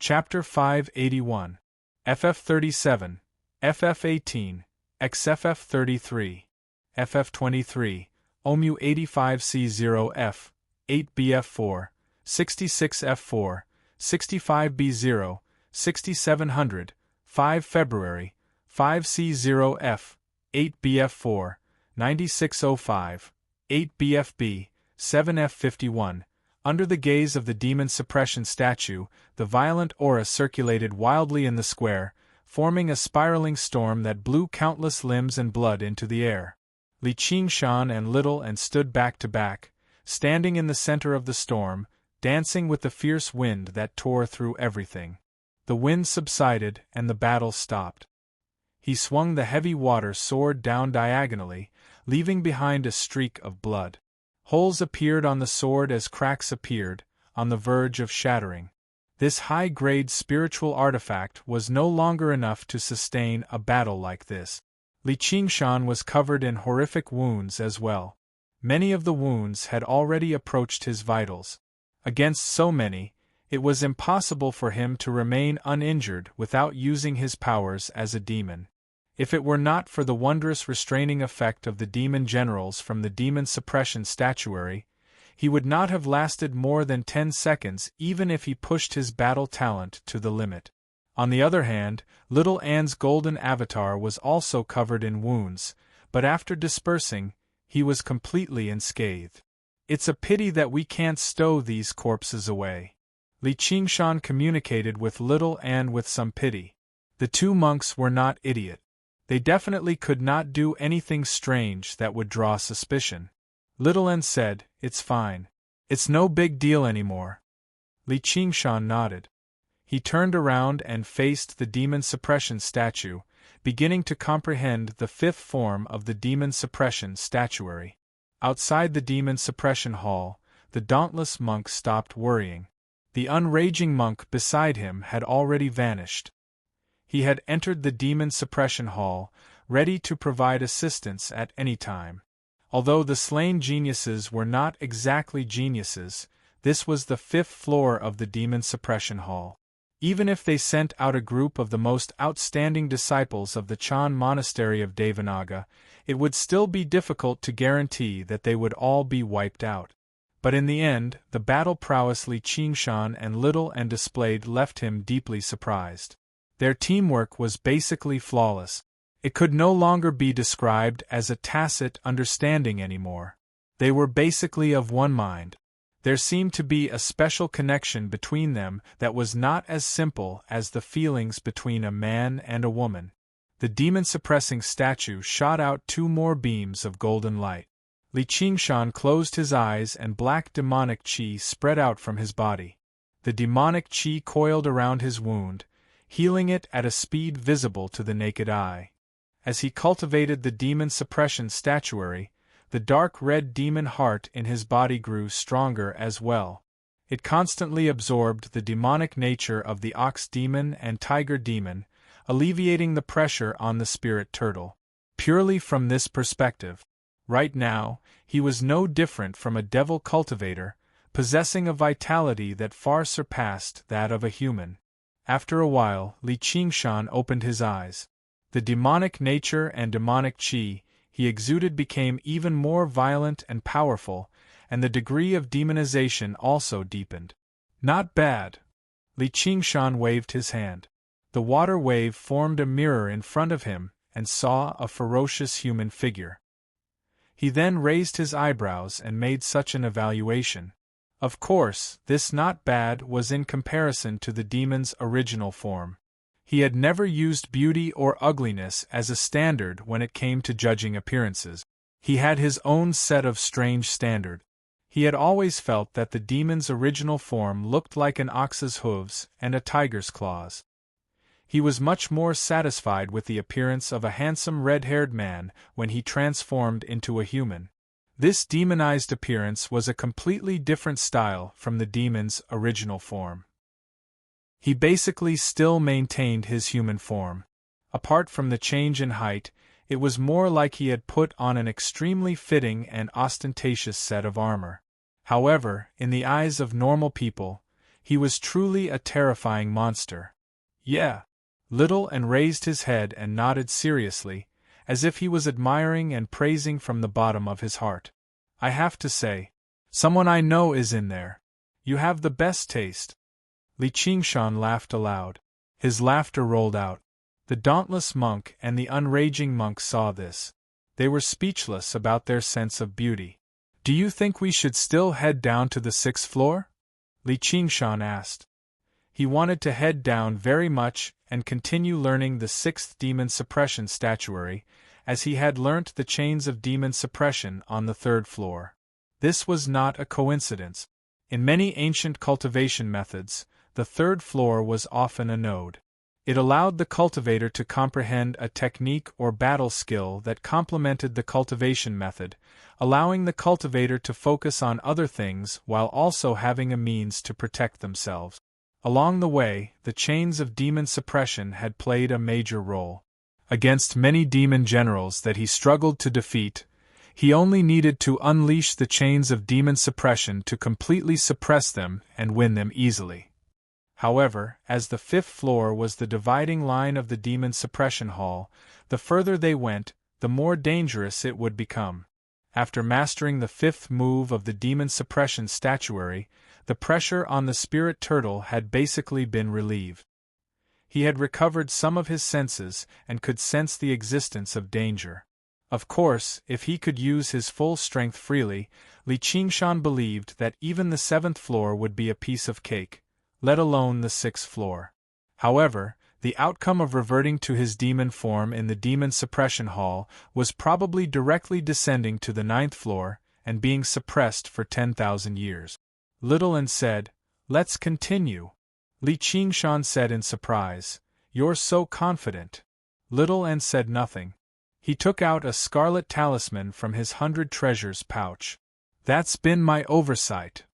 Chapter 581. FF37, FF18, XFF33, FF23, OMU 85C0F, 8BF4, 66F4, 65B0, 6700, 5 February, 5C0F, 8BF4, 9605, 8BFB, 7F51. Under the gaze of the demon suppression statue, the violent aura circulated wildly in the square, forming a spiraling storm that blew countless limbs and blood into the air. Li Qingshan and Little and stood back to back, standing in the center of the storm, dancing with the fierce wind that tore through everything. The wind subsided and the battle stopped. He swung the heavy water sword down diagonally, leaving behind a streak of blood. Holes appeared on the sword as cracks appeared, on the verge of shattering. This high-grade spiritual artifact was no longer enough to sustain a battle like this. Li Qingshan was covered in horrific wounds as well. Many of the wounds had already approached his vitals. Against so many, it was impossible for him to remain uninjured without using his powers as a demon. If it were not for the wondrous restraining effect of the demon generals from the demon suppression statuary, he would not have lasted more than 10 seconds even if he pushed his battle talent to the limit. On the other hand, Little Anne's golden avatar was also covered in wounds, but after dispersing, he was completely unscathed. "It's a pity that we can't stow these corpses away." Li Qingshan communicated with Little Anne with some pity. The two monks were not idiots. They definitely could not do anything strange that would draw suspicion. Little Anne said, "It's fine. It's no big deal anymore." Li Qingshan nodded. He turned around and faced the demon suppression statue, beginning to comprehend the fifth form of the demon suppression statuary. Outside the demon suppression hall, the dauntless monk stopped worrying. The unraging monk beside him had already vanished. He had entered the demon suppression hall, ready to provide assistance at any time. Although the slain geniuses were not exactly geniuses, this was the fifth floor of the demon suppression hall. Even if they sent out a group of the most outstanding disciples of the Chan monastery of Devanaga, it would still be difficult to guarantee that they would all be wiped out. But in the end, the battle prowess Li Qingshan and Little and displayed left him deeply surprised. Their teamwork was basically flawless. It could no longer be described as a tacit understanding anymore. They were basically of one mind. There seemed to be a special connection between them that was not as simple as the feelings between a man and a woman. The demon-suppressing statue shot out 2 more beams of golden light. Li Qingshan closed his eyes and black demonic qi spread out from his body. The demonic qi coiled around his wound, healing it at a speed visible to the naked eye. As he cultivated the demon suppression statuary, the dark red demon heart in his body grew stronger as well. It constantly absorbed the demonic nature of the ox demon and tiger demon, alleviating the pressure on the spirit turtle. Purely from this perspective, right now, he was no different from a devil cultivator, possessing a vitality that far surpassed that of a human. After a while, Li Qingshan opened his eyes. The demonic nature and demonic qi he exuded became even more violent and powerful, and the degree of demonization also deepened. "Not bad." Li Qingshan waved his hand. The water wave formed a mirror in front of him and saw a ferocious human figure. He then raised his eyebrows and made such an evaluation. Of course, this "not bad" was in comparison to the demon's original form. He had never used beauty or ugliness as a standard when it came to judging appearances. He had his own set of strange standards. He had always felt that the demon's original form looked like an ox's hooves and a tiger's claws. He was much more satisfied with the appearance of a handsome red-haired man when he transformed into a human. This demonized appearance was a completely different style from the demon's original form. He basically still maintained his human form. Apart from the change in height, it was more like he had put on an extremely fitting and ostentatious set of armor. However, in the eyes of normal people, He was truly a terrifying monster. Yeah. Little and raised his head and nodded seriously, as if he was admiring and praising from the bottom of his heart. I have to say, someone I know is in there. You have the best taste. Li Qingshan laughed aloud. His laughter rolled out. The dauntless monk and the unraging monk saw this. They were speechless about their sense of beauty. Do you think we should still head down to the 6th floor? Li Qingshan asked. He wanted to head down very much and continue learning the 6th demon suppression statuary, as he had learnt the chains of demon suppression on the 3rd floor. This was not a coincidence. In many ancient cultivation methods, the 3rd floor was often a node. It allowed the cultivator to comprehend a technique or battle skill that complemented the cultivation method, allowing the cultivator to focus on other things while also having a means to protect themselves. Along the way, the chains of demon suppression had played a major role. Against many demon generals that he struggled to defeat, he only needed to unleash the chains of demon suppression to completely suppress them and win them easily. However, as the 5th floor was the dividing line of the demon suppression hall, the further they went, the more dangerous it would become. After mastering the 5th move of the demon suppression statuary, the pressure on the spirit turtle had basically been relieved. He had recovered some of his senses and could sense the existence of danger. Of course, if he could use his full strength freely, Li Qingshan believed that even the 7th floor would be a piece of cake, let alone the 6th floor. However, the outcome of reverting to his demon form in the demon suppression hall was probably directly descending to the 9th floor and being suppressed for 10,000 years. Little An said, "Let's continue." Li Qingshan said in surprise, "You're so confident." Little An said nothing. He took out a scarlet talisman from his 100 treasures pouch. "That's been my oversight."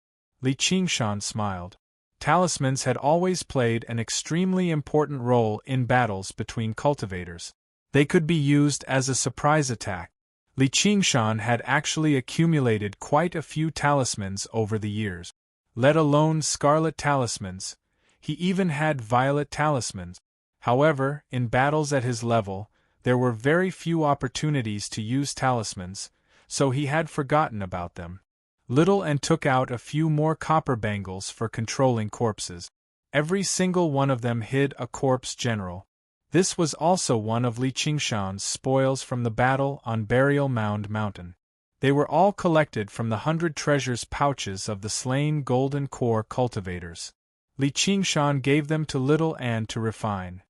Li Qingshan smiled. Talismans had always played an extremely important role in battles between cultivators. They could be used as a surprise attack. Li Qingshan had actually accumulated quite a few talismans over the years. Let alone scarlet talismans, he even had violet talismans. However, in battles at his level, there were very few opportunities to use talismans, so he had forgotten about them. Little An took out a few more copper bangles for controlling corpses. Every single one of them hid a corpse general. This was also one of Li Qingshan's spoils from the battle on Burial Mound Mountain. They were all collected from the 100 treasures pouches of the slain Golden Core cultivators. Li Qingshan gave them to Little An to refine.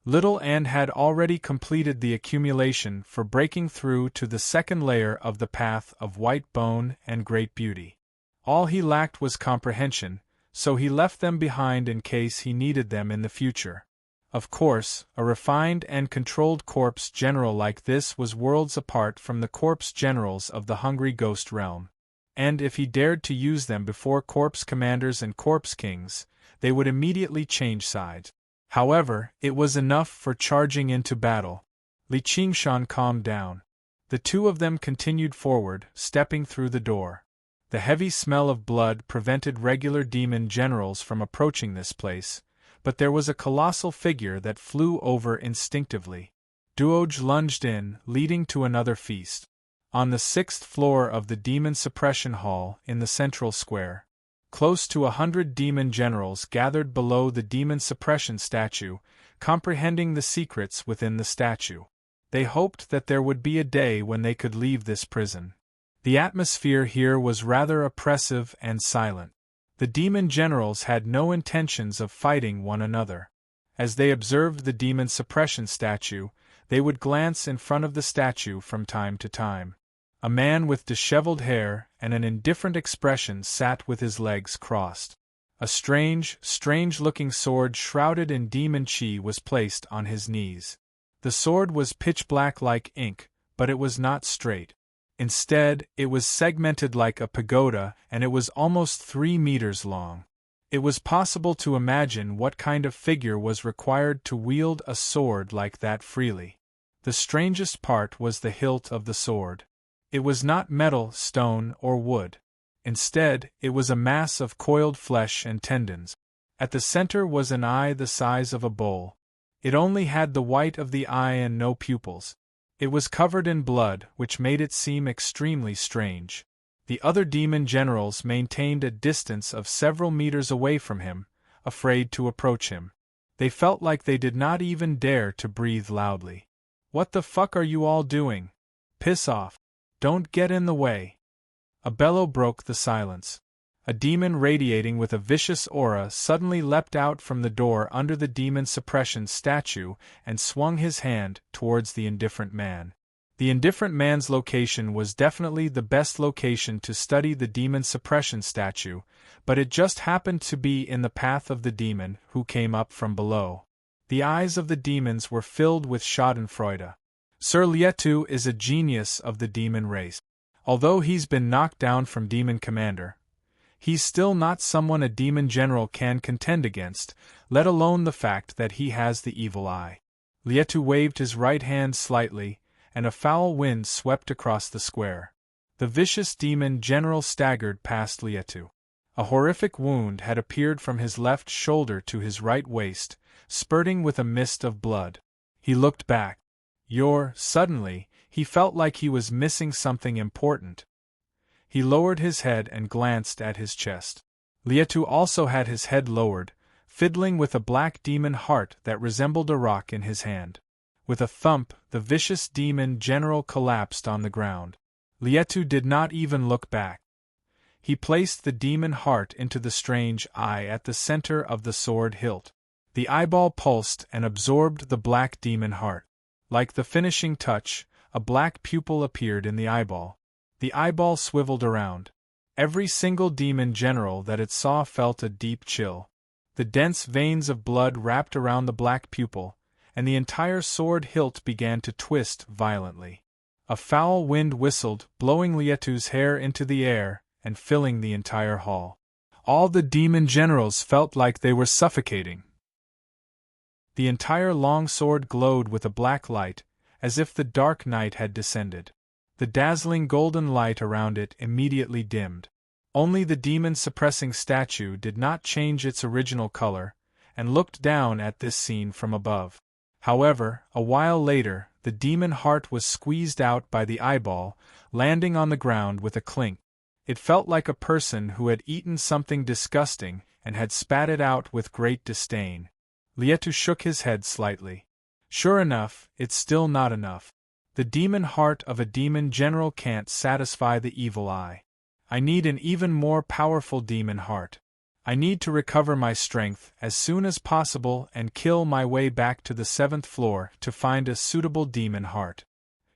Little An had already completed the accumulation for breaking through to the 2nd layer of the path of white bone and great beauty. All he lacked was comprehension, so he left them behind in case he needed them in the future. Of course, a refined and controlled corpse general like this was worlds apart from the corpse generals of the Hungry Ghost realm. And if he dared to use them before corpse commanders and corpse kings, they would immediately change sides. However, it was enough for charging into battle. Li Qingshan calmed down. The two of them continued forward, stepping through the door. The heavy smell of blood prevented regular demon generals from approaching this place, but there was a colossal figure that flew over instinctively. Duoj lunged in, leading to another feast. On the 6th floor of the demon suppression hall in the central square, close to 100 demon generals gathered below the demon suppression statue, comprehending the secrets within the statue. They hoped that there would be a day when they could leave this prison. The atmosphere here was rather oppressive and silent. The demon generals had no intentions of fighting one another. As they observed the demon suppression statue, they would glance in front of the statue from time to time. A man with disheveled hair and an indifferent expression sat with his legs crossed. A strange-looking sword shrouded in demon chi was placed on his knees. The sword was pitch black like ink, but it was not straight. Instead, it was segmented like a pagoda, and it was almost 3 meters long. It was possible to imagine what kind of figure was required to wield a sword like that freely. The strangest part was the hilt of the sword. It was not metal, stone, or wood. Instead, it was a mass of coiled flesh and tendons. At the center was an eye the size of a bowl. It only had the white of the eye and no pupils. It was covered in blood, which made it seem extremely strange. The other demon generals maintained a distance of several meters away from him, afraid to approach him. They felt like they did not even dare to breathe loudly. "What the fuck are you all doing? Piss off. Don't get in the way." A bellow broke the silence. A demon radiating with a vicious aura suddenly leapt out from the door under the demon suppression statue and swung his hand towards the indifferent man. The indifferent man's location was definitely the best location to study the demon suppression statue, but it just happened to be in the path of the demon who came up from below. The eyes of the demons were filled with schadenfreude. Sir Lietu is a genius of the demon race. Although he's been knocked down from demon commander, he's still not someone a demon general can contend against, let alone the fact that he has the evil eye. Lietu waved his right hand slightly, and a foul wind swept across the square. The vicious demon general staggered past Lietu. A horrific wound had appeared from his left shoulder to his right waist, spurting with a mist of blood. He looked back. Suddenly, he felt like he was missing something important. He lowered his head and glanced at his chest. Lietu also had his head lowered, fiddling with a black demon heart that resembled a rock in his hand. With a thump, the vicious demon general collapsed on the ground. Lietu did not even look back. He placed the demon heart into the strange eye at the center of the sword hilt. The eyeball pulsed and absorbed the black demon heart. Like the finishing touch, a black pupil appeared in the eyeball. The eyeball swiveled around. Every single demon general that it saw felt a deep chill. The dense veins of blood wrapped around the black pupil, and the entire sword hilt began to twist violently. A foul wind whistled, blowing Lietu's hair into the air and filling the entire hall. All the demon generals felt like they were suffocating. The entire long sword glowed with a black light, as if the dark night had descended. The dazzling golden light around it immediately dimmed. Only the demon-suppressing statue did not change its original color, and looked down at this scene from above. However, a while later, the demon heart was squeezed out by the eyeball, landing on the ground with a clink. It felt like a person who had eaten something disgusting and had spat it out with great disdain. Lietu shook his head slightly. Sure enough, it's still not enough. The demon heart of a demon general can't satisfy the evil eye. I need an even more powerful demon heart. I need to recover my strength as soon as possible and kill my way back to the 7th floor to find a suitable demon heart.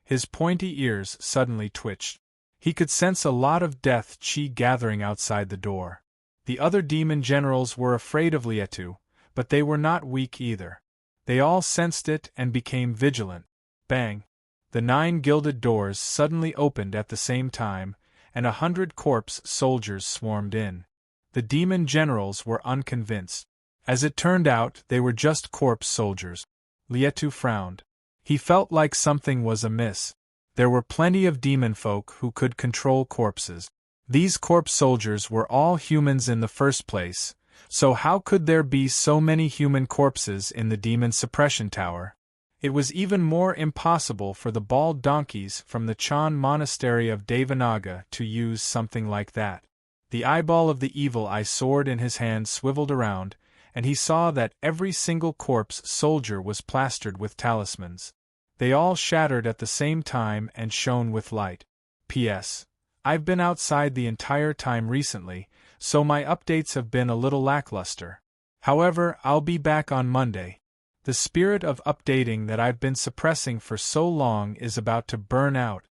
His pointy ears suddenly twitched. He could sense a lot of death chi gathering outside the door. The other demon generals were afraid of Lietu, but they were not weak either. They all sensed it and became vigilant. Bang! The 9 gilded doors suddenly opened at the same time, and 100 corpse soldiers swarmed in. The demon generals were unconvinced. As it turned out, they were just corpse soldiers. Lietu frowned. He felt like something was amiss. There were plenty of demon folk who could control corpses. These corpse soldiers were all humans in the first place, so how could there be so many human corpses in the demon suppression tower? It was even more impossible for the bald donkeys from the Chan monastery of Devanaga to use something like that. The eyeball of the evil eye sword in his hand swiveled around, and he saw that every single corpse soldier was plastered with talismans. They all shattered at the same time and shone with light. P.S. I've been outside the entire time recently, so my updates have been a little lackluster. However, I'll be back on Monday. The spirit of updating that I've been suppressing for so long is about to burn out.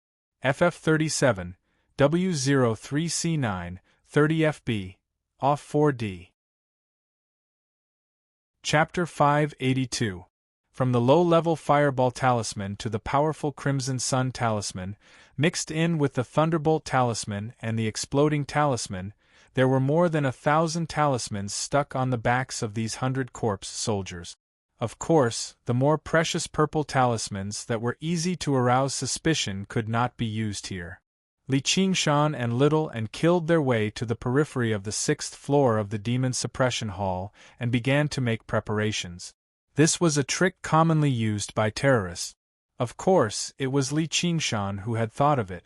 FF37, W03C9, 30FB, off 4D. Chapter 582. From the low-level Fireball Talisman to the powerful Crimson Sun Talisman, mixed in with the Thunderbolt Talisman and the Exploding Talisman, there were more than 1,000 talismans stuck on the backs of these 100 corpse soldiers. Of course, the more precious purple talismans that were easy to arouse suspicion could not be used here. Li Qingshan and Little and killed their way to the periphery of the 6th floor of the Demon Suppression Hall and began to make preparations. This was a trick commonly used by terrorists. Of course, it was Li Qingshan who had thought of it.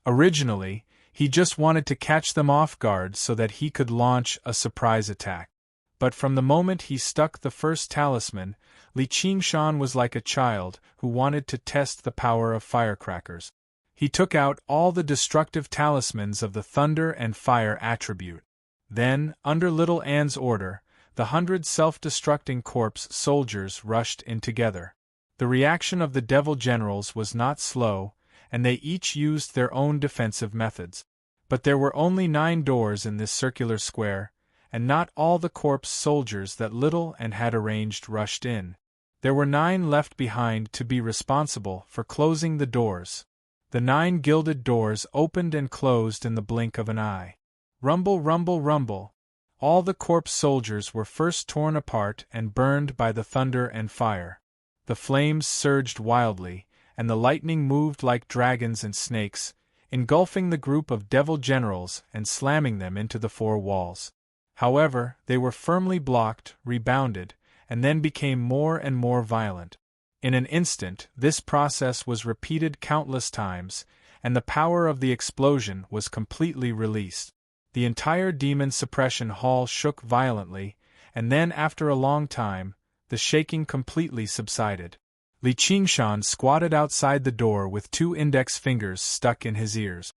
Originally, he just wanted to catch them off guard so that he could launch a surprise attack. But from the moment he stuck the first talisman, Li Qingshan was like a child who wanted to test the power of firecrackers. He took out all the destructive talismans of the thunder and fire attribute. Then, under Little Anne's order, the 100 self-destructing corpse soldiers rushed in together. The reaction of the devil generals was not slow, and they each used their own defensive methods. But there were only 9 doors in this circular square, and not all the corpse soldiers that Little Anne had arranged rushed in. There were 9 left behind to be responsible for closing the doors. The 9 gilded doors opened and closed in the blink of an eye. Rumble, rumble, rumble. All the corpse soldiers were first torn apart and burned by the thunder and fire. The flames surged wildly, and the lightning moved like dragons and snakes, engulfing the group of devil generals and slamming them into the 4 walls. However, they were firmly blocked, rebounded, and then became more and more violent. In an instant, this process was repeated countless times, and the power of the explosion was completely released. The entire demon suppression hall shook violently, and then after a long time, the shaking completely subsided. Li Qingshan squatted outside the door with 2 index fingers stuck in his ears.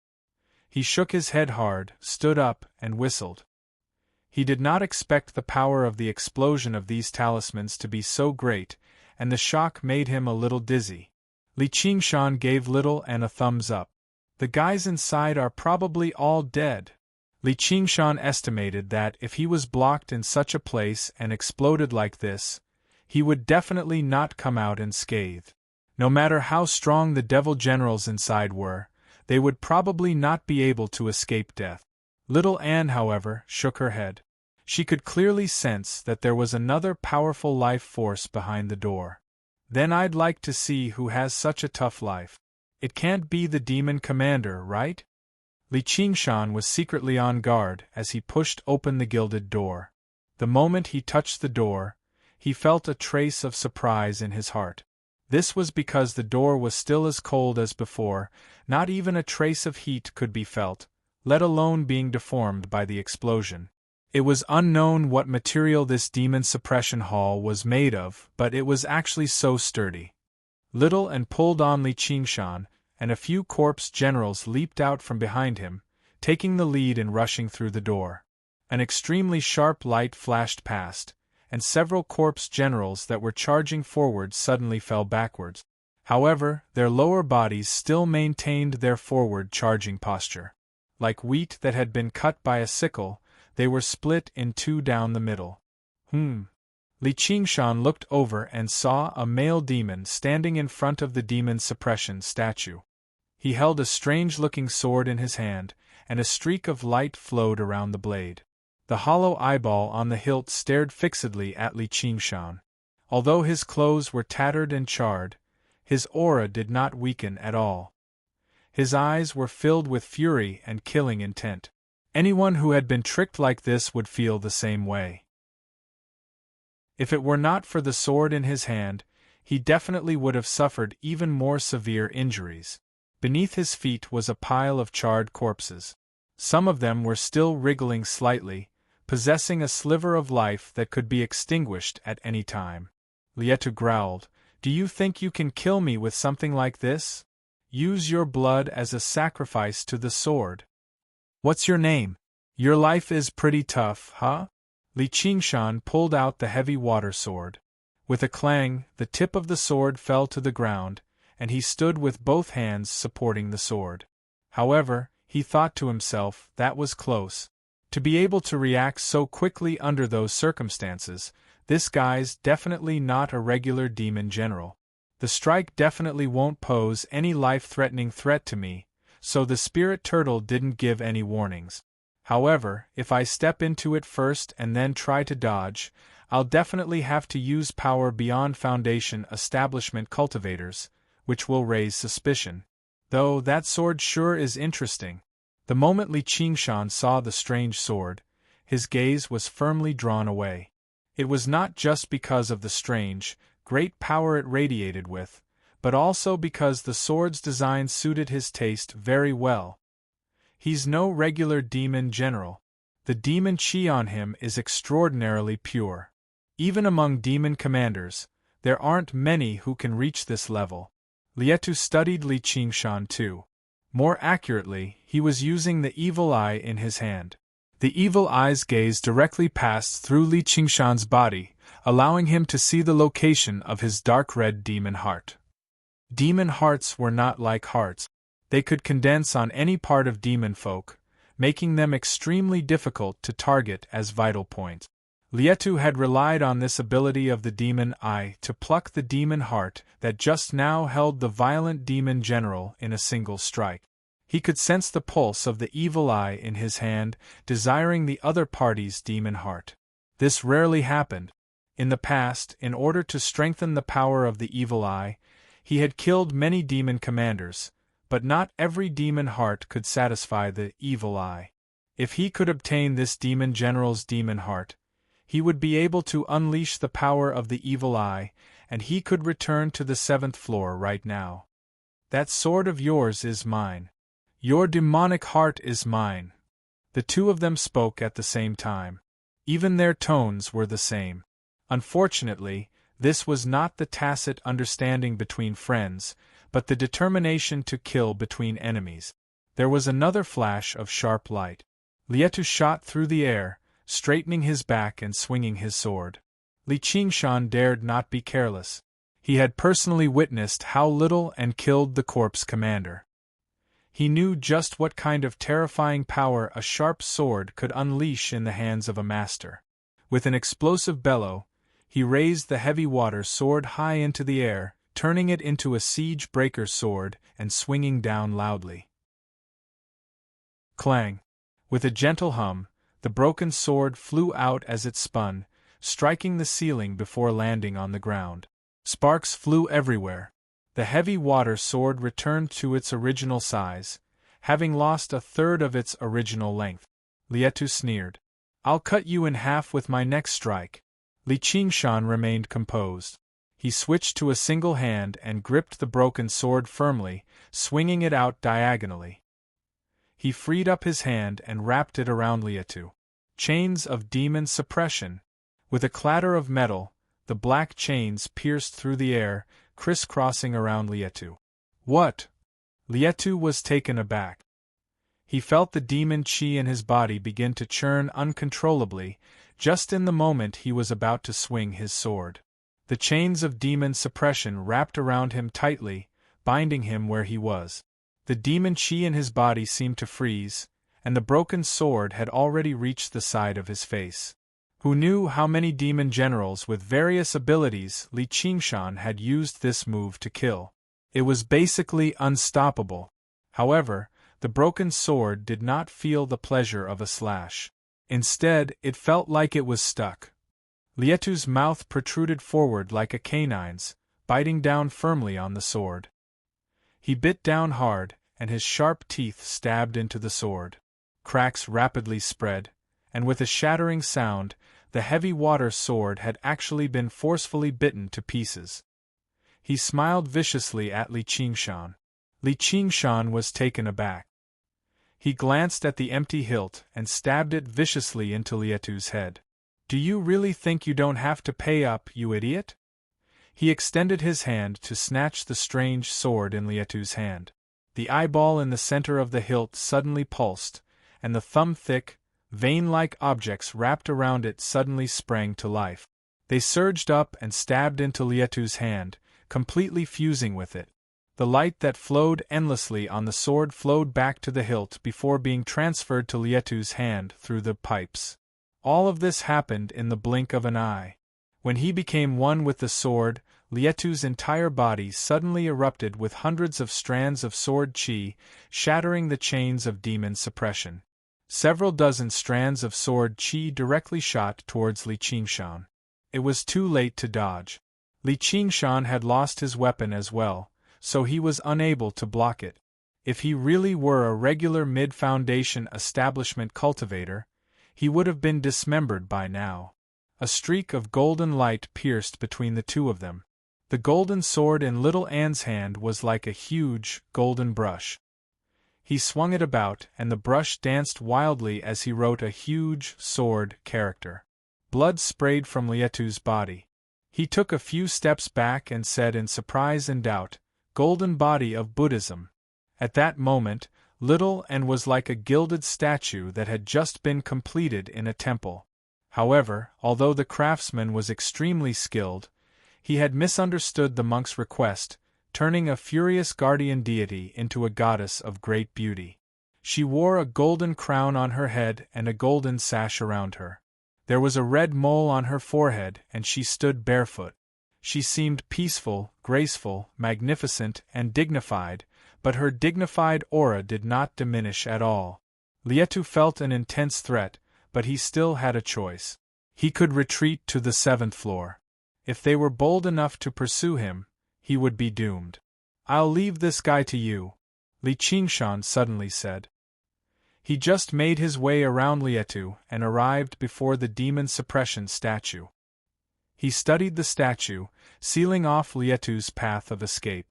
He shook his head hard, stood up, and whistled. He did not expect the power of the explosion of these talismans to be so great, and the shock made him a little dizzy. Li Qingshan gave Little Anne a thumbs up. The guys inside are probably all dead. Li Qingshan estimated that if he was blocked in such a place and exploded like this, he would definitely not come out unscathed. No matter how strong the devil generals inside were, they would probably not be able to escape death. Little Anne, however, shook her head. She could clearly sense that there was another powerful life force behind the door. Then I'd like to see who has such a tough life. It can't be the demon commander, right? Li Qingshan was secretly on guard as he pushed open the gilded door. The moment he touched the door, he felt a trace of surprise in his heart. This was because the door was still as cold as before, not even a trace of heat could be felt, let alone being deformed by the explosion. It was unknown what material this demon suppression hall was made of, but it was actually so sturdy. Little Anne pulled on Li Qingshan, and a few corpse generals leaped out from behind him, taking the lead in rushing through the door. An extremely sharp light flashed past, and several corpse generals that were charging forward suddenly fell backwards. However, their lower bodies still maintained their forward charging posture. Like wheat that had been cut by a sickle, they were split in 2 down the middle. Li Qingshan looked over and saw a male demon standing in front of the demon suppression statue. He held a strange-looking sword in his hand, and a streak of light flowed around the blade. The hollow eyeball on the hilt stared fixedly at Li Qingshan. Although his clothes were tattered and charred, his aura did not weaken at all. His eyes were filled with fury and killing intent. Anyone who had been tricked like this would feel the same way. If it were not for the sword in his hand, he definitely would have suffered even more severe injuries. Beneath his feet was a pile of charred corpses. Some of them were still wriggling slightly, possessing a sliver of life that could be extinguished at any time. Lietu growled, "Do you think you can kill me with something like this? Use your blood as a sacrifice to the sword. What's your name? Your life is pretty tough, huh?" Li Qingshan pulled out the heavy water sword. With a clang, the tip of the sword fell to the ground, and he stood with both hands supporting the sword. However, he thought to himself, that was close. To be able to react so quickly under those circumstances, this guy's definitely not a regular demon general. The strike definitely won't pose any life-threatening threat to me, so the spirit turtle didn't give any warnings. However, if I step into it first and then try to dodge, I'll definitely have to use power beyond Foundation establishment cultivators, which will raise suspicion. Though that sword sure is interesting. The moment Li Qingshan saw the strange sword, his gaze was firmly drawn away. It was not just because of the strange, great power it radiated with, but also because the sword's design suited his taste very well. He's no regular demon general. The demon chi on him is extraordinarily pure. Even among demon commanders, there aren't many who can reach this level. Lietu studied Li Qingshan too. More accurately, he was using the evil eye in his hand. The evil eye's gaze directly passed through Li Qingshan's body, allowing him to see the location of his dark red demon heart. Demon hearts were not like hearts. They could condense on any part of demon folk, making them extremely difficult to target as vital points. Lietu had relied on this ability of the demon eye to pluck the demon heart that just now held the violent demon general in a single strike. He could sense the pulse of the evil eye in his hand, desiring the other party's demon heart. This rarely happened. In the past, in order to strengthen the power of the evil eye, he had killed many demon commanders, but not every demon heart could satisfy the evil eye. If he could obtain this demon general's demon heart, he would be able to unleash the power of the evil eye, and he could return to the 7th floor right now. That sword of yours is mine. Your demonic heart is mine. The two of them spoke at the same time. Even their tones were the same. Unfortunately, this was not the tacit understanding between friends, but the determination to kill between enemies. There was another flash of sharp light. Lietu shot through the air, straightening his back and swinging his sword. Li Qingshan dared not be careless. He had personally witnessed how little and killed the corpse commander. He knew just what kind of terrifying power a sharp sword could unleash in the hands of a master. With an explosive bellow, he raised the heavy water sword high into the air, turning it into a siege breaker sword and swinging down loudly. Clang! With a gentle hum, the broken sword flew out as it spun, striking the ceiling before landing on the ground. Sparks flew everywhere. The heavy water sword returned to its original size, having lost a third of its original length. Lietu sneered. I'll cut you in half with my next strike. Li Qingshan remained composed. He switched to a single hand and gripped the broken sword firmly, swinging it out diagonally. He freed up his hand and wrapped it around Lietu. Chains of demon suppression. With a clatter of metal, the black chains pierced through the air, crisscrossing around Lietu. What? Lietu was taken aback. He felt the demon chi in his body begin to churn uncontrollably, just in the moment he was about to swing his sword. The chains of demon suppression wrapped around him tightly, binding him where he was. The demon chi in his body seemed to freeze, and the broken sword had already reached the side of his face. Who knew how many demon generals with various abilities Li Qingshan had used this move to kill? It was basically unstoppable. However, the broken sword did not feel the pleasure of a slash. Instead, it felt like it was stuck. Lietu's mouth protruded forward like a canine's, biting down firmly on the sword. He bit down hard, and his sharp teeth stabbed into the sword. Cracks rapidly spread, and with a shattering sound, the heavy water sword had actually been forcefully bitten to pieces. He smiled viciously at Li Qingshan. Li Qingshan was taken aback. He glanced at the empty hilt and stabbed it viciously into Lietu's head. Do you really think you don't have to pay up, you idiot? He extended his hand to snatch the strange sword in Lietu's hand. The eyeball in the center of the hilt suddenly pulsed, and the thumb-thick, vein-like objects wrapped around it suddenly sprang to life. They surged up and stabbed into Lietu's hand, completely fusing with it. The light that flowed endlessly on the sword flowed back to the hilt before being transferred to Lietu's hand through the pipes. All of this happened in the blink of an eye. When he became one with the sword, Lietu's entire body suddenly erupted with hundreds of strands of sword chi, shattering the chains of demon suppression. Several dozen strands of sword chi directly shot towards Li Qingshan. It was too late to dodge. Li Qingshan had lost his weapon as well, so he was unable to block it. If he really were a regular mid-foundation establishment cultivator, he would have been dismembered by now. A streak of golden light pierced between the two of them. The golden sword in little Anne's hand was like a huge, golden brush. He swung it about, and the brush danced wildly as he wrote a huge, sword character. Blood sprayed from Lietu's body. He took a few steps back and said in surprise and doubt, "Golden body of Buddhism." At that moment, little Anne was like a gilded statue that had just been completed in a temple. However, although the craftsman was extremely skilled, he had misunderstood the monk's request, turning a furious guardian deity into a goddess of great beauty. She wore a golden crown on her head and a golden sash around her. There was a red mole on her forehead, and she stood barefoot. She seemed peaceful, graceful, magnificent, and dignified, but her dignified aura did not diminish at all. Lietu felt an intense threat, but he still had a choice. He could retreat to the 7th floor. If they were bold enough to pursue him, he would be doomed. "I'll leave this guy to you," Li Qingshan suddenly said. He just made his way around Lietu and arrived before the demon suppression statue. He studied the statue, sealing off Lietu's path of escape.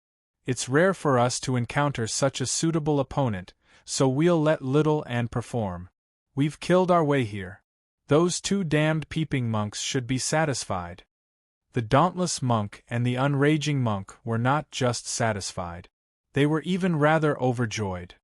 "It's rare for us to encounter such a suitable opponent, so we'll let little Anne perform. We've killed our way here. Those two damned peeping monks should be satisfied." The dauntless monk and the unraging monk were not just satisfied. They were even rather overjoyed.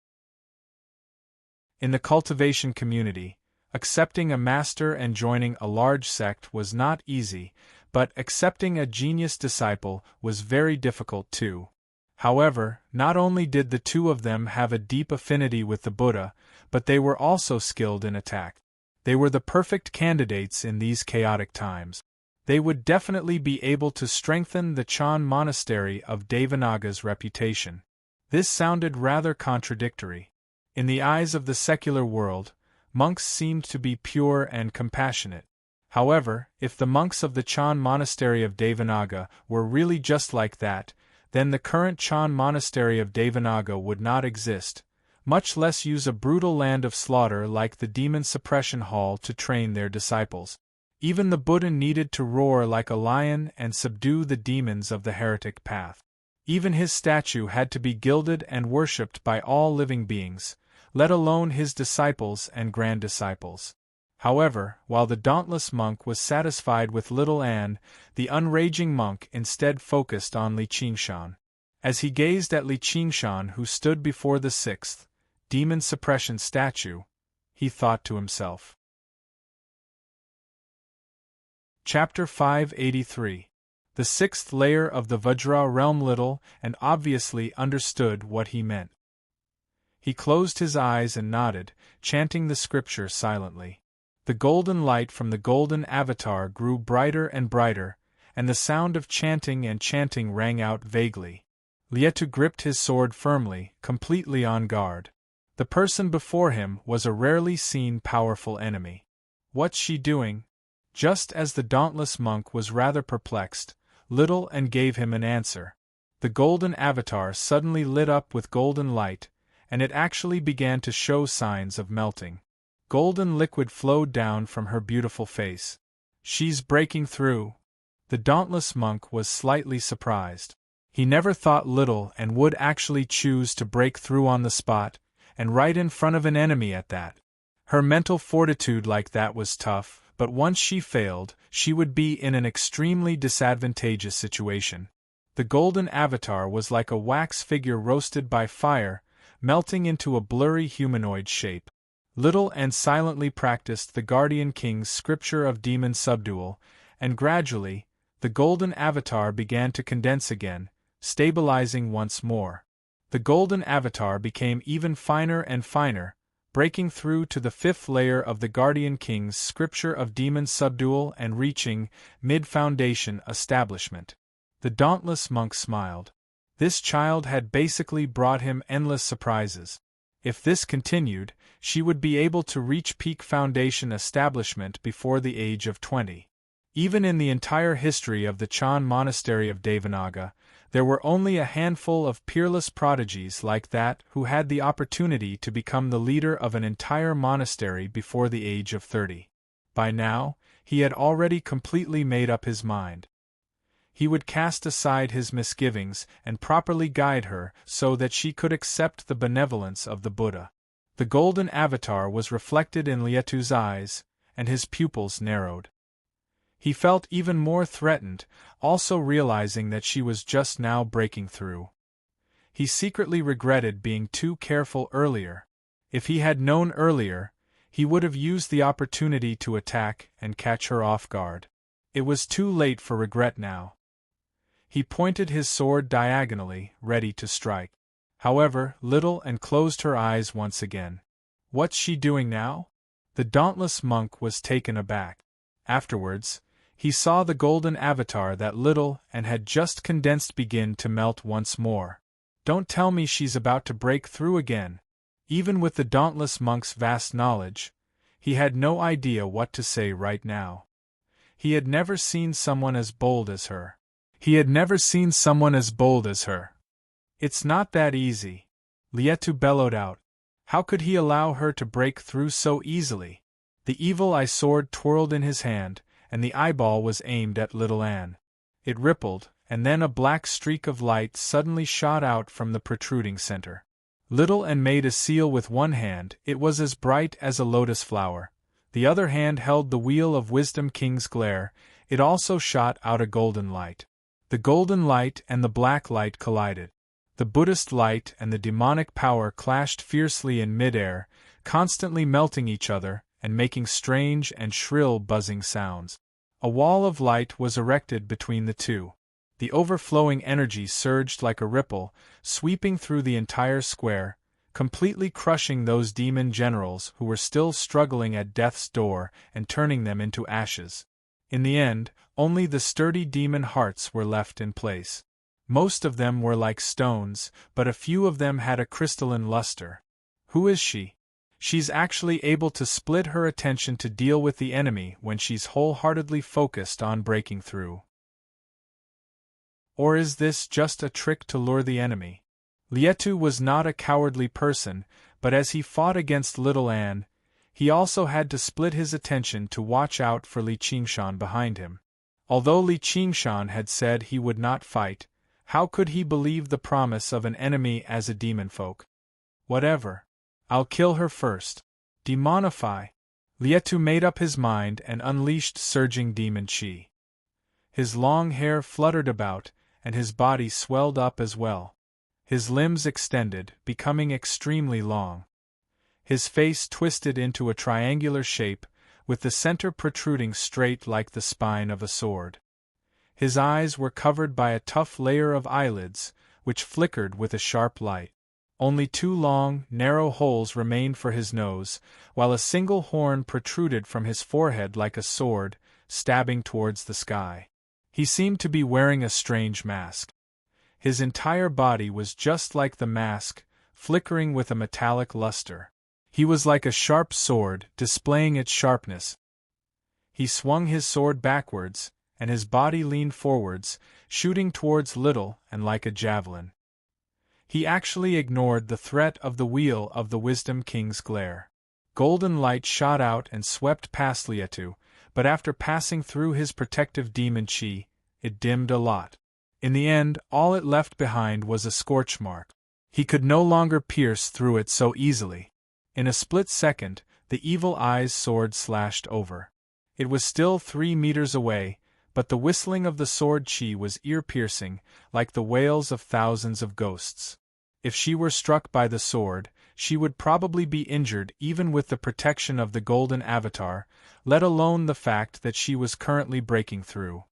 In the cultivation community, accepting a master and joining a large sect was not easy, but accepting a genius disciple was very difficult too. However, not only did the two of them have a deep affinity with the Buddha, but they were also skilled in attack. They were the perfect candidates in these chaotic times. They would definitely be able to strengthen the Chan monastery of Devanaga's reputation. This sounded rather contradictory. In the eyes of the secular world, monks seemed to be pure and compassionate. However, if the monks of the Chan monastery of Devanaga were really just like that, then the current Chan monastery of Devanaga would not exist, much less use a brutal land of slaughter like the demon suppression hall to train their disciples. Even the Buddha needed to roar like a lion and subdue the demons of the heretic path. Even his statue had to be gilded and worshipped by all living beings, let alone his disciples and grand-disciples. However, while the dauntless monk was satisfied with little Anne, the unraging monk instead focused on Li Qingshan. As he gazed at Li Qingshan, who stood before the 6th demon suppression statue, he thought to himself. Chapter 583. The 6th layer of the Vajra realm. Little and obviously understood what he meant. He closed his eyes and nodded, chanting the scripture silently. The golden light from the golden avatar grew brighter and brighter, and the sound of chanting and chanting rang out vaguely. Lietu gripped his sword firmly, completely on guard. The person before him was a rarely seen powerful enemy. "What's she doing?" Just as the dauntless monk was rather perplexed, little Anne gave him an answer. The golden avatar suddenly lit up with golden light, and it actually began to show signs of melting. Golden liquid flowed down from her beautiful face. "She's breaking through." The dauntless monk was slightly surprised. He never thought little Anne would actually choose to break through on the spot, and right in front of an enemy at that. Her mental fortitude like that was tough, but once she failed, she would be in an extremely disadvantageous situation. The golden avatar was like a wax figure roasted by fire, melting into a blurry humanoid shape. Little Anne silently practiced the Guardian King's scripture of demon subdual, and gradually, the golden avatar began to condense again, stabilizing once more. The golden avatar became even finer and finer, breaking through to the 5th layer of the Guardian King's scripture of demon subdual and reaching mid-foundation establishment. The dauntless monk smiled. This child had basically brought him endless surprises. If this continued, she would be able to reach peak foundation establishment before the age of 20. Even in the entire history of the Chan monastery of Devanaga, There were only a handful of peerless prodigies like that who had the opportunity to become the leader of an entire monastery before the age of 30. By now, he had already completely made up his mind. He would cast aside his misgivings and properly guide her so that she could accept the benevolence of the Buddha. The golden avatar was reflected in Lietu's eyes, and his pupils narrowed. He felt even more threatened, also realizing that she was just now breaking through. He secretly regretted being too careful earlier. If he had known earlier, he would have used the opportunity to attack and catch her off guard. It was too late for regret now. He pointed his sword diagonally, ready to strike. However, Little and closed her eyes once again. What's she doing now? The dauntless monk was taken aback. Afterwards, he saw the golden avatar that Little and had just condensed begin to melt once more. Don't tell me she's about to break through again. Even with the dauntless monk's vast knowledge, he had no idea what to say right now. He had never seen someone as bold as her. It's not that easy. Lietu bellowed out. How could he allow her to break through so easily? The evil eye sword twirled in his hand, and the eyeball was aimed at Little Anne. It rippled, and then a black streak of light suddenly shot out from the protruding center. Little Anne made a seal with one hand. It was as bright as a lotus flower. The other hand held the wheel of Wisdom King's glare. It also shot out a golden light. The golden light and the black light collided. The Buddhist light and the demonic power clashed fiercely in midair, constantly melting each other and making strange and shrill buzzing sounds. A wall of light was erected between the two. The overflowing energy surged like a ripple, sweeping through the entire square, completely crushing those demon generals who were still struggling at death's door and turning them into ashes. In the end, only the sturdy demon hearts were left in place. Most of them were like stones, but a few of them had a crystalline luster. Who is she? She's actually able to split her attention to deal with the enemy when she's wholeheartedly focused on breaking through. Or is this just a trick to lure the enemy? Lietu was not a cowardly person, but as he fought against Little Anne, he also had to split his attention to watch out for Li Qingshan behind him. Although Li Qingshan had said he would not fight, how could he believe the promise of an enemy as a demon folk? Whatever. I'll kill her first. Demonify. Lietu made up his mind and unleashed surging demon chi. His long hair fluttered about, and his body swelled up as well. His limbs extended, becoming extremely long. His face twisted into a triangular shape, with the center protruding straight like the spine of a sword. His eyes were covered by a tough layer of eyelids, which flickered with a sharp light. Only two long, narrow holes remained for his nose, while a single horn protruded from his forehead like a sword, stabbing towards the sky. He seemed to be wearing a strange mask. His entire body was just like the mask, flickering with a metallic luster. He was like a sharp sword, displaying its sharpness. He swung his sword backwards, and his body leaned forwards, shooting towards Little and like a javelin. He actually ignored the threat of the wheel of the Wisdom King's glare. Golden light shot out and swept past Lietu, but after passing through his protective demon chi, it dimmed a lot. In the end, all it left behind was a scorch mark. He could no longer pierce through it so easily. In a split second, the evil eye's sword slashed over. It was still 3 meters away, but the whistling of the sword chi was ear-piercing, like the wails of thousands of ghosts. If she were struck by the sword, she would probably be injured even with the protection of the golden avatar, let alone the fact that she was currently breaking through.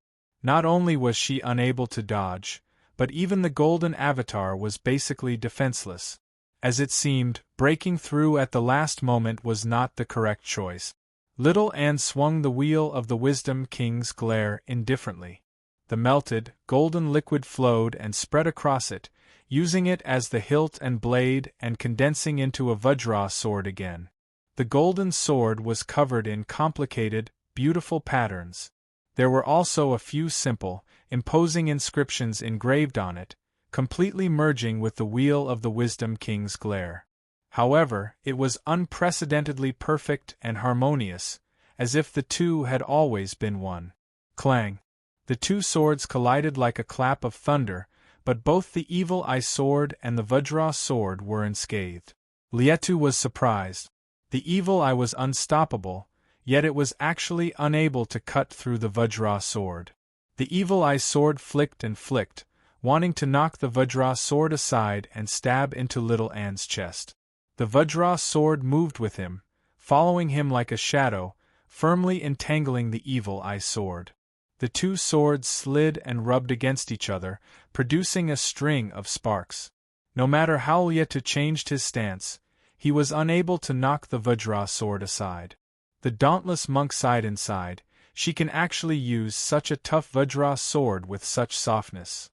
Not only was she unable to dodge, but even the golden avatar was basically defenseless. As it seemed, breaking through at the last moment was not the correct choice. Little Anne swung the wheel of the Wisdom King's glare indifferently. The melted, golden liquid flowed and spread across it, using it as the hilt and blade and condensing into a Vajra sword again. The golden sword was covered in complicated, beautiful patterns. There were also a few simple, imposing inscriptions engraved on it, completely merging with the wheel of the Wisdom King's glare. However, it was unprecedentedly perfect and harmonious, as if the two had always been one. Clang! The two swords collided like a clap of thunder, but both the Evil Eye sword and the Vajra sword were unscathed. Lietu was surprised. The Evil Eye was unstoppable, yet it was actually unable to cut through the Vajra sword. The Evil Eye sword flicked and flicked, wanting to knock the Vajra sword aside and stab into Little Anne's chest. The Vajra sword moved with him, following him like a shadow, firmly entangling the Evil Eye sword. The two swords slid and rubbed against each other, producing a string of sparks. No matter how Lietu changed his stance, he was unable to knock the Vajra sword aside. The dauntless monk sighed inside. She can actually use such a tough Vajra sword with such softness.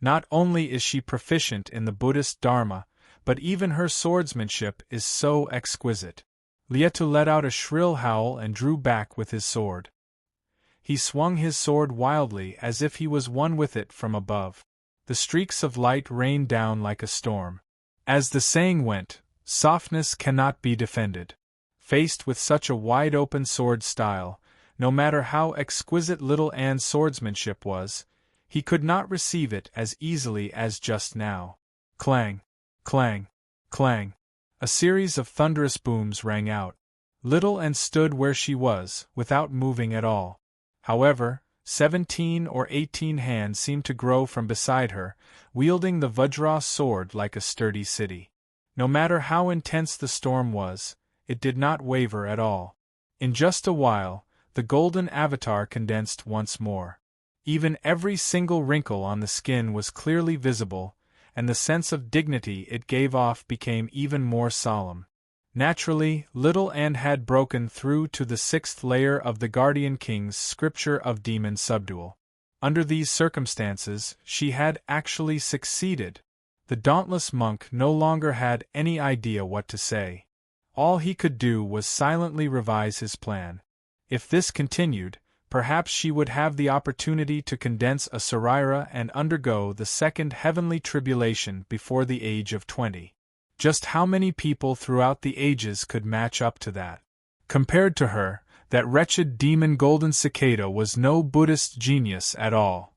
Not only is she proficient in the Buddhist Dharma, but even her swordsmanship is so exquisite. Lietu let out a shrill howl and drew back with his sword. He swung his sword wildly as if he was one with it from above. The streaks of light rained down like a storm. As the saying went, softness cannot be defended. Faced with such a wide-open sword style, no matter how exquisite Little Anne's swordsmanship was, he could not receive it as easily as just now. Clang! Clang! Clang! A series of thunderous booms rang out. Little Anne stood where she was, without moving at all. However, 17 or 18 hands seemed to grow from beside her, wielding the Vajra sword like a sturdy city. No matter how intense the storm was, it did not waver at all. In just a while, the golden avatar condensed once more. Even every single wrinkle on the skin was clearly visible, and the sense of dignity it gave off became even more solemn. Naturally, Little Anne had broken through to the 6th layer of the Guardian King's scripture of demon subdual. Under these circumstances, she had actually succeeded. The dauntless monk no longer had any idea what to say. All he could do was silently revise his plan. If this continued, perhaps she would have the opportunity to condense a Sarira and undergo the second heavenly tribulation before the age of 20. Just how many people throughout the ages could match up to that? Compared to her, that wretched demon Golden Cicada was no Buddhist genius at all.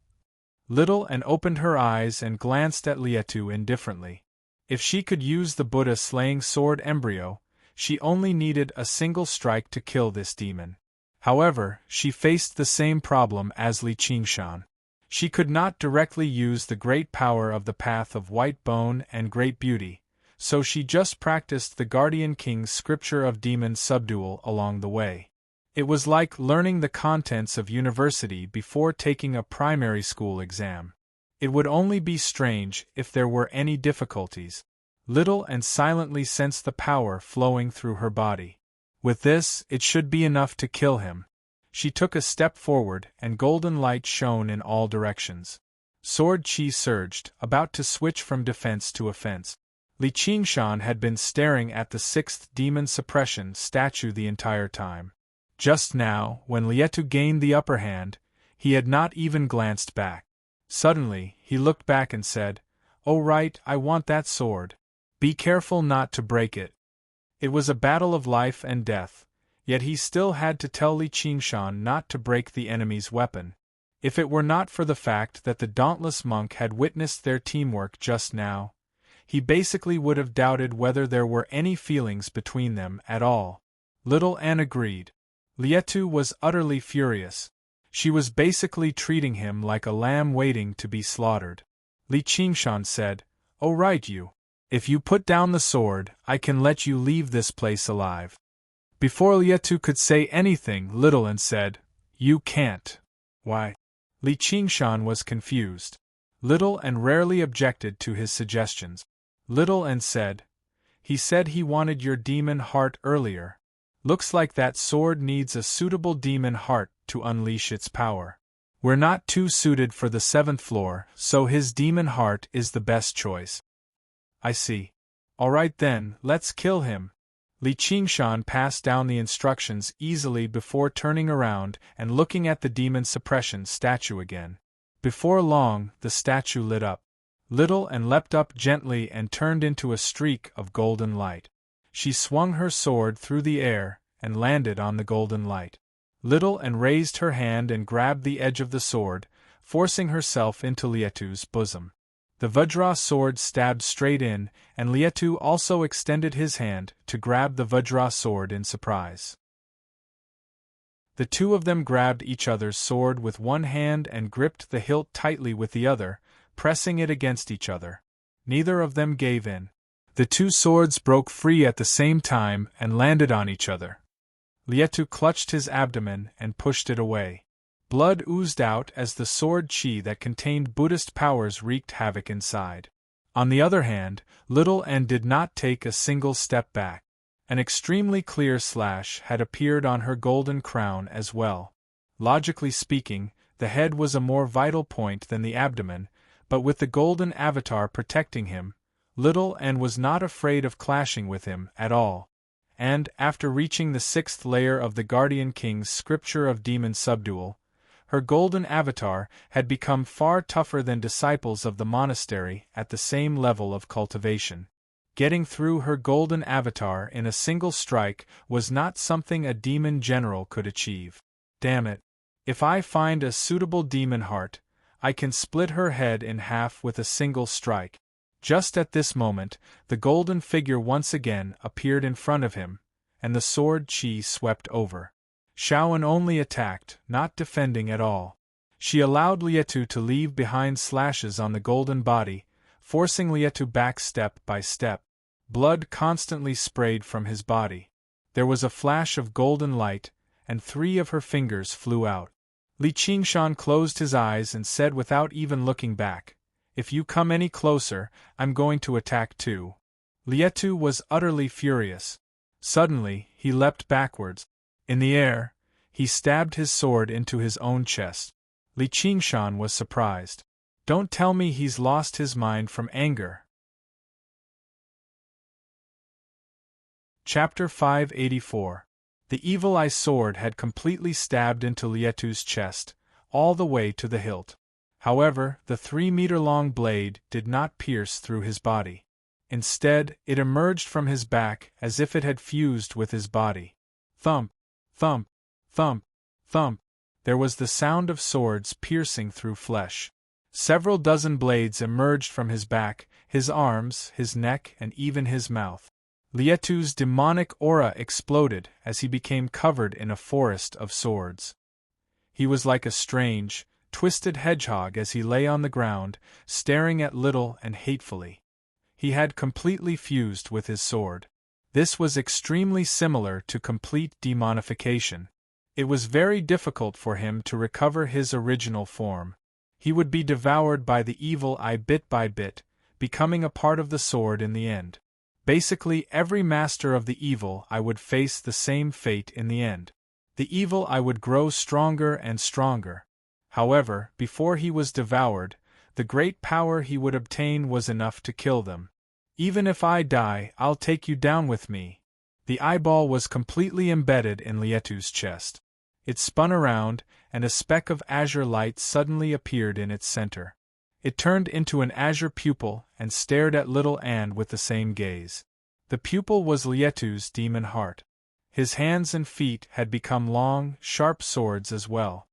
Little Anne opened her eyes and glanced at Lietu indifferently. If she could use the Buddha-slaying sword embryo, she only needed a single strike to kill this demon. However, she faced the same problem as Li Qingshan. She could not directly use the great power of the Path of White Bone and Great Beauty, so she just practiced the Guardian King's scripture of demon subdual along the way. It was like learning the contents of university before taking a primary school exam. It would only be strange if there were any difficulties. Little Anne silently sensed the power flowing through her body. With this, it should be enough to kill him. She took a step forward, and golden light shone in all directions. Sword chi surged, about to switch from defense to offense. Li Qingshan had been staring at the 6th demon suppression statue the entire time. Just now, when Lietu gained the upper hand, he had not even glanced back. Suddenly, he looked back and said, "Oh right, I want that sword. Be careful not to break it." It was a battle of life and death, yet he still had to tell Li Qingshan not to break the enemy's weapon. If it were not for the fact that the dauntless monk had witnessed their teamwork just now, he basically would have doubted whether there were any feelings between them at all. Little Anne agreed. Lietu was utterly furious. She was basically treating him like a lamb waiting to be slaughtered. Li Qingshan said, "Oh right you. If you put down the sword, I can let you leave this place alive." Before Lietu could say anything, Little Anne said, "You can't." "Why?" Li Qingshan was confused. Little Anne rarely objected to his suggestions. Little Anne said, "He said he wanted your demon heart earlier. Looks like that sword needs a suitable demon heart to unleash its power. We're not too suited for the 7th floor, so his demon heart is the best choice." "I see. All right then, let's kill him." Li Qingshan passed down the instructions easily before turning around and looking at the demon suppression statue again. Before long, the statue lit up. Little and leapt up gently and turned into a streak of golden light. She swung her sword through the air and landed on the golden light. Little and raised her hand and grabbed the edge of the sword, forcing herself into Lietu's bosom. The Vajra sword stabbed straight in, and Lietu also extended his hand to grab the Vajra sword in surprise. The two of them grabbed each other's sword with one hand and gripped the hilt tightly with the other, pressing it against each other. Neither of them gave in. The two swords broke free at the same time and landed on each other. Lietu clutched his abdomen and pushed it away. Blood oozed out as the sword chi that contained Buddhist powers wreaked havoc inside. On the other hand, Little N did not take a single step back. An extremely clear slash had appeared on her golden crown as well. Logically speaking, the head was a more vital point than the abdomen, but with the golden avatar protecting him, Little N was not afraid of clashing with him at all. And, after reaching the 6th layer of the Guardian King's scripture of demon subdual, her golden avatar had become far tougher than disciples of the monastery at the same level of cultivation. Getting through her golden avatar in a single strike was not something a demon general could achieve. Damn it. If I find a suitable demon heart, I can split her head in half with a single strike. Just at this moment, the golden figure once again appeared in front of him, and the sword chi swept over. Shaoan only attacked, not defending at all. She allowed Lietu to leave behind slashes on the golden body, forcing Lietu back step by step. Blood constantly sprayed from his body. There was a flash of golden light, and 3 of her fingers flew out. Li Qingshan closed his eyes and said without even looking back, "If you come any closer, I'm going to attack too." Lietu was utterly furious. Suddenly, he leapt backwards. In the air, he stabbed his sword into his own chest. Li Qingshan was surprised. Don't tell me he's lost his mind from anger. Chapter 584. The Evil Eye sword had completely stabbed into Lietu's chest, all the way to the hilt. However, the 3-meter-long blade did not pierce through his body. Instead, it emerged from his back as if it had fused with his body. Thump, thump, thump, thump. There was the sound of swords piercing through flesh. Several dozen blades emerged from his back, his arms, his neck, and even his mouth. Lietu's demonic aura exploded as he became covered in a forest of swords. He was like a strange, twisted hedgehog as he lay on the ground, staring at Little and hatefully. He had completely fused with his sword. This was extremely similar to complete demonification. It was very difficult for him to recover his original form. He would be devoured by the evil eye bit by bit, becoming a part of the sword in the end. Basically, every master of the evil eye would face the same fate in the end. The evil eye would grow stronger and stronger. However, before he was devoured, the great power he would obtain was enough to kill them. Even if I die, I'll take you down with me. The eyeball was completely embedded in Lietu's chest. It spun around, and a speck of azure light suddenly appeared in its center. It turned into an azure pupil and stared at Little Anne with the same gaze. The pupil was Lietu's demon heart. His hands and feet had become long, sharp swords as well.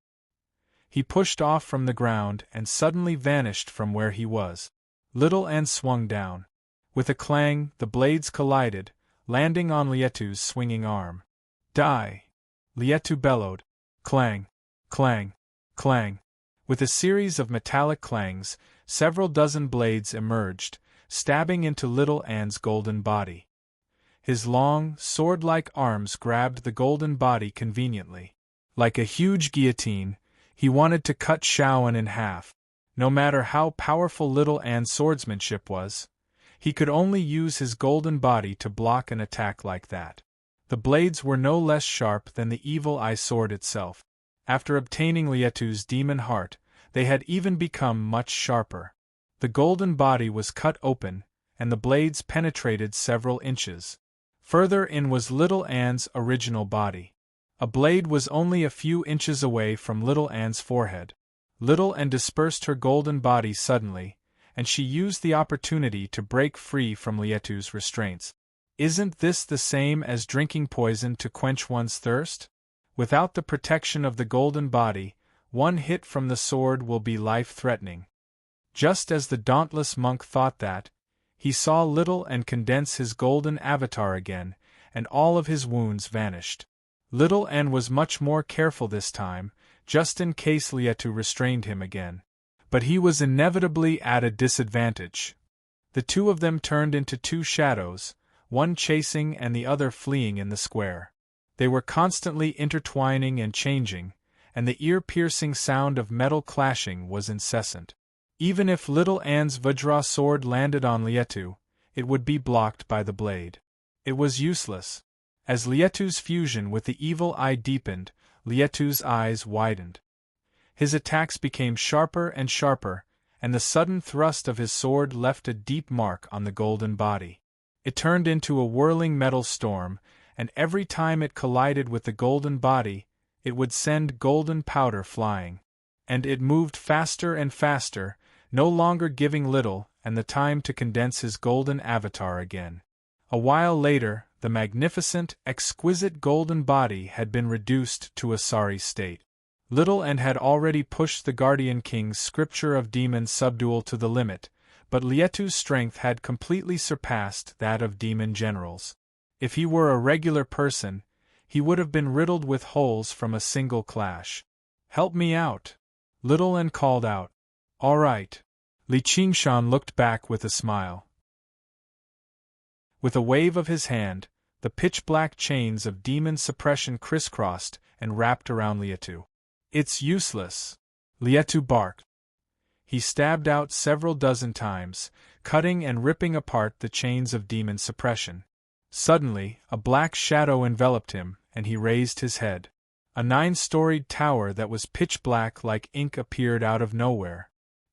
He pushed off from the ground and suddenly vanished from where he was. Little Anne swung down. With a clang, the blades collided, landing on Lietu's swinging arm. Die! Lietu bellowed. Clang! Clang! Clang! With a series of metallic clangs, several dozen blades emerged, stabbing into Little Anne's golden body. His long, sword-like arms grabbed the golden body conveniently. Like a huge guillotine, he wanted to cut Shaoan in half. No matter how powerful Little Anne's swordsmanship was, he could only use his golden body to block an attack like that. The blades were no less sharp than the evil eye sword itself. After obtaining Lietu's demon heart, they had even become much sharper. The golden body was cut open, and the blades penetrated several inches. Further in was Little Anne's original body. A blade was only a few inches away from Little Anne's forehead. Little Anne dispersed her golden body suddenly, and she used the opportunity to break free from Lietu's restraints. Isn't this the same as drinking poison to quench one's thirst? Without the protection of the golden body, one hit from the sword will be life-threatening. Just as the dauntless monk thought that, he saw Little Anne condense his golden avatar again, and all of his wounds vanished. Little Anne was much more careful this time, just in case Lietu restrained him again. But he was inevitably at a disadvantage. The two of them turned into two shadows, one chasing and the other fleeing in the square. They were constantly intertwining and changing, and the ear-piercing sound of metal clashing was incessant. Even if Little Anne's Vajra sword landed on Lietu, it would be blocked by the blade. It was useless. As Lietu's fusion with the evil eye deepened, Lietu's eyes widened. His attacks became sharper and sharper, and the sudden thrust of his sword left a deep mark on the golden body. It turned into a whirling metal storm, and every time it collided with the golden body, it would send golden powder flying. And it moved faster and faster, no longer giving Little Anne the time to condense his golden avatar again. A while later, the magnificent, exquisite golden body had been reduced to a sorry state. Little Anne had already pushed the Guardian King's scripture of demon subdual to the limit, but Lietu's strength had completely surpassed that of demon generals. If he were a regular person, he would have been riddled with holes from a single clash. "Help me out!" Little Anne called out. "All right." Li Qingshan looked back with a smile. With a wave of his hand, the pitch-black chains of demon suppression crisscrossed and wrapped around Lietu. "It's useless," Lietu barked. He stabbed out several dozen times, cutting and ripping apart the chains of demon suppression. Suddenly, a black shadow enveloped him, and he raised his head. A 9-storied tower that was pitch-black like ink appeared out of nowhere.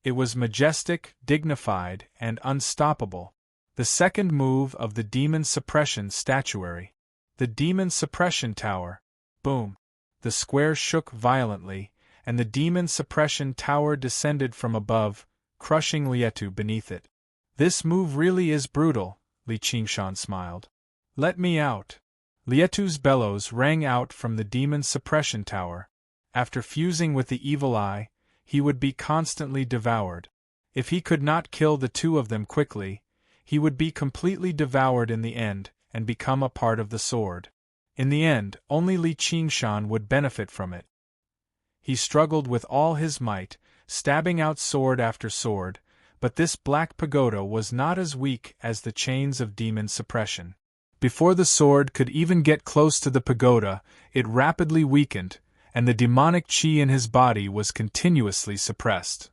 It was majestic, dignified, and unstoppable. The second move of the Demon Suppression Statuary. The Demon Suppression Tower. Boom! The square shook violently, and the Demon Suppression Tower descended from above, crushing Lietu beneath it. "This move really is brutal," Li Qingshan smiled. "Let me out." Lietu's bellows rang out from the Demon Suppression Tower. After fusing with the evil eye, he would be constantly devoured. If he could not kill the two of them quickly, he would be completely devoured in the end, and become a part of the sword. In the end, only Li Qingshan would benefit from it. He struggled with all his might, stabbing out sword after sword, but this black pagoda was not as weak as the chains of demon suppression. Before the sword could even get close to the pagoda, it rapidly weakened, and the demonic chi in his body was continuously suppressed.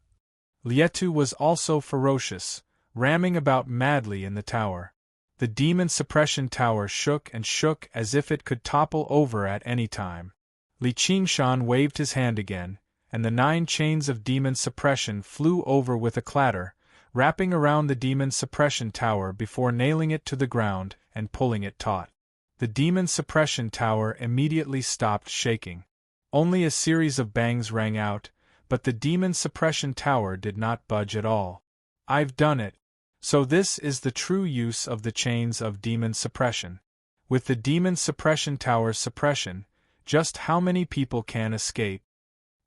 Lietu was also ferocious, ramming about madly in the tower. The demon suppression tower shook and shook as if it could topple over at any time. Li Qingshan waved his hand again, and the 9 chains of demon suppression flew over with a clatter, wrapping around the demon suppression tower before nailing it to the ground and pulling it taut. The demon suppression tower immediately stopped shaking. Only a series of bangs rang out, but the demon suppression tower did not budge at all. "I've done it. So this is the true use of the chains of demon suppression. With the demon suppression tower's suppression, just how many people can escape?"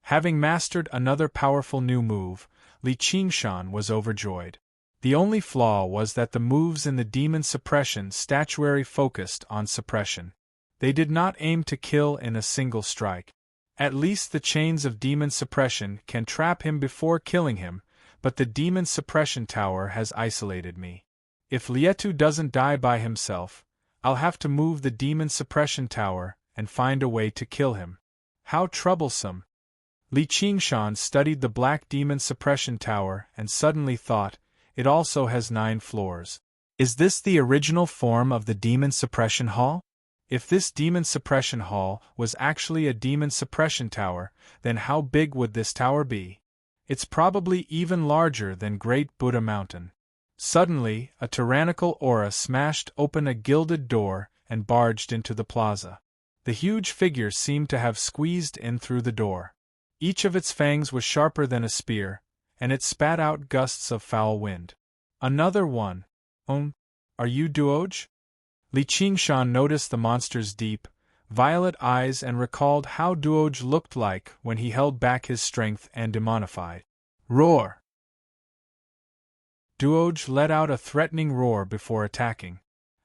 Having mastered another powerful new move, Li Qingshan was overjoyed. The only flaw was that the moves in the demon suppression statuary focused on suppression. They did not aim to kill in a single strike. At least the chains of demon suppression can trap him before killing him, but the demon suppression tower has isolated me. If Lietu doesn't die by himself, I'll have to move the demon suppression tower and find a way to kill him. How troublesome! Li Qingshan studied the black demon suppression tower and suddenly thought, it also has 9 floors. Is this the original form of the demon suppression hall? If this demon suppression hall was actually a demon suppression tower, then how big would this tower be? It's probably even larger than Great Buddha Mountain. Suddenly, a tyrannical aura smashed open a gilded door, and barged into the plaza. The huge figure seemed to have squeezed in through the door. Each of its fangs was sharper than a spear, and it spat out gusts of foul wind. Another one. Are you Duoj? Li Qingshan noticed the monster's deep, violet eyes and recalled how Duoj looked like when he held back his strength and demonified. Roar! Duoj let out a threatening roar before attacking.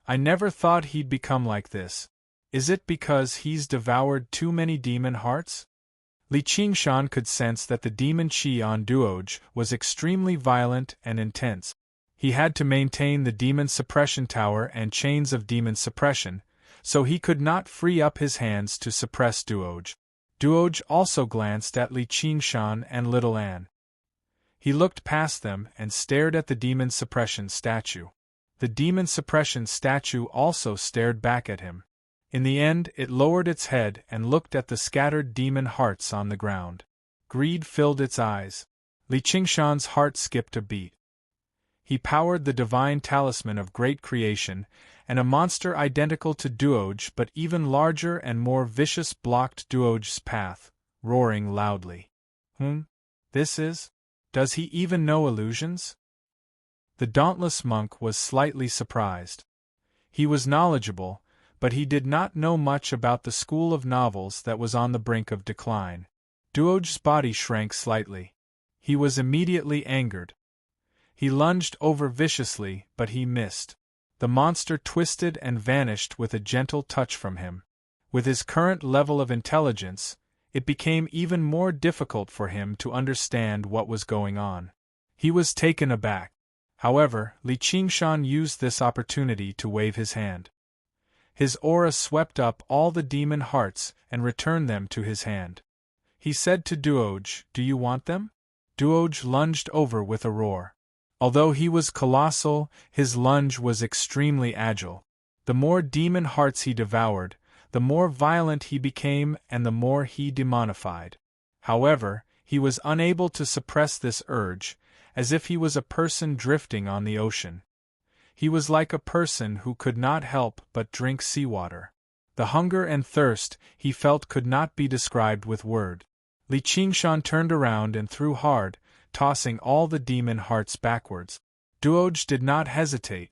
I never thought he'd become like this. Is it because he's devoured too many demon hearts? Li Qingshan could sense that the demon chi on Duoj was extremely violent and intense. He had to maintain the demon suppression tower and chains of demon suppression, so he could not free up his hands to suppress Duoj. Duoj also glanced at Li Qingshan and Little Anne. He looked past them and stared at the demon suppression statue. The demon suppression statue also stared back at him. In the end, it lowered its head and looked at the scattered demon hearts on the ground. Greed filled its eyes. Li Qingshan's heart skipped a beat. He powered the divine talisman of great creation, and a monster identical to Duoj but even larger and more vicious blocked Duoj's path, roaring loudly. This is? Does he even know illusions? The dauntless monk was slightly surprised. He was knowledgeable, but he did not know much about the school of novels that was on the brink of decline. Duoj's body shrank slightly. He was immediately angered. He lunged over viciously, but he missed. The monster twisted and vanished with a gentle touch from him. With his current level of intelligence, it became even more difficult for him to understand what was going on. He was taken aback. However, Li Qingshan used this opportunity to wave his hand. His aura swept up all the demon hearts and returned them to his hand. He said to Duoj, "Do you want them?" Duoj lunged over with a roar. Although he was colossal, his lunge was extremely agile. The more demon hearts he devoured, the more violent he became and the more he demonified. However, he was unable to suppress this urge, as if he was a person drifting on the ocean. He was like a person who could not help but drink seawater. The hunger and thirst he felt could not be described with word. Li Qingshan turned around and threw hard, tossing all the demon hearts backwards. Duoj did not hesitate.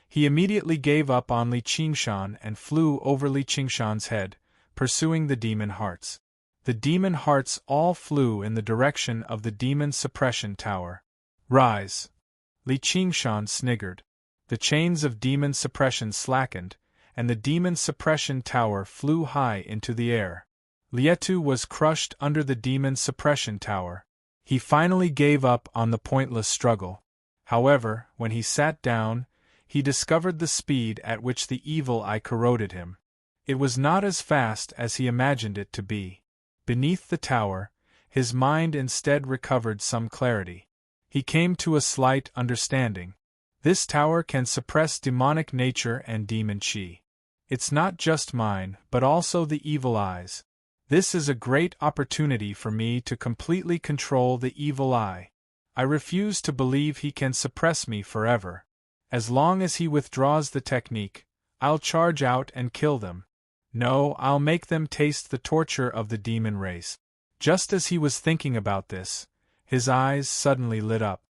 He immediately gave up on Li Qingshan and flew over Li Qingshan's head, pursuing the demon hearts. The demon hearts all flew in the direction of the demon suppression tower. Rise! Li Qingshan sniggered. The chains of demon suppression slackened, and the demon suppression tower flew high into the air. Lietu was crushed under the demon suppression tower. He finally gave up on the pointless struggle. However, when he sat down, he discovered the speed at which the evil eye corroded him. It was not as fast as he imagined it to be. Beneath the tower, his mind instead recovered some clarity. He came to a slight understanding. This tower can suppress demonic nature and demon chi. It's not just mine, but also the evil eye's. This is a great opportunity for me to completely control the evil eye. I refuse to believe he can suppress me forever. As long as he withdraws the technique, I'll charge out and kill them. No, I'll make them taste the torture of the demon race. Just as he was thinking about this, his eyes suddenly lit up.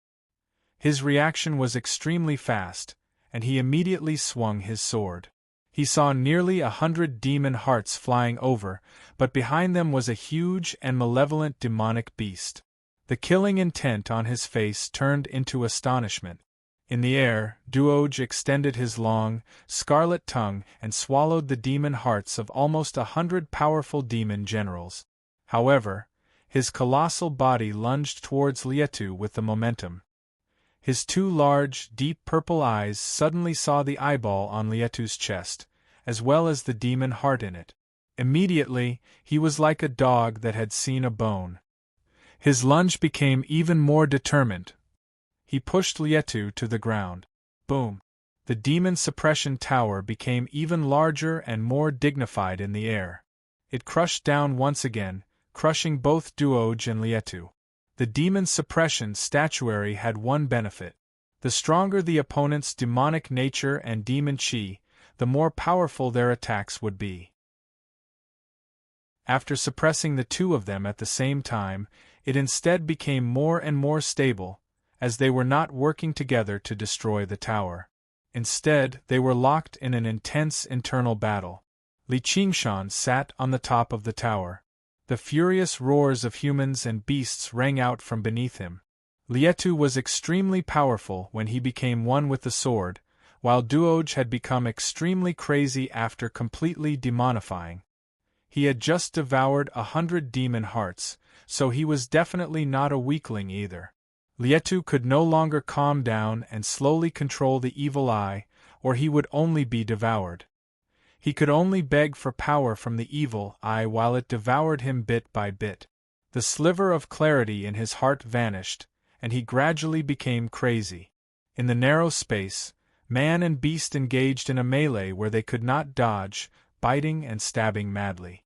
His reaction was extremely fast, and he immediately swung his sword. He saw nearly 100 demon hearts flying over, but behind them was a huge and malevolent demonic beast. The killing intent on his face turned into astonishment. In the air, Duoj extended his long, scarlet tongue and swallowed the demon hearts of almost 100 powerful demon generals. However, his colossal body lunged towards Lietu with the momentum. His two large, deep purple eyes suddenly saw the eyeball on Lietu's chest, as well as the demon heart in it. Immediately, he was like a dog that had seen a bone. His lunge became even more determined. He pushed Lietu to the ground. Boom! The demon suppression tower became even larger and more dignified in the air. It crushed down once again, crushing both Duoj and Lietu. The demon suppression statuary had one benefit. The stronger the opponent's demonic nature and demon chi, the more powerful their attacks would be. After suppressing the two of them at the same time, it instead became more and more stable, as they were not working together to destroy the tower. Instead, they were locked in an intense internal battle. Li Qingshan sat on the top of the tower. The furious roars of humans and beasts rang out from beneath him. Lietu was extremely powerful when he became one with the sword, while Duoj had become extremely crazy after completely demonifying. He had just devoured 100 demon hearts, so he was definitely not a weakling either. Lietu could no longer calm down and slowly control the evil eye, or he would only be devoured. He could only beg for power from the evil eye while it devoured him bit by bit. The sliver of clarity in his heart vanished, and he gradually became crazy. In the narrow space, man and beast engaged in a melee where they could not dodge, biting and stabbing madly.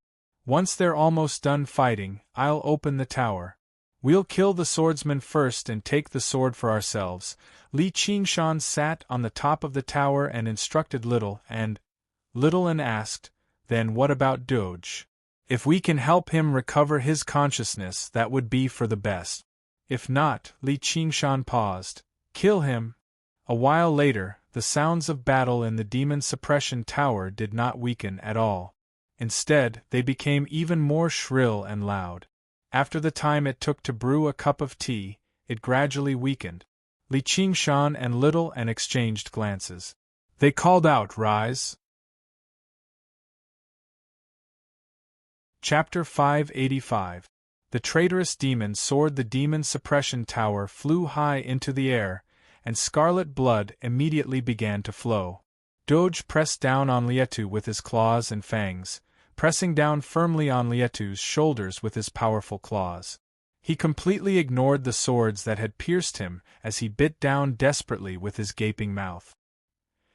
Once they're almost done fighting, I'll open the tower. We'll kill the swordsman first and take the sword for ourselves. Li Qingshan sat on the top of the tower and instructed Little An asked, "Then what about Duoj? If we can help him recover his consciousness, that would be for the best. If not," Li Qingshan paused, "kill him." A while later, the sounds of battle in the demon suppression tower did not weaken at all. Instead, they became even more shrill and loud. After the time it took to brew a cup of tea, it gradually weakened. Li Qingshan and Little An exchanged glances. They called out, "Rise!" Chapter 585. The traitorous demon soared. The demon suppression tower flew high into the air, and scarlet blood immediately began to flow. Duoj pressed down on Lietu with his claws and fangs, pressing down firmly on Lietu's shoulders with his powerful claws. He completely ignored the swords that had pierced him as he bit down desperately with his gaping mouth.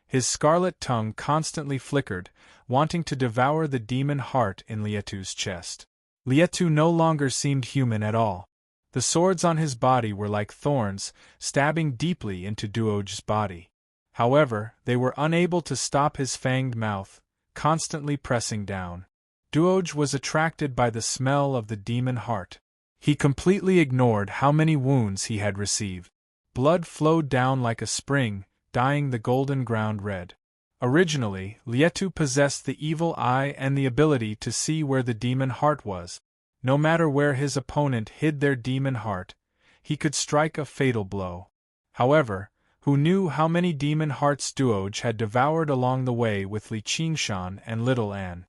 His scarlet tongue constantly flickered, wanting to devour the demon heart in Lietu's chest. Lietu no longer seemed human at all. The swords on his body were like thorns, stabbing deeply into Duoj's body. However, they were unable to stop his fanged mouth, constantly pressing down. Duoj was attracted by the smell of the demon heart. He completely ignored how many wounds he had received. Blood flowed down like a spring, dyeing the golden ground red. Originally, Lietu possessed the evil eye and the ability to see where the demon heart was. No matter where his opponent hid their demon heart, he could strike a fatal blow. However, who knew how many demon hearts Duoj had devoured along the way with Li Qingshan and Little An?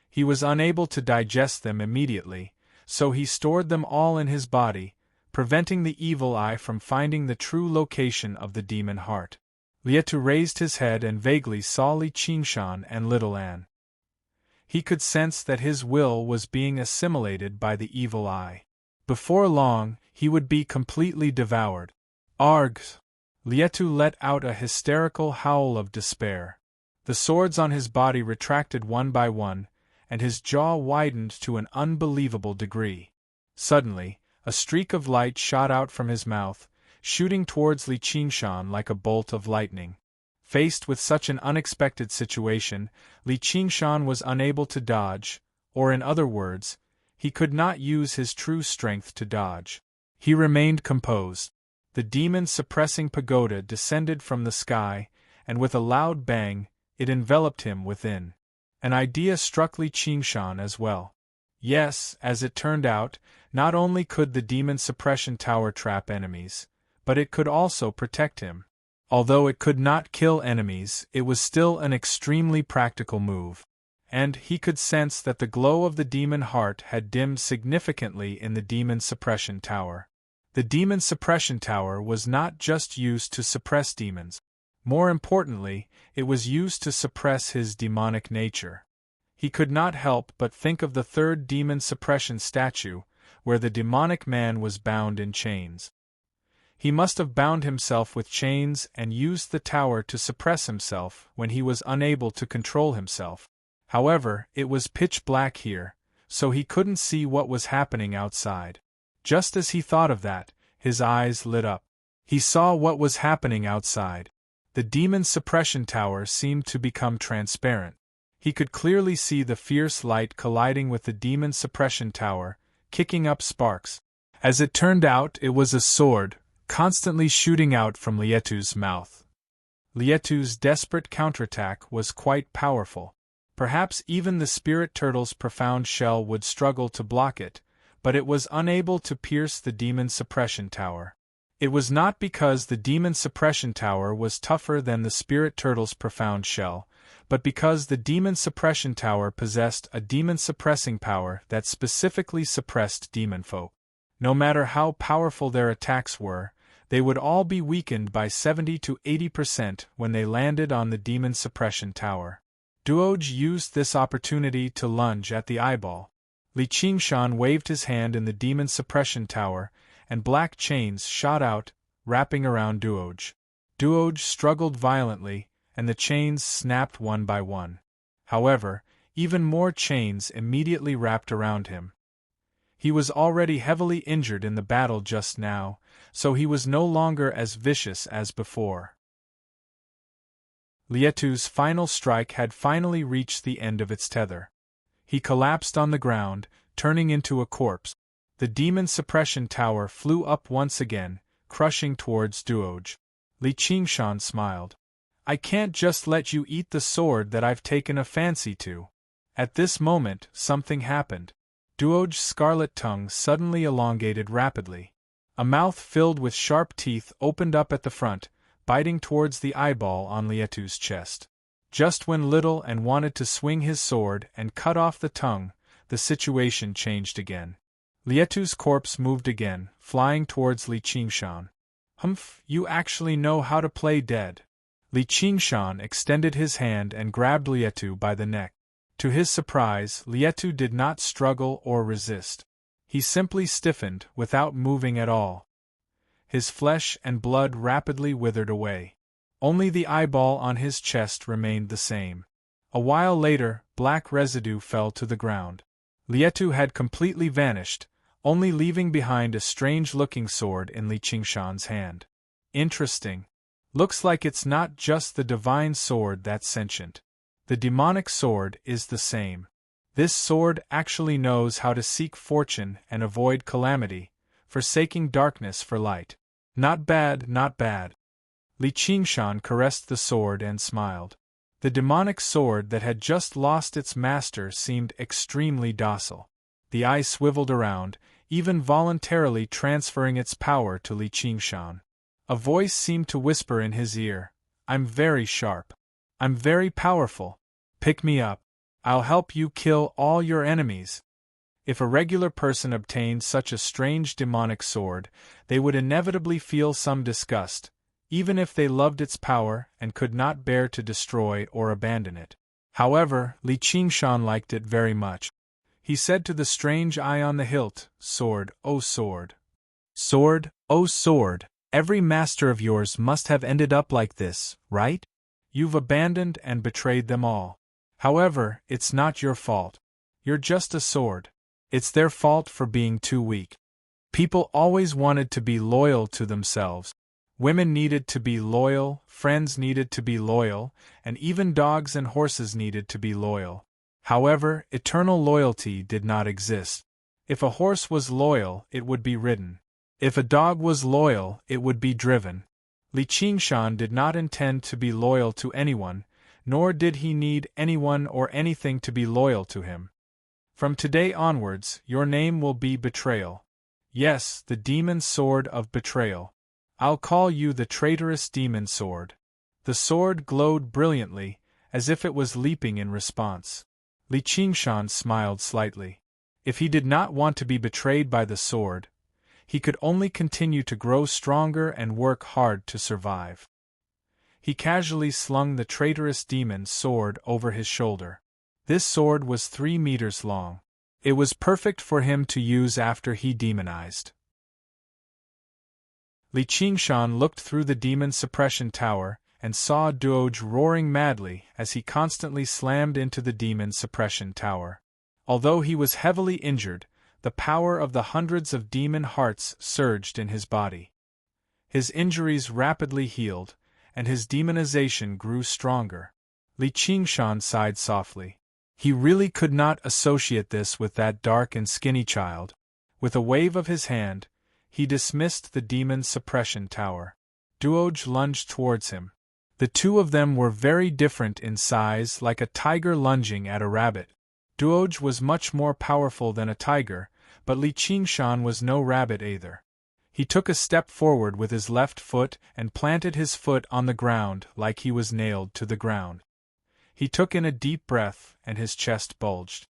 He was unable to digest them immediately, so he stored them all in his body, preventing the evil eye from finding the true location of the demon heart. Lietu raised his head and vaguely saw Li Qingshan and Little An. He could sense that his will was being assimilated by the evil eye. Before long, he would be completely devoured. Arg! Lietu let out a hysterical howl of despair. The swords on his body retracted one by one, and his jaw widened to an unbelievable degree. Suddenly, a streak of light shot out from his mouth, shooting towards Li Qingshan like a bolt of lightning. Faced with such an unexpected situation, Li Qingshan was unable to dodge, or in other words, he could not use his true strength to dodge. He remained composed. The demon-suppressing pagoda descended from the sky, and with a loud bang, it enveloped him within. An idea struck Li Qingshan as well. Yes, as it turned out, not only could the demon suppression tower trap enemies, but it could also protect him. Although it could not kill enemies, it was still an extremely practical move. And he could sense that the glow of the demon heart had dimmed significantly in the demon suppression tower. The demon suppression tower was not just used to suppress demons. More importantly, it was used to suppress his demonic nature. He could not help but think of the third demon suppression statue, where the demonic man was bound in chains. He must have bound himself with chains and used the tower to suppress himself when he was unable to control himself. However, it was pitch black here, so he couldn't see what was happening outside. Just as he thought of that, his eyes lit up. He saw what was happening outside. The demon suppression tower seemed to become transparent. He could clearly see the fierce light colliding with the demon suppression tower, kicking up sparks. As it turned out, it was a sword, constantly shooting out from Lietu's mouth. Lietu's desperate counterattack was quite powerful. Perhaps even the spirit turtle's profound shell would struggle to block it, but it was unable to pierce the demon suppression tower. It was not because the demon suppression tower was tougher than the spirit turtle's profound shell, but because the demon suppression tower possessed a demon suppressing power that specifically suppressed demon folk. No matter how powerful their attacks were, they would all be weakened by 70 to 80% when they landed on the demon suppression tower. Duoj used this opportunity to lunge at the eyeball. Li Qingshan waved his hand in the demon suppression tower, and black chains shot out, wrapping around Duoj. Duoj struggled violently, and the chains snapped one by one. However, even more chains immediately wrapped around him. He was already heavily injured in the battle just now, so he was no longer as vicious as before. Lietu's final strike had finally reached the end of its tether. He collapsed on the ground, turning into a corpse. The demon suppression tower flew up once again, crushing towards Duoj. Li Qingshan smiled. I can't just let you eat the sword that I've taken a fancy to. At this moment, something happened. Duoj's scarlet tongue suddenly elongated rapidly. A mouth filled with sharp teeth opened up at the front, biting towards the eyeball on Lietu's chest. Just when Little and wanted to swing his sword and cut off the tongue, the situation changed again. Lietu's corpse moved again, flying towards Li Qingshan. Humph, you actually know how to play dead. Li Qingshan extended his hand and grabbed Lietu by the neck. To his surprise, Lietu did not struggle or resist. He simply stiffened, without moving at all. His flesh and blood rapidly withered away. Only the eyeball on his chest remained the same. A while later, black residue fell to the ground. Lietu had completely vanished, only leaving behind a strange-looking sword in Li Qingshan's hand. Interesting. Looks like it's not just the divine sword that's sentient. The demonic sword is the same. This sword actually knows how to seek fortune and avoid calamity, forsaking darkness for light. Not bad, not bad. Li Qingshan caressed the sword and smiled. The demonic sword that had just lost its master seemed extremely docile. The eye swiveled around, even voluntarily transferring its power to Li Qingshan. A voice seemed to whisper in his ear, I'm very sharp. I'm very powerful. Pick me up. I'll help you kill all your enemies. If a regular person obtained such a strange demonic sword, they would inevitably feel some disgust, even if they loved its power and could not bear to destroy or abandon it. However, Li Qingshan liked it very much. He said to the strange eye on the hilt, Sword, O sword. Sword, O sword, every master of yours must have ended up like this, right? You've abandoned and betrayed them all. However, it's not your fault. You're just a sword. It's their fault for being too weak. People always wanted to be loyal to themselves. Women needed to be loyal, friends needed to be loyal, and even dogs and horses needed to be loyal. However, eternal loyalty did not exist. If a horse was loyal, it would be ridden. If a dog was loyal, it would be driven. Li Qingshan did not intend to be loyal to anyone, nor did he need anyone or anything to be loyal to him. From today onwards, your name will be Betrayal. Yes, the demon sword of betrayal. I'll call you the traitorous demon sword. The sword glowed brilliantly, as if it was leaping in response. Li Qingshan smiled slightly. If he did not want to be betrayed by the sword, he could only continue to grow stronger and work hard to survive. He casually slung the traitorous demon sword over his shoulder. This sword was 3 meters long. It was perfect for him to use after he demonized. Li Qingshan looked through the demon suppression tower and saw Duoj roaring madly as he constantly slammed into the demon suppression tower. Although he was heavily injured, the power of the hundreds of demon hearts surged in his body. His injuries rapidly healed, and his demonization grew stronger. Li Qingshan sighed softly. He really could not associate this with that dark and skinny child. With a wave of his hand, he dismissed the demon suppression tower. Duoj lunged towards him. The two of them were very different in size, like a tiger lunging at a rabbit. Duoj was much more powerful than a tiger, but Li Qingshan was no rabbit either. He took a step forward with his left foot and planted his foot on the ground like he was nailed to the ground. He took in a deep breath, and his chest bulged.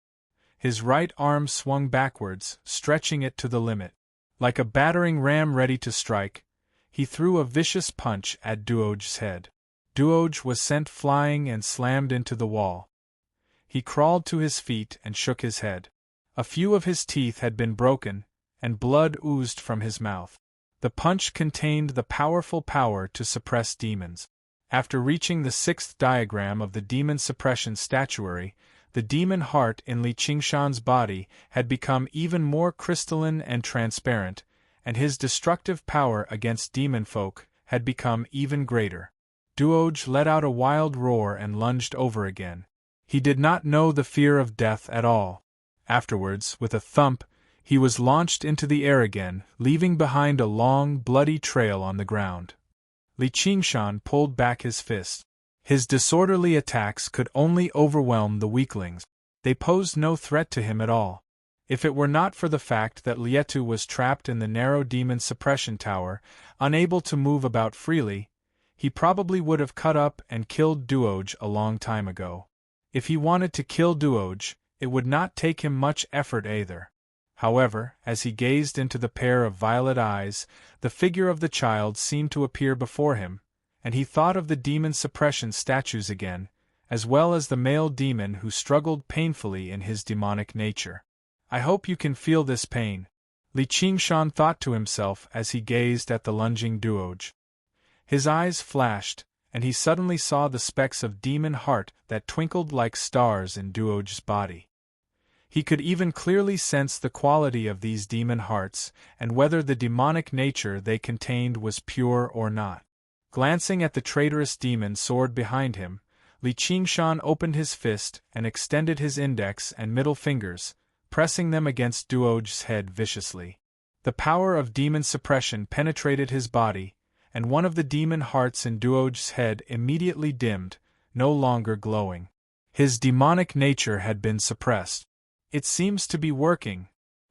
His right arm swung backwards, stretching it to the limit. Like a battering ram ready to strike, he threw a vicious punch at Duoj's head. Duoj was sent flying and slammed into the wall. He crawled to his feet and shook his head. A few of his teeth had been broken, and blood oozed from his mouth. The punch contained the powerful power to suppress demons. After reaching the 6th diagram of the demon suppression statuary, the demon heart in Li Qingshan's body had become even more crystalline and transparent, and his destructive power against demon folk had become even greater. Duoj let out a wild roar and lunged over again. He did not know the fear of death at all. Afterwards, with a thump, he was launched into the air again, leaving behind a long, bloody trail on the ground. Li Qingshan pulled back his fist. His disorderly attacks could only overwhelm the weaklings. They posed no threat to him at all. If it were not for the fact that Lietu was trapped in the narrow demon suppression tower, unable to move about freely, he probably would have cut up and killed Duoj a long time ago. If he wanted to kill Duoj, it would not take him much effort either. However, as he gazed into the pair of violet eyes, the figure of the child seemed to appear before him, and he thought of the demon suppression statues again, as well as the male demon who struggled painfully in his demonic nature. I hope you can feel this pain, Li Qingshan thought to himself as he gazed at the lunging Duoj. His eyes flashed, and he suddenly saw the specks of demon heart that twinkled like stars in Duoj's body. He could even clearly sense the quality of these demon hearts, and whether the demonic nature they contained was pure or not. Glancing at the traitorous demon sword behind him, Li Qingshan opened his fist and extended his index and middle fingers, pressing them against Duoj's head viciously. The power of demon suppression penetrated his body, and one of the demon hearts in Duoj's head immediately dimmed, no longer glowing. His demonic nature had been suppressed. It seems to be working.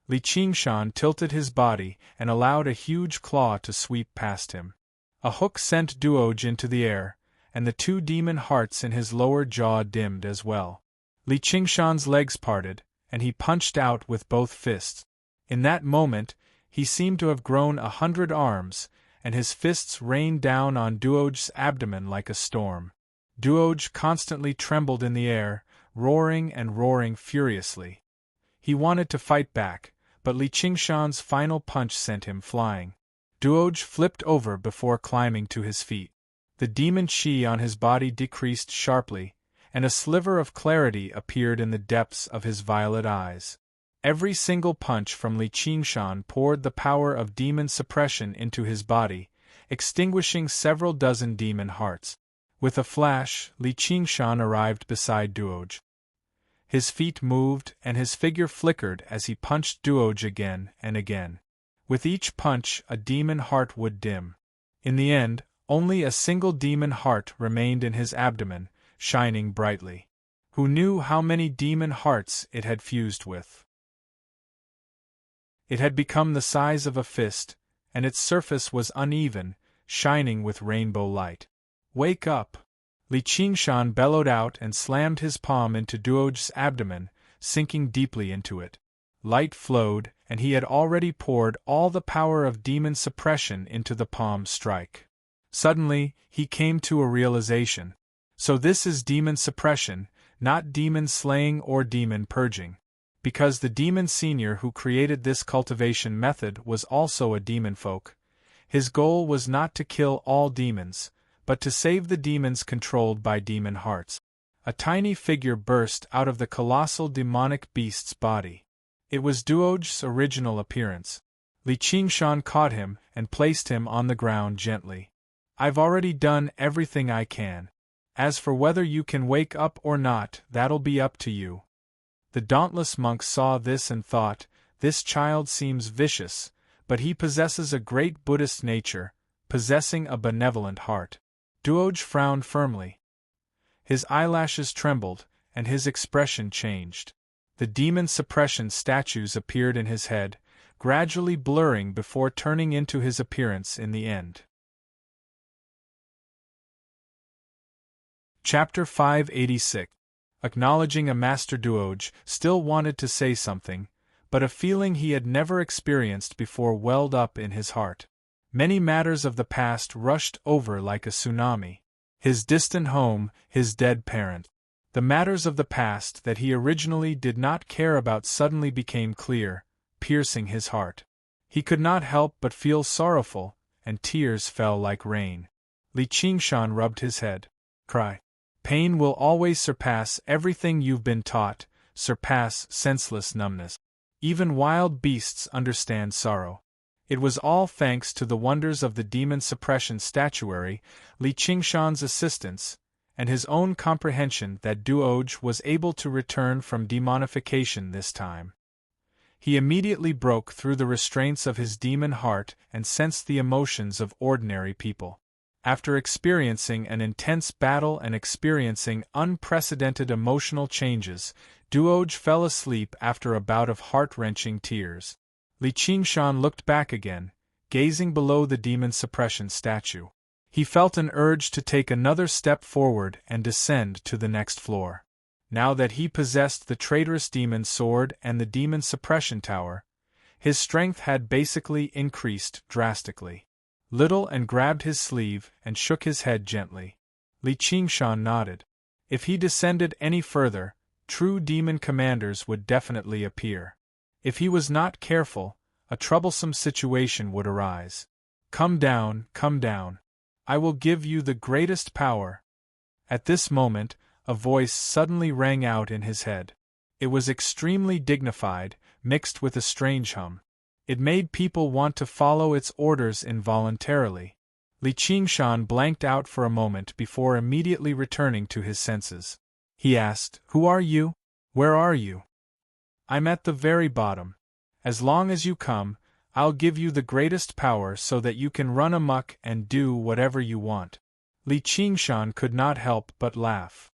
Li Qingshan tilted his body and allowed a huge claw to sweep past him. A hook sent Duoj into the air, and the two demon hearts in his lower jaw dimmed as well. Li Qingshan's legs parted, and he punched out with both fists. In that moment, he seemed to have grown 100 arms, and his fists rained down on Duoj's abdomen like a storm. Duoj constantly trembled in the air, roaring and roaring furiously. He wanted to fight back, but Li Qingshan's final punch sent him flying. Duoj flipped over before climbing to his feet. The demon chi on his body decreased sharply, and a sliver of clarity appeared in the depths of his violet eyes. Every single punch from Li Qingshan poured the power of demon suppression into his body, extinguishing several dozen demon hearts. With a flash, Li Qingshan arrived beside Duoj. His feet moved and his figure flickered as he punched Duoj again and again. With each punch, a demon heart would dim. In the end, only a single demon heart remained in his abdomen, shining brightly. Who knew how many demon hearts it had fused with? It had become the size of a fist, and its surface was uneven, shining with rainbow light. "Wake up!" Li Qingshan bellowed out and slammed his palm into Duoj's abdomen, sinking deeply into it. Light flowed, and he had already poured all the power of demon suppression into the palm strike. Suddenly, he came to a realization. So this is demon suppression, not demon slaying or demon purging. Because the demon senior who created this cultivation method was also a demon folk, his goal was not to kill all demons, but to save the demons controlled by demon hearts. A tiny figure burst out of the colossal demonic beast's body. It was Duoj's original appearance. Li Qingshan caught him and placed him on the ground gently. I've already done everything I can. As for whether you can wake up or not, that'll be up to you. The dauntless monk saw this and thought, this child seems vicious, but he possesses a great Buddhist nature, possessing a benevolent heart. Duoj frowned firmly. His eyelashes trembled, and his expression changed. The demon suppression statues appeared in his head, gradually blurring before turning into his appearance in the end. Chapter 586. Acknowledging a Master Duoj still wanted to say something, but a feeling he had never experienced before welled up in his heart. Many matters of the past rushed over like a tsunami. His distant home, his dead parent. The matters of the past that he originally did not care about suddenly became clear, piercing his heart. He could not help but feel sorrowful, and tears fell like rain. Li Qingshan rubbed his head. Cry. Pain will always surpass everything you've been taught, surpass senseless numbness. Even wild beasts understand sorrow. It was all thanks to the wonders of the demon suppression statuary, Li Qingshan's assistance, and his own comprehension that Duoj was able to return from demonification this time. He immediately broke through the restraints of his demon heart and sensed the emotions of ordinary people. After experiencing an intense battle and experiencing unprecedented emotional changes, Duoj fell asleep after a bout of heart-wrenching tears. Li Qingshan looked back again, gazing below the demon suppression statue. He felt an urge to take another step forward and descend to the next floor. Now that he possessed the traitorous demon sword and the demon suppression tower, his strength had basically increased drastically. Little and grabbed his sleeve and shook his head gently. Li Qingshan nodded. If he descended any further, true demon commanders would definitely appear. If he was not careful, a troublesome situation would arise. Come down, come down. I will give you the greatest power. At this moment, a voice suddenly rang out in his head. It was extremely dignified, mixed with a strange hum. It made people want to follow its orders involuntarily. Li Qingshan blanked out for a moment before immediately returning to his senses. He asked, "Who are you? Where are you?" "I'm at the very bottom. As long as you come, I'll give you the greatest power so that you can run amok and do whatever you want." Li Qingshan could not help but laugh.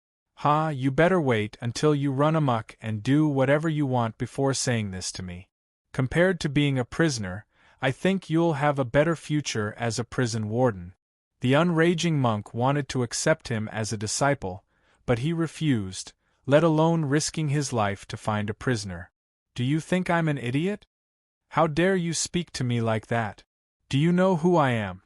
"Ha, you better wait until you run amok and do whatever you want before saying this to me. Compared to being a prisoner, I think you'll have a better future as a prison warden." The unraging monk wanted to accept him as a disciple, but he refused, let alone risking his life to find a prisoner. "Do you think I'm an idiot? How dare you speak to me like that? Do you know who I am?"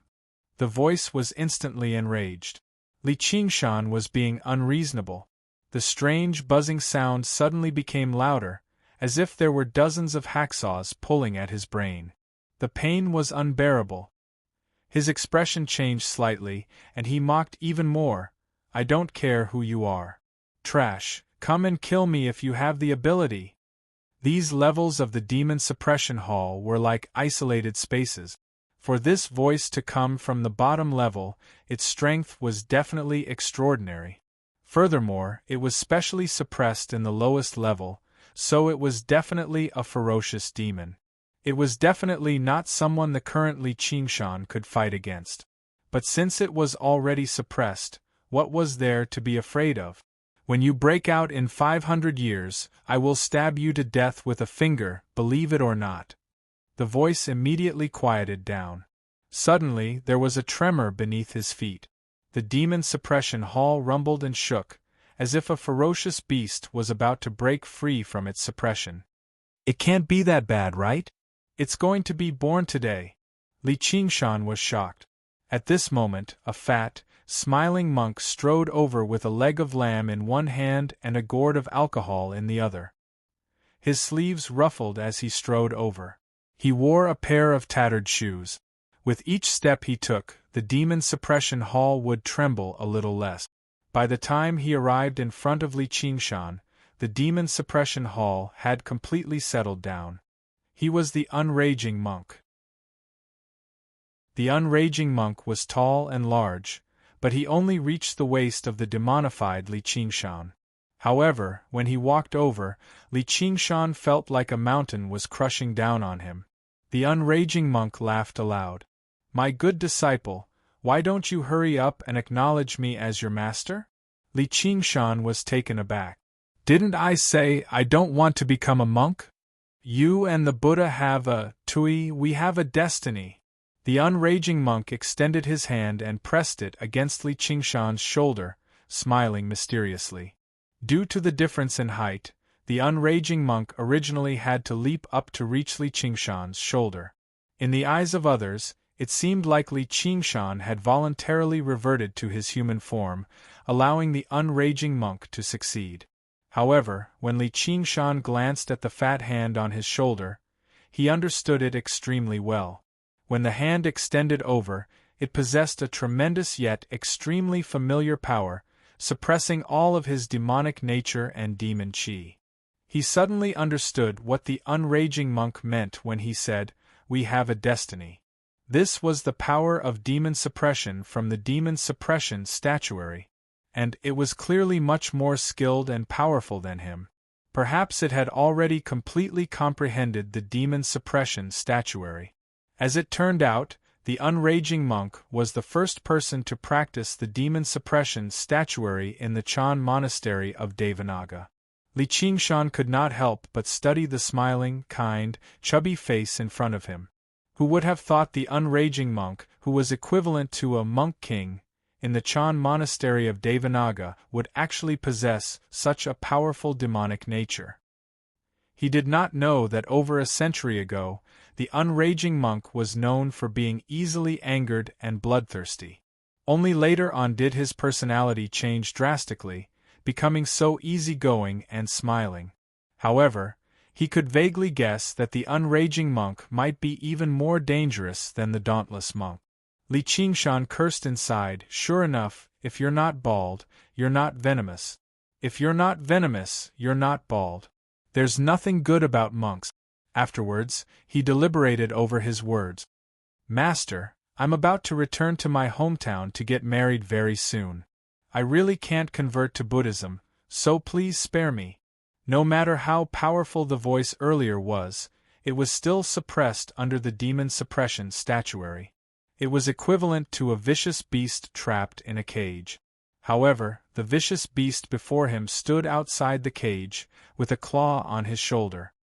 The voice was instantly enraged. Li Qingshan was being unreasonable. The strange buzzing sound suddenly became louder, as if there were dozens of hacksaws pulling at his brain. The pain was unbearable. His expression changed slightly, and he mocked even more. "I don't care who you are. Trash, come and kill me if you have the ability." These levels of the demon suppression hall were like isolated spaces. For this voice to come from the bottom level, its strength was definitely extraordinary. Furthermore, it was specially suppressed in the lowest level, so it was definitely a ferocious demon. It was definitely not someone the current Li Qingshan could fight against. But since it was already suppressed, what was there to be afraid of? "When you break out in 500 years, I will stab you to death with a finger, believe it or not." The voice immediately quieted down. Suddenly, there was a tremor beneath his feet. The demon suppression hall rumbled and shook, as if a ferocious beast was about to break free from its suppression. "It can't be that bad, right? It's going to be born today." Li Qingshan was shocked. At this moment, a fat, smiling monk strode over with a leg of lamb in one hand and a gourd of alcohol in the other. His sleeves ruffled as he strode over. He wore a pair of tattered shoes. With each step he took, the demon suppression hall would tremble a little less. By the time he arrived in front of Li Qingshan, the demon suppression hall had completely settled down. He was the unraging monk. The unraging monk was tall and large, but he only reached the waist of the demonified Li Qingshan. However, when he walked over, Li Qingshan felt like a mountain was crushing down on him. The unraging monk laughed aloud. "My good disciple, why don't you hurry up and acknowledge me as your master?" Li Qingshan was taken aback. "Didn't I say I don't want to become a monk? You and the Buddha have we have a destiny." The unraging monk extended his hand and pressed it against Li Qingshan's shoulder, smiling mysteriously. Due to the difference in height, the unraging monk originally had to leap up to reach Li Qingshan's shoulder. In the eyes of others, it seemed like Li Qingshan had voluntarily reverted to his human form, allowing the unraging monk to succeed. However, when Li Qingshan glanced at the fat hand on his shoulder, he understood it extremely well. When the hand extended over, it possessed a tremendous yet extremely familiar power, suppressing all of his demonic nature and demon qi. He suddenly understood what the unraging monk meant when he said, "We have a destiny." This was the power of demon suppression from the demon suppression statuary, and it was clearly much more skilled and powerful than him. Perhaps it had already completely comprehended the demon suppression statuary. As it turned out, the unraging monk was the first person to practice the demon suppression statuary in the Chan monastery of Devanaga. Li Qingshan could not help but study the smiling, kind, chubby face in front of him. Who would have thought the unraging monk, who was equivalent to a monk king, in the Chan monastery of Devanaga, would actually possess such a powerful demonic nature? He did not know that over a century ago, the unraging monk was known for being easily angered and bloodthirsty. Only later on did his personality change drastically, becoming so easygoing and smiling. However, he could vaguely guess that the unraging monk might be even more dangerous than the dauntless monk. Li Qingshan cursed inside. Sure enough, if you're not bald, you're not venomous. If you're not venomous, you're not bald. There's nothing good about monks. Afterwards, he deliberated over his words. "Master, I'm about to return to my hometown to get married very soon. I really can't convert to Buddhism, so please spare me." No matter how powerful the voice earlier was, it was still suppressed under the demon suppression statuary. It was equivalent to a vicious beast trapped in a cage. However, the vicious beast before him stood outside the cage, with a claw on his shoulder.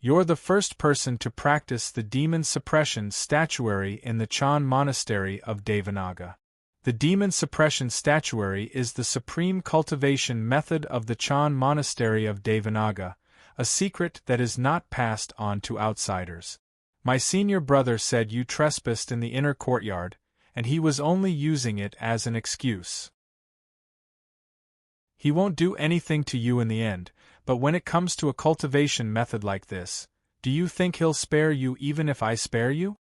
"You're the first person to practice the demon suppression statuary in the Chan monastery of Devanaga. The demon suppression statuary is the supreme cultivation method of the Chan monastery of Devanaga, a secret that is not passed on to outsiders. My senior brother said you trespassed in the inner courtyard, and he was only using it as an excuse. He won't do anything to you in the end, but when it comes to a cultivation method like this, do you think he'll spare you even if I spare you?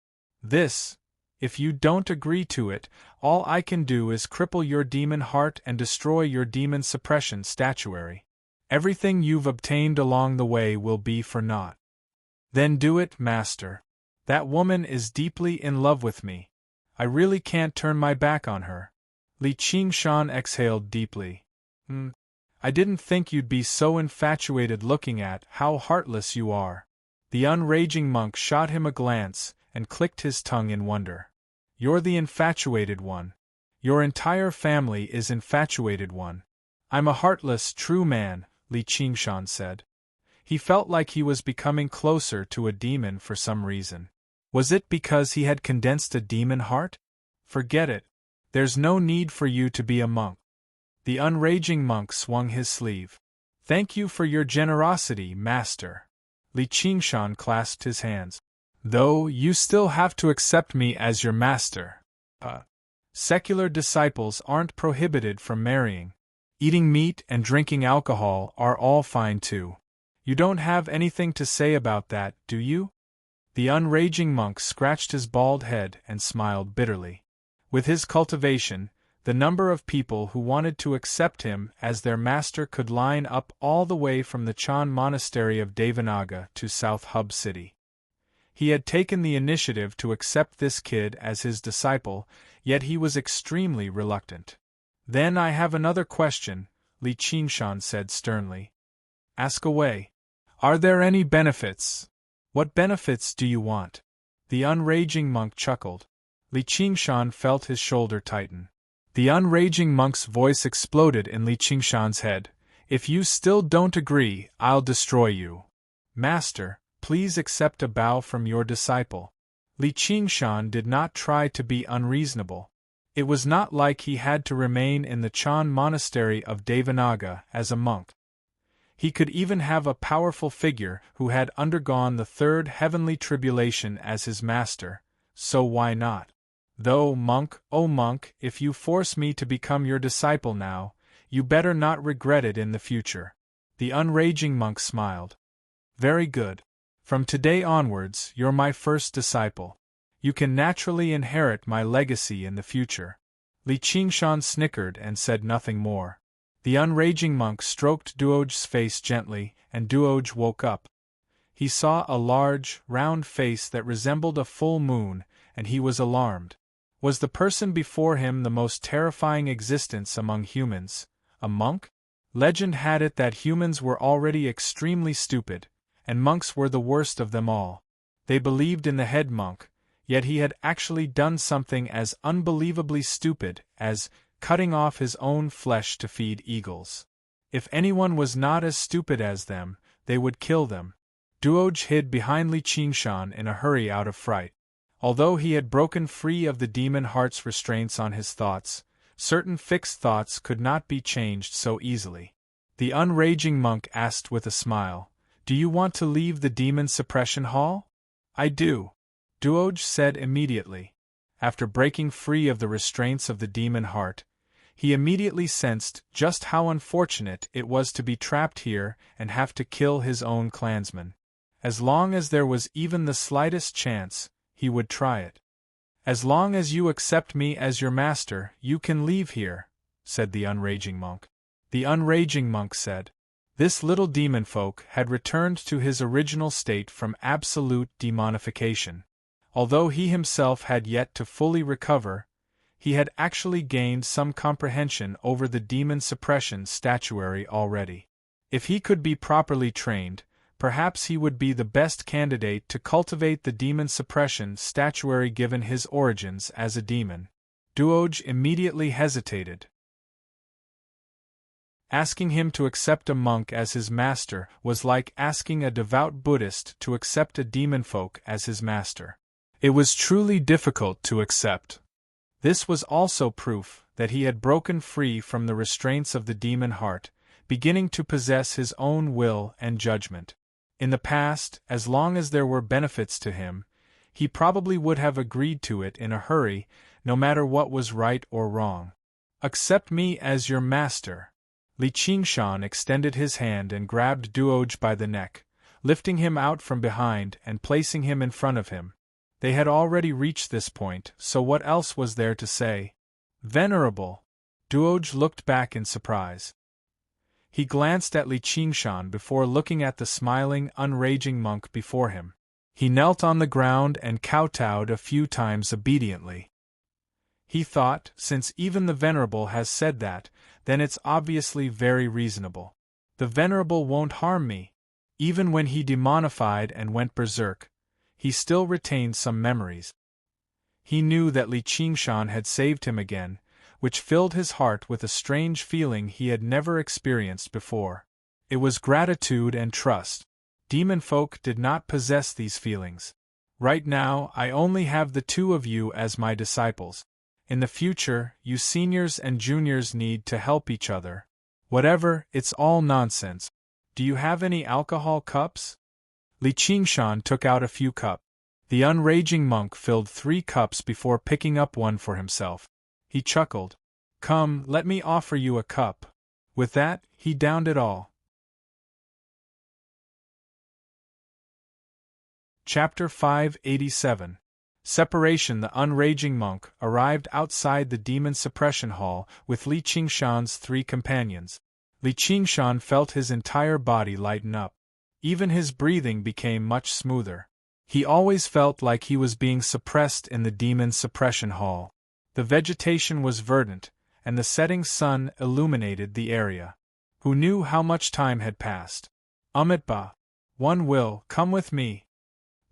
If you don't agree to it, all I can do is cripple your demon heart and destroy your demon suppression statuary. Everything you've obtained along the way will be for naught." "Then do it, master. That woman is deeply in love with me. I really can't turn my back on her." Li Qingshan exhaled deeply. "I didn't think you'd be so infatuated, looking at how heartless you are." The unraging monk shot him a glance and clicked his tongue in wonder. "You're the infatuated one. Your entire family is infatuated one." "I'm a heartless, true man," Li Qingshan said. He felt like he was becoming closer to a demon for some reason. Was it because he had condensed a demon heart? "Forget it. There's no need for you to be a monk." The unraging monk swung his sleeve. "Thank you for your generosity, master." Li Qingshan clasped his hands. "Though you still have to accept me as your master. Secular disciples aren't prohibited from marrying. Eating meat and drinking alcohol are all fine too. You don't have anything to say about that, do you?" The unraging monk scratched his bald head and smiled bitterly. With his cultivation, the number of people who wanted to accept him as their master could line up all the way from the Chan monastery of Devanaga to South Hub City. He had taken the initiative to accept this kid as his disciple, yet he was extremely reluctant. Then I have another question, Li Qingshan said sternly. Ask away. Are there any benefits? What benefits do you want? The unraging monk chuckled. Li Qingshan felt his shoulder tighten. The unraging monk's voice exploded in Li Qingshan's head. If you still don't agree, I'll destroy you. Master, please accept a bow from your disciple. Li Qingshan did not try to be unreasonable. It was not like he had to remain in the Chan monastery of Devanaga as a monk. He could even have a powerful figure who had undergone the third heavenly tribulation as his master, so why not? Though, monk, oh monk, if you force me to become your disciple now, you better not regret it in the future. The unraging monk smiled. Very good. From today onwards, you're my first disciple. You can naturally inherit my legacy in the future. Li Qingshan snickered and said nothing more. The unraging monk stroked Duoj's face gently, and Duoj woke up. He saw a large, round face that resembled a full moon, and he was alarmed. Was the person before him the most terrifying existence among humans, a monk? Legend had it that humans were already extremely stupid, and monks were the worst of them all. They believed in the head monk, yet he had actually done something as unbelievably stupid as cutting off his own flesh to feed eagles. If anyone was not as stupid as them, they would kill them. Duoj hid behind Li Qingshan in a hurry out of fright. Although he had broken free of the demon heart's restraints on his thoughts, certain fixed thoughts could not be changed so easily. The unraging monk asked with a smile, "Do you want to leave the demon suppression hall?" "I do," Duoj said immediately. After breaking free of the restraints of the demon heart, he immediately sensed just how unfortunate it was to be trapped here and have to kill his own clansmen. As long as there was even the slightest chance, he would try it. "As long as you accept me as your master, you can leave here," said the unraging monk. The unraging monk said. This little demon folk had returned to his original state from absolute demonification. Although he himself had yet to fully recover, he had actually gained some comprehension over the demon suppression statuary already. If he could be properly trained, perhaps he would be the best candidate to cultivate the demon suppression statuary given his origins as a demon. Duoj immediately hesitated. Asking him to accept a monk as his master was like asking a devout Buddhist to accept a demon folk as his master. It was truly difficult to accept. This was also proof that he had broken free from the restraints of the demon heart, beginning to possess his own will and judgment. In the past, as long as there were benefits to him, he probably would have agreed to it in a hurry, no matter what was right or wrong. "Accept me as your master." Li Qingshan extended his hand and grabbed Duoj by the neck, lifting him out from behind and placing him in front of him. They had already reached this point, so what else was there to say? "Venerable!" Duoj looked back in surprise. He glanced at Li Qingshan before looking at the smiling, unraging monk before him. He knelt on the ground and kowtowed a few times obediently. He thought, since even the Venerable has said that, then it's obviously very reasonable. The Venerable won't harm me. Even when he demonified and went berserk, he still retained some memories. He knew that Li Qingshan had saved him again, which filled his heart with a strange feeling he had never experienced before. It was gratitude and trust. Demon folk did not possess these feelings. Right now, I only have the two of you as my disciples. In the future, you seniors and juniors need to help each other. Whatever, it's all nonsense. Do you have any alcohol cups? Li Qingshan took out a few cups. The unraging monk filled 3 cups before picking up one for himself. He chuckled. "Come, let me offer you a cup." With that, he downed it all. Chapter 587. Separation. The unraging monk arrived outside the demon suppression hall with Li Qingshan's 3 companions. Li Qingshan felt his entire body lighten up. Even his breathing became much smoother. He always felt like he was being suppressed in the demon suppression hall. The vegetation was verdant, and the setting sun illuminated the area. Who knew how much time had passed? Amitba, one will, come with me.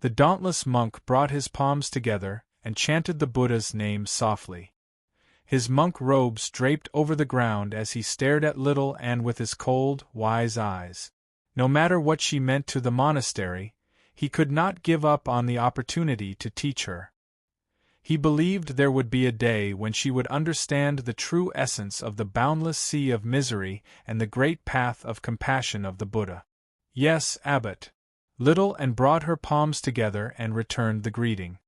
The dauntless monk brought his palms together and chanted the Buddha's name softly. His monk robes draped over the ground as he stared at little Anne with his cold, wise eyes. No matter what she meant to the monastery, he could not give up on the opportunity to teach her. He believed there would be a day when she would understand the true essence of the boundless sea of misery and the great path of compassion of the Buddha. Yes, Abbot. Little Anne brought her palms together and returned the greeting.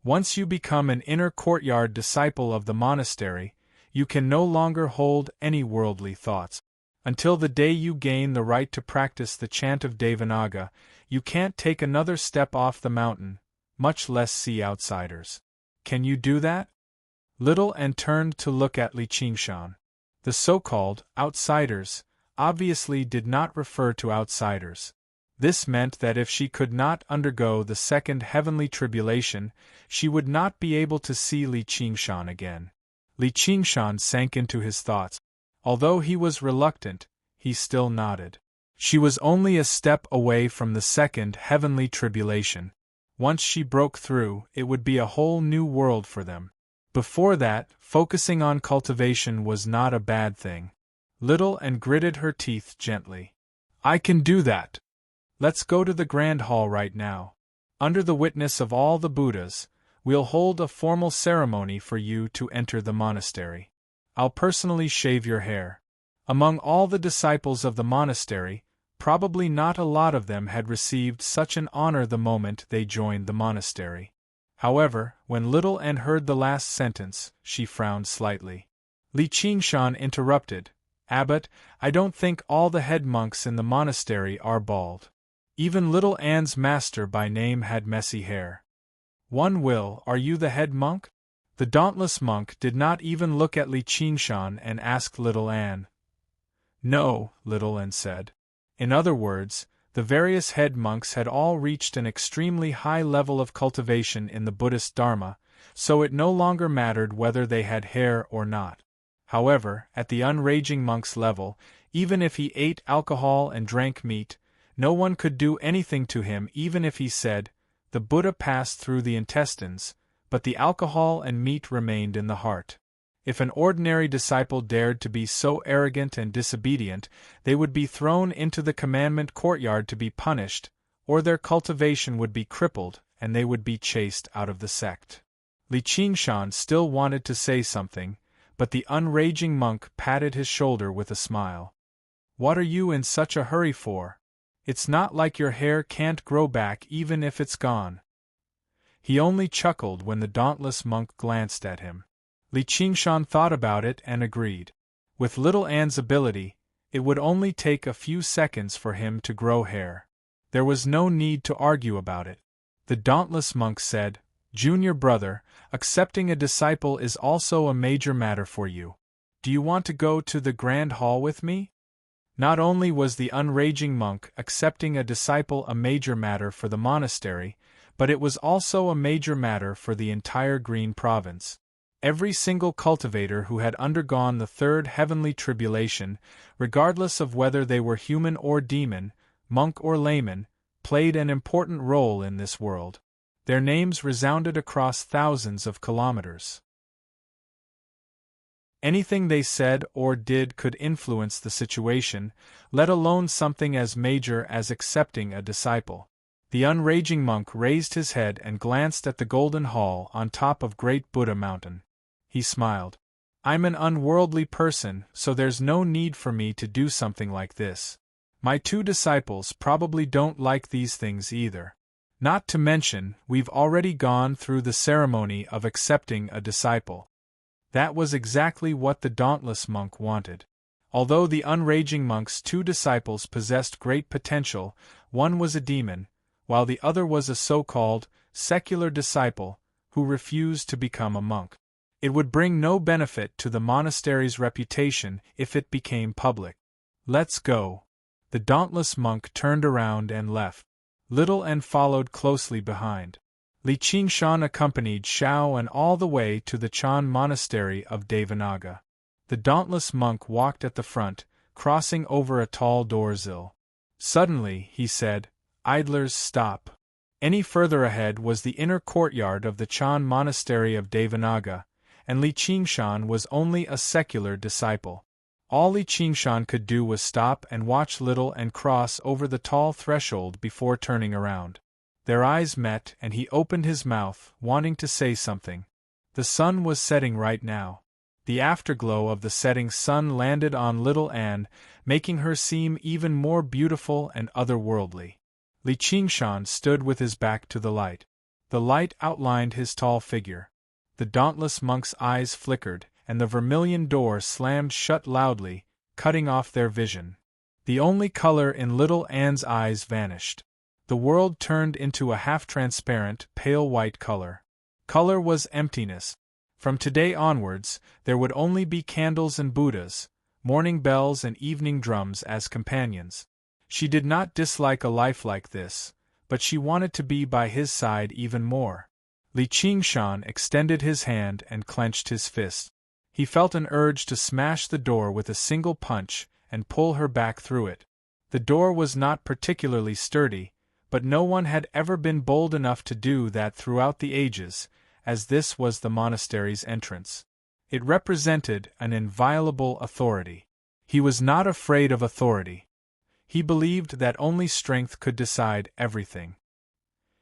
Once you become an inner courtyard disciple of the monastery, you can no longer hold any worldly thoughts. Until the day you gain the right to practice the chant of Devanaga, you can't take another step off the mountain, much less see outsiders. Can you do that? Little Anne turned to look at Li Qingshan. The so-called outsiders obviously did not refer to outsiders. This meant that if she could not undergo the second heavenly tribulation, she would not be able to see Li Qingshan again. Li Qingshan sank into his thoughts. Although he was reluctant, he still nodded. She was only a step away from the second heavenly tribulation. Once she broke through, it would be a whole new world for them. Before that, focusing on cultivation was not a bad thing. Little Anne gritted her teeth gently. I can do that. Let's go to the Grand Hall right now. Under the witness of all the Buddhas, we'll hold a formal ceremony for you to enter the monastery. I'll personally shave your hair. Among all the disciples of the monastery, probably not a lot of them had received such an honor the moment they joined the monastery. However, when Little Anne heard the last sentence, she frowned slightly. Li Qingshan interrupted, Abbot, I don't think all the head monks in the monastery are bald. Even Little Anne's master by name had messy hair. One will, are you the head monk? The dauntless monk did not even look at Li Qingshan and asked Little Anne. No, Little Anne said. In other words, the various head monks had all reached an extremely high level of cultivation in the Buddhist Dharma, so it no longer mattered whether they had hair or not. However, at the unraging monk's level, even if he ate alcohol and drank meat, no one could do anything to him even if he said, the Buddha passed through the intestines, but the alcohol and meat remained in the heart. If an ordinary disciple dared to be so arrogant and disobedient, they would be thrown into the commandment courtyard to be punished, or their cultivation would be crippled and they would be chased out of the sect. Li Qingshan still wanted to say something, but the unraging monk patted his shoulder with a smile. What are you in such a hurry for? It's not like your hair can't grow back even if it's gone. He only chuckled when the dauntless monk glanced at him. Li Qingshan thought about it and agreed. With Little Anne's ability, it would only take a few seconds for him to grow hair. There was no need to argue about it. The dauntless monk said, Junior brother, accepting a disciple is also a major matter for you. Do you want to go to the Grand Hall with me? Not only was the unraging monk accepting a disciple a major matter for the monastery, but it was also a major matter for the entire Green Province. Every single cultivator who had undergone the third heavenly tribulation, regardless of whether they were human or demon, monk or layman, played an important role in this world. Their names resounded across thousands of kilometers. Anything they said or did could influence the situation, let alone something as major as accepting a disciple. The unraging monk raised his head and glanced at the golden hall on top of Great Buddha Mountain. He smiled. I'm an unworldly person, so there's no need for me to do something like this. My two disciples probably don't like these things either. Not to mention, we've already gone through the ceremony of accepting a disciple. That was exactly what the dauntless monk wanted. Although the unraging monk's two disciples possessed great potential, one was a demon, while the other was a so-called secular disciple who refused to become a monk. It would bring no benefit to the monastery's reputation if it became public. Let's go. The dauntless monk turned around and left. Little An followed closely behind. Li Qingshan accompanied Xiao An all the way to the Chan monastery of Devanaga. The dauntless monk walked at the front, crossing over a tall doorsill. Suddenly, he said, "Idlers, stop." Any further ahead was the inner courtyard of the Chan monastery of Devanaga, and Li Qingshan was only a secular disciple. All Li Qingshan could do was stop and watch Little An cross over the tall threshold before turning around. Their eyes met and he opened his mouth, wanting to say something. The sun was setting right now. The afterglow of the setting sun landed on Little An, making her seem even more beautiful and otherworldly. Li Qingshan stood with his back to the light. The light outlined his tall figure. The dauntless monk's eyes flickered, and the vermilion door slammed shut loudly, cutting off their vision. The only color in Little An's eyes vanished. The world turned into a half-transparent, pale white color. Color was emptiness. From today onwards, there would only be candles and Buddhas, morning bells and evening drums as companions. She did not dislike a life like this, but she wanted to be by his side even more. Li Qingshan extended his hand and clenched his fist. He felt an urge to smash the door with a single punch and pull her back through it. The door was not particularly sturdy, but no one had ever been bold enough to do that throughout the ages, as this was the monastery's entrance. It represented an inviolable authority. He was not afraid of authority. He believed that only strength could decide everything.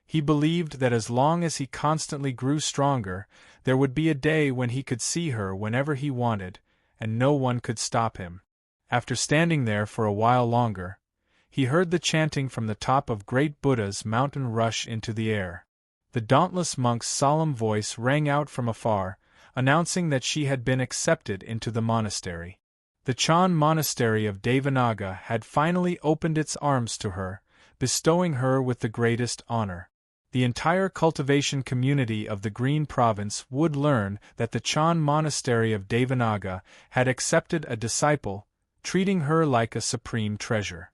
He believed that as long as he constantly grew stronger, there would be a day when he could see her whenever he wanted, and no one could stop him. After standing there for a while longer, he heard the chanting from the top of Great Buddha's mountain rush into the air. The dauntless monk's solemn voice rang out from afar, announcing that she had been accepted into the monastery. The Chan monastery of Devanaga had finally opened its arms to her, bestowing her with the greatest honor. The entire cultivation community of the Green Province would learn that the Chan monastery of Devanaga had accepted a disciple, treating her like a supreme treasure.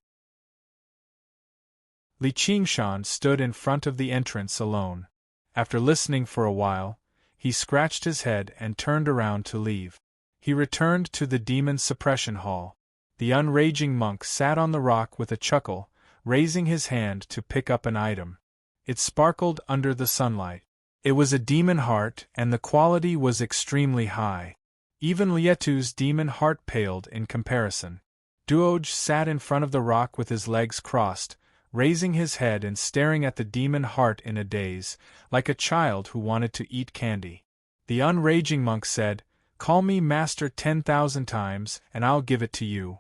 Li Qingshan stood in front of the entrance alone. After listening for a while, he scratched his head and turned around to leave. He returned to the demon suppression hall. The unraging monk sat on the rock with a chuckle, raising his hand to pick up an item. It sparkled under the sunlight. It was a demon heart, and the quality was extremely high. Even Lietu's demon heart paled in comparison. Duoj sat in front of the rock with his legs crossed, raising his head and staring at the demon heart in a daze, like a child who wanted to eat candy. The unraging monk said, "Call me Master 10,000 times, and I'll give it to you."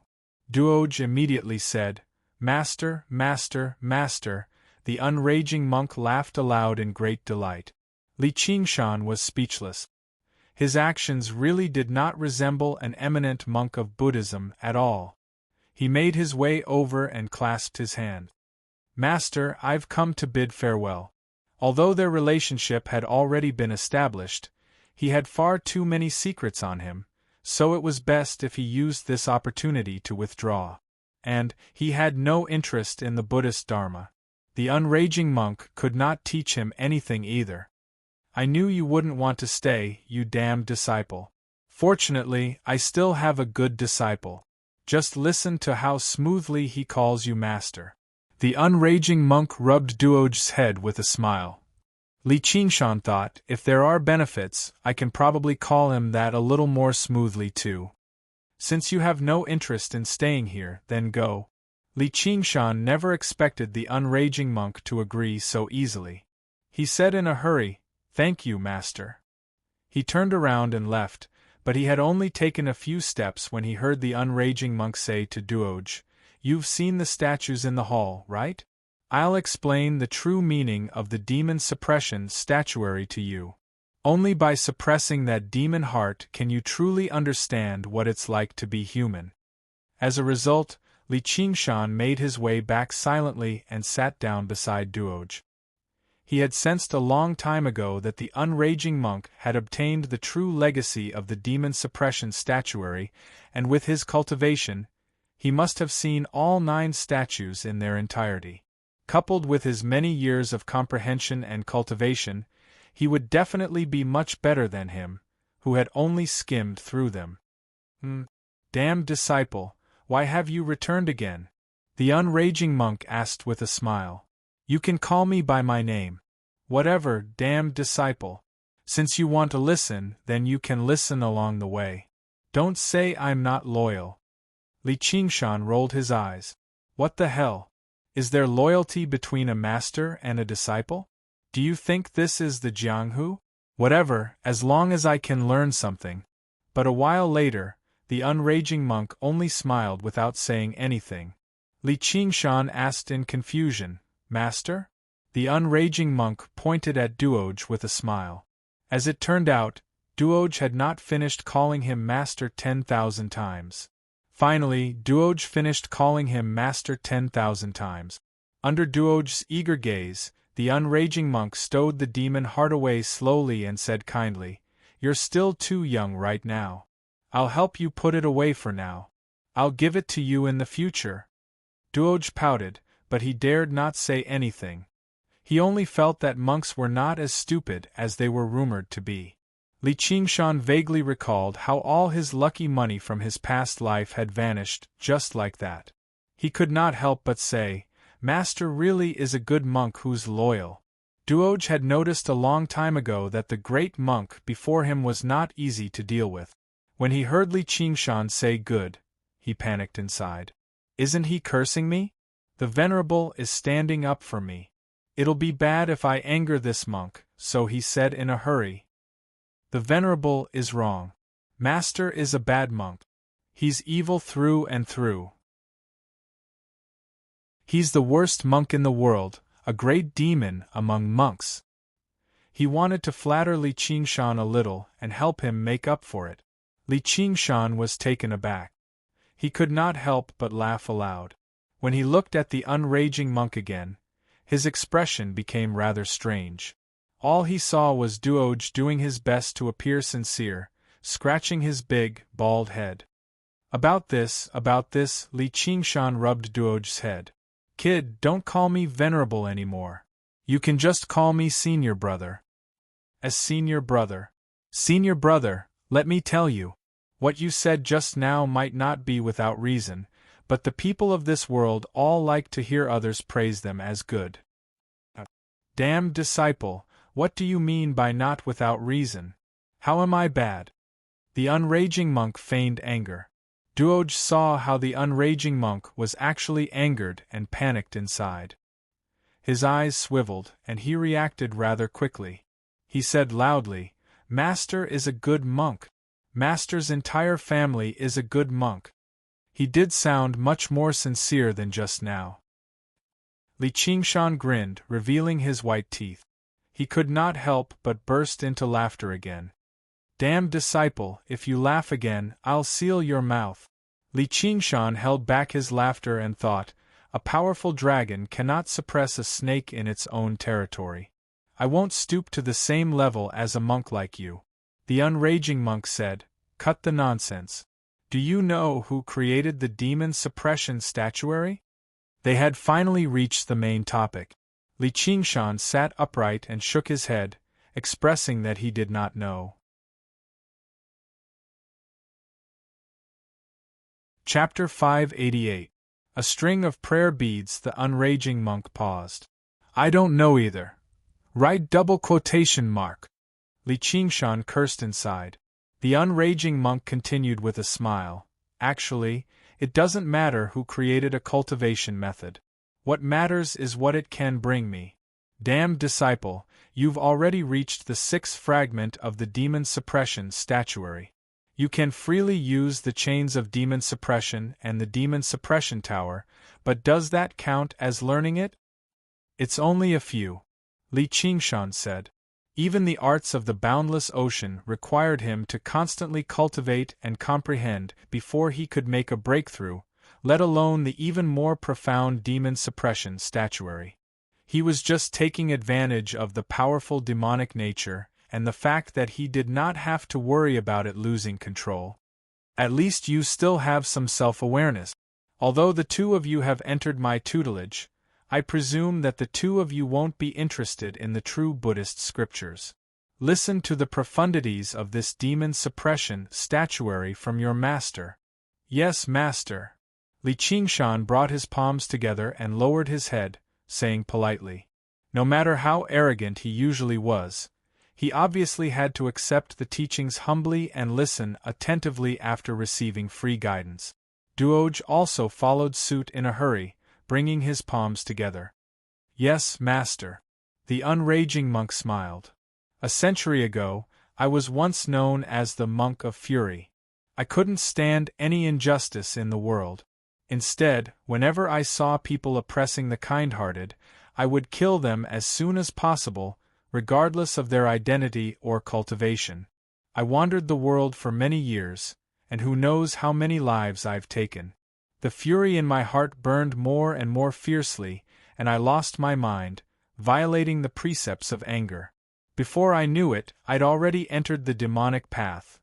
Duoj immediately said, "Master, Master, Master." The unraging monk laughed aloud in great delight. Li Qingshan was speechless. His actions really did not resemble an eminent monk of Buddhism at all. He made his way over and clasped his hand. "Master, I've come to bid farewell." Although their relationship had already been established, he had far too many secrets on him, so it was best if he used this opportunity to withdraw. And he had no interest in the Buddhist Dharma. The unraging monk could not teach him anything either. "I knew you wouldn't want to stay, you damned disciple. Fortunately, I still have a good disciple. Just listen to how smoothly he calls you master." The unraging monk rubbed Duoj's head with a smile. Li Qingshan thought, if there are benefits, I can probably call him that a little more smoothly too. "Since you have no interest in staying here, then go." Li Qingshan never expected the unraging monk to agree so easily. He said in a hurry, "Thank you, master." He turned around and left, but he had only taken a few steps when he heard the unraging monk say to Duoj, "You've seen the statues in the hall, right? I'll explain the true meaning of the demon suppression statuary to you. Only by suppressing that demon heart can you truly understand what it's like to be human." As a result, Li Qingshan made his way back silently and sat down beside Duoj. He had sensed a long time ago that the unraging monk had obtained the true legacy of the demon suppression statuary, and with his cultivation, he must have seen all 9 statues in their entirety. Coupled with his many years of comprehension and cultivation, he would definitely be much better than him, who had only skimmed through them. Damned disciple, why have you returned again? The unraging monk asked with a smile. You can call me by my name. Whatever, damned disciple. Since you want to listen, then you can listen along the way. Don't say I'm not loyal. Li Qingshan rolled his eyes. What the hell? Is there loyalty between a master and a disciple? Do you think this is the Jianghu? Whatever, as long as I can learn something. But a while later, the unraging monk only smiled without saying anything. Li Qingshan asked in confusion, Master? The unraging monk pointed at Duoj with a smile. As it turned out, Duoj had not finished calling him Master 10,000 times. Finally, Duoj finished calling him Master 10,000 times. Under Duoj's eager gaze, the unraging monk stowed the demon heart away slowly and said kindly, You're still too young right now. I'll help you put it away for now. I'll give it to you in the future. Duoj pouted, but he dared not say anything. He only felt that monks were not as stupid as they were rumored to be. Li Qingshan vaguely recalled how all his lucky money from his past life had vanished just like that. He could not help but say, Master really is a good monk who's loyal. Duoj had noticed a long time ago that the great monk before him was not easy to deal with. When he heard Li Qingshan say good, he panicked inside. Isn't he cursing me? The Venerable is standing up for me. It'll be bad if I anger this monk, so he said in a hurry. The Venerable is wrong. Master is a bad monk. He's evil through and through. He's the worst monk in the world, a great demon among monks. He wanted to flatter Li Qingshan a little and help him make up for it. Li Qingshan was taken aback. He could not help but laugh aloud. When he looked at the unraging monk again, his expression became rather strange. All he saw was Duoj doing his best to appear sincere, scratching his big, bald head. About this, Li Qingshan rubbed Duoj's head. Kid, don't call me Venerable anymore. You can just call me Senior Brother. As Senior Brother. Senior Brother, let me tell you. What you said just now might not be without reason, but the people of this world all like to hear others praise them as good. Damned disciple, what do you mean by not without reason? How am I bad? The unraging monk feigned anger. Duoj saw how the unraging monk was actually angered and panicked inside. His eyes swiveled, and he reacted rather quickly. He said loudly, Master is a good monk. Master's entire family is a good monk. He did sound much more sincere than just now. Li Qingshan grinned, revealing his white teeth. He could not help but burst into laughter again. Damned disciple, if you laugh again, I'll seal your mouth. Li Qingshan held back his laughter and thought, a powerful dragon cannot suppress a snake in its own territory. I won't stoop to the same level as a monk like you. The unraging monk said, Cut the nonsense. Do you know who created the demon suppression statuary? They had finally reached the main topic. Li Qingshan sat upright and shook his head, expressing that he did not know. Chapter 588. A string of prayer beads. The unraging monk paused. I don't know either. Write double quotation mark. Li Qingshan cursed inside. The unraging monk continued with a smile. Actually, it doesn't matter who created a cultivation method. What matters is what it can bring me. Damned disciple, you've already reached the 6th fragment of the demon suppression statuary. You can freely use the chains of demon suppression and the demon suppression tower, but does that count as learning it? It's only a few, Li Qingshan said. Even the arts of the boundless ocean required him to constantly cultivate and comprehend before he could make a breakthrough, let alone the even more profound demon suppression statuary. He was just taking advantage of the powerful demonic nature and the fact that he did not have to worry about it losing control. At least you still have some self-awareness. Although the two of you have entered my tutelage, I presume that the two of you won't be interested in the true Buddhist scriptures. Listen to the profundities of this demon suppression statuary from your master. Yes, master. Li Qingshan brought his palms together and lowered his head, saying politely. No matter how arrogant he usually was, he obviously had to accept the teachings humbly and listen attentively after receiving free guidance. Duoj also followed suit in a hurry, bringing his palms together. Yes, master. The unraging monk smiled. A century ago, I was once known as the Monk of Fury. I couldn't stand any injustice in the world. Instead, whenever I saw people oppressing the kind-hearted, I would kill them as soon as possible, regardless of their identity or cultivation. I wandered the world for many years, and who knows how many lives I've taken. The fury in my heart burned more and more fiercely, and I lost my mind, violating the precepts of anger. Before I knew it, I'd already entered the demonic path.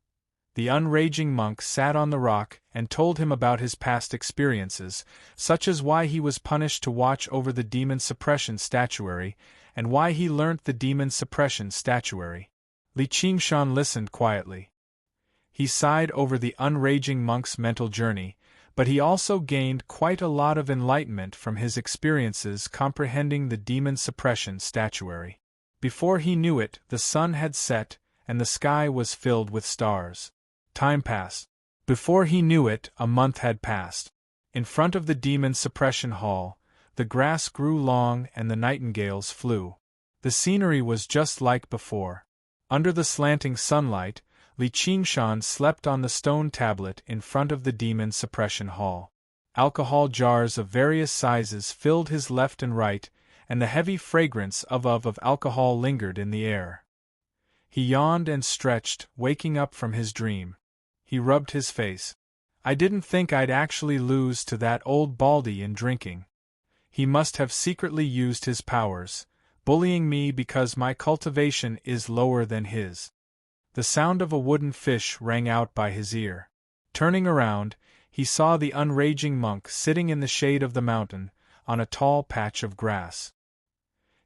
The unraging monk sat on the rock and told him about his past experiences, such as why he was punished to watch over the demon suppression statuary, and why he learnt the demon suppression statuary. Li Qingshan listened quietly. He sighed over the unraging monk's mental journey, but he also gained quite a lot of enlightenment from his experiences comprehending the demon suppression statuary. Before he knew it, the sun had set, and the sky was filled with stars. Time passed. Before he knew it, a month had passed. In front of the demon suppression hall, the grass grew long and the nightingales flew. The scenery was just like before. Under the slanting sunlight, Li Qingshan slept on the stone tablet in front of the demon suppression hall. Alcohol jars of various sizes filled his left and right, and the heavy fragrance of alcohol lingered in the air. He yawned and stretched, waking up from his dream. He rubbed his face. I didn't think I'd actually lose to that old baldy in drinking. He must have secretly used his powers, bullying me because my cultivation is lower than his. The sound of a wooden fish rang out by his ear. Turning around, he saw the unraging monk sitting in the shade of the mountain, on a tall patch of grass.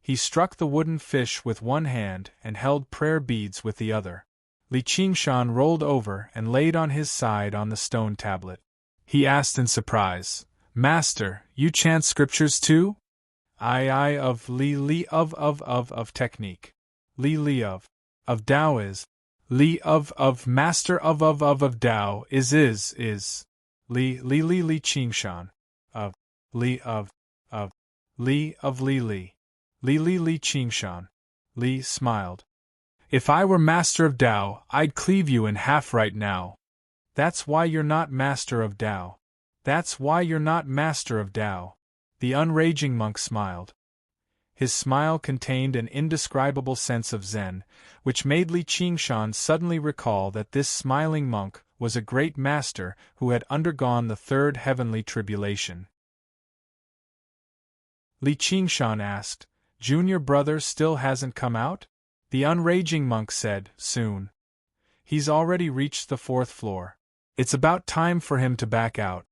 He struck the wooden fish with one hand and held prayer beads with the other. Li Qingshan rolled over and laid on his side on the stone tablet. He asked in surprise, Master, you chant scriptures too? I of Li of technique. Li of Tao is. Li of Master of Tao is. Li Qingshan. Of Li of Li Li Qingshan. Li smiled. If I were Master of Tao, I'd cleave you in half right now. That's why you're not Master of Tao. That's why you're not Master of Tao. The unraging monk smiled. His smile contained an indescribable sense of zen, which made Li Qingshan suddenly recall that this smiling monk was a great master who had undergone the third heavenly tribulation. Li Qingshan asked, Junior brother still hasn't come out? The unraging monk said, Soon. He's already reached the 4th floor. It's about time for him to back out.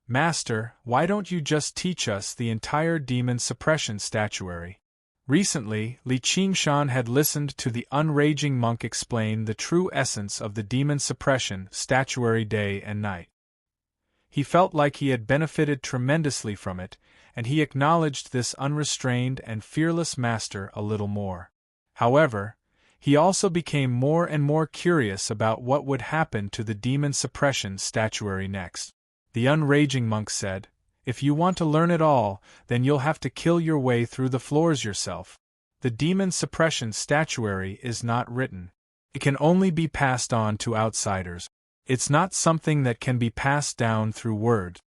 Master, why don't you just teach us the entire demon suppression statuary? Recently, Li Qingshan had listened to the unraging monk explain the true essence of the demon suppression statuary day and night. He felt like he had benefited tremendously from it, and he acknowledged this unrestrained and fearless master a little more. However, he also became more and more curious about what would happen to the demon suppression statuary next. The unraging monk said, If you want to learn it all, then you'll have to kill your way through the floors yourself. The demon suppression statuary is not written. It can only be passed on to outsiders. It's not something that can be passed down through words.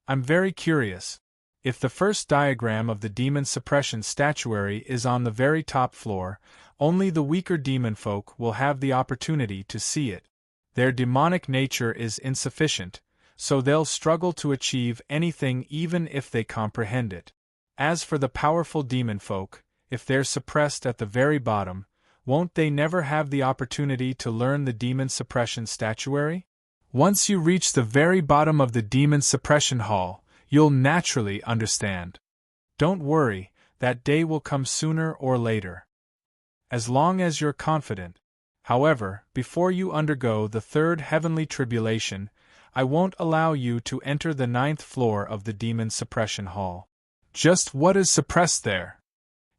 I'm very curious. If the first diagram of the demon suppression statuary is on the very top floor, only the weaker demon folk will have the opportunity to see it. Their demonic nature is insufficient, so they'll struggle to achieve anything even if they comprehend it. As for the powerful demon folk, if they're suppressed at the very bottom, won't they never have the opportunity to learn the demon suppression statuary? Once you reach the very bottom of the demon suppression hall, you'll naturally understand. Don't worry, that day will come sooner or later. As long as you're confident. However, before you undergo the third heavenly tribulation, I won't allow you to enter the 9th floor of the demon suppression hall. Just what is suppressed there?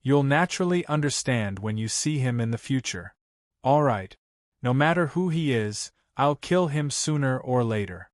You'll naturally understand when you see him in the future. All right. No matter who he is, I'll kill him sooner or later.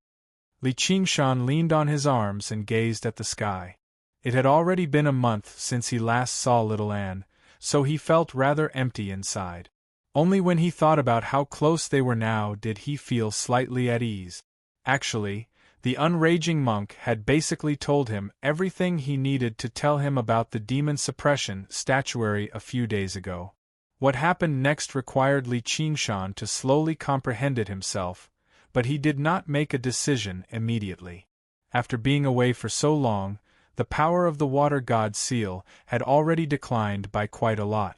Li Qingshan leaned on his arms and gazed at the sky. It had already been a month since he last saw little Anne, so he felt rather empty inside. Only when he thought about how close they were now did he feel slightly at ease. Actually, the unraging monk had basically told him everything he needed to tell him about the demon suppression statuary a few days ago. What happened next required Li Qingshan to slowly comprehend it himself, but he did not make a decision immediately. After being away for so long, the power of the water god seal had already declined by quite a lot.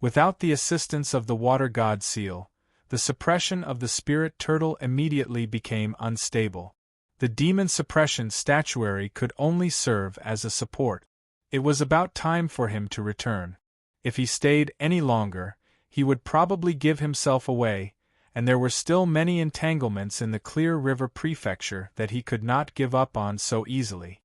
Without the assistance of the water god seal, the suppression of the spirit turtle immediately became unstable. The demon suppression statuary could only serve as a support. It was about time for him to return. If he stayed any longer, he would probably give himself away, and there were still many entanglements in the Clear River Prefecture that he could not give up on so easily.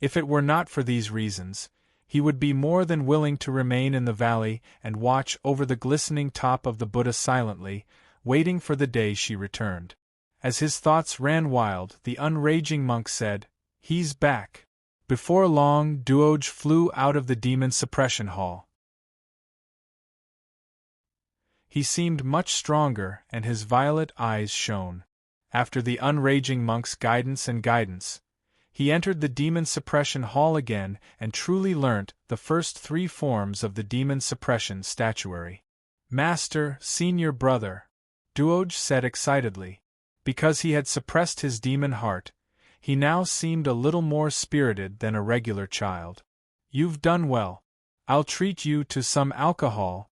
If it were not for these reasons, he would be more than willing to remain in the valley and watch over the glistening top of the Buddha silently, waiting for the day she returned. As his thoughts ran wild, the unraging monk said, "He's back." Before long, Duoj flew out of the demon suppression hall. He seemed much stronger, and his violet eyes shone. After the unraging monk's guidance, he entered the demon suppression hall again and truly learnt the first 3 forms of the demon suppression statuary. "Master, senior brother," Duoj said excitedly. Because he had suppressed his demon heart, he now seemed a little more spirited than a regular child. "You've done well. I'll treat you to some alcohol."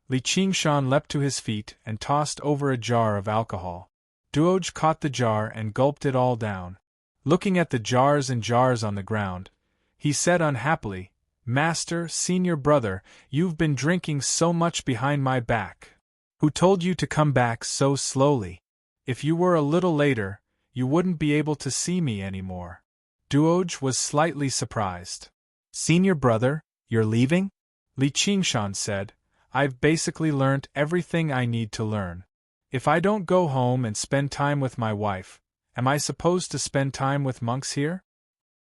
Li Qingshan leapt to his feet and tossed over a jar of alcohol. Duoj caught the jar and gulped it all down. Looking at the jars and jars on the ground, he said unhappily, "Master, senior brother, you've been drinking so much behind my back. Who told you to come back so slowly? If you were a little later, you wouldn't be able to see me anymore." Duoj was slightly surprised. "Senior brother, you're leaving?" Li Qingshan said, "I've basically learnt everything I need to learn. If I don't go home and spend time with my wife, am I supposed to spend time with monks here?"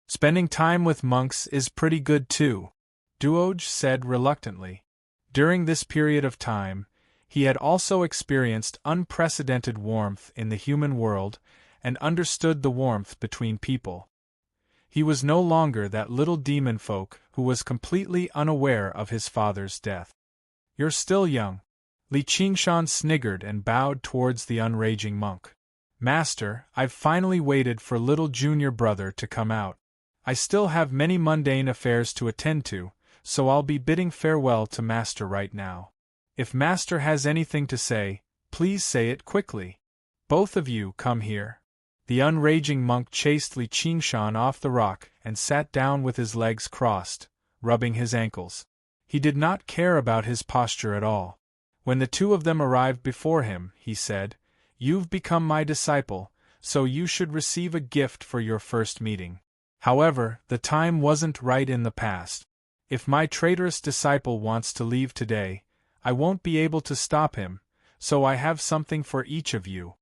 "Spending time with monks is pretty good too," Duoj said reluctantly. During this period of time, he had also experienced unprecedented warmth in the human world and understood the warmth between people. He was no longer that little demon folk who was completely unaware of his father's death. "You're still young." Li Qingshan sniggered and bowed towards the unraging monk. "Master, I've finally waited for little junior brother to come out. I still have many mundane affairs to attend to, so I'll be bidding farewell to Master right now. If Master has anything to say, please say it quickly. Both of you come here." The unraging monk chased Li Qingshan off the rock and sat down with his legs crossed, rubbing his ankles. He did not care about his posture at all. When the 2 of them arrived before him, he said, "You've become my disciple, so you should receive a gift for your first meeting. However, the time wasn't right in the past. If my traitorous disciple wants to leave today, I won't be able to stop him, so I have something for each of you."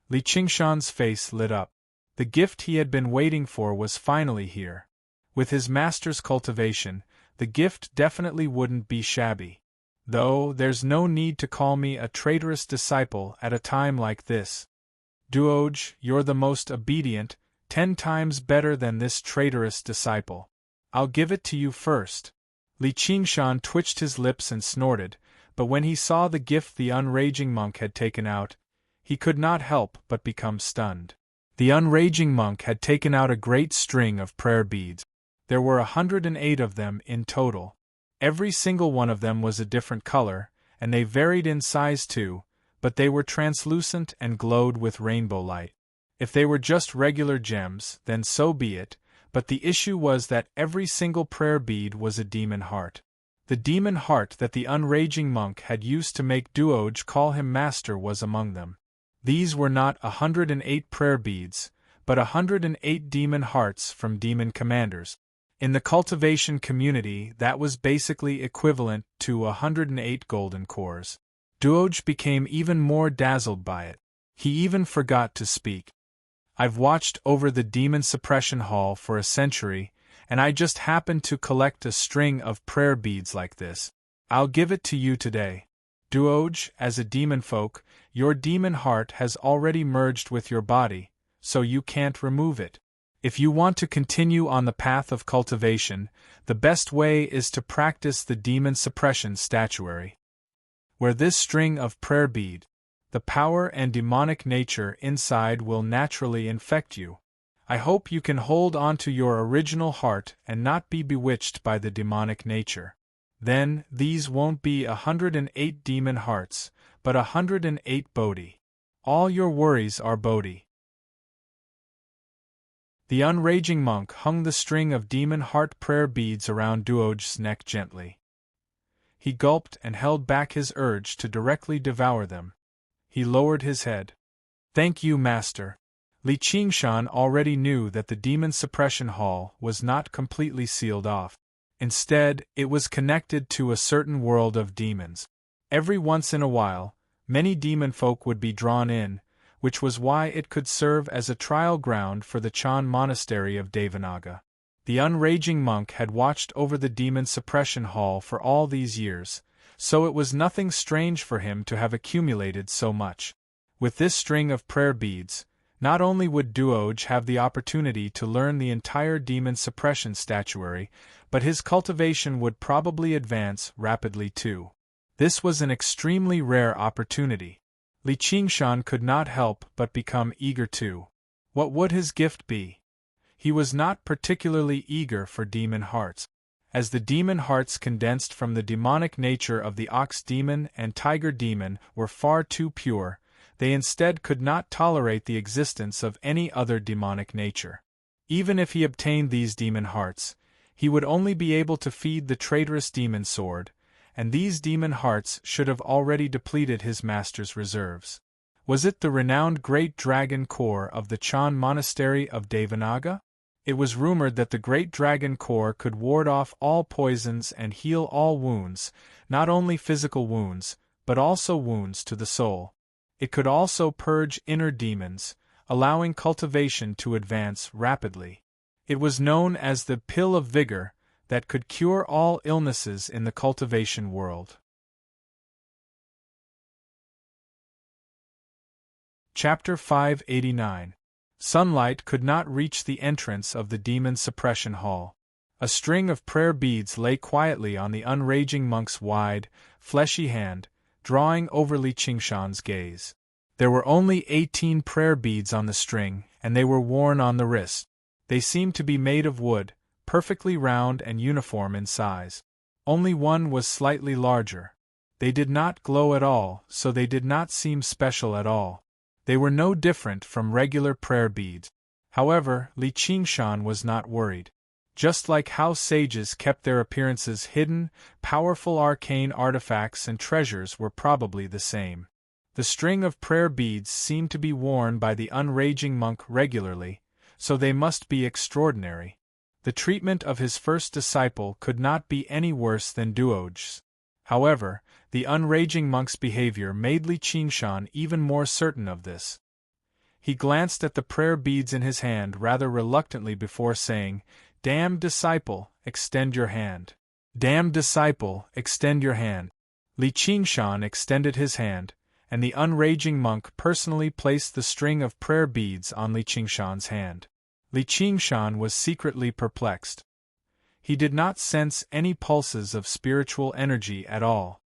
Li Qingshan's face lit up. The gift he had been waiting for was finally here. With his master's cultivation, the gift definitely wouldn't be shabby. "Though there's no need to call me a traitorous disciple at a time like this. Duoj, you're the most obedient, 10 times better than this traitorous disciple. I'll give it to you first." Li Qingshan twitched his lips and snorted, but when he saw the gift the unraging monk had taken out, he could not help but become stunned. The unraging monk had taken out a great string of prayer beads. There were 108 of them in total. Every single one of them was a different color, and they varied in size too, but they were translucent and glowed with rainbow light. If they were just regular gems, then so be it, But the issue was that every single prayer bead was a demon heart. The demon heart that the unraging monk had used to make Duoj call him master was among them. These were not 108 prayer beads, but 108 demon hearts from demon commanders. In the cultivation community, that was basically equivalent to 108 golden cores. Duoj became even more dazzled by it. He even forgot to speak. I've watched over the demon suppression hall for a century, and I just happened to collect a string of prayer beads like this. I'll give it to you today. Duoj, as a demon folk, your demon heart has already merged with your body, so you can't remove it. If you want to continue on the path of cultivation, the best way is to practice the demon suppression statuary. Where this string of prayer bead, the power and demonic nature inside will naturally infect you. I hope you can hold on to your original heart and not be bewitched by the demonic nature. Then, these won't be 108 demon hearts, but 108 Bodhi. All your worries are Bodhi. The unraging monk hung the string of demon heart prayer beads around Duoj's neck gently. He gulped and held back his urge to directly devour them. He lowered his head. Thank you, Master. Li Qingshan already knew that the demon suppression hall was not completely sealed off. Instead, it was connected to a certain world of demons. Every once in a while, many demon folk would be drawn in, which was why it could serve as a trial ground for the Chan monastery of Devanaga. The unraging monk had watched over the demon suppression hall for all these years, so it was nothing strange for him to have accumulated so much. With this string of prayer beads, not only would Duoj have the opportunity to learn the entire demon suppression statuary, but his cultivation would probably advance rapidly too. This was an extremely rare opportunity. Li Qingshan could not help but become eager too. What would his gift be? He was not particularly eager for demon hearts. As the demon hearts condensed from the demonic nature of the ox demon and tiger demon were far too pure, they instead could not tolerate the existence of any other demonic nature. Even if he obtained these demon hearts, he would only be able to feed the traitorous demon sword, and these demon hearts should have already depleted his master's reserves. Was it the renowned Great Dragon Core of the Chan Monastery of Devanaga? It was rumored that the Great Dragon Core could ward off all poisons and heal all wounds, not only physical wounds, but also wounds to the soul. It could also purge inner demons, allowing cultivation to advance rapidly. It was known as the Pill of Vigor, that could cure all illnesses in the cultivation world. Chapter 589. Sunlight could not reach the entrance of the demon suppression hall. A string of prayer beads lay quietly on the unraging monk's wide, fleshy hand, drawing over Li Qingshan's gaze. There were only 18 prayer beads on the string, and they were worn on the wrist. They seemed to be made of wood, perfectly round and uniform in size. Only one was slightly larger. They did not glow at all, so they did not seem special at all. They were no different from regular prayer beads. However, Li Qingshan was not worried. Just like how sages kept their appearances hidden, powerful arcane artifacts and treasures were probably the same. The string of prayer beads seemed to be worn by the unraging monk regularly, so they must be extraordinary. The treatment of his first disciple could not be any worse than Duoj's. However, the unraging monk's behavior made Li Qingshan even more certain of this. He glanced at the prayer beads in his hand rather reluctantly before saying, "Damned disciple, extend your hand. Damned disciple, extend your hand." Li Qingshan extended his hand, and the unraging monk personally placed the string of prayer beads on Li Qingshan's hand. Li Qingshan was secretly perplexed. He did not sense any pulses of spiritual energy at all.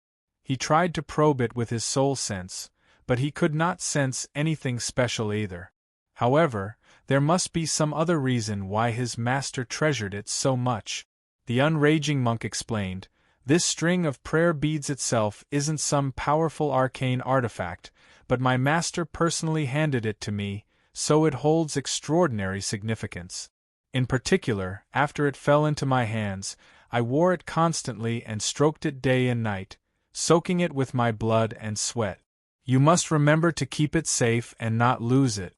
He tried to probe it with his soul sense, but he could not sense anything special either. However, there must be some other reason why his master treasured it so much. The unraging monk explained, "This string of prayer beads itself isn't some powerful arcane artifact, but my master personally handed it to me, so it holds extraordinary significance. In particular, after it fell into my hands, I wore it constantly and stroked it day and night, soaking it with my blood and sweat. You must remember to keep it safe and not lose it.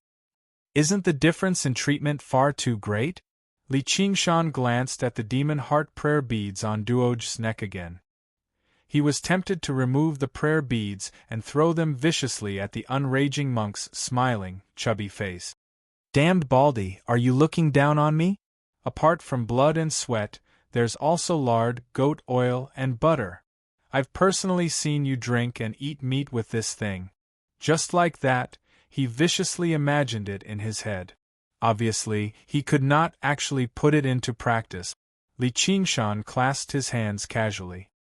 Isn't the difference in treatment far too great? Li Qingshan glanced at the demon heart prayer beads on Duoj's neck again. He was tempted to remove the prayer beads and throw them viciously at the unraging monk's smiling, chubby face. Damned Baldy, are you looking down on me? Apart from blood and sweat, there's also lard, goat oil, and butter. I've personally seen you drink and eat meat with this thing. Just like that, he viciously imagined it in his head. Obviously, he could not actually put it into practice. Li Qingshan clasped his hands casually.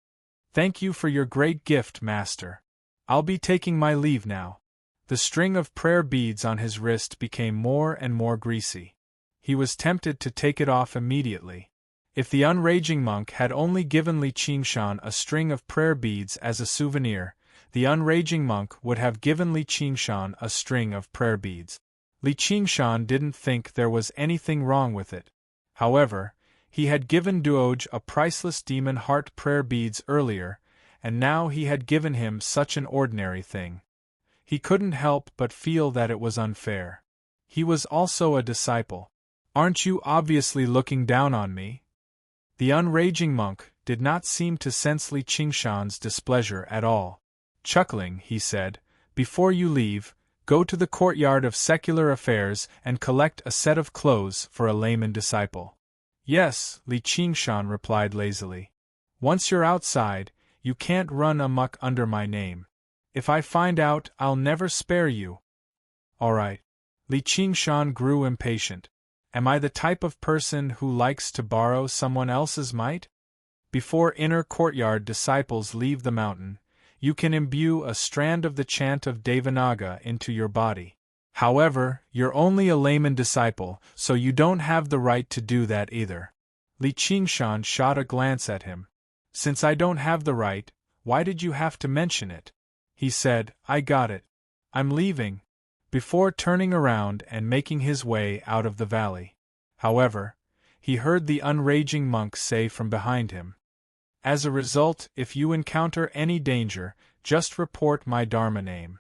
Thank you for your great gift, master. I'll be taking my leave now. The string of prayer beads on his wrist became more and more greasy. He was tempted to take it off immediately. If the unraging monk had only given Li Qingshan a string of prayer beads as a souvenir, the unraging monk would have given Li Qingshan a string of prayer beads. Li Qingshan didn't think there was anything wrong with it. However, he had given Duoj a priceless demon heart prayer beads earlier, and now he had given him such an ordinary thing. He couldn't help but feel that it was unfair. He was also a disciple. Aren't you obviously looking down on me? The unraging monk did not seem to sense Li Qingshan's displeasure at all. Chuckling, he said, Before you leave, go to the courtyard of secular affairs and collect a set of clothes for a layman disciple. Yes, Li Qingshan replied lazily. Once you're outside, you can't run amok under my name. If I find out, I'll never spare you. All right. Li Qingshan grew impatient. Am I the type of person who likes to borrow someone else's might? Before inner courtyard disciples leave the mountain, you can imbue a strand of the chant of Devanaga into your body. However, you're only a layman disciple, so you don't have the right to do that either. Li Qingshan shot a glance at him. Since I don't have the right, why did you have to mention it? He said, I got it. I'm leaving. Before turning around and making his way out of the valley. However, he heard the unraging monk say from behind him. As a result, if you encounter any danger, just report my Dharma name.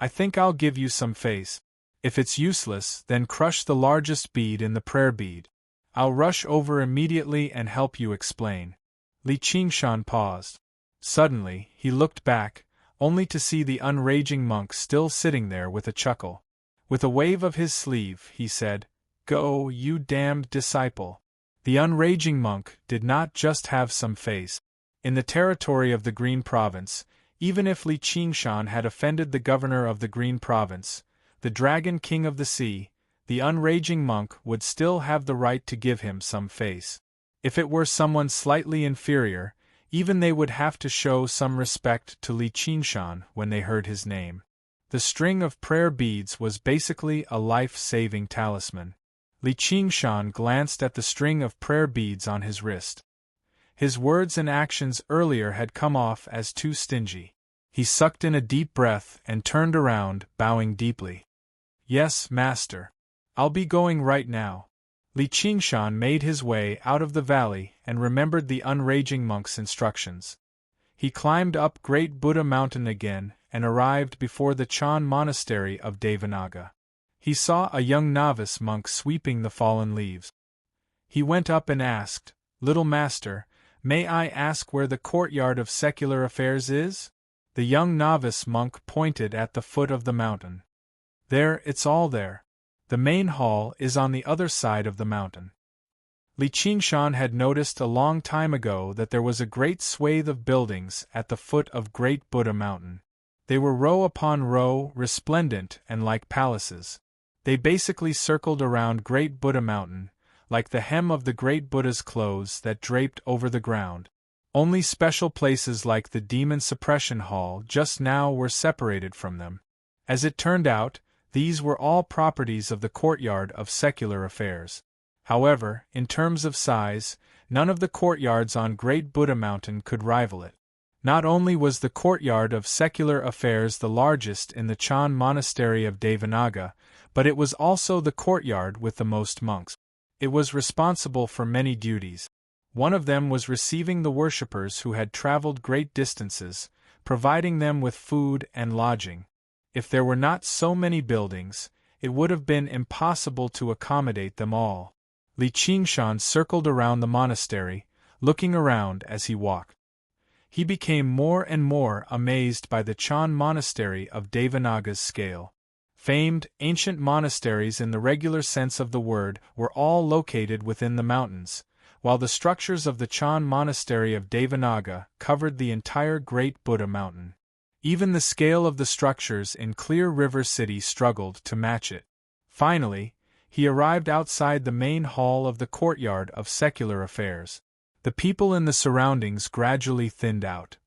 I think I'll give you some face. If it's useless, then crush the largest bead in the prayer bead. I'll rush over immediately and help you explain. Li Qingshan paused. Suddenly, he looked back, only to see the unraging monk still sitting there with a chuckle. With a wave of his sleeve, he said, Go, you damned disciple. The unraging monk did not just have some face. In the territory of the Green Province, even if Li Qingshan had offended the governor of the Green Province, the Dragon King of the Sea, the unraging monk would still have the right to give him some face. If it were someone slightly inferior, even they would have to show some respect to Li Qingshan when they heard his name. The string of prayer beads was basically a life-saving talisman. Li Qingshan glanced at the string of prayer beads on his wrist. His words and actions earlier had come off as too stingy. He sucked in a deep breath and turned around, bowing deeply. Yes, master. I'll be going right now. Li Qingshan made his way out of the valley and remembered the unraging monk's instructions. He climbed up Great Buddha Mountain again and arrived before the Chan Monastery of Devanaga. He saw a young novice monk sweeping the fallen leaves. He went up and asked, Little master, may I ask where the courtyard of secular affairs is? The young novice monk pointed at the foot of the mountain. There, it's all there. The main hall is on the other side of the mountain. Li Qingshan had noticed a long time ago that there was a great swathe of buildings at the foot of Great Buddha Mountain. They were row upon row, resplendent and like palaces. They basically circled around Great Buddha Mountain, like the hem of the Great Buddha's clothes that draped over the ground. Only special places like the Demon Suppression Hall just now were separated from them. As it turned out, these were all properties of the courtyard of secular affairs. However, in terms of size, none of the courtyards on Great Buddha Mountain could rival it. Not only was the courtyard of secular affairs the largest in the Chan monastery of Devanaga, but it was also the courtyard with the most monks. It was responsible for many duties. One of them was receiving the worshippers who had traveled great distances, providing them with food and lodging. If there were not so many buildings, it would have been impossible to accommodate them all. Li Qingshan circled around the monastery, looking around as he walked. He became more and more amazed by the Chan monastery of Devanaga's scale. Famed, ancient monasteries in the regular sense of the word were all located within the mountains, while the structures of the Chan monastery of Devanaga covered the entire Great Buddha Mountain. Even the scale of the structures in Clear River City struggled to match it. Finally, he arrived outside the main hall of the courtyard of secular affairs. The people in the surroundings gradually thinned out.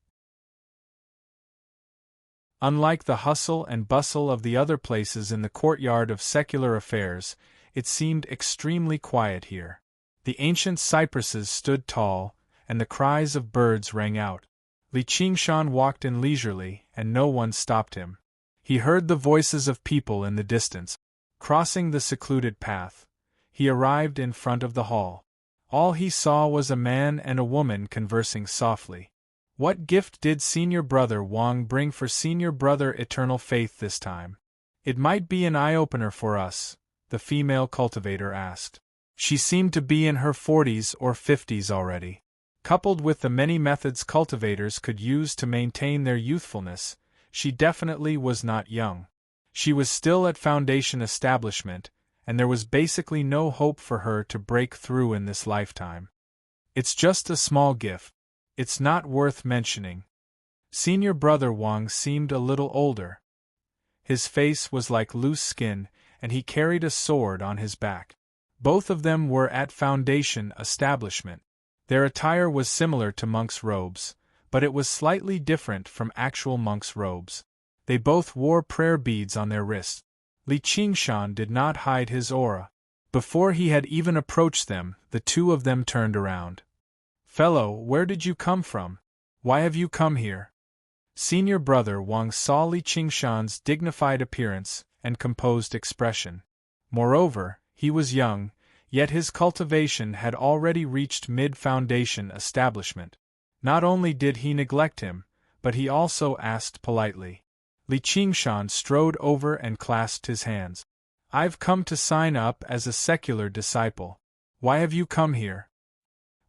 Unlike the hustle and bustle of the other places in the courtyard of secular affairs, it seemed extremely quiet here. The ancient cypresses stood tall, and the cries of birds rang out. Li Qingshan walked in leisurely, and no one stopped him. He heard the voices of people in the distance. Crossing the secluded path, he arrived in front of the hall. All he saw was a man and a woman conversing softly. What gift did Senior Brother Wang bring for Senior Brother Eternal Faith this time? It might be an eye-opener for us, the female cultivator asked. She seemed to be in her 40s or 50s already. Coupled with the many methods cultivators could use to maintain their youthfulness, she definitely was not young. She was still at foundation establishment, and there was basically no hope for her to break through in this lifetime. It's just a small gift. It's not worth mentioning. Senior Brother Wang seemed a little older. His face was like loose skin, and he carried a sword on his back. Both of them were at foundation establishment. Their attire was similar to monks' robes, but it was slightly different from actual monks' robes. They both wore prayer beads on their wrists. Li Qingshan did not hide his aura. Before he had even approached them, the two of them turned around. "Fellow, where did you come from? Why have you come here?" Senior Brother Wang saw Li Qingshan's dignified appearance and composed expression. Moreover, he was young, yet his cultivation had already reached mid-foundation establishment. Not only did he neglect him, but he also asked politely. Li Qingshan strode over and clasped his hands. "I've come to sign up as a secular disciple. Why have you come here?"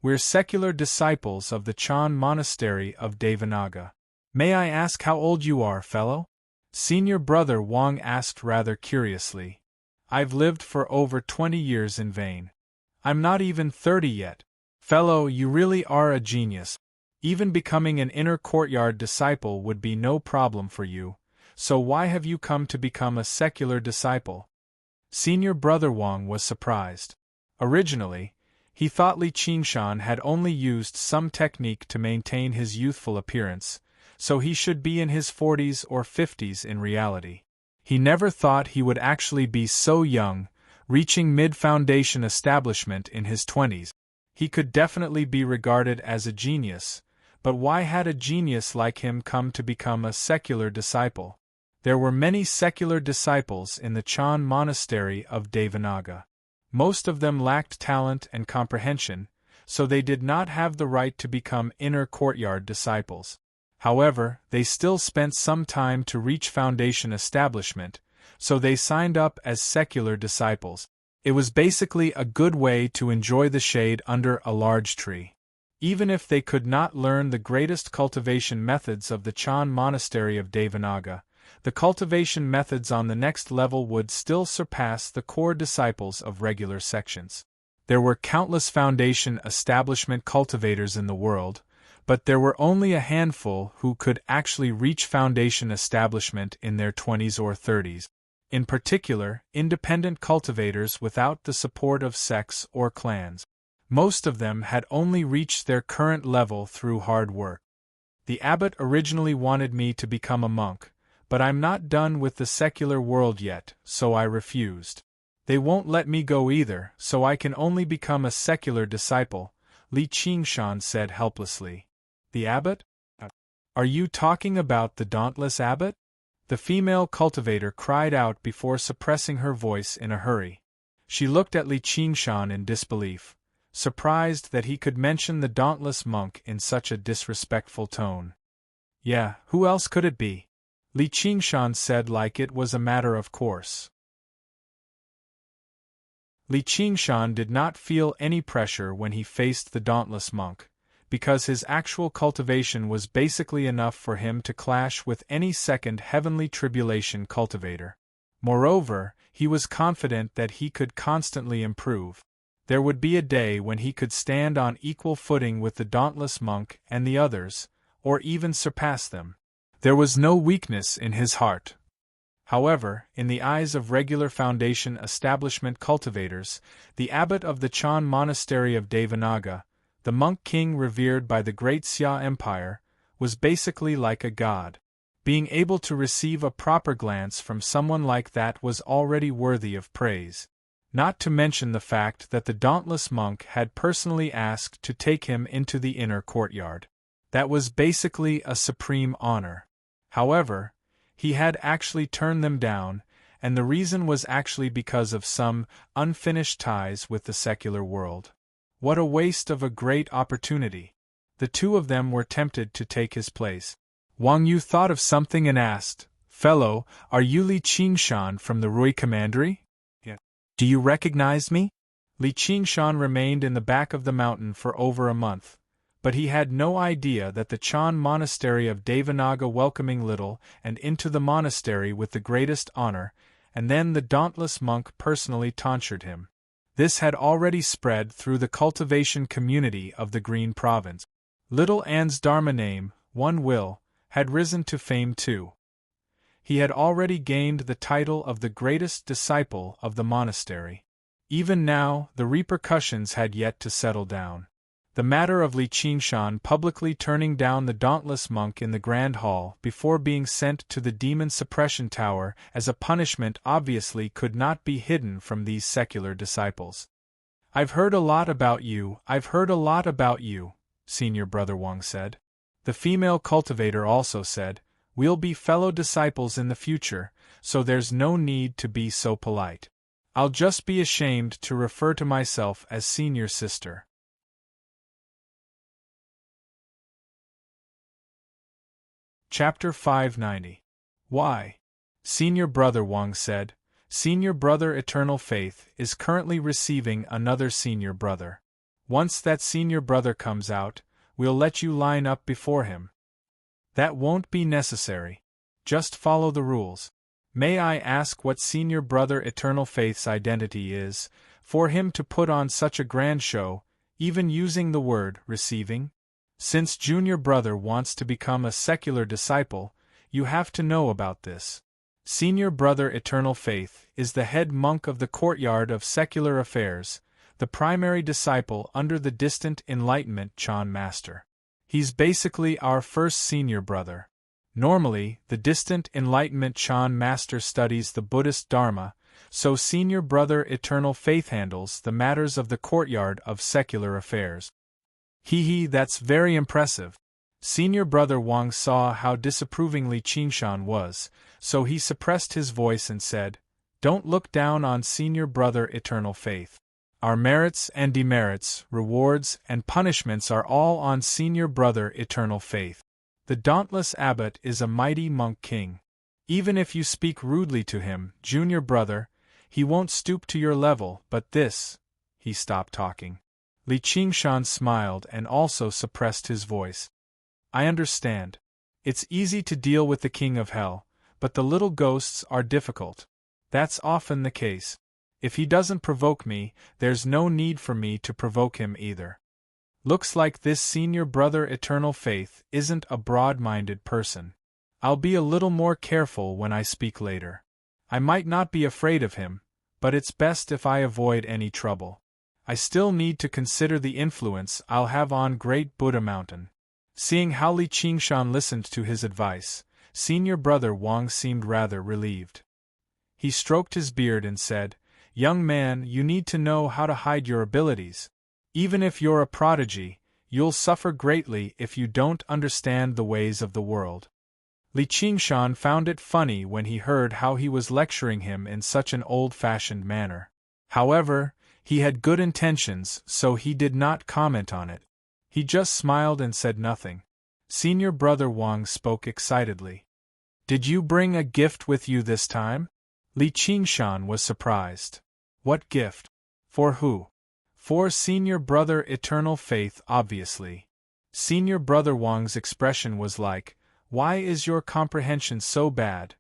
"We're secular disciples of the Chan monastery of Devanaga. May I ask how old you are, fellow?" Senior Brother Wang asked rather curiously. "I've lived for over 20 years in vain. I'm not even 30 yet." "Fellow, you really are a genius. Even becoming an inner courtyard disciple would be no problem for you. So why have you come to become a secular disciple?" Senior Brother Wang was surprised. Originally, he thought Li Qingshan had only used some technique to maintain his youthful appearance, so he should be in his 40s or 50s in reality. He never thought he would actually be so young, reaching mid-foundation establishment in his 20s. He could definitely be regarded as a genius, but why had a genius like him come to become a secular disciple? There were many secular disciples in the Chan monastery of Devanaga. Most of them lacked talent and comprehension, so they did not have the right to become inner courtyard disciples. However, they still spent some time to reach foundation establishment, so they signed up as secular disciples. It was basically a good way to enjoy the shade under a large tree. Even if they could not learn the greatest cultivation methods of the Chan monastery of Devanaga, the cultivation methods on the next level would still surpass the core disciples of regular sections. There were countless foundation establishment cultivators in the world, but there were only a handful who could actually reach foundation establishment in their 20s or 30s. In particular, independent cultivators without the support of sects or clans. Most of them had only reached their current level through hard work. The abbot originally wanted me to become a monk, but I'm not done with the secular world yet, so I refused. They won't let me go either, so I can only become a secular disciple, Li Qingshan said helplessly. The abbot? Are you talking about the dauntless abbot? The female cultivator cried out before suppressing her voice in a hurry. She looked at Li Qingshan in disbelief, surprised that he could mention the dauntless monk in such a disrespectful tone. Yeah, who else could it be? Li Qingshan said like it was a matter of course. Li Qingshan did not feel any pressure when he faced the dauntless monk, because his actual cultivation was basically enough for him to clash with any second heavenly tribulation cultivator. Moreover, he was confident that he could constantly improve. There would be a day when he could stand on equal footing with the dauntless monk and the others, or even surpass them. There was no weakness in his heart. However, in the eyes of regular Foundation establishment cultivators, the abbot of the Chan monastery of Devanaga, the monk king revered by the great Xia Empire, was basically like a god. Being able to receive a proper glance from someone like that was already worthy of praise. Not to mention the fact that the dauntless monk had personally asked to take him into the inner courtyard. That was basically a supreme honor. However, he had actually turned them down, and the reason was actually because of some unfinished ties with the secular world. What a waste of a great opportunity! The two of them were tempted to take his place. Wang Yu thought of something and asked, "Fellow, are you Li Qingshan from the Rui Commandery? Yeah. Do you recognize me?" Li Qingshan remained in the back of the mountain for over a month, but he had no idea that the Chan monastery of Devanaga welcoming little and into the monastery with the greatest honor, and then the dauntless monk personally tonsured him. This had already spread through the cultivation community of the Green Province. Little An's Dharma name, One Will, had risen to fame too. He had already gained the title of the greatest disciple of the monastery. Even now, the repercussions had yet to settle down. The matter of Li Qingshan publicly turning down the dauntless monk in the Grand Hall before being sent to the Demon Suppression Tower as a punishment obviously could not be hidden from these secular disciples. "I've heard a lot about you, Senior Brother Wang said. The female cultivator also said, "We'll be fellow disciples in the future, so there's no need to be so polite. I'll just be ashamed to refer to myself as senior sister." Chapter 590. Why? Senior Brother Wang said, "Senior Brother Eternal Faith is currently receiving another senior brother. Once that senior brother comes out, we'll let you line up before him." "That won't be necessary. Just follow the rules. May I ask what Senior Brother Eternal Faith's identity is, for him to put on such a grand show, even using the word receiving? Since Junior Brother wants to become a secular disciple, you have to know about this. Senior Brother Eternal Faith is the head monk of the courtyard of secular affairs, the primary disciple under the distant Enlightenment Chan Master. He's basically our first senior brother. Normally, the distant Enlightenment Chan Master studies the Buddhist Dharma, so Senior Brother Eternal Faith handles the matters of the courtyard of secular affairs." That's very impressive. Senior Brother Wang saw how disapprovingly Qingshan was, so he suppressed his voice and said, "Don't look down on Senior Brother Eternal Faith. Our merits and demerits, rewards and punishments are all on Senior Brother Eternal Faith. The dauntless abbot is a mighty monk king. Even if you speak rudely to him, Junior Brother, he won't stoop to your level, but this—" He stopped talking. Li Qingshan smiled and also suppressed his voice. "I understand. It's easy to deal with the King of Hell, but the little ghosts are difficult. That's often the case. If he doesn't provoke me, there's no need for me to provoke him either. Looks like this Senior Brother Eternal Faith isn't a broad-minded person. I'll be a little more careful when I speak later. I might not be afraid of him, but it's best if I avoid any trouble. I still need to consider the influence I'll have on Great Buddha Mountain." Seeing how Li Qingshan listened to his advice, Senior Brother Wang seemed rather relieved. He stroked his beard and said, "Young man, you need to know how to hide your abilities. Even if you're a prodigy, You'll suffer greatly if you don't understand the ways of the world. Li Qingshan found it funny when he heard how he was lecturing him in such an old-fashioned manner. However, he had good intentions, so he did not comment on it. He just smiled and said nothing. Senior Brother Wang spoke excitedly. Did you bring a gift with you this time? Li Qingshan was surprised. What gift? For who? For Senior Brother Eternal Faith, obviously. Senior Brother Wang's expression was like, "Why is your comprehension so bad?"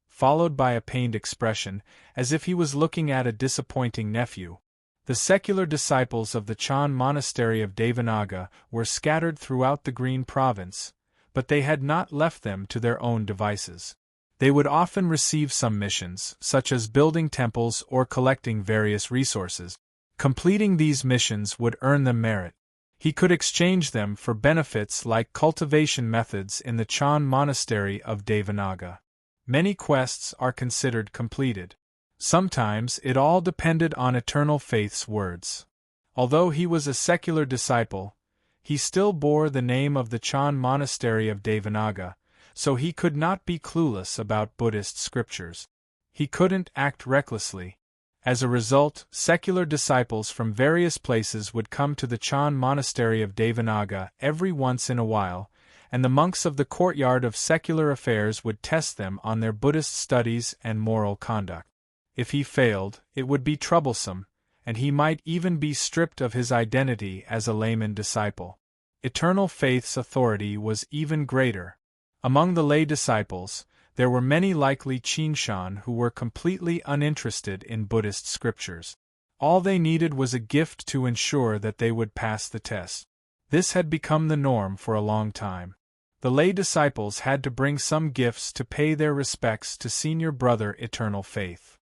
followed by a pained expression, as if he was looking at a disappointing nephew. The secular disciples of the Chan monastery of Devanaga were scattered throughout the Green Province, but they had not left them to their own devices. They would often receive some missions, such as building temples or collecting various resources. Completing these missions would earn them merit. He could exchange them for benefits like cultivation methods in the Chan monastery of Devanaga. Many quests are considered completed. Sometimes it all depended on Eternal Faith's words. Although he was a secular disciple, he still bore the name of the Chan monastery of Devanaga, so he could not be clueless about Buddhist scriptures. He couldn't act recklessly. As a result, secular disciples from various places would come to the Chan monastery of Devanaga every once in a while, and the monks of the courtyard of secular affairs would test them on their Buddhist studies and moral conduct. If he failed, it would be troublesome, and he might even be stripped of his identity as a layman disciple. Eternal Faith's authority was even greater. Among the lay disciples, there were many like Li Qingshan who were completely uninterested in Buddhist scriptures. All they needed was a gift to ensure that they would pass the test. This had become the norm for a long time. The lay disciples had to bring some gifts to pay their respects to Senior Brother Eternal Faith.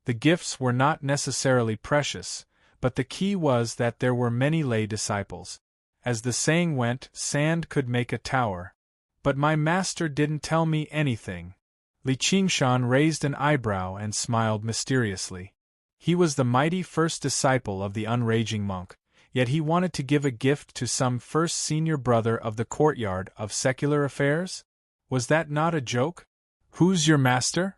The gifts were not necessarily precious, but the key was that there were many lay disciples. As the saying went, sand could make a tower. But my master didn't tell me anything. Li Qingshan raised an eyebrow and smiled mysteriously. He was the mighty first disciple of the unraging monk, yet he wanted to give a gift to some first senior brother of the courtyard of secular affairs? Was that not a joke? Who's your master?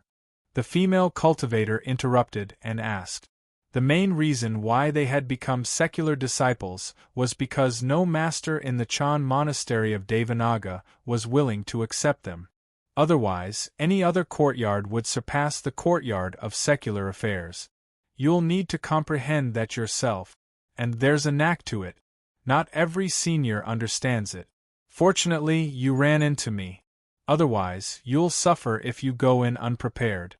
The female cultivator interrupted and asked. The main reason why they had become secular disciples was because no master in the Chan monastery of Devanaga was willing to accept them. Otherwise, any other courtyard would surpass the courtyard of secular affairs. You'll need to comprehend that yourself, and there's a knack to it. Not every senior understands it. Fortunately, you ran into me. Otherwise, you'll suffer if you go in unprepared.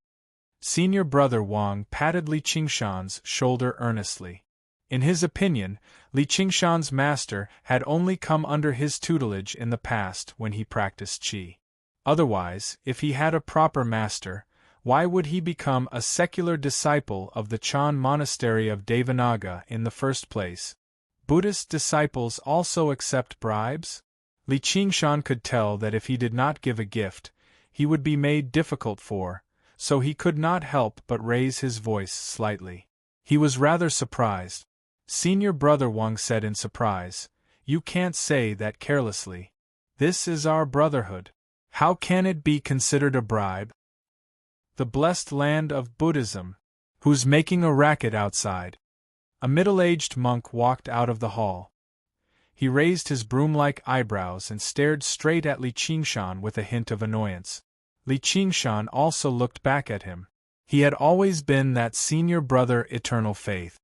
Senior Brother Wang patted Li Qingshan's shoulder earnestly. In his opinion, Li Qingshan's master had only come under his tutelage in the past when he practiced qi. Otherwise, if he had a proper master, why would he become a secular disciple of the Chan monastery of Devanaga in the first place? Buddhist disciples also accept bribes? Li Qingshan could tell that if he did not give a gift, he would be made difficult for, so he could not help but raise his voice slightly. He was rather surprised. Senior Brother Wang said in surprise, "You can't say that carelessly. This is our brotherhood. How can it be considered a bribe? The blessed land of Buddhism. Who's making a racket outside?" A middle-aged monk walked out of the hall. He raised his broom-like eyebrows and stared straight at Li Qingshan with a hint of annoyance. Li Qingshan also looked back at him. He had always been that senior brother Eternal Faith.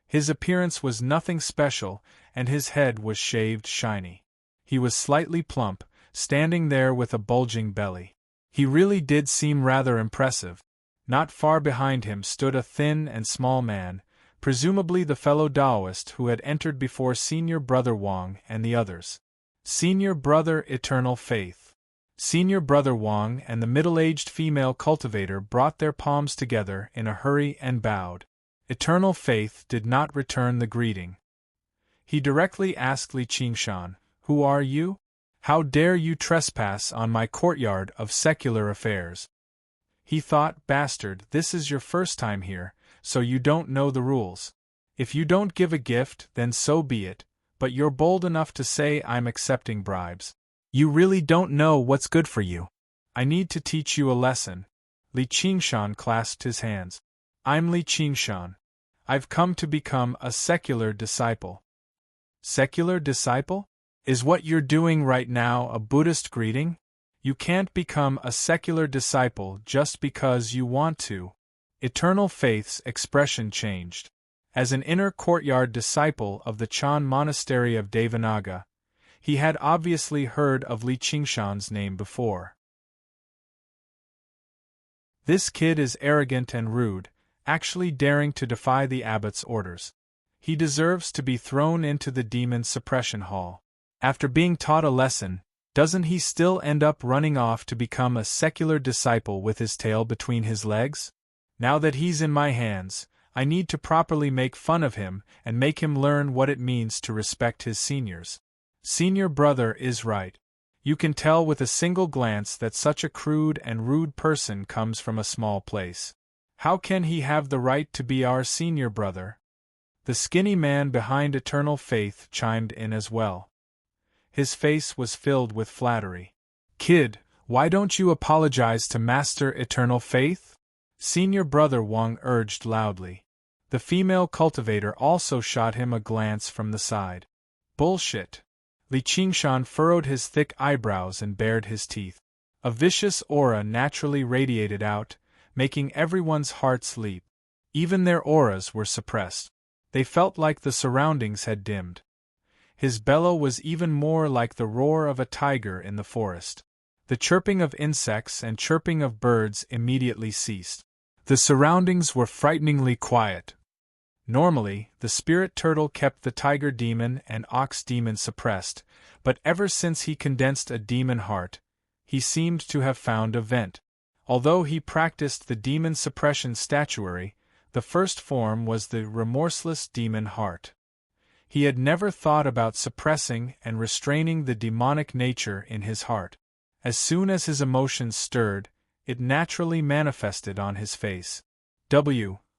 His appearance was nothing special, and his head was shaved shiny. He was slightly plump, standing there with a bulging belly. He really did seem rather impressive. Not far behind him stood a thin and small man, presumably the fellow Taoist who had entered before Senior Brother Wang and the others. Senior Brother Eternal Faith. Senior Brother Wang and the middle-aged female cultivator brought their palms together in a hurry and bowed. Eternal Faith did not return the greeting. He directly asked Li Qingshan, "Who are you? How dare you trespass on my courtyard of secular affairs?" He thought, "Bastard, this is your first time here, so you don't know the rules." If you don't give a gift, then so be it, but you're bold enough to say I'm accepting bribes. You really don't know what's good for you. I need to teach you a lesson. Li Qingshan clasped his hands. I'm Li Qingshan. I've come to become a secular disciple. Secular disciple? Is what you're doing right now a Buddhist greeting? You can't become a secular disciple just because you want to. Eternal Faith's expression changed. As an inner courtyard disciple of the Chan monastery of Devanaga, he had obviously heard of Li Qingshan's name before. This kid is arrogant and rude, actually daring to defy the abbot's orders. He deserves to be thrown into the demon suppression hall. After being taught a lesson, doesn't he still end up running off to become a secular disciple with his tail between his legs? Now that he's in my hands, I need to properly make fun of him and make him learn what it means to respect his seniors. Senior brother is right. You can tell with a single glance that such a crude and rude person comes from a small place. How can he have the right to be our senior brother? The skinny man behind Eternal Faith chimed in as well. His face was filled with flattery. Kid, why don't you apologize to Master Eternal Faith? Senior brother Wang urged loudly. The female cultivator also shot him a glance from the side. Bullshit. Li Qingshan furrowed his thick eyebrows and bared his teeth. A vicious aura naturally radiated out, making everyone's hearts leap. Even their auras were suppressed. They felt like the surroundings had dimmed. His bellow was even more like the roar of a tiger in the forest. The chirping of insects and chirping of birds immediately ceased. The surroundings were frighteningly quiet. Normally, the spirit turtle kept the tiger demon and ox demon suppressed, but ever since he condensed a demon heart, he seemed to have found a vent. Although he practiced the demon suppression statuary, the first form was the remorseless demon heart. He had never thought about suppressing and restraining the demonic nature in his heart. As soon as his emotions stirred, it naturally manifested on his face.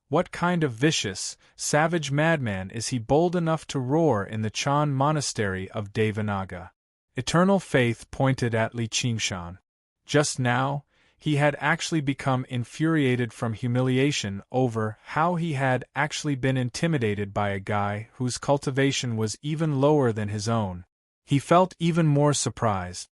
What kind of vicious, savage madman is he bold enough to roar in the Chan monastery of Devanaga? Eternal Faith pointed at Li Qingshan. Just now, he had actually become infuriated from humiliation over how he had actually been intimidated by a guy whose cultivation was even lower than his own. He felt even more surprised.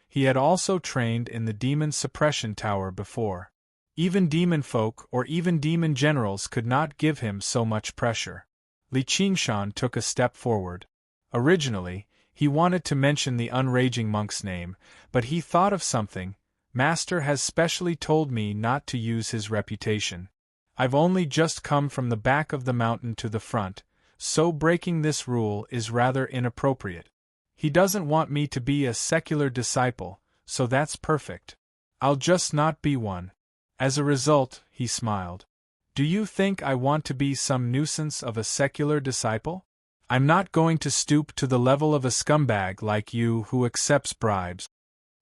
He had also trained in the demon suppression tower before. Even demon folk or even demon generals could not give him so much pressure. Li Qingshan took a step forward. Originally, he wanted to mention the unraging monk's name, but he thought of something. Master has specially told me not to use his reputation. I've only just come from the back of the mountain to the front, so breaking this rule is rather inappropriate. He doesn't want me to be a secular disciple, so that's perfect. I'll just not be one. As a result, he smiled. Do you think I want to be some nuisance of a secular disciple? I'm not going to stoop to the level of a scumbag like you who accepts bribes.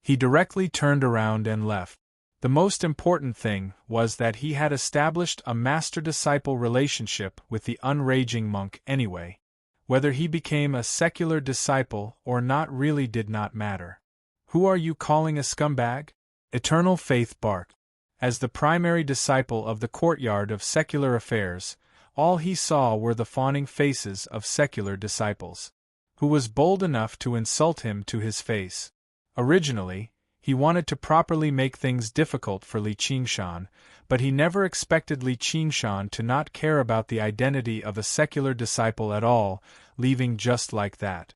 He directly turned around and left. The most important thing was that he had established a master-disciple relationship with the unraging monk anyway. Whether he became a secular disciple or not really did not matter. Who are you calling a scumbag? Eternal Faith barked. As the primary disciple of the courtyard of secular affairs, all he saw were the fawning faces of secular disciples. Who was bold enough to insult him to his face? Originally, he wanted to properly make things difficult for Li Qingshan, but he never expected Li Qingshan to not care about the identity of a secular disciple at all, leaving just like that.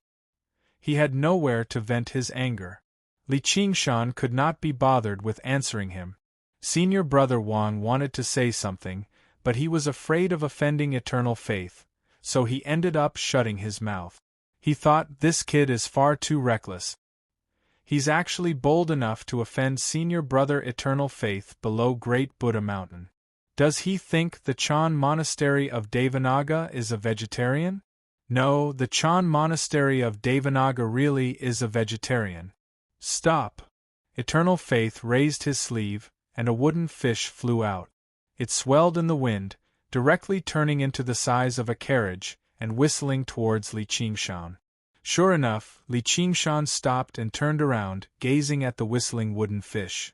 He had nowhere to vent his anger. Li Qingshan could not be bothered with answering him. Senior brother Wang wanted to say something, but he was afraid of offending Eternal Faith, so he ended up shutting his mouth. He thought, this kid is far too reckless. He's actually bold enough to offend senior brother Eternal Faith below Great Buddha Mountain. Does he think the Chan monastery of Devanaga is a vegetarian? No, the Chan monastery of Devanaga really is a vegetarian. Stop! Eternal Faith raised his sleeve, and a wooden fish flew out. It swelled in the wind, directly turning into the size of a carriage and whistling towards Li Qingshan. Sure enough, Li Qingshan stopped and turned around, gazing at the whistling wooden fish.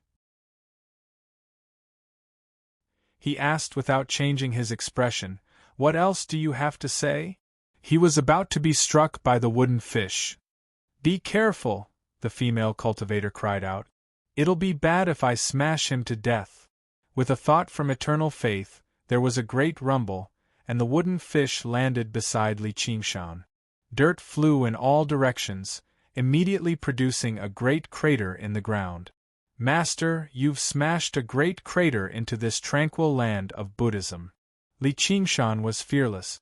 He asked without changing his expression, "What else do you have to say?" He was about to be struck by the wooden fish. "Be careful," the female cultivator cried out. "It'll be bad if I smash him to death." With a thought from eternal faith, there was a great rumble, and the wooden fish landed beside Li Qingshan. Dirt flew in all directions, immediately producing a great crater in the ground. "Master, you've smashed a great crater into this tranquil land of Buddhism." Li Qingshan was fearless.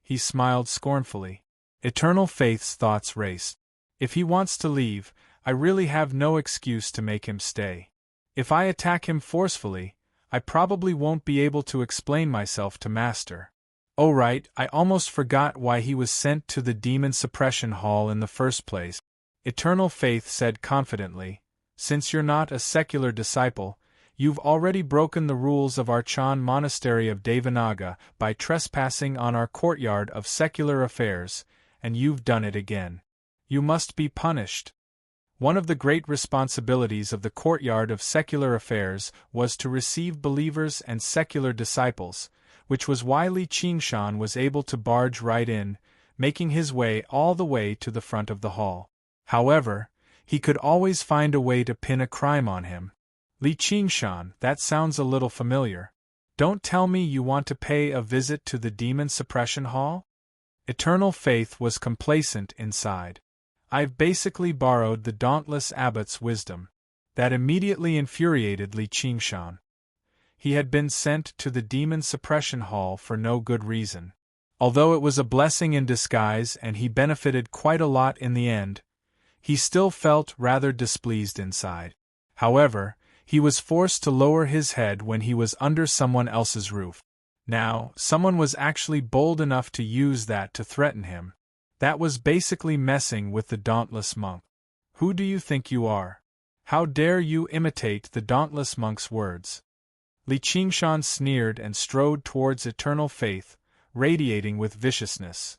He smiled scornfully. Eternal Faith's thoughts raced. If he wants to leave, I really have no excuse to make him stay. If I attack him forcefully, I probably won't be able to explain myself to Master. Oh right, I almost forgot why he was sent to the Demon Suppression Hall in the first place. Eternal Faith said confidently, "Since you're not a secular disciple, you've already broken the rules of our Chan monastery of Devanaga by trespassing on our courtyard of secular affairs, and you've done it again. You must be punished." One of the great responsibilities of the courtyard of secular affairs was to receive believers and secular disciples, which was why Li Qingshan was able to barge right in, making his way all the way to the front of the hall. However, he could always find a way to pin a crime on him. "Li Qingshan, that sounds a little familiar. Don't tell me you want to pay a visit to the Demon Suppression Hall?" Eternal Faith was complacent inside. "I've basically borrowed the dauntless abbot's wisdom." That immediately infuriated Li Qingshan. He had been sent to the Demon Suppression Hall for no good reason. Although it was a blessing in disguise and he benefited quite a lot in the end, he still felt rather displeased inside. However, he was forced to lower his head when he was under someone else's roof. Now, someone was actually bold enough to use that to threaten him. That was basically messing with the dauntless monk. "Who do you think you are? How dare you imitate the dauntless monk's words?" Li Qingshan sneered and strode towards Eternal Faith, radiating with viciousness.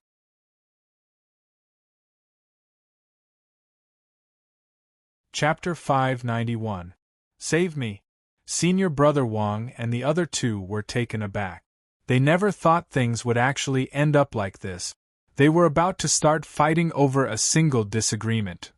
Chapter 591. Save me! Senior Brother Wang and the other two were taken aback. They never thought things would actually end up like this. They were about to start fighting over a single disagreement.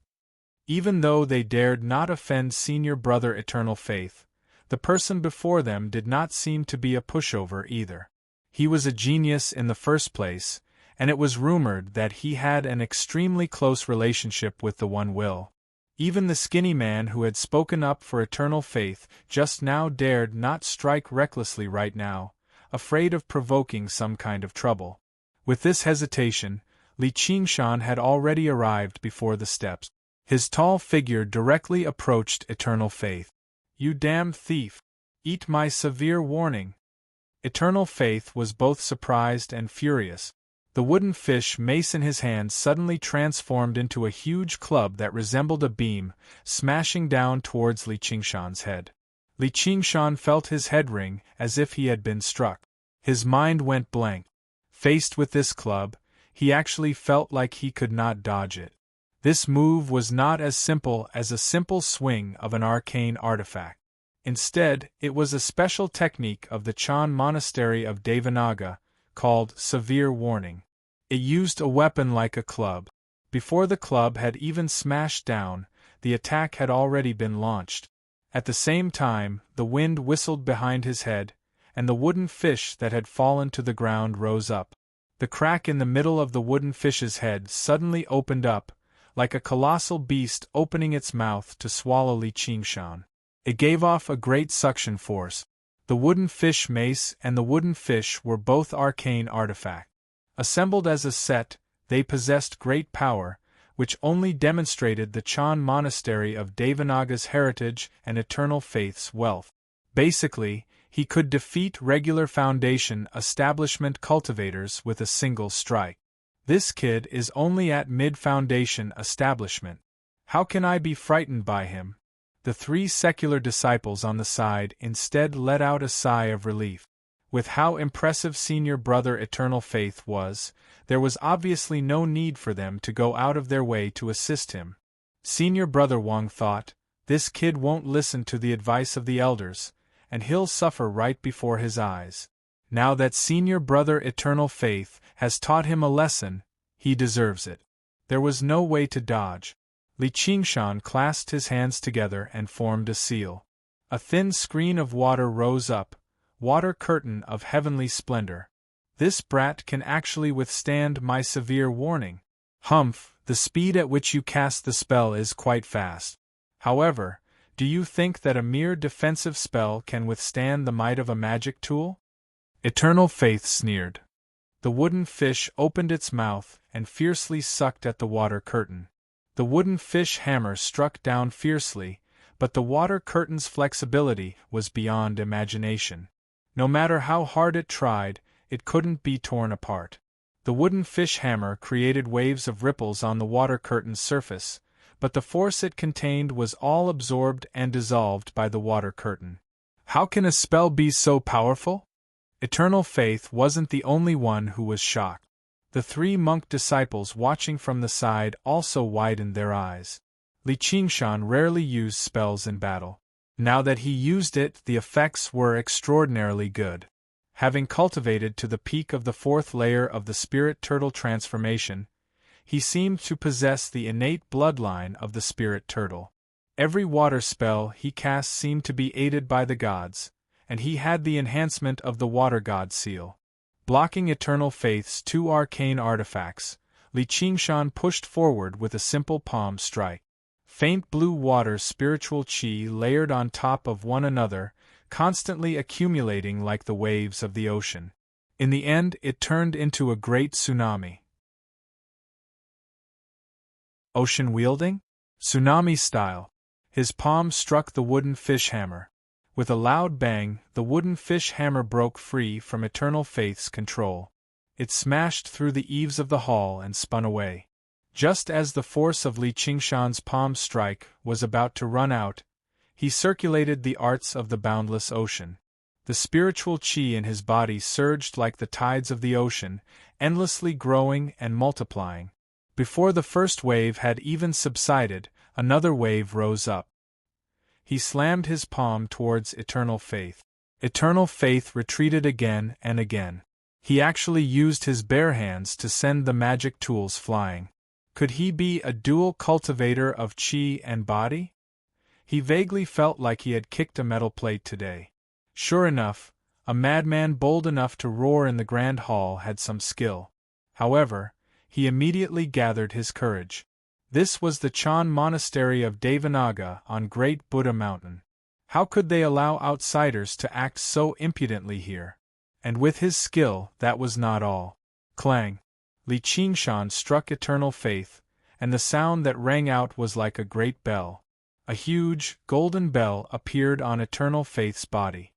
Even though they dared not offend Senior Brother Eternal Faith, the person before them did not seem to be a pushover either. He was a genius in the first place, and it was rumored that he had an extremely close relationship with the One Will. Even the skinny man who had spoken up for Eternal Faith just now dared not strike recklessly right now, afraid of provoking some kind of trouble. With this hesitation, Li Qingshan had already arrived before the steps. His tall figure directly approached Eternal Faith. "You damned thief! Eat my severe warning!" Eternal Faith was both surprised and furious. The wooden fish mace in his hand suddenly transformed into a huge club that resembled a beam, smashing down towards Li Qingshan's head. Li Qingshan felt his head ring as if he had been struck. His mind went blank. Faced with this club, he actually felt like he could not dodge it. This move was not as simple as a simple swing of an arcane artifact. Instead, it was a special technique of the Chan monastery of Devanaga, called Severe Warning. It used a weapon like a club. Before the club had even smashed down, the attack had already been launched. At the same time, the wind whistled behind his head, and the wooden fish that had fallen to the ground rose up. The crack in the middle of the wooden fish's head suddenly opened up, like a colossal beast opening its mouth to swallow Li Qingshan. It gave off a great suction force. The wooden fish mace and the wooden fish were both arcane artifacts. Assembled as a set, they possessed great power, which only demonstrated the Chan monastery of Devanaga's heritage and Eternal Faith's wealth. Basically, he could defeat regular Foundation establishment cultivators with a single strike. This kid is only at mid-Foundation establishment. How can I be frightened by him? The three secular disciples on the side instead let out a sigh of relief. With how impressive Senior Brother Eternal Faith was, there was obviously no need for them to go out of their way to assist him. Senior Brother Wang thought, this kid won't listen to the advice of the elders, and he'll suffer right before his eyes. Now that Senior Brother Eternal Faith has taught him a lesson, he deserves it. There was no way to dodge. Li Qingshan clasped his hands together and formed a seal. A thin screen of water rose up, water curtain of heavenly splendor. This brat can actually withstand my severe warning. Humph, the speed at which you cast the spell is quite fast. However, do you think that a mere defensive spell can withstand the might of a magic tool? Eternal Faith sneered. The wooden fish opened its mouth and fiercely sucked at the water curtain. The wooden fish hammer struck down fiercely, but the water curtain's flexibility was beyond imagination. No matter how hard it tried, it couldn't be torn apart. The wooden fish hammer created waves of ripples on the water curtain's surface, but the force it contained was all absorbed and dissolved by the water curtain. How can a spell be so powerful? Eternal Faith wasn't the only one who was shocked. The three monk disciples watching from the side also widened their eyes. Li Qingshan rarely used spells in battle. Now that he used it, the effects were extraordinarily good. Having cultivated to the peak of the fourth layer of the spirit turtle transformation, he seemed to possess the innate bloodline of the spirit turtle. Every water spell he cast seemed to be aided by the gods, and he had the enhancement of the water god seal. Blocking Eternal Faith's two arcane artifacts, Li Qingshan pushed forward with a simple palm strike. Faint blue water spiritual qi layered on top of one another, constantly accumulating like the waves of the ocean. In the end, it turned into a great tsunami. Ocean wielding? Tsunami style. His palm struck the wooden fish hammer. With a loud bang, the wooden fish hammer broke free from Eternal Faith's control. It smashed through the eaves of the hall and spun away. Just as the force of Li Qingshan's palm strike was about to run out, he circulated the arts of the boundless ocean. The spiritual qi in his body surged like the tides of the ocean, endlessly growing and multiplying. Before the first wave had even subsided, another wave rose up. He slammed his palm towards Eternal Faith. Eternal Faith retreated again and again. He actually used his bare hands to send the magic tools flying. Could he be a dual cultivator of qi and body? He vaguely felt like he had kicked a metal plate today. Sure enough, a madman bold enough to roar in the grand hall had some skill. However, he immediately gathered his courage. This was the Chan Monastery of Devanaga on Great Buddha Mountain. How could they allow outsiders to act so impudently here? And with his skill, that was not all. Clang! Li Qingshan struck Eternal Faith, and the sound that rang out was like a great bell. A huge, golden bell appeared on Eternal Faith's body.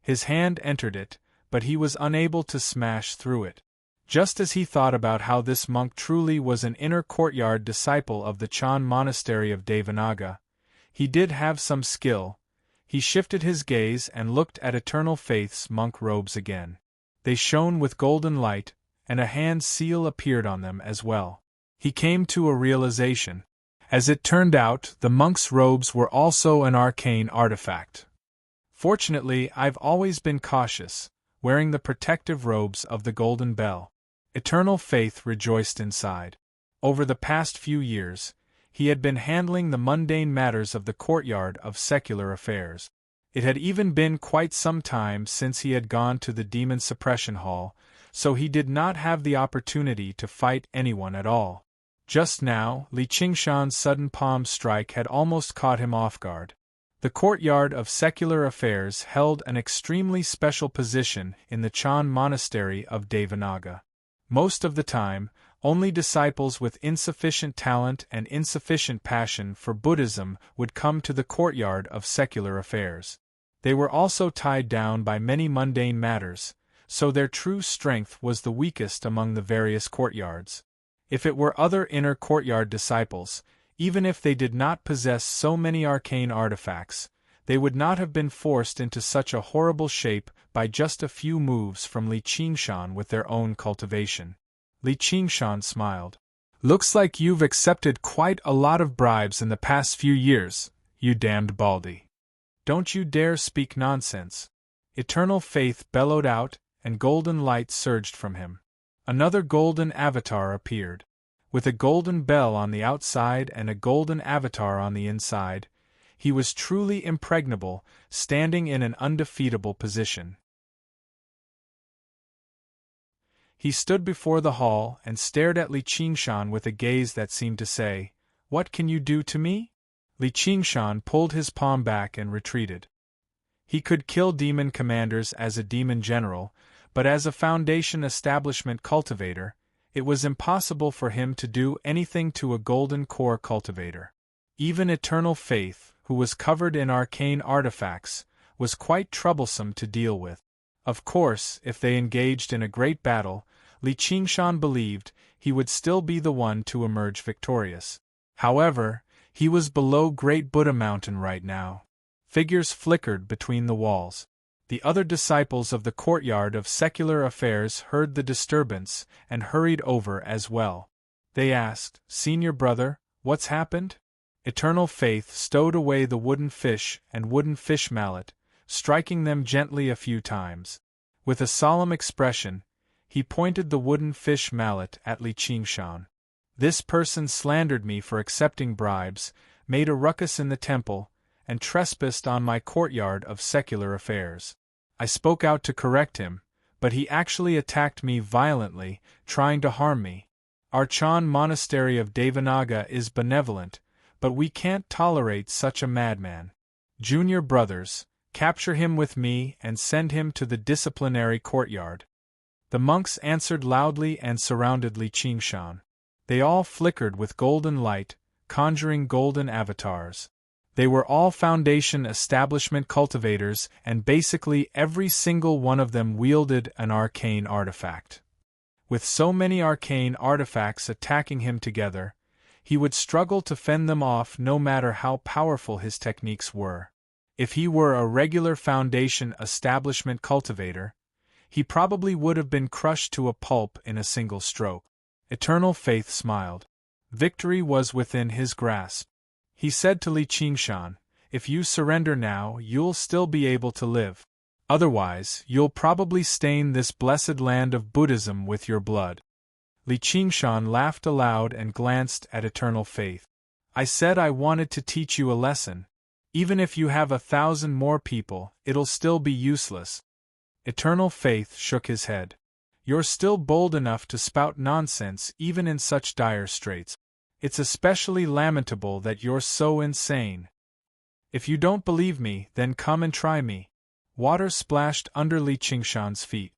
His hand entered it, but he was unable to smash through it. Just as he thought about how this monk truly was an inner courtyard disciple of the Chan Monastery of Devanaga, he did have some skill. He shifted his gaze and looked at Eternal Faith's monk robes again. They shone with golden light, and a hand seal appeared on them as well. He came to a realization. As it turned out, the monk's robes were also an arcane artifact. Fortunately, I've always been cautious, wearing the protective robes of the Golden Bell. Eternal Faith rejoiced inside. Over the past few years, he had been handling the mundane matters of the courtyard of secular affairs. It had even been quite some time since he had gone to the Demon Suppression Hall, so he did not have the opportunity to fight anyone at all. Just now, Li Qingshan's sudden palm strike had almost caught him off guard. The courtyard of secular affairs held an extremely special position in the Chan Monastery of Devanaga. Most of the time, only disciples with insufficient talent and insufficient passion for Buddhism would come to the courtyard of secular affairs. They were also tied down by many mundane matters, so their true strength was the weakest among the various courtyards. If it were other inner courtyard disciples, even if they did not possess so many arcane artifacts, they would not have been forced into such a horrible shape by just a few moves from Li Qingshan with their own cultivation. Li Qingshan smiled. Looks like you've accepted quite a lot of bribes in the past few years, you damned baldy. Don't you dare speak nonsense. Eternal Faith bellowed out, and golden light surged from him. Another golden avatar appeared. With a golden bell on the outside and a golden avatar on the inside, he was truly impregnable, standing in an undefeatable position. He stood before the hall and stared at Li Qingshan with a gaze that seemed to say, "What can you do to me?" Li Qingshan pulled his palm back and retreated. He could kill demon commanders as a demon general, but as a Foundation establishment cultivator, it was impossible for him to do anything to a golden core cultivator. Even Eternal Faith, who was covered in arcane artifacts, was quite troublesome to deal with. Of course, if they engaged in a great battle, Li Qingshan believed he would still be the one to emerge victorious. However, he was below Great Buddha Mountain right now. Figures flickered between the walls. The other disciples of the courtyard of secular affairs heard the disturbance and hurried over as well. They asked, "Senior brother, what's happened?" Eternal Faith stowed away the wooden fish and wooden fish mallet, striking them gently a few times. With a solemn expression, he pointed the wooden fish mallet at Li Qingshan. "This person slandered me for accepting bribes, made a ruckus in the temple, and trespassed on my courtyard of secular affairs. I spoke out to correct him, but he actually attacked me violently, trying to harm me. Our Chan monastery of Devanaga is benevolent, but we can't tolerate such a madman. Junior brothers, capture him with me and send him to the disciplinary courtyard." The monks answered loudly and surrounded Li Qingshan. They all flickered with golden light, conjuring golden avatars. They were all Foundation establishment cultivators, and basically every single one of them wielded an arcane artifact. With so many arcane artifacts attacking him together, he would struggle to fend them off no matter how powerful his techniques were. If he were a regular Foundation establishment cultivator, he probably would have been crushed to a pulp in a single stroke. Eternal Faith smiled. Victory was within his grasp. He said to Li Qingshan, "If you surrender now, you'll still be able to live. Otherwise, you'll probably stain this blessed land of Buddhism with your blood." Li Qingshan laughed aloud and glanced at Eternal Faith. "I said I wanted to teach you a lesson. Even if you have 1,000 more people, it'll still be useless." Eternal Faith shook his head. "You're still bold enough to spout nonsense even in such dire straits. It's especially lamentable that you're so insane. If you don't believe me, then come and try me." Water splashed under Li Qingshan's feet.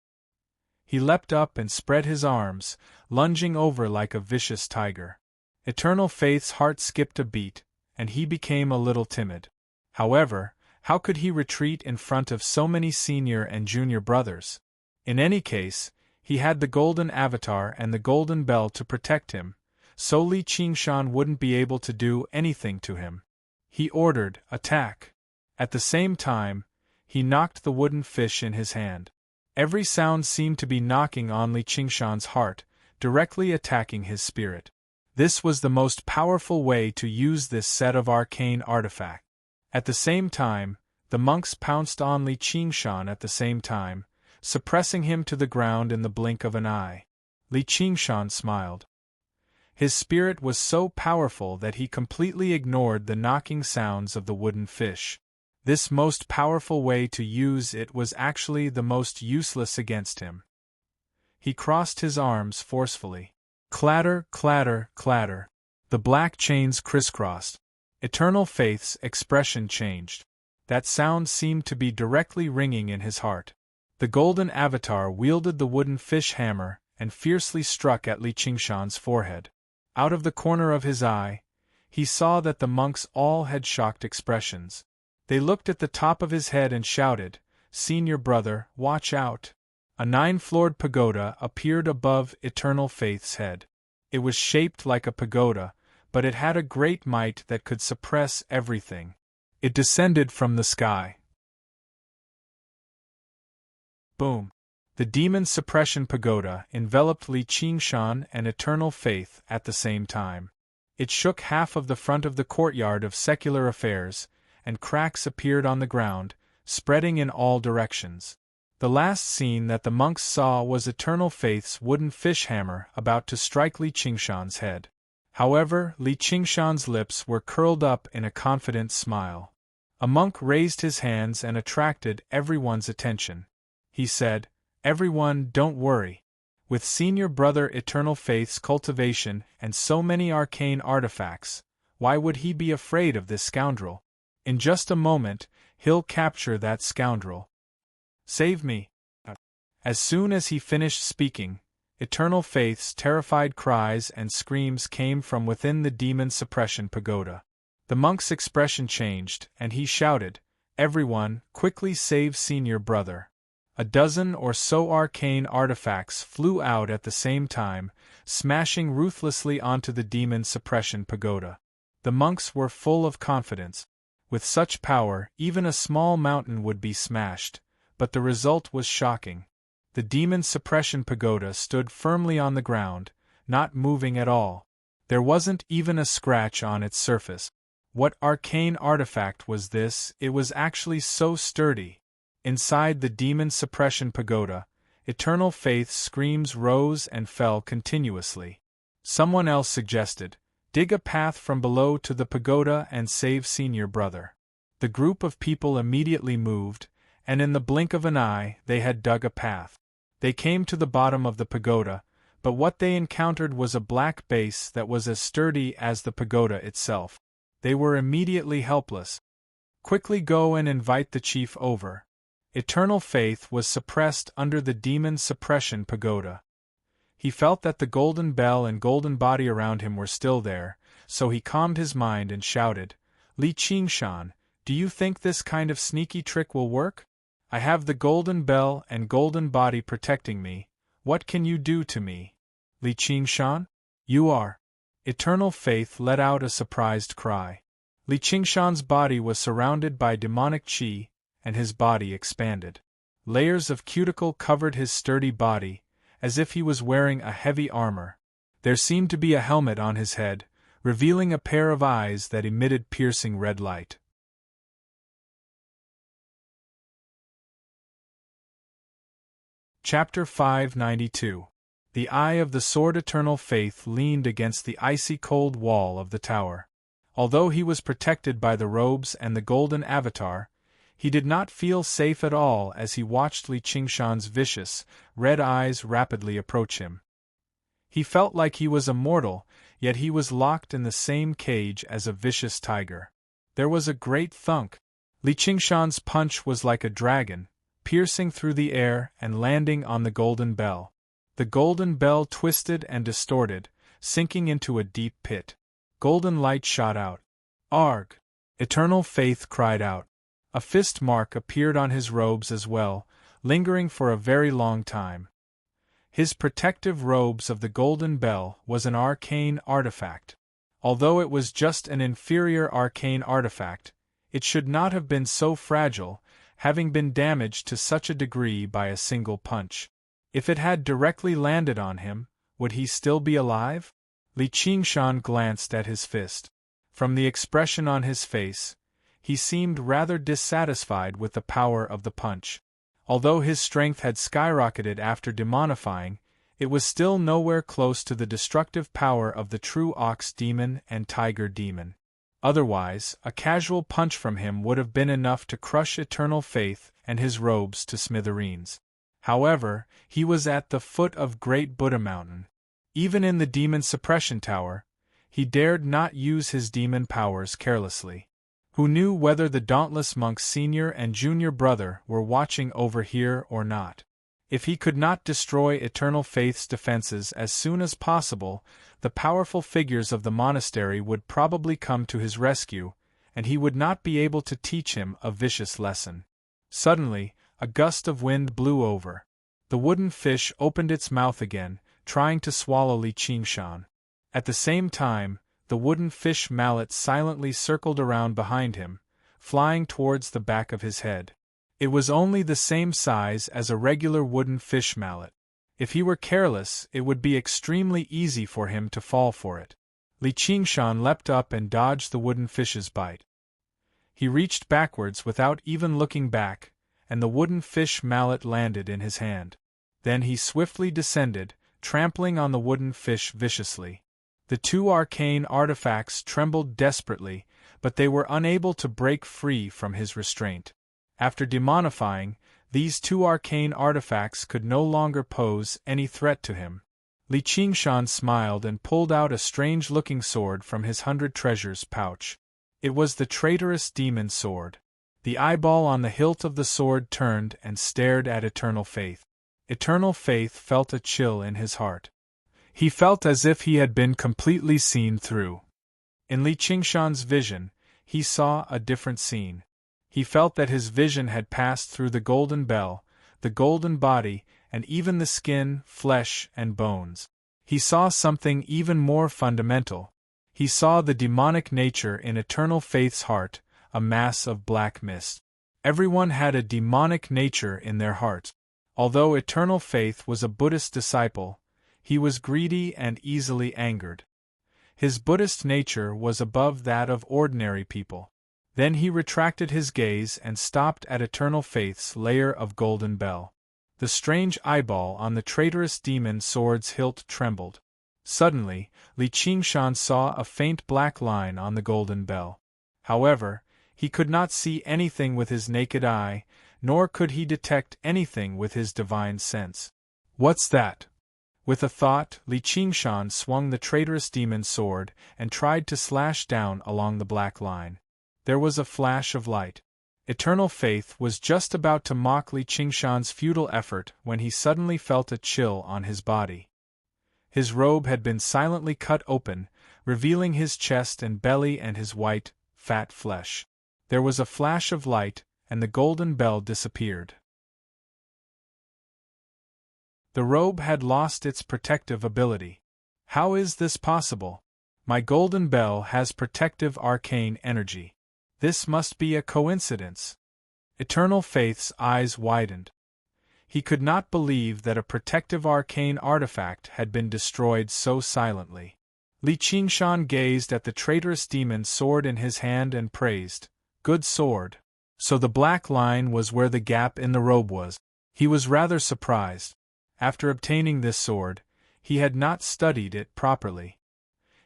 He leapt up and spread his arms, lunging over like a vicious tiger. Eternal Faith's heart skipped a beat, and he became a little timid. However, how could he retreat in front of so many senior and junior brothers? In any case, he had the golden avatar and the golden bell to protect him, so Li Qingshan wouldn't be able to do anything to him. He ordered, "Attack!" At the same time, he knocked the wooden fish in his hand. Every sound seemed to be knocking on Li Qingshan's heart, directly attacking his spirit. This was the most powerful way to use this set of arcane artifact. At the same time, the monks pounced on Li Qingshan at the same time, suppressing him to the ground in the blink of an eye. Li Qingshan smiled. His spirit was so powerful that he completely ignored the knocking sounds of the wooden fish. This most powerful way to use it was actually the most useless against him. He crossed his arms forcefully. Clatter, clatter, clatter. The black chains crisscrossed. Eternal Faith's expression changed. That sound seemed to be directly ringing in his heart. The golden avatar wielded the wooden fish hammer and fiercely struck at Li Qingshan's forehead. Out of the corner of his eye, he saw that the monks all had shocked expressions. They looked at the top of his head and shouted, "Senior brother, watch out!" A 9-floored pagoda appeared above Eternal Faith's head. It was shaped like a pagoda, but it had a great might that could suppress everything. It descended from the sky. Boom! The demon suppression pagoda enveloped Li Qingshan and eternal faith at the same time. It shook half of the front of the courtyard of secular affairs, and cracks appeared on the ground, spreading in all directions. The last scene that the monks saw was Eternal Faith's wooden fish hammer about to strike Li Qingshan's head. However, Li Qingshan's lips were curled up in a confident smile. A monk raised his hands and attracted everyone's attention. He said, "Everyone, don't worry. With Senior Brother Eternal Faith's cultivation and so many arcane artifacts, why would he be afraid of this scoundrel? In just a moment, he'll capture that scoundrel. Save me." As soon as he finished speaking, Eternal Faith's terrified cries and screams came from within the demon suppression pagoda. The monk's expression changed, and he shouted, "Everyone, quickly save Senior Brother." A dozen or so arcane artifacts flew out at the same time, smashing ruthlessly onto the demon suppression pagoda. The monks were full of confidence. With such power, even a small mountain would be smashed, but the result was shocking. The demon suppression pagoda stood firmly on the ground, not moving at all. There wasn't even a scratch on its surface. What arcane artifact was this? It was actually so sturdy. Inside the demon suppression pagoda, Eternal Faith's screams rose and fell continuously. Someone else suggested, "Dig a path from below to the pagoda and save Senior Brother." The group of people immediately moved, and in the blink of an eye they had dug a path. They came to the bottom of the pagoda, but what they encountered was a black base that was as sturdy as the pagoda itself. They were immediately helpless. "Quickly go and invite the chief over." Eternal Faith was suppressed under the demon suppression pagoda. He felt that the golden bell and golden body around him were still there, so he calmed his mind and shouted, "Li Qingshan, do you think this kind of sneaky trick will work? I have the golden bell and golden body protecting me. What can you do to me? Li Qingshan? You are..." Eternal Faith let out a surprised cry. Li Qingshan's body was surrounded by demonic qi, and his body expanded. Layers of cuticle covered his sturdy body, as if he was wearing a heavy armor. There seemed to be a helmet on his head, revealing a pair of eyes that emitted piercing red light. Chapter 592. The eye of the sword. Eternal Faith leaned against the icy cold wall of the tower. Although he was protected by the robes and the golden avatar, he did not feel safe at all as he watched Li Qingshan's vicious, red eyes rapidly approach him. He felt like he was immortal, yet he was locked in the same cage as a vicious tiger. There was a great thunk. Li Qingshan's punch was like a dragon, piercing through the air and landing on the golden bell. The golden bell twisted and distorted, sinking into a deep pit. Golden light shot out. "Arg!" Eternal Faith cried out. A fist mark appeared on his robes as well, lingering for a very long time. His protective robes of the golden bell was an arcane artifact. Although it was just an inferior arcane artifact, it should not have been so fragile, having been damaged to such a degree by a single punch. If it had directly landed on him, would he still be alive? Li Qingshan glanced at his fist. From the expression on his face, he seemed rather dissatisfied with the power of the punch. Although his strength had skyrocketed after demonifying, it was still nowhere close to the destructive power of the true ox demon and tiger demon. Otherwise, a casual punch from him would have been enough to crush Eternal Faith and his robes to smithereens. However, he was at the foot of Great Buddha Mountain. Even in the demon suppression tower, he dared not use his demon powers carelessly. Who knew whether the dauntless monk's senior and junior brother were watching over here or not? If he could not destroy Eternal Faith's defenses as soon as possible, the powerful figures of the monastery would probably come to his rescue, and he would not be able to teach him a vicious lesson. Suddenly, a gust of wind blew over. The wooden fish opened its mouth again, trying to swallow Li Qingshan. At the same time, the wooden fish mallet silently circled around behind him, flying towards the back of his head. It was only the same size as a regular wooden fish mallet. If he were careless, it would be extremely easy for him to fall for it. Li Qingshan leapt up and dodged the wooden fish's bite. He reached backwards without even looking back, and the wooden fish mallet landed in his hand. Then he swiftly descended, trampling on the wooden fish viciously. The two arcane artifacts trembled desperately, but they were unable to break free from his restraint. After demonifying, these two arcane artifacts could no longer pose any threat to him. Li Qingshan smiled and pulled out a strange-looking sword from his 100 treasures pouch. It was the traitorous demon sword. The eyeball on the hilt of the sword turned and stared at Eternal Faith. Eternal Faith felt a chill in his heart. He felt as if he had been completely seen through. In Li Qingshan's vision, he saw a different scene. He felt that his vision had passed through the golden bell, the golden body, and even the skin, flesh, and bones. He saw something even more fundamental. He saw the demonic nature in Eternal Faith's heart, a mass of black mist. Everyone had a demonic nature in their heart. Although Eternal Faith was a Buddhist disciple, he was greedy and easily angered. His Buddhist nature was above that of ordinary people. Then he retracted his gaze and stopped at Eternal Faith's layer of golden bell. The strange eyeball on the traitorous demon sword's hilt trembled. Suddenly, Li Qingshan saw a faint black line on the golden bell. However, he could not see anything with his naked eye, nor could he detect anything with his divine sense. "What's that?" With a thought, Li Qingshan swung the traitorous demon sword and tried to slash down along the black line. There was a flash of light. Eternal Faith was just about to mock Li Qingshan's futile effort when he suddenly felt a chill on his body. His robe had been silently cut open, revealing his chest and belly and his white, fat flesh. There was a flash of light, and the golden bell disappeared. The robe had lost its protective ability. How is this possible? My golden bell has protective arcane energy. This must be a coincidence. Eternal Faith's eyes widened. He could not believe that a protective arcane artifact had been destroyed so silently. Li Qingshan gazed at the traitorous demon sword in his hand and praised, "Good sword." So the black line was where the gap in the robe was. He was rather surprised. After obtaining this sword, he had not studied it properly.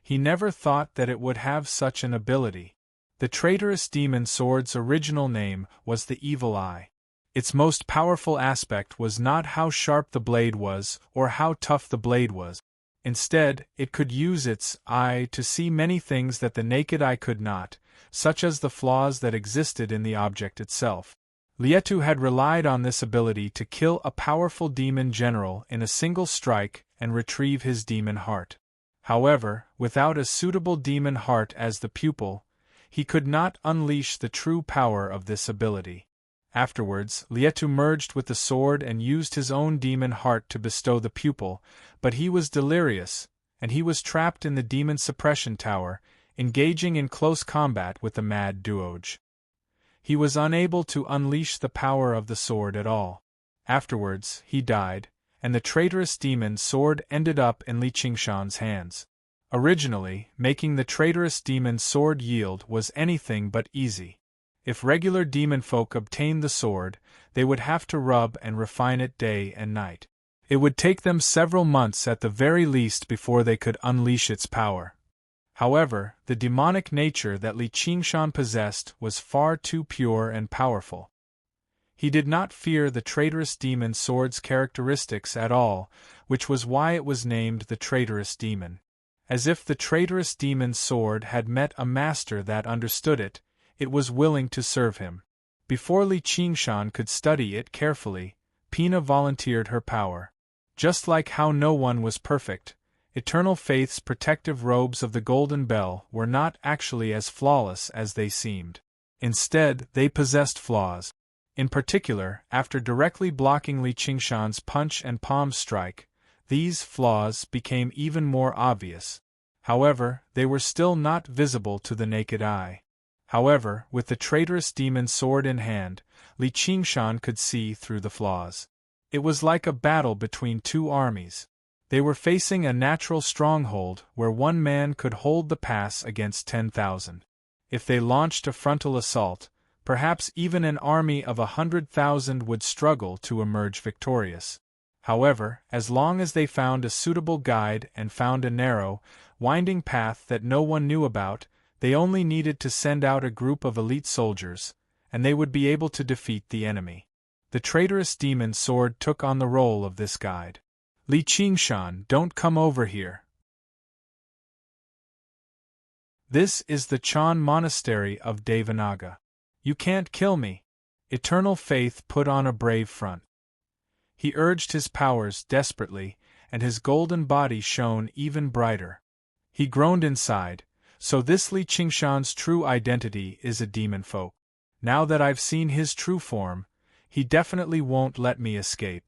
He never thought that it would have such an ability. The traitorous demon sword's original name was the Evil Eye. Its most powerful aspect was not how sharp the blade was or how tough the blade was. Instead, it could use its eye to see many things that the naked eye could not, such as the flaws that existed in the object itself. Lietu had relied on this ability to kill a powerful demon general in a single strike and retrieve his demon heart. However, without a suitable demon heart as the pupil, he could not unleash the true power of this ability. Afterwards, Lietu merged with the sword and used his own demon heart to bestow the pupil, but he was delirious, and he was trapped in the demon suppression tower, engaging in close combat with the mad Duoge. He was unable to unleash the power of the sword at all. Afterwards, he died, and the traitorous demon sword ended up in Li Qingshan's hands. Originally, making the traitorous demon sword yield was anything but easy. If regular demon folk obtained the sword, they would have to rub and refine it day and night. It would take them several months at the very least before they could unleash its power. However, the demonic nature that Li Qingshan possessed was far too pure and powerful. He did not fear the traitorous demon sword's characteristics at all, which was why it was named the traitorous demon. As if the traitorous demon sword had met a master that understood it, it was willing to serve him. Before Li Qingshan could study it carefully, Pina volunteered her power. Just like how no one was perfect, Eternal Faith's protective robes of the Golden Bell were not actually as flawless as they seemed. Instead, they possessed flaws. In particular, after directly blocking Li Qingshan's punch and palm strike, these flaws became even more obvious. However, they were still not visible to the naked eye. However, with the traitorous demon sword in hand, Li Qingshan could see through the flaws. It was like a battle between two armies. They were facing a natural stronghold where one man could hold the pass against 10,000. If they launched a frontal assault, perhaps even an army of 100,000 would struggle to emerge victorious. However, as long as they found a suitable guide and found a narrow, winding path that no one knew about, they only needed to send out a group of elite soldiers, and they would be able to defeat the enemy. The traitorous demon sword took on the role of this guide. Li Qingshan, don't come over here. This is the Chan Monastery of Devanaga. You can't kill me. Eternal Faith put on a brave front. He urged his powers desperately, and his golden body shone even brighter. He groaned inside, so this Li Qingshan's true identity is a demon folk. Now that I've seen his true form, he definitely won't let me escape.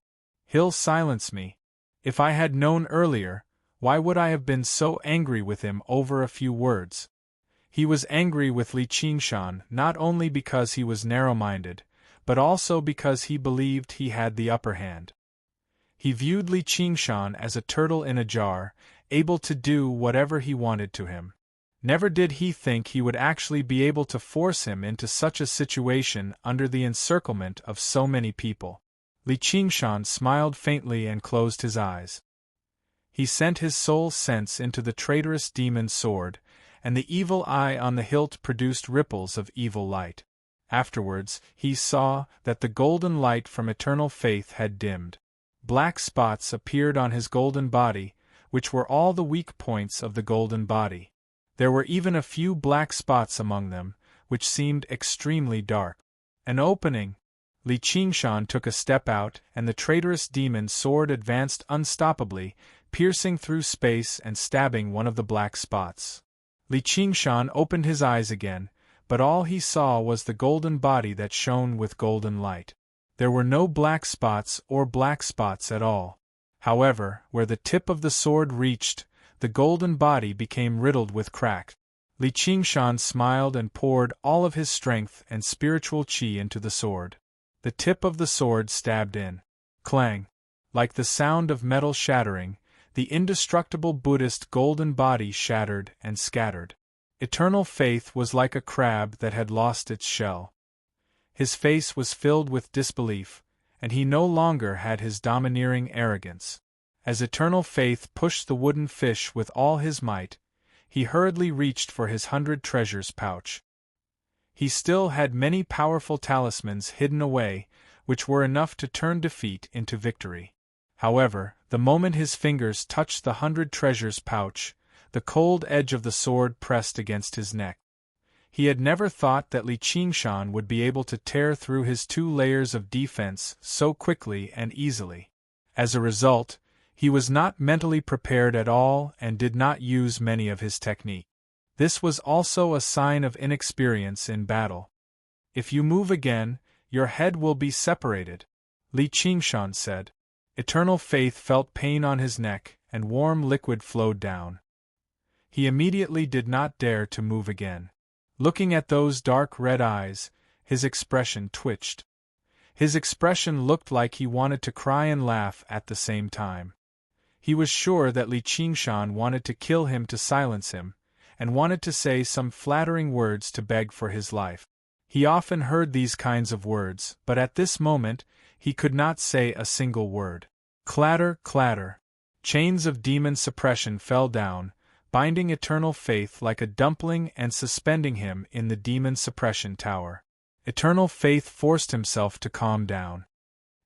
He'll silence me. If I had known earlier, why would I have been so angry with him over a few words? He was angry with Li Qingshan not only because he was narrow-minded, but also because he believed he had the upper hand. He viewed Li Qingshan as a turtle in a jar, able to do whatever he wanted to him. Never did he think he would actually be able to force him into such a situation under the encirclement of so many people. Li Qingshan smiled faintly and closed his eyes. He sent his soul sense into the traitorous demon sword, and the evil eye on the hilt produced ripples of evil light. Afterwards, he saw that the golden light from eternal faith had dimmed. Black spots appeared on his golden body, which were all the weak points of the golden body. There were even a few black spots among them, which seemed extremely dark. An opening! Li Qingshan took a step out, and the traitorous demon sword advanced unstoppably, piercing through space and stabbing one of the black spots. Li Qingshan opened his eyes again, but all he saw was the golden body that shone with golden light. There were no black spots or black spots at all. However, where the tip of the sword reached, the golden body became riddled with cracks. Li Qingshan smiled and poured all of his strength and spiritual qi into the sword. The tip of the sword stabbed in. Clang! Like the sound of metal shattering, the indestructible Buddhist golden body shattered and scattered. Eternal Faith was like a crab that had lost its shell. His face was filled with disbelief, and he no longer had his domineering arrogance. As Eternal Faith pushed the wooden fish with all his might, he hurriedly reached for his 100 treasures pouch. He still had many powerful talismans hidden away, which were enough to turn defeat into victory. However, the moment his fingers touched the 100 treasures pouch, the cold edge of the sword pressed against his neck. He had never thought that Li Qingshan would be able to tear through his 2 layers of defense so quickly and easily. As a result, he was not mentally prepared at all and did not use many of his technique. This was also a sign of inexperience in battle. If you move again, your head will be separated, Li Qingshan said. Eternal Faith felt pain on his neck, and warm liquid flowed down. He immediately did not dare to move again. Looking at those dark red eyes, his expression twitched. His expression looked like he wanted to cry and laugh at the same time. He was sure that Li Qingshan wanted to kill him to silence him, and wanted to say some flattering words to beg for his life. He often heard these kinds of words, but at this moment, he could not say a single word. Clatter, clatter. Chains of demon suppression fell down, binding Eternal Faith like a dumpling and suspending him in the demon suppression tower. Eternal Faith forced himself to calm down.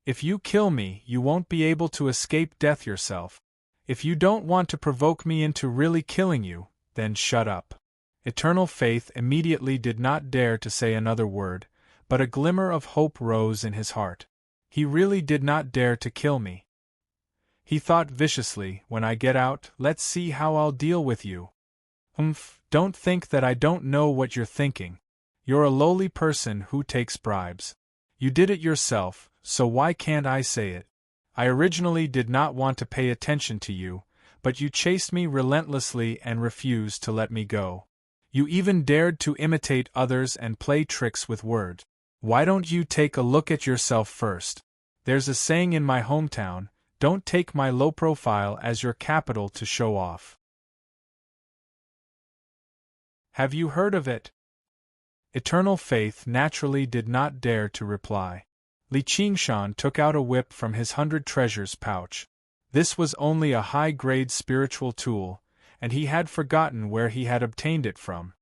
If you kill me, you won't be able to escape death yourself. If you don't want to provoke me into really killing you, then shut up. Eternal Faith immediately did not dare to say another word, but a glimmer of hope rose in his heart. He really did not dare to kill me. He thought viciously, when I get out, let's see how I'll deal with you. Don't think that I don't know what you're thinking. You're a lowly person who takes bribes. You did it yourself, so why can't I say it? I originally did not want to pay attention to you, but you chased me relentlessly and refused to let me go. You even dared to imitate others and play tricks with words. Why don't you take a look at yourself first? There's a saying in my hometown, don't take my low profile as your capital to show off. Have you heard of it? Eternal Faith naturally did not dare to reply. Li Qingshan took out a whip from his 100 treasures pouch. This was only a high-grade spiritual tool, and he had forgotten where he had obtained it from.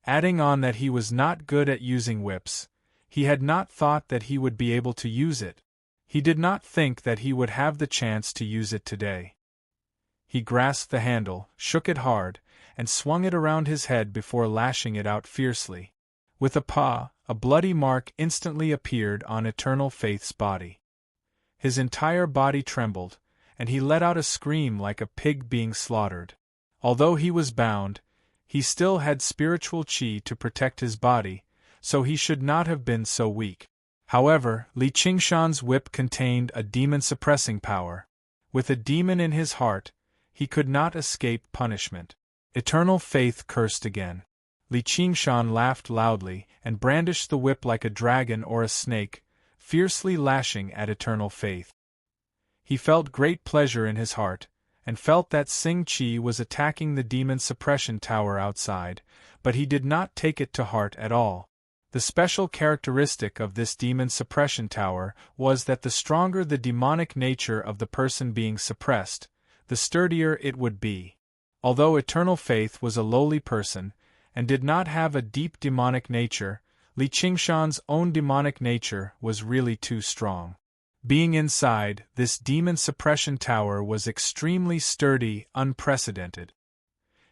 Adding on that he was not good at using whips, he had not thought that he would be able to use it. He did not think that he would have the chance to use it today. He grasped the handle, shook it hard, and swung it around his head before lashing it out fiercely. With a paw, a bloody mark instantly appeared on Eternal Faith's body. His entire body trembled, and he let out a scream like a pig being slaughtered. Although he was bound, he still had spiritual qi to protect his body, so he should not have been so weak. However, Li Qingshan's whip contained a demon-suppressing power. With a demon in his heart, he could not escape punishment. Eternal Faith cursed again. Li Qingshan laughed loudly and brandished the whip like a dragon or a snake, fiercely lashing at Eternal Faith. He felt great pleasure in his heart, and felt that Xing Qi was attacking the demon suppression tower outside, but he did not take it to heart at all. The special characteristic of this demon suppression tower was that the stronger the demonic nature of the person being suppressed, the sturdier it would be. Although Eternal Faith was a lowly person, and did not have a deep demonic nature, Li Qingshan's own demonic nature was really too strong. Being inside, this demon suppression tower was extremely sturdy, unprecedented.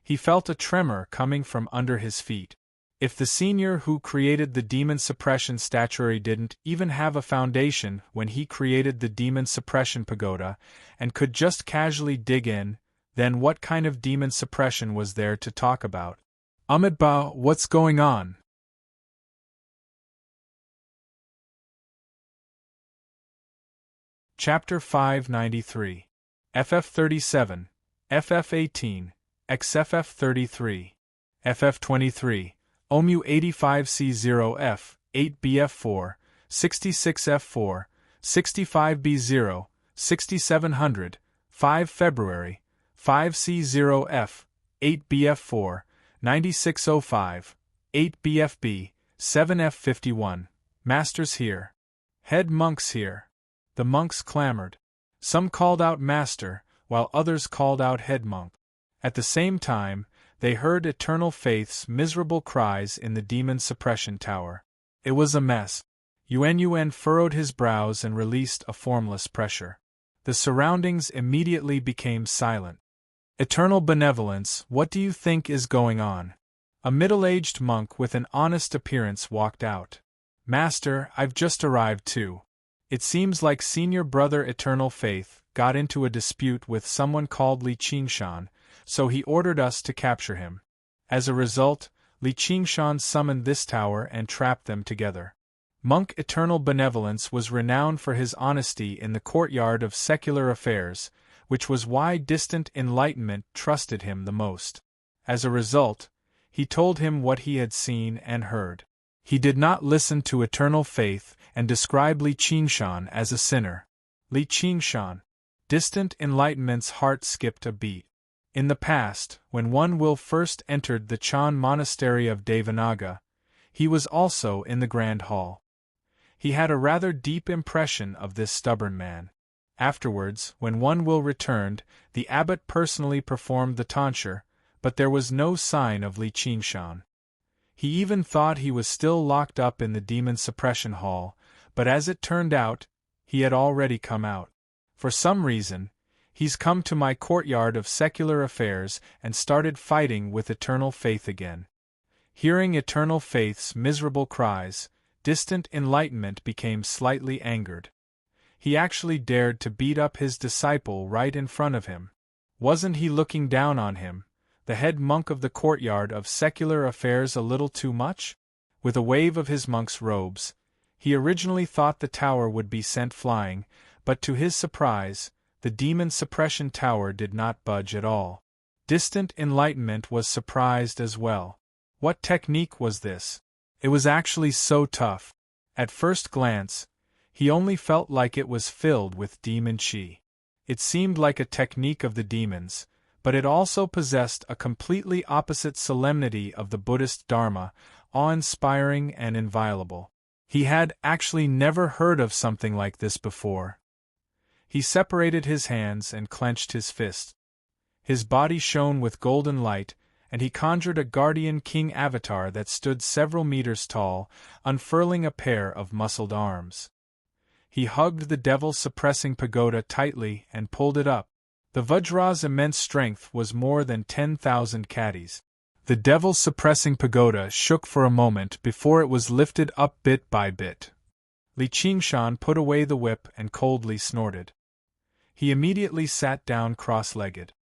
He felt a tremor coming from under his feet. If the senior who created the demon suppression statuary didn't even have a foundation when he created the demon suppression pagoda, and could just casually dig in, then what kind of demon suppression was there to talk about? Amitabha, what's going on? Chapter 593. FF37, FF18, XFF33, FF23, OMU 85C0F, 8BF4, 66F4, 65B0, 6700, 5 February, 5C0F, 8BF4, 9605, 8BFB, 7F51. Masters here. Head monks here. The monks clamored. Some called out Master, while others called out Head Monk. At the same time, they heard Eternal Faith's miserable cries in the demon suppression tower. It was a mess. Yuan furrowed his brows and released a formless pressure. The surroundings immediately became silent. Eternal Benevolence, what do you think is going on? A middle-aged monk with an honest appearance walked out. Master, I've just arrived too. It seems like Senior Brother Eternal Faith got into a dispute with someone called Li Qingshan, so he ordered us to capture him. As a result, Li Qingshan summoned this tower and trapped them together. Monk Eternal Benevolence was renowned for his honesty in the courtyard of secular affairs, which was why distant enlightenment trusted him the most. As a result, he told him what he had seen and heard. He did not listen to Eternal Faith and describe Li Qingshan as a sinner. Li Qingshan. Distant enlightenment's heart skipped a beat. In the past, when One Will first entered the Chan monastery of Devanaga, he was also in the Grand Hall. He had a rather deep impression of this stubborn man. Afterwards, when One Will returned, the abbot personally performed the tonsure, but there was no sign of Li Qingshan. He even thought he was still locked up in the demon suppression hall, but as it turned out, he had already come out. For some reason, he's come to my courtyard of secular affairs and started fighting with Eternal Faith again. Hearing Eternal Faith's miserable cries, distant enlightenment became slightly angered. He actually dared to beat up his disciple right in front of him. Wasn't he looking down on him, the head monk of the courtyard of secular affairs, a little too much? With a wave of his monk's robes, he originally thought the tower would be sent flying, but to his surprise, the demon suppression tower did not budge at all. Distant enlightenment was surprised as well. What technique was this? It was actually so tough. At first glance, he only felt like it was filled with demon chi. It seemed like a technique of the demons, but it also possessed a completely opposite solemnity of the Buddhist Dharma, awe-inspiring and inviolable. He had actually never heard of something like this before. He separated his hands and clenched his fists. His body shone with golden light, and he conjured a guardian king avatar that stood several meters tall, unfurling a pair of muscled arms. He hugged the devil-suppressing pagoda tightly and pulled it up. The Vajra's immense strength was more than 10,000 kadis. The devil-suppressing pagoda shook for a moment before it was lifted up bit by bit. Li Qingshan put away the whip and coldly snorted. He immediately sat down cross-legged.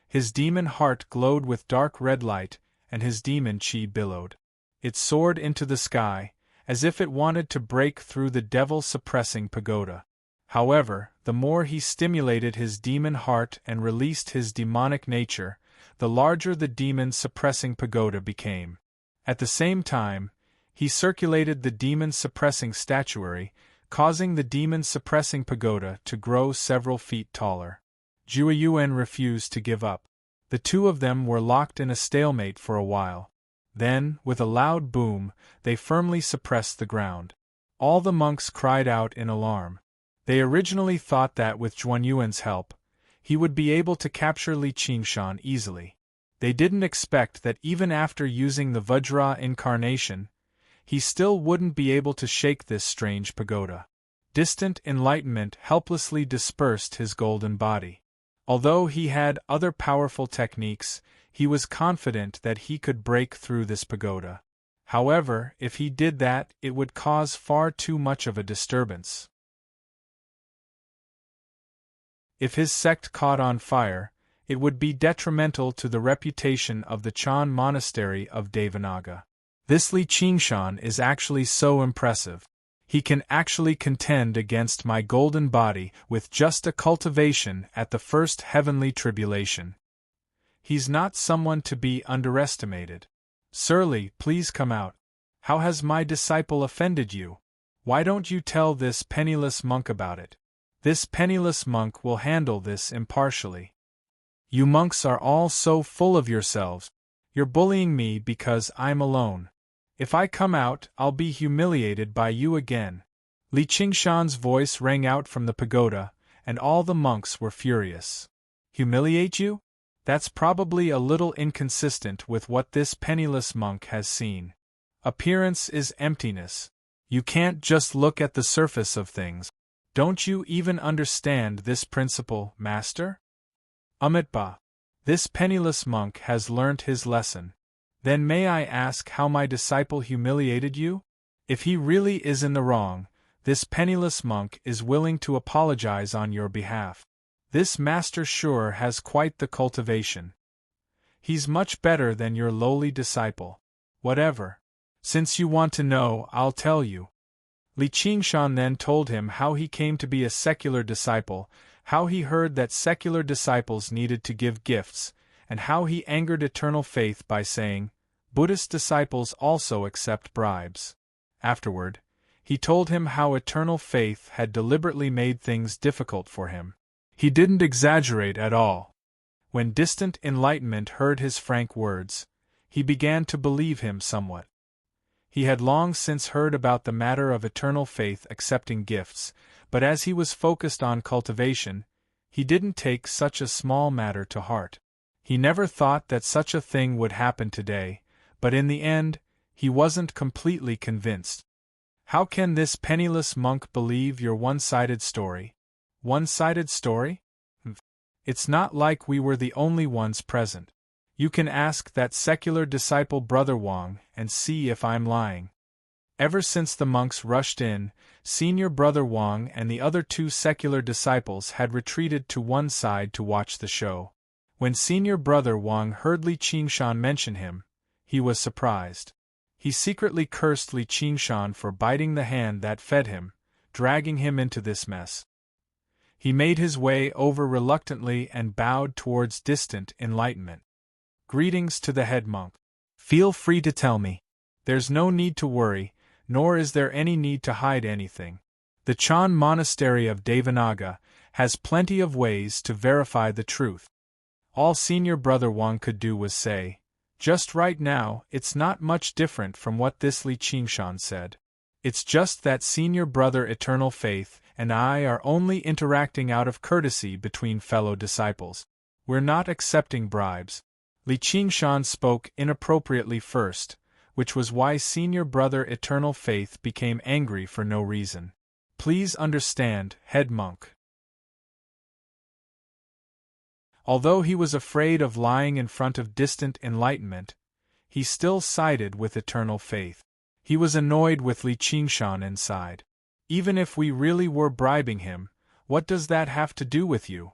His demon heart glowed with dark red light, and his demon chi billowed. It soared into the sky, as if it wanted to break through the devil-suppressing pagoda. However, the more he stimulated his demon heart and released his demonic nature, the larger the demon-suppressing pagoda became. At the same time, he circulated the demon-suppressing statuary, causing the demon-suppressing pagoda to grow several feet taller. Zhuo Yuan refused to give up. The two of them were locked in a stalemate for a while. Then, with a loud boom, they firmly suppressed the ground. All the monks cried out in alarm. They originally thought that with Zhuo Yuan's help, he would be able to capture Li Qingshan easily. They didn't expect that even after using the Vajra incarnation, he still wouldn't be able to shake this strange pagoda. Distant enlightenment helplessly dispersed his golden body. Although he had other powerful techniques, he was confident that he could break through this pagoda. However, if he did that, it would cause far too much of a disturbance. If his sect caught on fire, it would be detrimental to the reputation of the Chan monastery of Devanaga. This Li Qingshan is actually so impressive. He can actually contend against my golden body with just a cultivation at the first heavenly tribulation. He's not someone to be underestimated. Sir Li, please come out. How has my disciple offended you? Why don't you tell this penniless monk about it? This penniless monk will handle this impartially. You monks are all so full of yourselves. You're bullying me because I'm alone. If I come out, I'll be humiliated by you again. Li Qingshan's voice rang out from the pagoda, and all the monks were furious. Humiliate you? That's probably a little inconsistent with what this penniless monk has seen. Appearance is emptiness. You can't just look at the surface of things. Don't you even understand this principle, master? Amitba. This penniless monk has learnt his lesson. Then may I ask how my disciple humiliated you? If he really is in the wrong, this penniless monk is willing to apologize on your behalf. This master sure has quite the cultivation. He's much better than your lowly disciple. Whatever. Since you want to know, I'll tell you. Li Qingshan then told him how he came to be a secular disciple, how he heard that secular disciples needed to give gifts, and how he angered eternal faith by saying, Buddhist disciples also accept bribes. Afterward, he told him how eternal faith had deliberately made things difficult for him. He didn't exaggerate at all. When distant enlightenment heard his frank words, he began to believe him somewhat. He had long since heard about the matter of eternal faith accepting gifts, but as he was focused on cultivation, he didn't take such a small matter to heart. He never thought that such a thing would happen today, but in the end, he wasn't completely convinced. How can this penniless monk believe your one-sided story? One-sided story? It's not like we were the only ones present. You can ask that secular disciple Brother Wang and see if I'm lying. Ever since the monks rushed in, Senior Brother Wang and the other two secular disciples had retreated to one side to watch the show. When Senior Brother Wang heard Li Qingshan mention him, he was surprised. He secretly cursed Li Qingshan for biting the hand that fed him, dragging him into this mess. He made his way over reluctantly and bowed towards distant enlightenment. Greetings to the head monk. Feel free to tell me. There's no need to worry, nor is there any need to hide anything. The Chan Monastery of Devanaga has plenty of ways to verify the truth. All Senior Brother Wang could do was say, "Just right now, it's not much different from what this Li Qingshan said. It's just that Senior Brother Eternal Faith and I are only interacting out of courtesy between fellow disciples. We're not accepting bribes." Li Qingshan spoke inappropriately first, which was why Senior Brother Eternal Faith became angry for no reason. "Please understand, head monk." Although he was afraid of lying in front of distant enlightenment, he still sided with Eternal Faith. He was annoyed with Li Qingshan inside. "Even if we really were bribing him, what does that have to do with you?"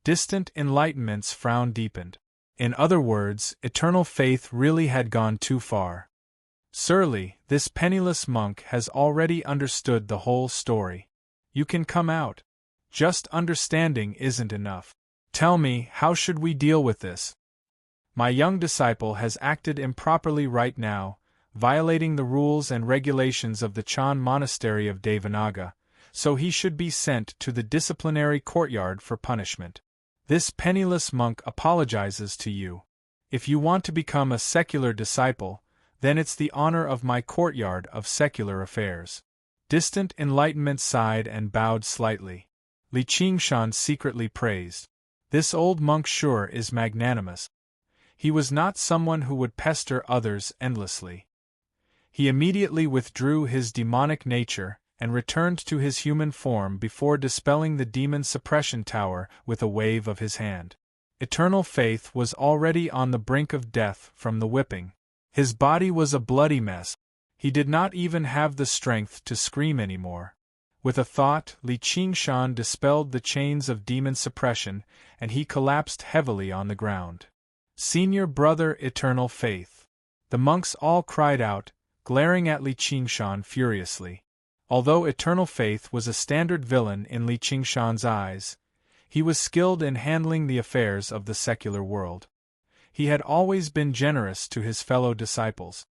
Distant enlightenment's frown deepened. In other words, Eternal Faith really had gone too far. "Surely, this penniless monk has already understood the whole story. You can come out. Just understanding isn't enough. Tell me, how should we deal with this? My young disciple has acted improperly right now, violating the rules and regulations of the Chan Monastery of Devanaga, so he should be sent to the disciplinary courtyard for punishment. This penniless monk apologizes to you. If you want to become a secular disciple, then it's the honor of my courtyard of secular affairs." Distant enlightenment sighed and bowed slightly. Li Qingshan secretly praised. This old monk sure is magnanimous. He was not someone who would pester others endlessly. He immediately withdrew his demonic nature and returned to his human form before dispelling the demon suppression tower with a wave of his hand. Eternal Faith was already on the brink of death from the whipping. His body was a bloody mess. He did not even have the strength to scream anymore. With a thought, Li Qingshan dispelled the chains of demon suppression, and he collapsed heavily on the ground. "Senior Brother Eternal Faith!" The monks all cried out, glaring at Li Qingshan furiously. Although Eternal Faith was a standard villain in Li Qingshan's eyes, he was skilled in handling the affairs of the secular world. He had always been generous to his fellow disciples.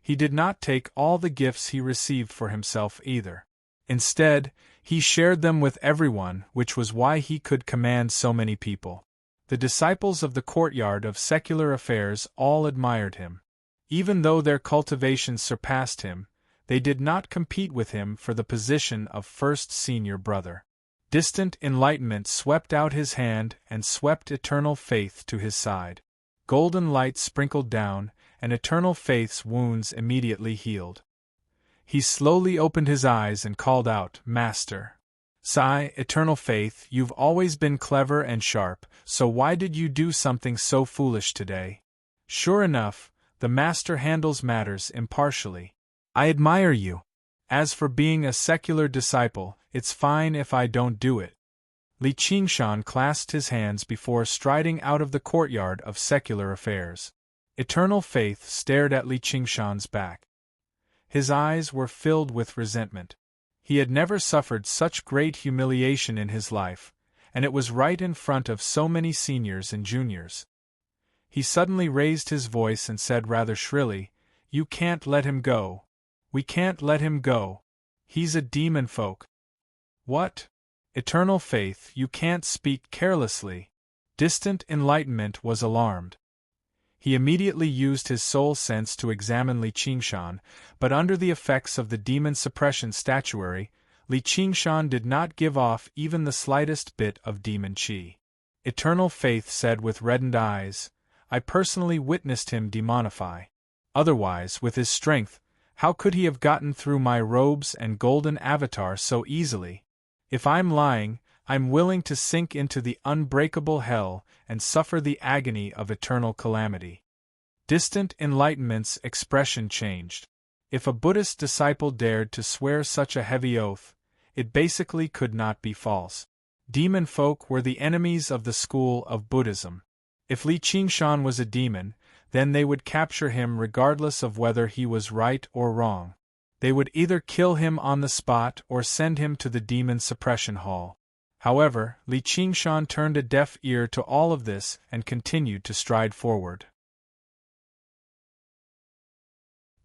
He did not take all the gifts he received for himself either. Instead, he shared them with everyone, which was why he could command so many people. The disciples of the courtyard of secular affairs all admired him. Even though their cultivations surpassed him, they did not compete with him for the position of first senior brother. Distant enlightenment swept out his hand and swept Eternal Faith to his side. Golden light sprinkled down, and Eternal Faith's wounds immediately healed. He slowly opened his eyes and called out, "Master." "Sigh, Eternal Faith, you've always been clever and sharp, so why did you do something so foolish today?" "Sure enough, the Master handles matters impartially. I admire you. As for being a secular disciple, it's fine if I don't do it." Li Qingshan clasped his hands before striding out of the courtyard of secular affairs. Eternal Faith stared at Li Qingshan's back. His eyes were filled with resentment. He had never suffered such great humiliation in his life, and it was right in front of so many seniors and juniors. He suddenly raised his voice and said rather shrilly, "You can't let him go. We can't let him go. He's a demon folk." "What? Eternal Faith, you can't speak carelessly." Distant enlightenment was alarmed. He immediately used his soul sense to examine Li Qingshan, but under the effects of the demon suppression statuary, Li Qingshan did not give off even the slightest bit of demon chi. Eternal Faith said with reddened eyes, "I personally witnessed him demonify. Otherwise, with his strength, how could he have gotten through my robes and golden avatar so easily? If I'm lying, I'm willing to sink into the unbreakable hell and suffer the agony of eternal calamity." Distant enlightenment's expression changed. If a Buddhist disciple dared to swear such a heavy oath, it basically could not be false. Demon folk were the enemies of the school of Buddhism. If Li Qingshan was a demon, then they would capture him regardless of whether he was right or wrong. They would either kill him on the spot or send him to the demon suppression hall. However, Li Qingshan turned a deaf ear to all of this and continued to stride forward.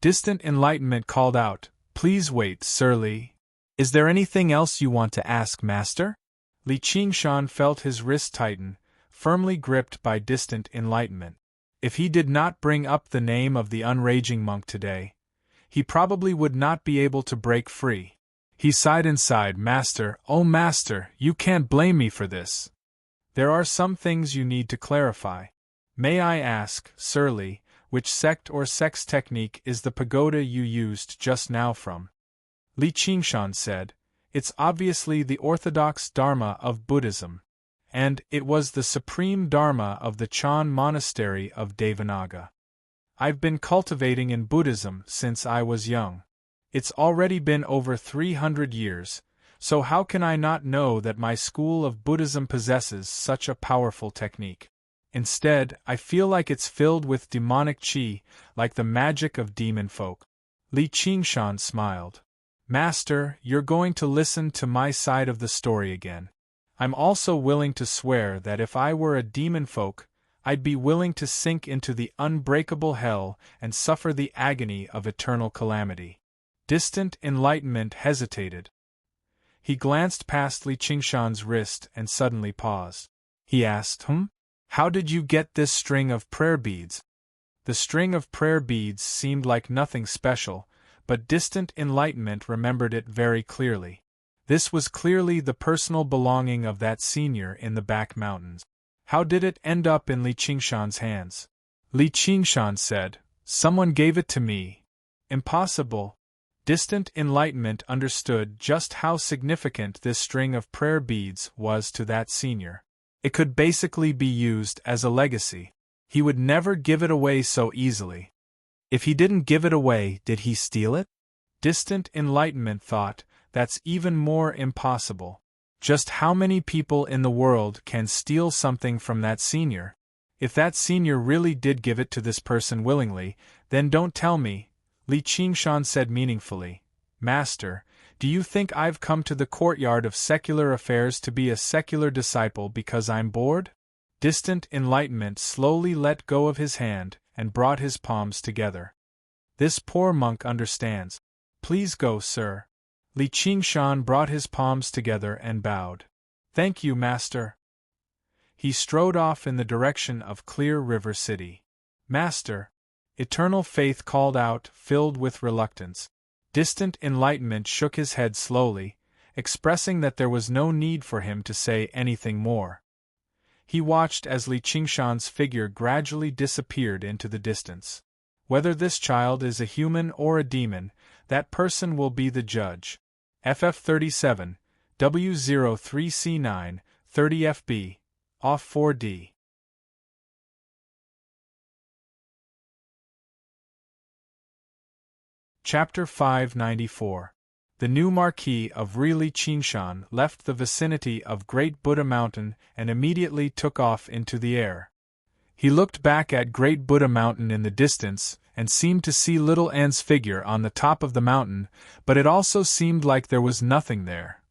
Distant enlightenment called out, "Please wait, Sir Li. Is there anything else you want to ask, Master?" Li Qingshan felt his wrist tighten, firmly gripped by distant enlightenment. If he did not bring up the name of the unraging monk today, he probably would not be able to break free. He sighed inside, "Master, oh Master, you can't blame me for this. There are some things you need to clarify. May I ask, Sir Li, which sect or sex technique is the pagoda you used just now from?" Li Qingshan said, "It's obviously the orthodox Dharma of Buddhism. And it was the supreme Dharma of the Chan monastery of Devanaga. I've been cultivating in Buddhism since I was young. It's already been over 300 years, so how can I not know that my school of Buddhism possesses such a powerful technique? Instead, I feel like it's filled with demonic qi, like the magic of demon folk." Li Qingshan smiled. "Master, you're going to listen to my side of the story again. I'm also willing to swear that if I were a demon folk, I'd be willing to sink into the unbreakable hell and suffer the agony of eternal calamity." Distant enlightenment hesitated. He glanced past Li Qingshan's wrist and suddenly paused. He asked, "How did you get this string of prayer beads?" The string of prayer beads seemed like nothing special, but distant enlightenment remembered it very clearly. This was clearly the personal belonging of that senior in the back mountains. How did it end up in Li Qingshan's hands? Li Qingshan said, "Someone gave it to me." Impossible. Distant enlightenment understood just how significant this string of prayer beads was to that senior. It could basically be used as a legacy. He would never give it away so easily. If he didn't give it away, did he steal it? Distant enlightenment thought, that's even more impossible. Just how many people in the world can steal something from that senior? If that senior really did give it to this person willingly, then don't tell me, Li Qingshan said meaningfully. "Master, do you think I've come to the courtyard of secular affairs to be a secular disciple because I'm bored?" Distant enlightenment slowly let go of his hand and brought his palms together. "This poor monk understands. Please go, sir." Li Qingshan brought his palms together and bowed. "Thank you, Master." He strode off in the direction of Clear River City. "Master," Eternal Faith called out, filled with reluctance. Distant enlightenment shook his head slowly, expressing that there was no need for him to say anything more. He watched as Li Qingshan's figure gradually disappeared into the distance. Whether this child is a human or a demon, that person will be the judge. FF37, W03C9, 30FB, off 4D. Chapter 594. The new Marquis of Li Qingshan left the vicinity of Great Buddha Mountain and immediately took off into the air. He looked back at Great Buddha Mountain in the distance and seemed to see Little An's figure on the top of the mountain, but it also seemed like there was nothing there.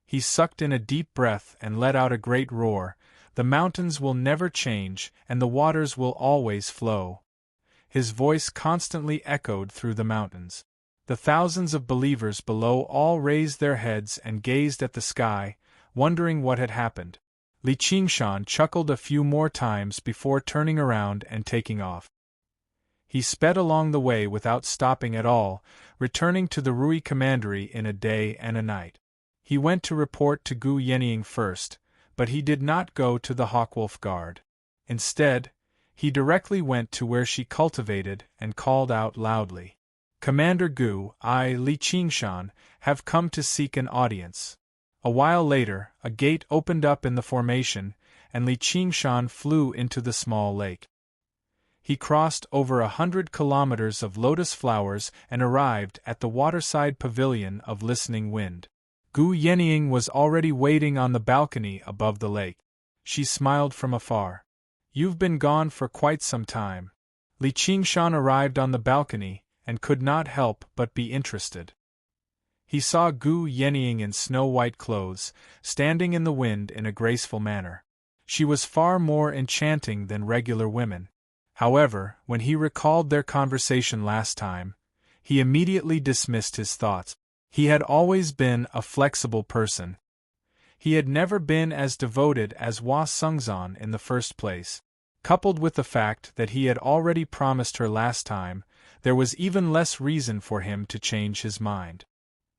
He sucked in a deep breath and let out a great roar. "The mountains will never change, and the waters will always flow." His voice constantly echoed through the mountains. The thousands of believers below all raised their heads and gazed at the sky, wondering what had happened. Li Qingshan chuckled a few more times before turning around and taking off. He sped along the way without stopping at all, returning to the Rui Commandery in a day and a night. He went to report to Gu Yenying first, but he did not go to the Hawkwolf Guard. Instead, he directly went to where she cultivated and called out loudly, "Commander Gu, I, Li Qingshan, have come to seek an audience." A while later, a gate opened up in the formation, and Li Qingshan flew into the small lake. He crossed over 100 kilometers of lotus flowers and arrived at the waterside pavilion of Listening Wind. Gu Yenying was already waiting on the balcony above the lake. She smiled from afar. "You've been gone for quite some time." Li Qingshan arrived on the balcony and could not help but be interested. He saw Gu Yenying in snow-white clothes, standing in the wind in a graceful manner. She was far more enchanting than regular women. However, when he recalled their conversation last time, he immediately dismissed his thoughts. He had always been a flexible person. He had never been as devoted as Hua Sungzan in the first place. Coupled with the fact that he had already promised her last time, there was even less reason for him to change his mind.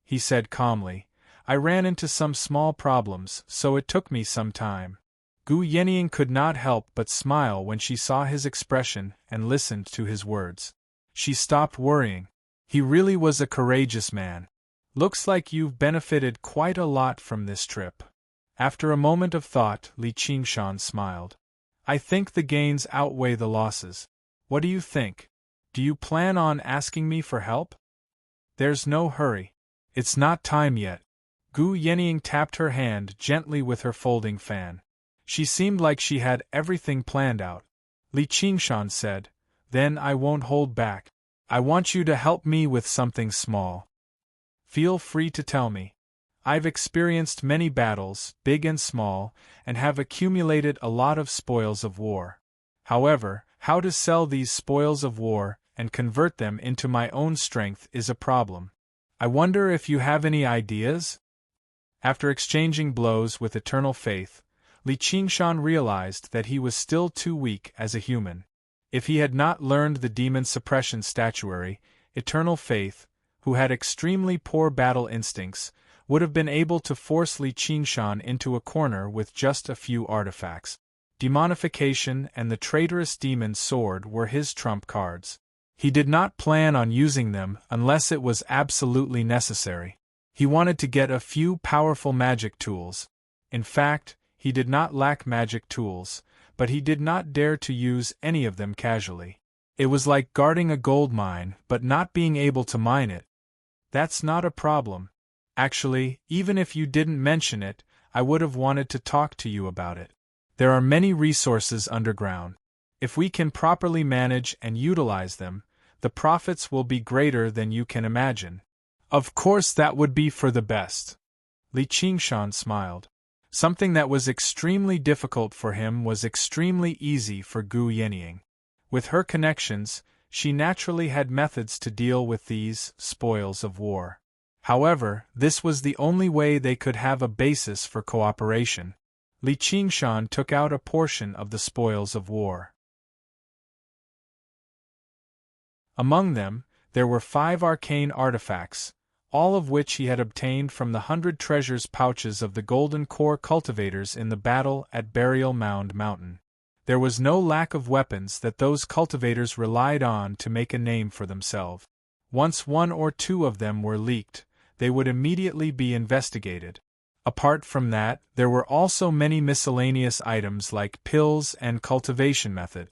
He said calmly, "I ran into some small problems, so it took me some time." Gu Yenying could not help but smile when she saw his expression and listened to his words. She stopped worrying. He really was a courageous man. "Looks like you've benefited quite a lot from this trip." After a moment of thought, Li Qingshan smiled. "I think the gains outweigh the losses. What do you think? Do you plan on asking me for help?" "There's no hurry. It's not time yet." Gu Yenying tapped her hand gently with her folding fan. She seemed like she had everything planned out. Li Qingshan said, "Then I won't hold back. I want you to help me with something small. Feel free to tell me. I've experienced many battles, big and small, and have accumulated a lot of spoils of war. However, how to sell these spoils of war and convert them into my own strength is a problem. I wonder if you have any ideas?" After exchanging blows with eternal faith, Li Qingshan realized that he was still too weak as a human. If he had not learned the demon suppression statuary, eternal faith, who had extremely poor battle instincts, would have been able to force Li Qingshan into a corner with just a few artifacts. Demonification and the traitorous demon sword were his trump cards. He did not plan on using them unless it was absolutely necessary. He wanted to get a few powerful magic tools. In fact, he did not lack magic tools, but he did not dare to use any of them casually. It was like guarding a gold mine but not being able to mine it. That's not a problem. Actually, even if you didn't mention it, I would have wanted to talk to you about it. There are many resources underground. If we can properly manage and utilize them, the profits will be greater than you can imagine. Of course that would be for the best. Li Qingshan smiled. Something that was extremely difficult for him was extremely easy for Gu Yenying. With her connections, she naturally had methods to deal with these spoils of war. However, this was the only way they could have a basis for cooperation. Li Qingshan took out a portion of the spoils of war. Among them, there were 5 arcane artifacts, all of which he had obtained from the 100 treasures pouches of the Golden Core cultivators in the battle at Burial Mound Mountain. There was no lack of weapons that those cultivators relied on to make a name for themselves. Once 1 or 2 of them were leaked, they would immediately be investigated. Apart from that, there were also many miscellaneous items like pills and cultivation method.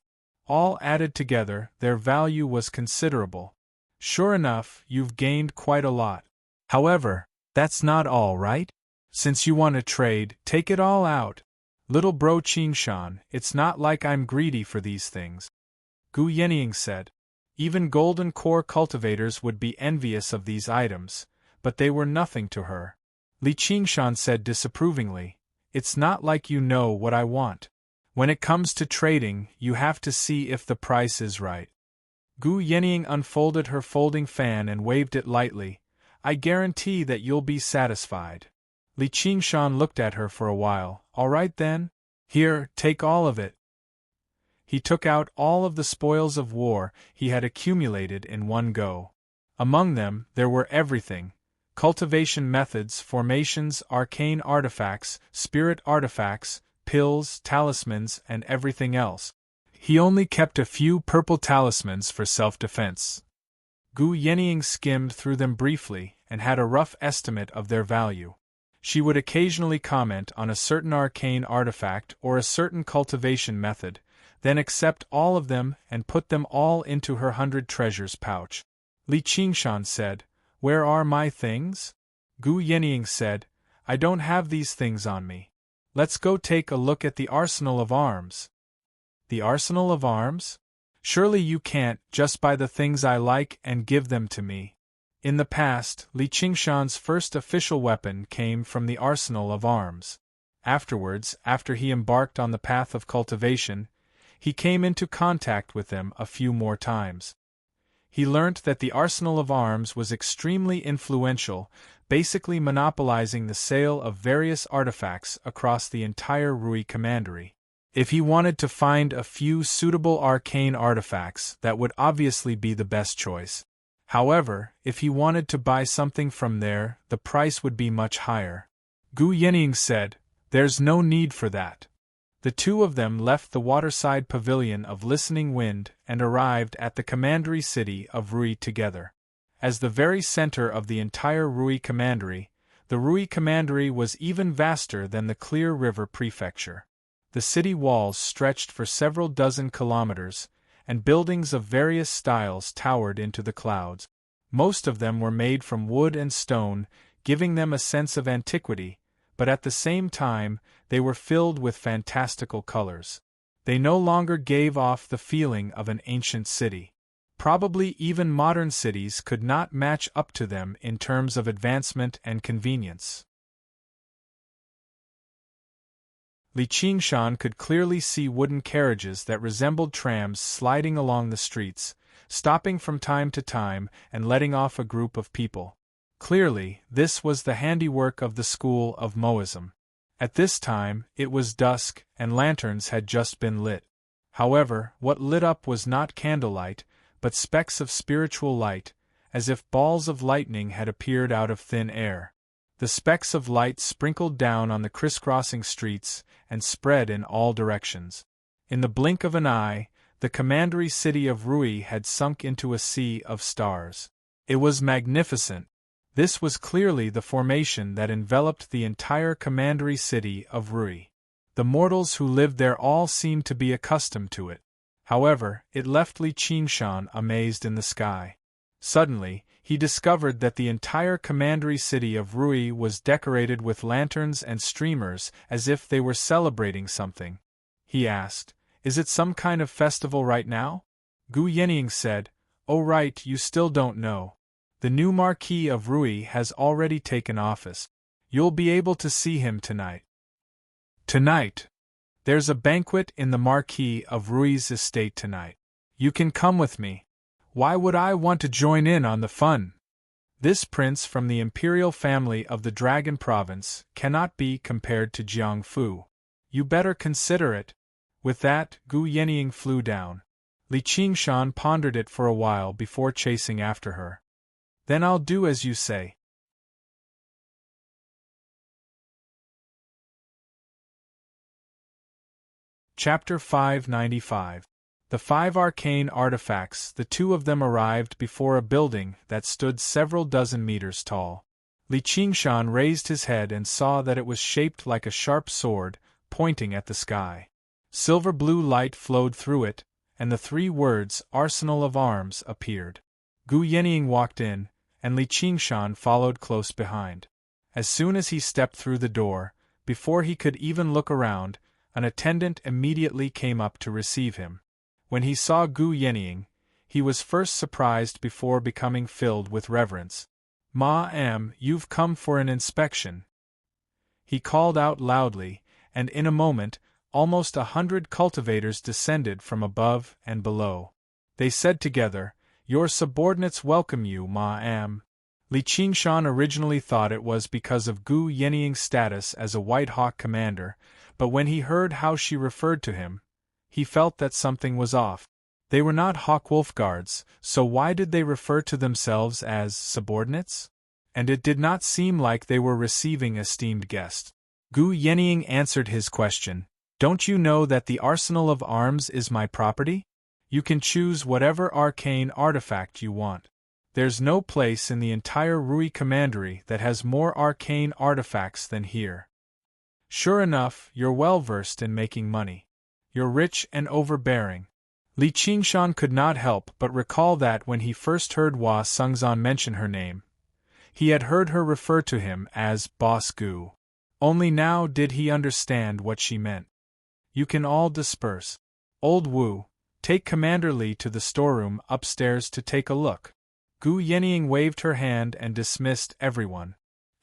All added together, their value was considerable. Sure enough, you've gained quite a lot. However, that's not all, right? Since you want to trade, take it all out. Little bro Qingshan, it's not like I'm greedy for these things. Gu Yenying said. Even Golden Core cultivators would be envious of these items, but they were nothing to her. Li Qingshan said disapprovingly, "It's not like you know what I want. When it comes to trading, you have to see if the price is right." Gu Yenying unfolded her folding fan and waved it lightly. "I guarantee that you'll be satisfied." Li Qingshan looked at her for a while. "All right then. Here, take all of it." He took out all of the spoils of war he had accumulated in one go. Among them, there were everything: cultivation methods, formations, arcane artifacts, spirit artifacts, pills, talismans, and everything else. He only kept a few purple talismans for self-defense. Gu Yenying skimmed through them briefly and had a rough estimate of their value. She would occasionally comment on a certain arcane artifact or a certain cultivation method, then accept all of them and put them all into her 100 treasures pouch. Li Qingshan said, "Where are my things?" Gu Yenying said, "I don't have these things on me. Let's go take a look at the arsenal of arms." "The arsenal of arms? Surely you can't just buy the things I like and give them to me." In the past, Li Qingshan's first official weapon came from the arsenal of arms. Afterwards, after he embarked on the path of cultivation, he came into contact with them a few more times. He learnt that the arsenal of arms was extremely influential, basically monopolizing the sale of various artifacts across the entire Rui commandery. If he wanted to find a few suitable arcane artifacts, that would obviously be the best choice. However, if he wanted to buy something from there, the price would be much higher. Gu Yenying said, "There's no need for that." The two of them left the waterside pavilion of Listening Wind and arrived at the commandery city of Rui together. As the very center of the entire Rui commandery, the Rui commandery was even vaster than the Clear River prefecture. The city walls stretched for several dozen kilometers, and buildings of various styles towered into the clouds. Most of them were made from wood and stone, giving them a sense of antiquity, but at the same time, they were filled with fantastical colors. They no longer gave off the feeling of an ancient city. Probably even modern cities could not match up to them in terms of advancement and convenience. Li Qingshan could clearly see wooden carriages that resembled trams sliding along the streets, stopping from time to time and letting off a group of people. Clearly, this was the handiwork of the school of Moism. At this time, it was dusk, and lanterns had just been lit. However, what lit up was not candlelight, but specks of spiritual light, as if balls of lightning had appeared out of thin air. The specks of light sprinkled down on the crisscrossing streets and spread in all directions. In the blink of an eye, the commandery city of Rui had sunk into a sea of stars. It was magnificent. This was clearly the formation that enveloped the entire commandery city of Rui. The mortals who lived there all seemed to be accustomed to it. However, it left Li Qingshan amazed in the sky. Suddenly, he discovered that the entire commandery city of Rui was decorated with lanterns and streamers as if they were celebrating something. He asked, "Is it some kind of festival right now?" Gu Yenying said, "Oh right, you still don't know. The new Marquis of Rui has already taken office. You'll be able to see him tonight." "Tonight? There's a banquet in the Marquis of Rui's estate tonight. You can come with me." "Why would I want to join in on the fun? This prince from the imperial family of the Dragon Province cannot be compared to Jiang Fu. You better consider it." With that, Gu Yenying flew down. Li Qingshan pondered it for a while before chasing after her. "Then I'll do as you say." Chapter 595. The 5 arcane artifacts. The two of them arrived before a building that stood several dozen meters tall. Li Qingshan raised his head and saw that it was shaped like a sharp sword, pointing at the sky. Silver blue light flowed through it, and the 3 words, "Arsenal of Arms," appeared. Gu Yenying walked in, and Li Qingshan followed close behind. As soon as he stepped through the door, before he could even look around, an attendant immediately came up to receive him. When he saw Gu Yenying, he was first surprised before becoming filled with reverence. "Ma-am, you've come for an inspection," he called out loudly, and in a moment, almost 100 cultivators descended from above and below. They said together, "Your subordinates welcome you, Ma-am." Li Qingshan originally thought it was because of Gu Yenying's status as a White Hawk commander, but when he heard how she referred to him, he felt that something was off. They were not Hawk-Wolf guards, so why did they refer to themselves as subordinates? And it did not seem like they were receiving esteemed guests. Gu Yenying answered his question, "Don't you know that the arsenal of arms is my property? You can choose whatever arcane artifact you want. There's no place in the entire Rui commandery that has more arcane artifacts than here. Sure enough, you're well versed in making money. You're rich and overbearing." Li Qingshan could not help but recall that when he first heard Hua Sungzan mention her name, he had heard her refer to him as Boss Gu. Only now did he understand what she meant. "You can all disperse. Old Wu, take Commander Li to the storeroom upstairs to take a look." Gu Yenying waved her hand and dismissed everyone.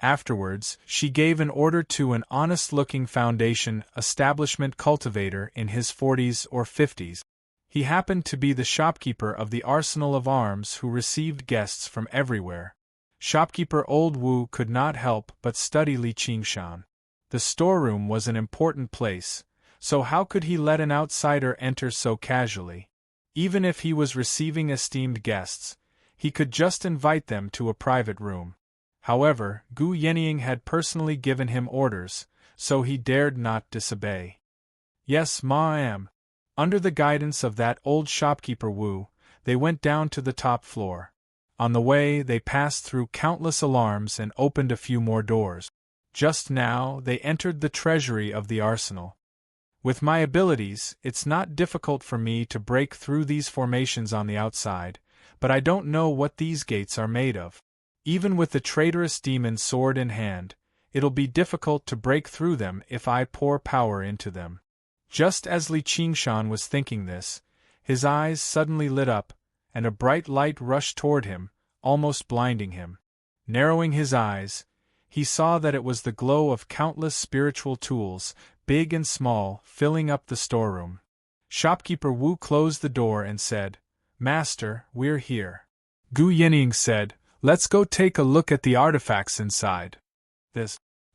Afterwards, she gave an order to an honest-looking foundation establishment cultivator in his 40s or 50s. He happened to be the shopkeeper of the arsenal of arms who received guests from everywhere. Shopkeeper Old Wu could not help but study Li Qingshan. The storeroom was an important place, so how could he let an outsider enter so casually? Even if he was receiving esteemed guests, he could just invite them to a private room. However, Gu Yenying had personally given him orders, so he dared not disobey. Yes, ma'am. Under the guidance of that old shopkeeper Wu, they went down to the top floor. On the way, they passed through countless alarms and opened a few more doors. Just now, they entered the treasury of the arsenal. With my abilities, it's not difficult for me to break through these formations on the outside, but I don't know what these gates are made of. Even with the traitorous demon sword in hand, it'll be difficult to break through them if I pour power into them. Just as Li Qingshan was thinking this, his eyes suddenly lit up, and a bright light rushed toward him, almost blinding him. Narrowing his eyes, he saw that it was the glow of countless spiritual tools, big and small, filling up the storeroom. Shopkeeper Wu closed the door and said, "Master, we're here." Gu Yenying said, "Let's go take a look at the artifacts inside."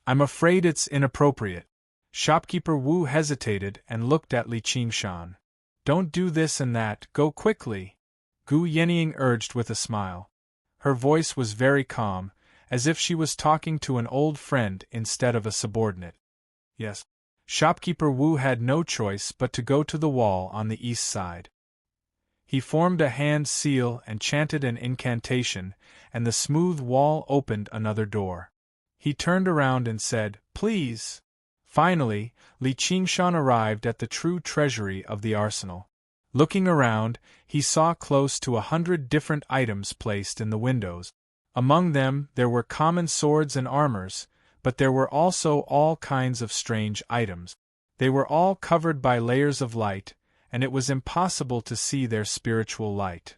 I'm afraid it's inappropriate." Shopkeeper Wu hesitated and looked at Li Qingshan. "Don't do this and that, go quickly," Gu Yenying urged with a smile. Her voice was very calm, as if she was talking to an old friend instead of a subordinate. Yes. Shopkeeper Wu had no choice but to go to the wall on the east side. He formed a hand seal and chanted an incantation, and the smooth wall opened another door. He turned around and said, "Please." Finally, Li Qingshan arrived at the true treasury of the arsenal. Looking around, he saw close to 100 different items placed in the windows. Among them, there were common swords and armors, but there were also all kinds of strange items. They were all covered by layers of light, and it was impossible to see their spiritual light.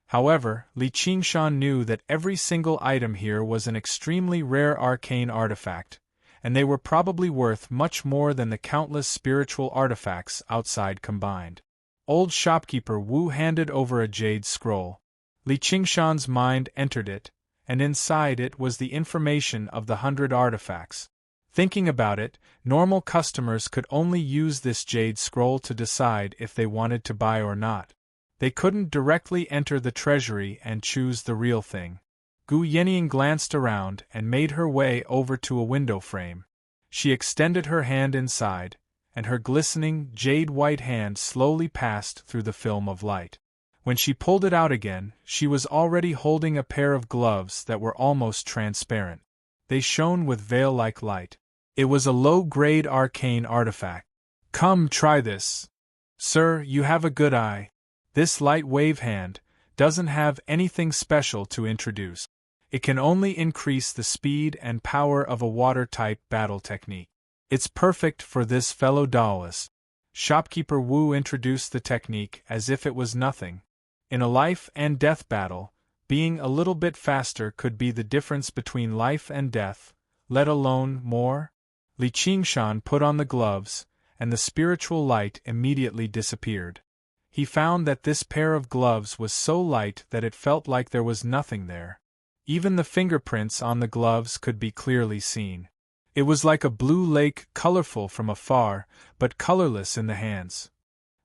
However, Li Qingshan knew that every single item here was an extremely rare arcane artifact, and they were probably worth much more than the countless spiritual artifacts outside combined. Old shopkeeper Wu handed over a jade scroll. Li Qingshan's mind entered it, and inside it was the information of the 100 artifacts. Thinking about it, normal customers could only use this jade scroll to decide if they wanted to buy or not. They couldn't directly enter the treasury and choose the real thing. Gu Yenying glanced around and made her way over to a window frame. She extended her hand inside, and her glistening, jade-white hand slowly passed through the film of light. When she pulled it out again, she was already holding a pair of gloves that were almost transparent. They shone with veil-like light. It was a low-grade arcane artifact. "Come, try this. Sir, you have a good eye. This light wave hand doesn't have anything special to introduce. It can only increase the speed and power of a water-type battle technique. It's perfect for this fellow duelist." Shopkeeper Wu introduced the technique as if it was nothing. In a life-and-death battle, being a little bit faster could be the difference between life and death, let alone more. Li Qingshan put on the gloves, and the spiritual light immediately disappeared. He found that this pair of gloves was so light that it felt like there was nothing there. Even the fingerprints on the gloves could be clearly seen. It was like a blue lake, colorful from afar, but colorless in the hands.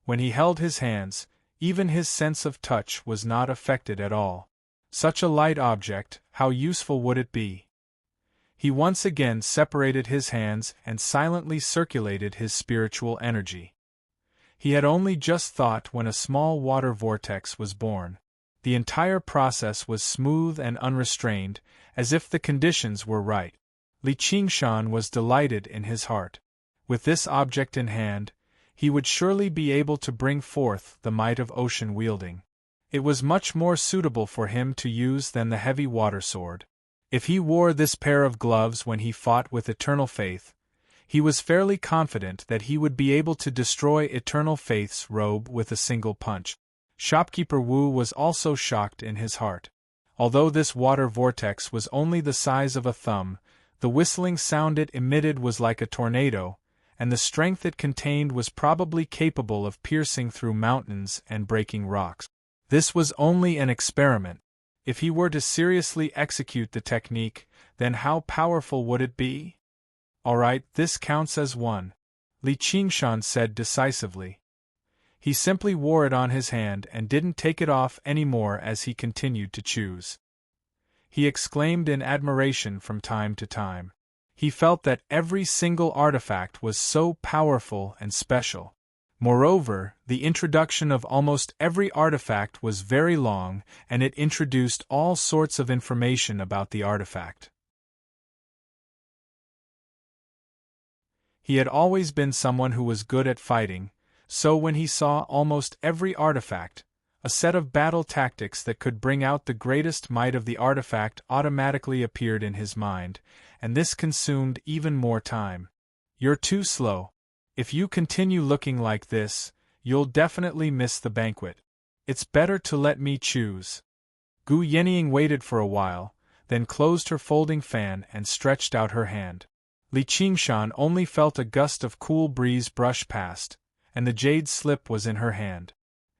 When he held his hands, even his sense of touch was not affected at all. Such a light object, how useful would it be? He once again separated his hands and silently circulated his spiritual energy. He had only just thought when a small water vortex was born. The entire process was smooth and unrestrained, as if the conditions were right. Li Qingshan was delighted in his heart. With this object in hand, he would surely be able to bring forth the might of ocean wielding. It was much more suitable for him to use than the heavy water sword. If he wore this pair of gloves when he fought with Eternal Faith, he was fairly confident that he would be able to destroy Eternal Faith's robe with a single punch. Shopkeeper Wu was also shocked in his heart. Although this water vortex was only the size of a thumb, the whistling sound it emitted was like a tornado, and the strength it contained was probably capable of piercing through mountains and breaking rocks. This was only an experiment. If he were to seriously execute the technique, then how powerful would it be? Alright, this counts as one, Li Qingshan said decisively. He simply wore it on his hand and didn't take it off anymore as he continued to choose. He exclaimed in admiration from time to time. He felt that every single artifact was so powerful and special. Moreover, the introduction of almost every artifact was very long, and it introduced all sorts of information about the artifact. He had always been someone who was good at fighting, so when he saw almost every artifact, a set of battle tactics that could bring out the greatest might of the artifact automatically appeared in his mind, and this consumed even more time. You're too slow. If you continue looking like this, you'll definitely miss the banquet. It's better to let me choose. Gu Yenying waited for a while, then closed her folding fan and stretched out her hand. Li Qingshan only felt a gust of cool breeze brush past, and the jade slip was in her hand.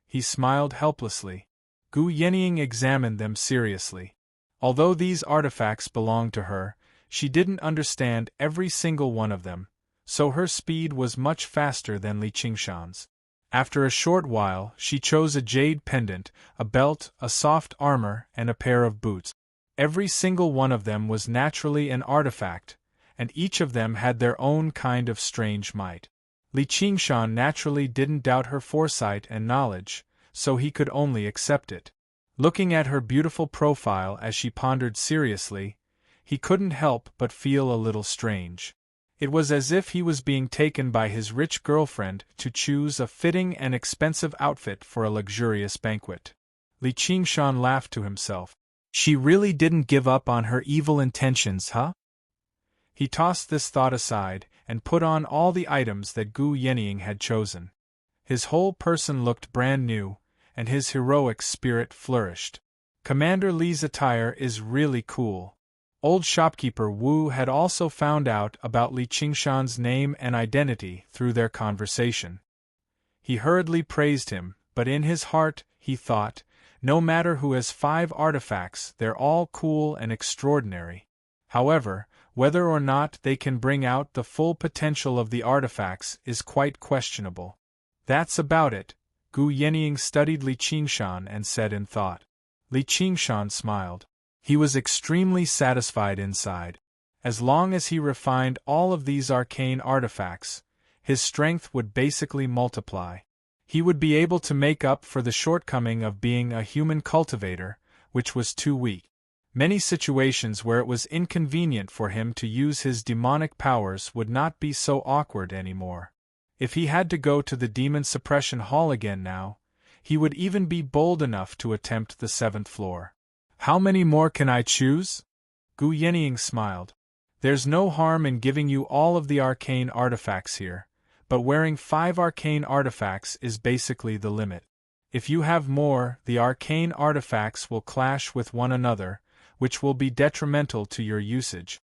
He smiled helplessly. Gu Yenying examined them seriously. Although these artifacts belonged to her, she didn't understand every single one of them, so her speed was much faster than Li Qingshan's. After a short while, she chose a jade pendant, a belt, a soft armor, and a pair of boots. Every single one of them was naturally an artifact, and each of them had their own kind of strange might. Li Qingshan naturally didn't doubt her foresight and knowledge, so he could only accept it. Looking at her beautiful profile as she pondered seriously, he couldn't help but feel a little strange. It was as if he was being taken by his rich girlfriend to choose a fitting and expensive outfit for a luxurious banquet. Li Qingshan laughed to himself. She really didn't give up on her evil intentions, huh? He tossed this thought aside and put on all the items that Gu Yenying had chosen. His whole person looked brand new, and his heroic spirit flourished. Commander Li's attire is really cool. Old shopkeeper Wu had also found out about Li Qingshan's name and identity through their conversation. He hurriedly praised him, but in his heart, he thought, no matter who has 5 artifacts, they're all cool and extraordinary. However, whether or not they can bring out the full potential of the artifacts is quite questionable. That's about it. Gu Yenying studied Li Qingshan and said in thought. Li Qingshan smiled. He was extremely satisfied inside. As long as he refined all of these arcane artifacts, his strength would basically multiply. He would be able to make up for the shortcoming of being a human cultivator, which was too weak. Many situations where it was inconvenient for him to use his demonic powers would not be so awkward anymore. If he had to go to the Demon Suppression Hall again now, he would even be bold enough to attempt the 7th floor. How many more can I choose? Gu Yenying smiled. There's no harm in giving you all of the arcane artifacts here, but wearing 5 arcane artifacts is basically the limit. If you have more, the arcane artifacts will clash with one another, which will be detrimental to your usage.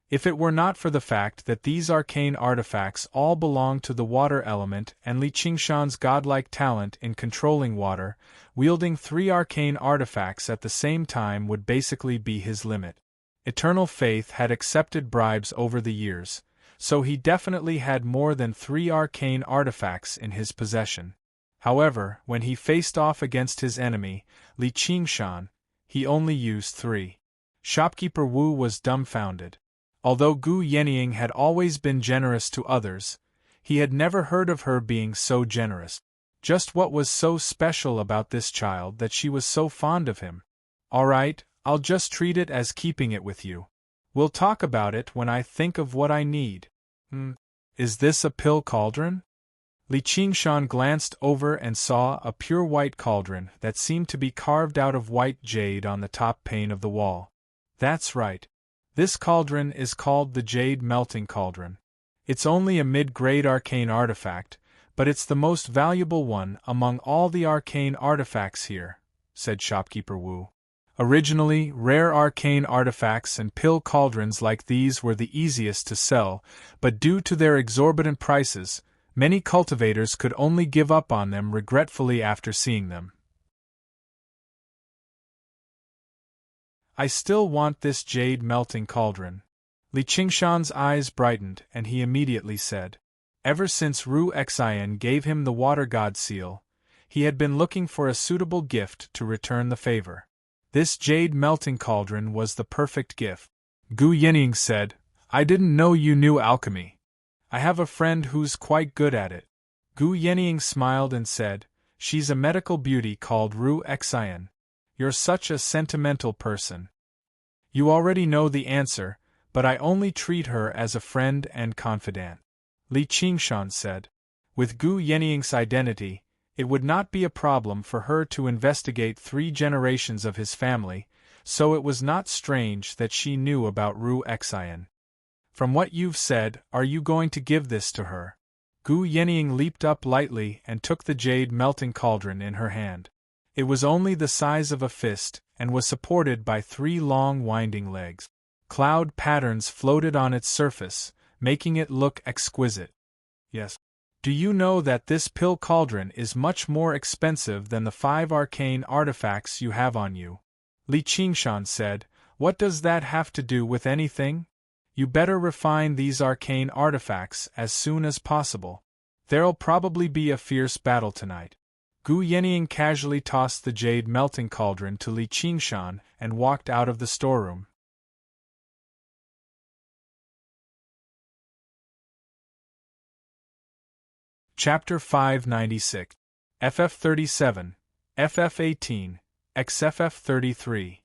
If it were not for the fact that these arcane artifacts all belong to the water element and Li Qingshan's godlike talent in controlling water, wielding 3 arcane artifacts at the same time would basically be his limit. Eternal Faith had accepted bribes over the years, so he definitely had more than 3 arcane artifacts in his possession. However, when he faced off against his enemy, Li Qingshan, he only used 3. Shopkeeper Wu was dumbfounded. Although Gu Yenying had always been generous to others, he had never heard of her being so generous. Just what was so special about this child that she was so fond of him? Alright, I'll just treat it as keeping it with you. We'll talk about it when I think of what I need. Is this a pill cauldron? Li Qingshan glanced over and saw a pure white cauldron that seemed to be carved out of white jade on the top pane of the wall. That's right. This cauldron is called the Jade Melting Cauldron. It's only a mid-grade arcane artifact, but it's the most valuable one among all the arcane artifacts here, said Shopkeeper Wu. Originally, rare arcane artifacts and pill cauldrons like these were the easiest to sell, but due to their exorbitant prices, many cultivators could only give up on them regretfully after seeing them. I still want this jade melting cauldron. Li Qingshan's eyes brightened and he immediately said. Ever since Ru Xian gave him the water god seal, he had been looking for a suitable gift to return the favor. This jade melting cauldron was the perfect gift. Gu Yinying said, I didn't know you knew alchemy. I have a friend who's quite good at it. Gu Yinying smiled and said, she's a medical beauty called Ru Xian. You're such a sentimental person. You already know the answer, but I only treat her as a friend and confidant. Li Qingshan said. With Gu Yinying's identity, it would not be a problem for her to investigate 3 generations of his family, so it was not strange that she knew about Ru Xian. From what you've said, are you going to give this to her? Gu Yinying leaped up lightly and took the jade melting cauldron in her hand. It was only the size of a fist, and was supported by 3 long winding legs. Cloud patterns floated on its surface, making it look exquisite. Yes. Do you know that this pill cauldron is much more expensive than the 5 arcane artifacts you have on you? Li Qingshan said, what does that have to do with anything? You better refine these arcane artifacts as soon as possible. There'll probably be a fierce battle tonight. Gu Yinying casually tossed the jade melting cauldron to Li Qingshan and walked out of the storeroom. Chapter 596. FF37, FF18, XFF33,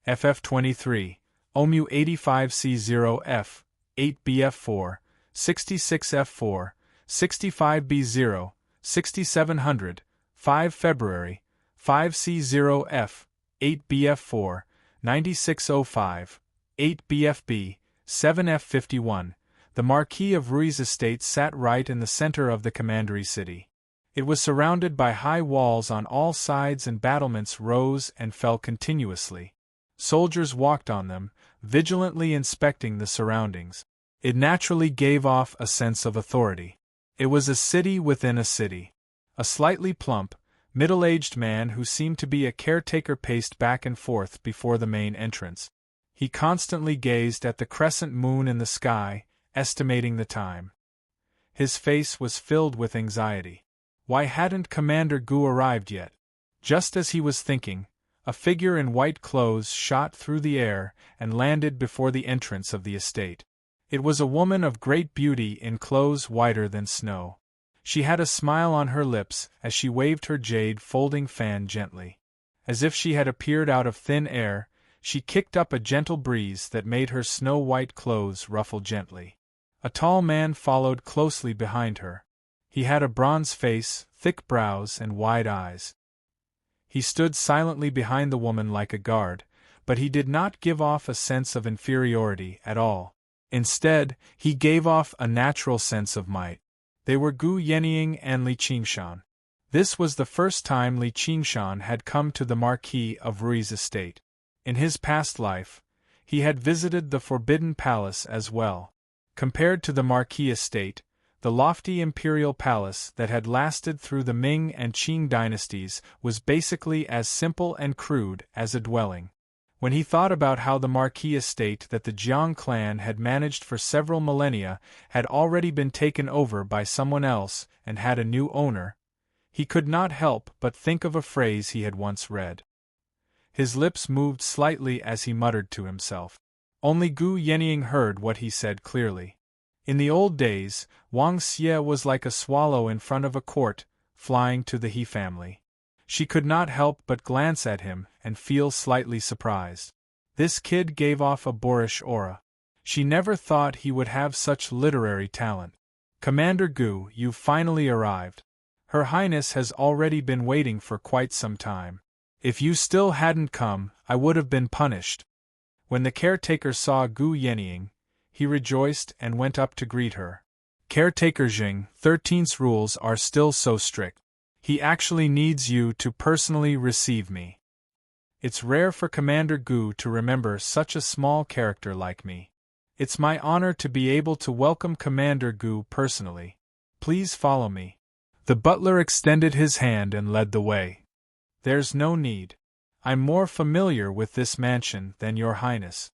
FF23, OMU 85C0F, 8BF4, 66F4, 65B0, 6700, 5 February, 5C0F, 8BF4, 9605, 8BFB, 7F51. The Marquis of Rui's estate sat right in the center of the commandery city. It was surrounded by high walls on all sides and battlements rose and fell continuously. Soldiers walked on them, vigilantly inspecting the surroundings. It naturally gave off a sense of authority. It was a city within a city. A slightly plump, middle-aged man who seemed to be a caretaker paced back and forth before the main entrance. He constantly gazed at the crescent moon in the sky, estimating the time. His face was filled with anxiety. Why hadn't Commander Gu arrived yet? Just as he was thinking, a figure in white clothes shot through the air and landed before the entrance of the estate. It was a woman of great beauty in clothes whiter than snow. She had a smile on her lips as she waved her jade folding fan gently. As if she had appeared out of thin air, she kicked up a gentle breeze that made her snow-white clothes ruffle gently. A tall man followed closely behind her. He had a bronze face, thick brows and wide eyes. He stood silently behind the woman like a guard, but he did not give off a sense of inferiority at all. Instead, he gave off a natural sense of might. They were Gu Yinying and Li Qingshan. This was the first time Li Qingshan had come to the Marquis of Rui's estate. In his past life, he had visited the Forbidden Palace as well. Compared to the Marquis estate, the lofty imperial palace that had lasted through the Ming and Qing dynasties was basically as simple and crude as a dwelling. When he thought about how the Marquis estate that the Jiang clan had managed for several millennia had already been taken over by someone else and had a new owner, he could not help but think of a phrase he had once read. His lips moved slightly as he muttered to himself. Only Gu Yinying heard what he said clearly. In the old days, Wang Xie was like a swallow in front of a court, flying to the He family. She could not help but glance at him and feel slightly surprised. This kid gave off a boorish aura. She never thought he would have such literary talent. Commander Gu, you've finally arrived. Her Highness has already been waiting for quite some time. If you still hadn't come, I would have been punished. When the caretaker saw Gu Yinying, he rejoiced and went up to greet her. Caretaker Jing, 13's rules are still so strict. He actually needs you to personally receive me. It's rare for Commander Gu to remember such a small character like me. It's my honor to be able to welcome Commander Gu personally. Please follow me." The butler extended his hand and led the way. "There's no need. I'm more familiar with this mansion than your highness."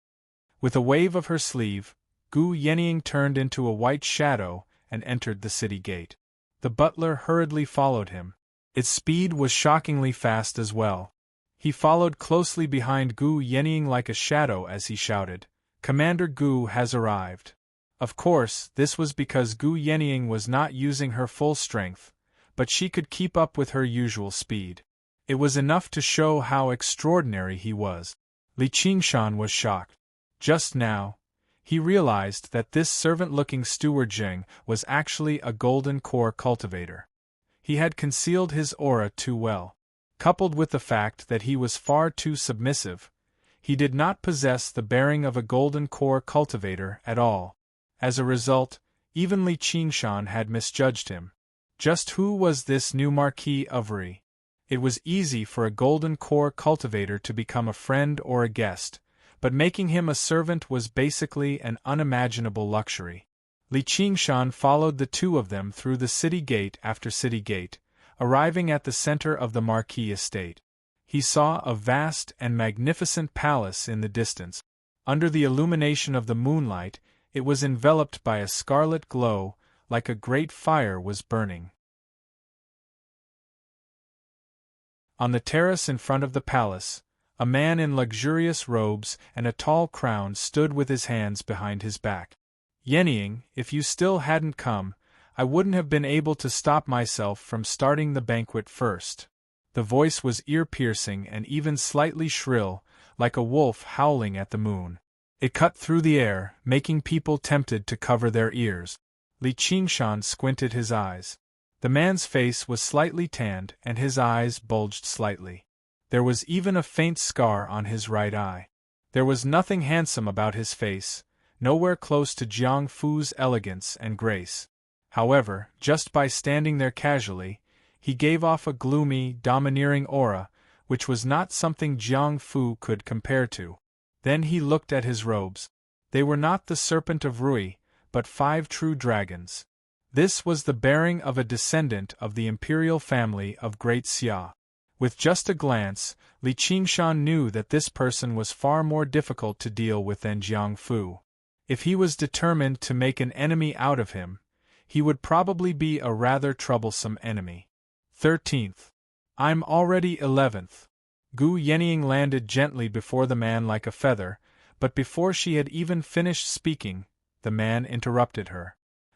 With a wave of her sleeve, Gu Yenying turned into a white shadow and entered the city gate. The butler hurriedly followed him. Its speed was shockingly fast as well. He followed closely behind Gu Yenying like a shadow as he shouted, "Commander Gu has arrived." Of course, this was because Gu Yenying was not using her full strength, but she could keep up with her usual speed. It was enough to show how extraordinary he was. Li Qingshan was shocked. Just now, he realized that this servant-looking steward Zheng was actually a golden core cultivator. He had concealed his aura too well. Coupled with the fact that he was far too submissive, he did not possess the bearing of a golden core cultivator at all. As a result, even Li Qingshan had misjudged him. Just who was this new Marquis of Ri? It was easy for a golden core cultivator to become a friend or a guest, but making him a servant was basically an unimaginable luxury. Li Qingshan followed the two of them through the city gate after city gate, arriving at the center of the Marquis estate. He saw a vast and magnificent palace in the distance. Under the illumination of the moonlight, it was enveloped by a scarlet glow, like a great fire was burning. On the terrace in front of the palace, a man in luxurious robes and a tall crown stood with his hands behind his back. "Yenying, if you still hadn't come, I wouldn't have been able to stop myself from starting the banquet first." The voice was ear-piercing and even slightly shrill, like a wolf howling at the moon. It cut through the air, making people tempted to cover their ears. Li Qingshan squinted his eyes. The man's face was slightly tanned and his eyes bulged slightly. There was even a faint scar on his right eye. There was nothing handsome about his face, nowhere close to Jiang Fu's elegance and grace. However, just by standing there casually, he gave off a gloomy, domineering aura, which was not something Jiang Fu could compare to. Then he looked at his robes. They were not the serpent of Rui, but 5 true dragons. This was the bearing of a descendant of the imperial family of Great Xia. With just a glance, Li Qingshan knew that this person was far more difficult to deal with than Jiang Fu. If he was determined to make an enemy out of him, he would probably be a rather troublesome enemy. 13th. I'm already 11th. Gu Yenying landed gently before the man like a feather, but before she had even finished speaking, the man interrupted her.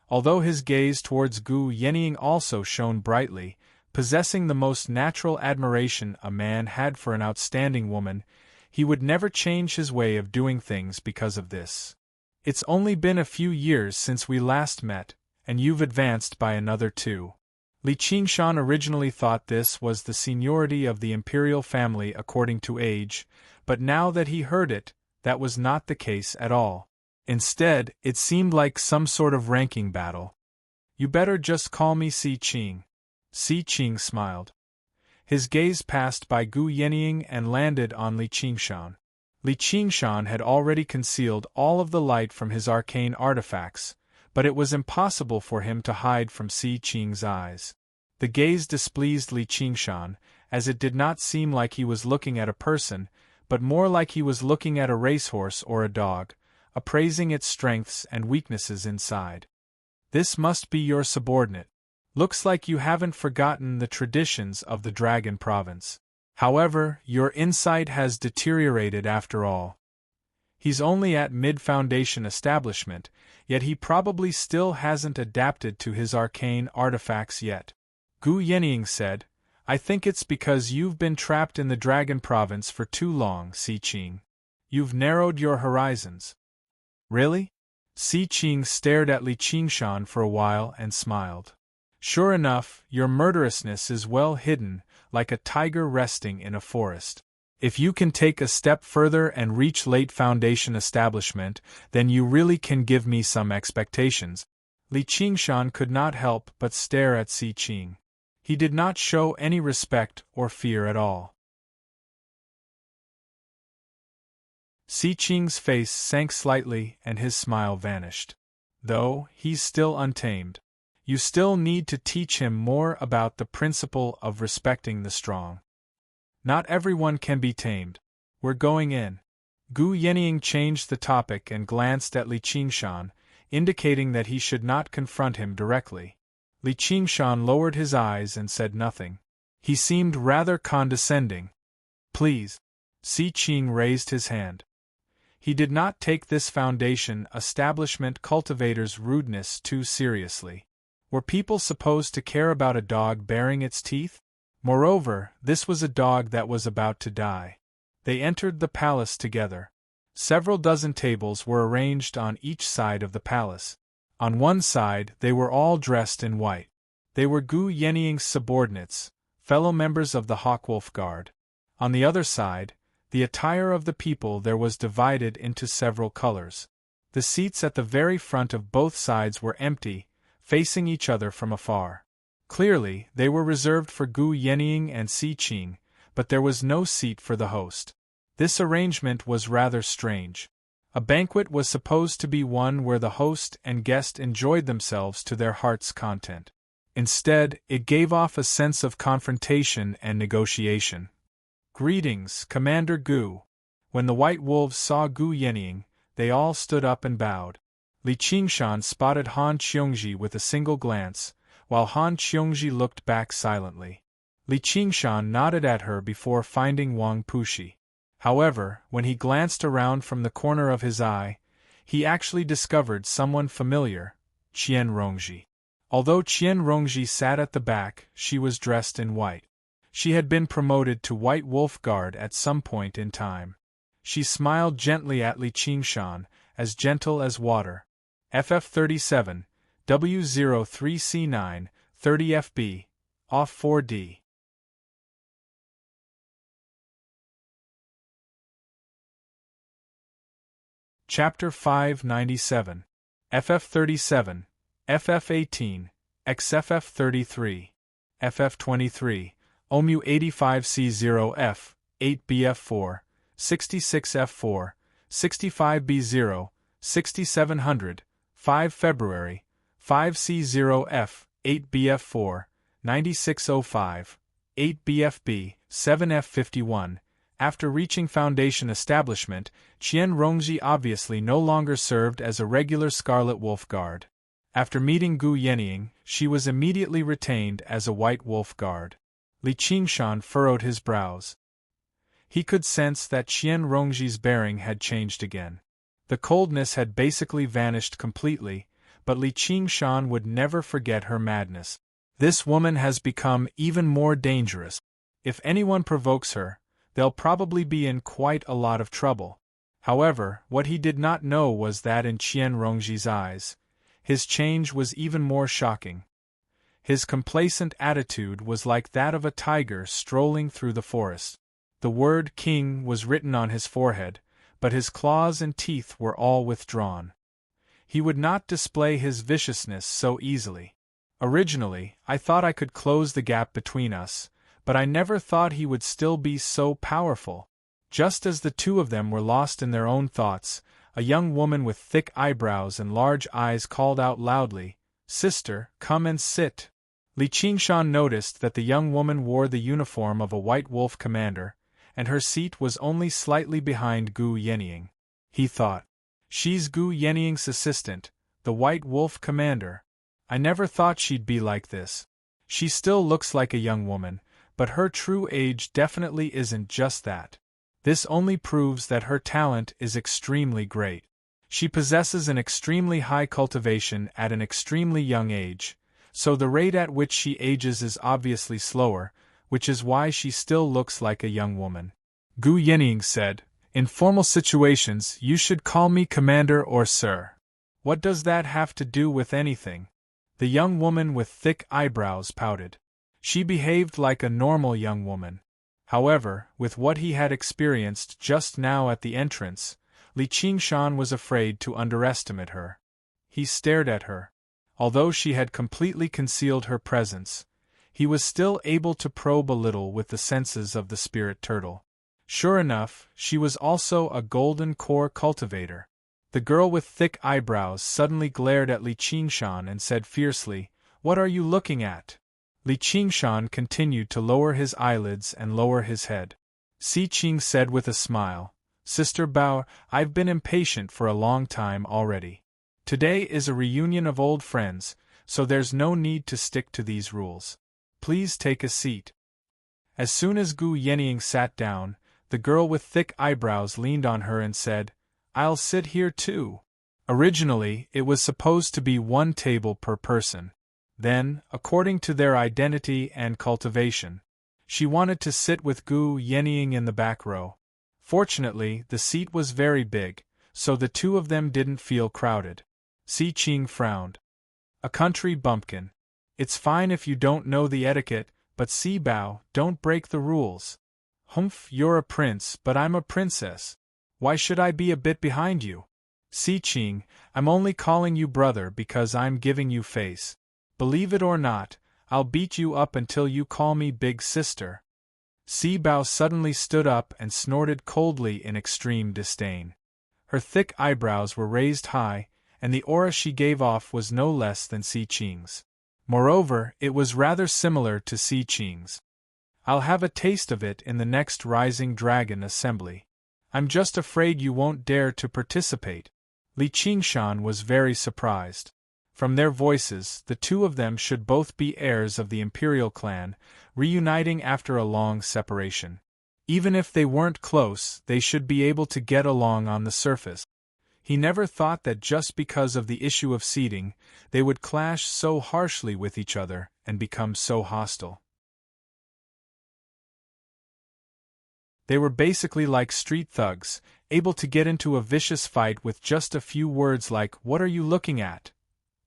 Although his gaze towards Gu Yenying also shone brightly, possessing the most natural admiration a man had for an outstanding woman, he would never change his way of doing things because of this. "It's only been a few years since we last met, and you've advanced by another 2. Li Qingshan originally thought this was the seniority of the imperial family according to age, but now that he heard it, that was not the case at all. Instead, it seemed like some sort of ranking battle. "You better just call me Si Qing." Si Qing smiled. His gaze passed by Gu Yenying and landed on Li Qingshan. Li Qingshan had already concealed all of the light from his arcane artifacts, but it was impossible for him to hide from Si Qing's eyes. The gaze displeased Li Qingshan, as it did not seem like he was looking at a person, but more like he was looking at a racehorse or a dog, appraising its strengths and weaknesses inside. "This must be your subordinate. Looks like you haven't forgotten the traditions of the Dragon Province. However, your insight has deteriorated after all. He's only at mid-foundation establishment, yet he probably still hasn't adapted to his arcane artifacts yet." Gu Yenying said, "I think it's because you've been trapped in the Dragon Province for too long, Si Qing. You've narrowed your horizons." "Really?" Si Qing stared at Li Qingshan for a while and smiled. "Sure enough, your murderousness is well hidden, like a tiger resting in a forest. If you can take a step further and reach late foundation establishment, then you really can give me some expectations." Li Qingshan could not help but stare at Si Qing. He did not show any respect or fear at all. Si Qing's face sank slightly and his smile vanished. Though, he's still untamed. You still need to teach him more about the principle of respecting the strong. Not everyone can be tamed. We're going in. Gu Yenying changed the topic and glanced at Li Qingshan, indicating that he should not confront him directly. Li Qingshan lowered his eyes and said nothing. He seemed rather condescending. Please. Si Qing raised his hand. He did not take this foundation establishment cultivator's rudeness too seriously. Were people supposed to care about a dog baring its teeth? Moreover, this was a dog that was about to die. They entered the palace together. Several dozen tables were arranged on each side of the palace. On one side, they were all dressed in white. They were Gu Yenying's subordinates, fellow members of the Hawkwolf Guard. On the other side, the attire of the people there was divided into several colors. The seats at the very front of both sides were empty, facing each other from afar. Clearly, they were reserved for Gu Yenying and Si Qing, but there was no seat for the host. This arrangement was rather strange. A banquet was supposed to be one where the host and guest enjoyed themselves to their heart's content. Instead, it gave off a sense of confrontation and negotiation. Greetings, Commander Gu. When the White Wolves saw Gu Yenying, they all stood up and bowed. Li Qingshan spotted Han Qiongji with a single glance, while Han Qiongji looked back silently. Li Qingshan nodded at her before finding Wang Pushi. However, when he glanced around from the corner of his eye, he actually discovered someone familiar, Qian Rongji. Although Qian Rongji sat at the back, she was dressed in white. She had been promoted to White Wolf Guard at some point in time. She smiled gently at Li Qingshan, as gentle as water. FF37, W03C9, 30 FB, off 4D. Chapter 597. FF37, FF18, XFF33, FF23, OMU 85C0F, 8BF4, 66F4, 65B0, 6700, 5 February, 5C0F, 8BF4, 9605, 8BFB, 7F51. After reaching Foundation establishment, Qian Rongji obviously no longer served as a regular Scarlet Wolf Guard. After meeting Gu Yenying, she was immediately retained as a White Wolf Guard. Li Qingshan furrowed his brows. He could sense that Qian Rongji's bearing had changed again. The coldness had basically vanished completely, but Li Qingshan would never forget her madness. This woman has become even more dangerous. If anyone provokes her, they'll probably be in quite a lot of trouble. However, what he did not know was that in Qian Rongji's eyes, his change was even more shocking. His complacent attitude was like that of a tiger strolling through the forest. The word king was written on his forehead, but his claws and teeth were all withdrawn. He would not display his viciousness so easily. Originally, I thought I could close the gap between us, but I never thought he would still be so powerful. Just as the two of them were lost in their own thoughts, a young woman with thick eyebrows and large eyes called out loudly, "Sister, come and sit." Li Qingshan noticed that the young woman wore the uniform of a White Wolf commander, and her seat was only slightly behind Gu Yenying. He thought, "She's Gu Yenying's assistant, the White Wolf commander. I never thought she'd be like this. She still looks like a young woman, but her true age definitely isn't just that. This only proves that her talent is extremely great. She possesses an extremely high cultivation at an extremely young age, so the rate at which she ages is obviously slower, which is why she still looks like a young woman." Gu Yenying said, "In formal situations you should call me commander or sir. What does that have to do with anything?" The young woman with thick eyebrows pouted. She behaved like a normal young woman. However, with what he had experienced just now at the entrance, Li Qingshan was afraid to underestimate her. He stared at her. Although she had completely concealed her presence, he was still able to probe a little with the senses of the spirit turtle. Sure enough, she was also a golden core cultivator. The girl with thick eyebrows suddenly glared at Li Qingshan and said fiercely, "What are you looking at?" Li Qingshan continued to lower his eyelids and lower his head. Si Qing said with a smile, "Sister Bao, I've been impatient for a long time already. Today is a reunion of old friends, so there's no need to stick to these rules. Please take a seat." As soon as Gu Yenying sat down, the girl with thick eyebrows leaned on her and said, "I'll sit here too." Originally, it was supposed to be one table per person. Then, according to their identity and cultivation, she wanted to sit with Gu Yenying in the back row. Fortunately, the seat was very big, so the two of them didn't feel crowded. Si Qing frowned. "A country bumpkin. It's fine if you don't know the etiquette, but Si Bao, don't break the rules." "Humph, you're a prince, but I'm a princess. Why should I be a bit behind you?" "Si Qing, I'm only calling you brother because I'm giving you face. Believe it or not, I'll beat you up until you call me big sister." Si Bao suddenly stood up and snorted coldly in extreme disdain. Her thick eyebrows were raised high, and the aura she gave off was no less than Si Qing's. Moreover, it was rather similar to Si Qing's. "I'll have a taste of it in the next Rising Dragon Assembly. I'm just afraid you won't dare to participate." Li Qingshan was very surprised. From their voices, the two of them should both be heirs of the imperial clan, reuniting after a long separation. Even if they weren't close, they should be able to get along on the surface. He never thought that just because of the issue of seating, they would clash so harshly with each other and become so hostile. They were basically like street thugs, able to get into a vicious fight with just a few words like, "What are you looking at?"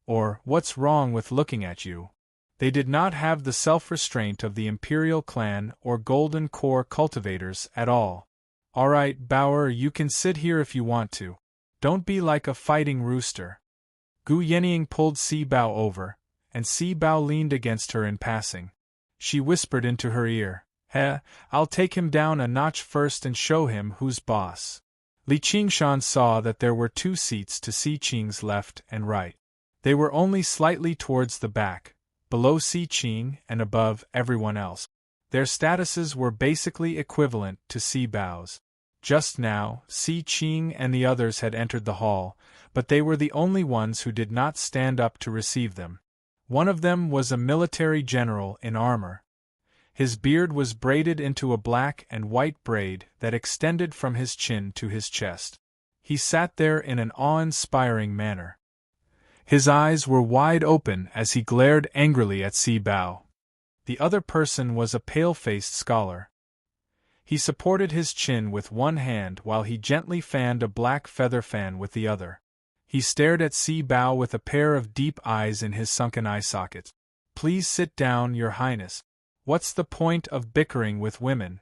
or "What's wrong with looking at you?" They did not have the self-restraint of the Imperial clan or Golden Core cultivators at all. "Alright, Bauer, you can sit here if you want to. Don't be like a fighting rooster." Gu Yenying pulled Si Bao over, and Si Bao leaned against her in passing. She whispered into her ear, I'll take him down a notch first and show him who's boss." Li Qingshan saw that there were two seats to Si Qing's left and right. They were only slightly towards the back, below Si Qing and above everyone else. Their statuses were basically equivalent to Si Bao's. Just now, Si Qing and the others had entered the hall, but they were the only ones who did not stand up to receive them. One of them was a military general in armor. His beard was braided into a black and white braid that extended from his chin to his chest. He sat there in an awe-inspiring manner. His eyes were wide open as he glared angrily at Si Bao. The other person was a pale-faced scholar. He supported his chin with one hand while he gently fanned a black feather fan with the other. He stared at Si Bao with a pair of deep eyes in his sunken eye sockets. "Please sit down, Your Highness. What's the point of bickering with women?"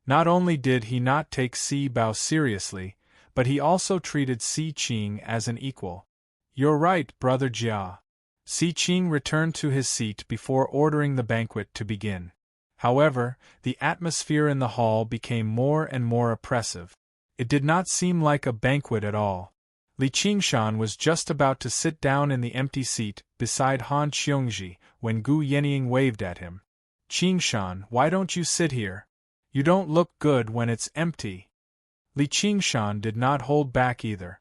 Not only did he not take Si Bao seriously, but he also treated Si Qing as an equal. "You're right, Brother Jia." Si Qing returned to his seat before ordering the banquet to begin. However, the atmosphere in the hall became more and more oppressive. It did not seem like a banquet at all. Li Qingshan was just about to sit down in the empty seat beside Han Qiongji when Gu Yenying waved at him. "Qingshan, why don't you sit here? You don't look good when it's empty." Li Qingshan did not hold back either.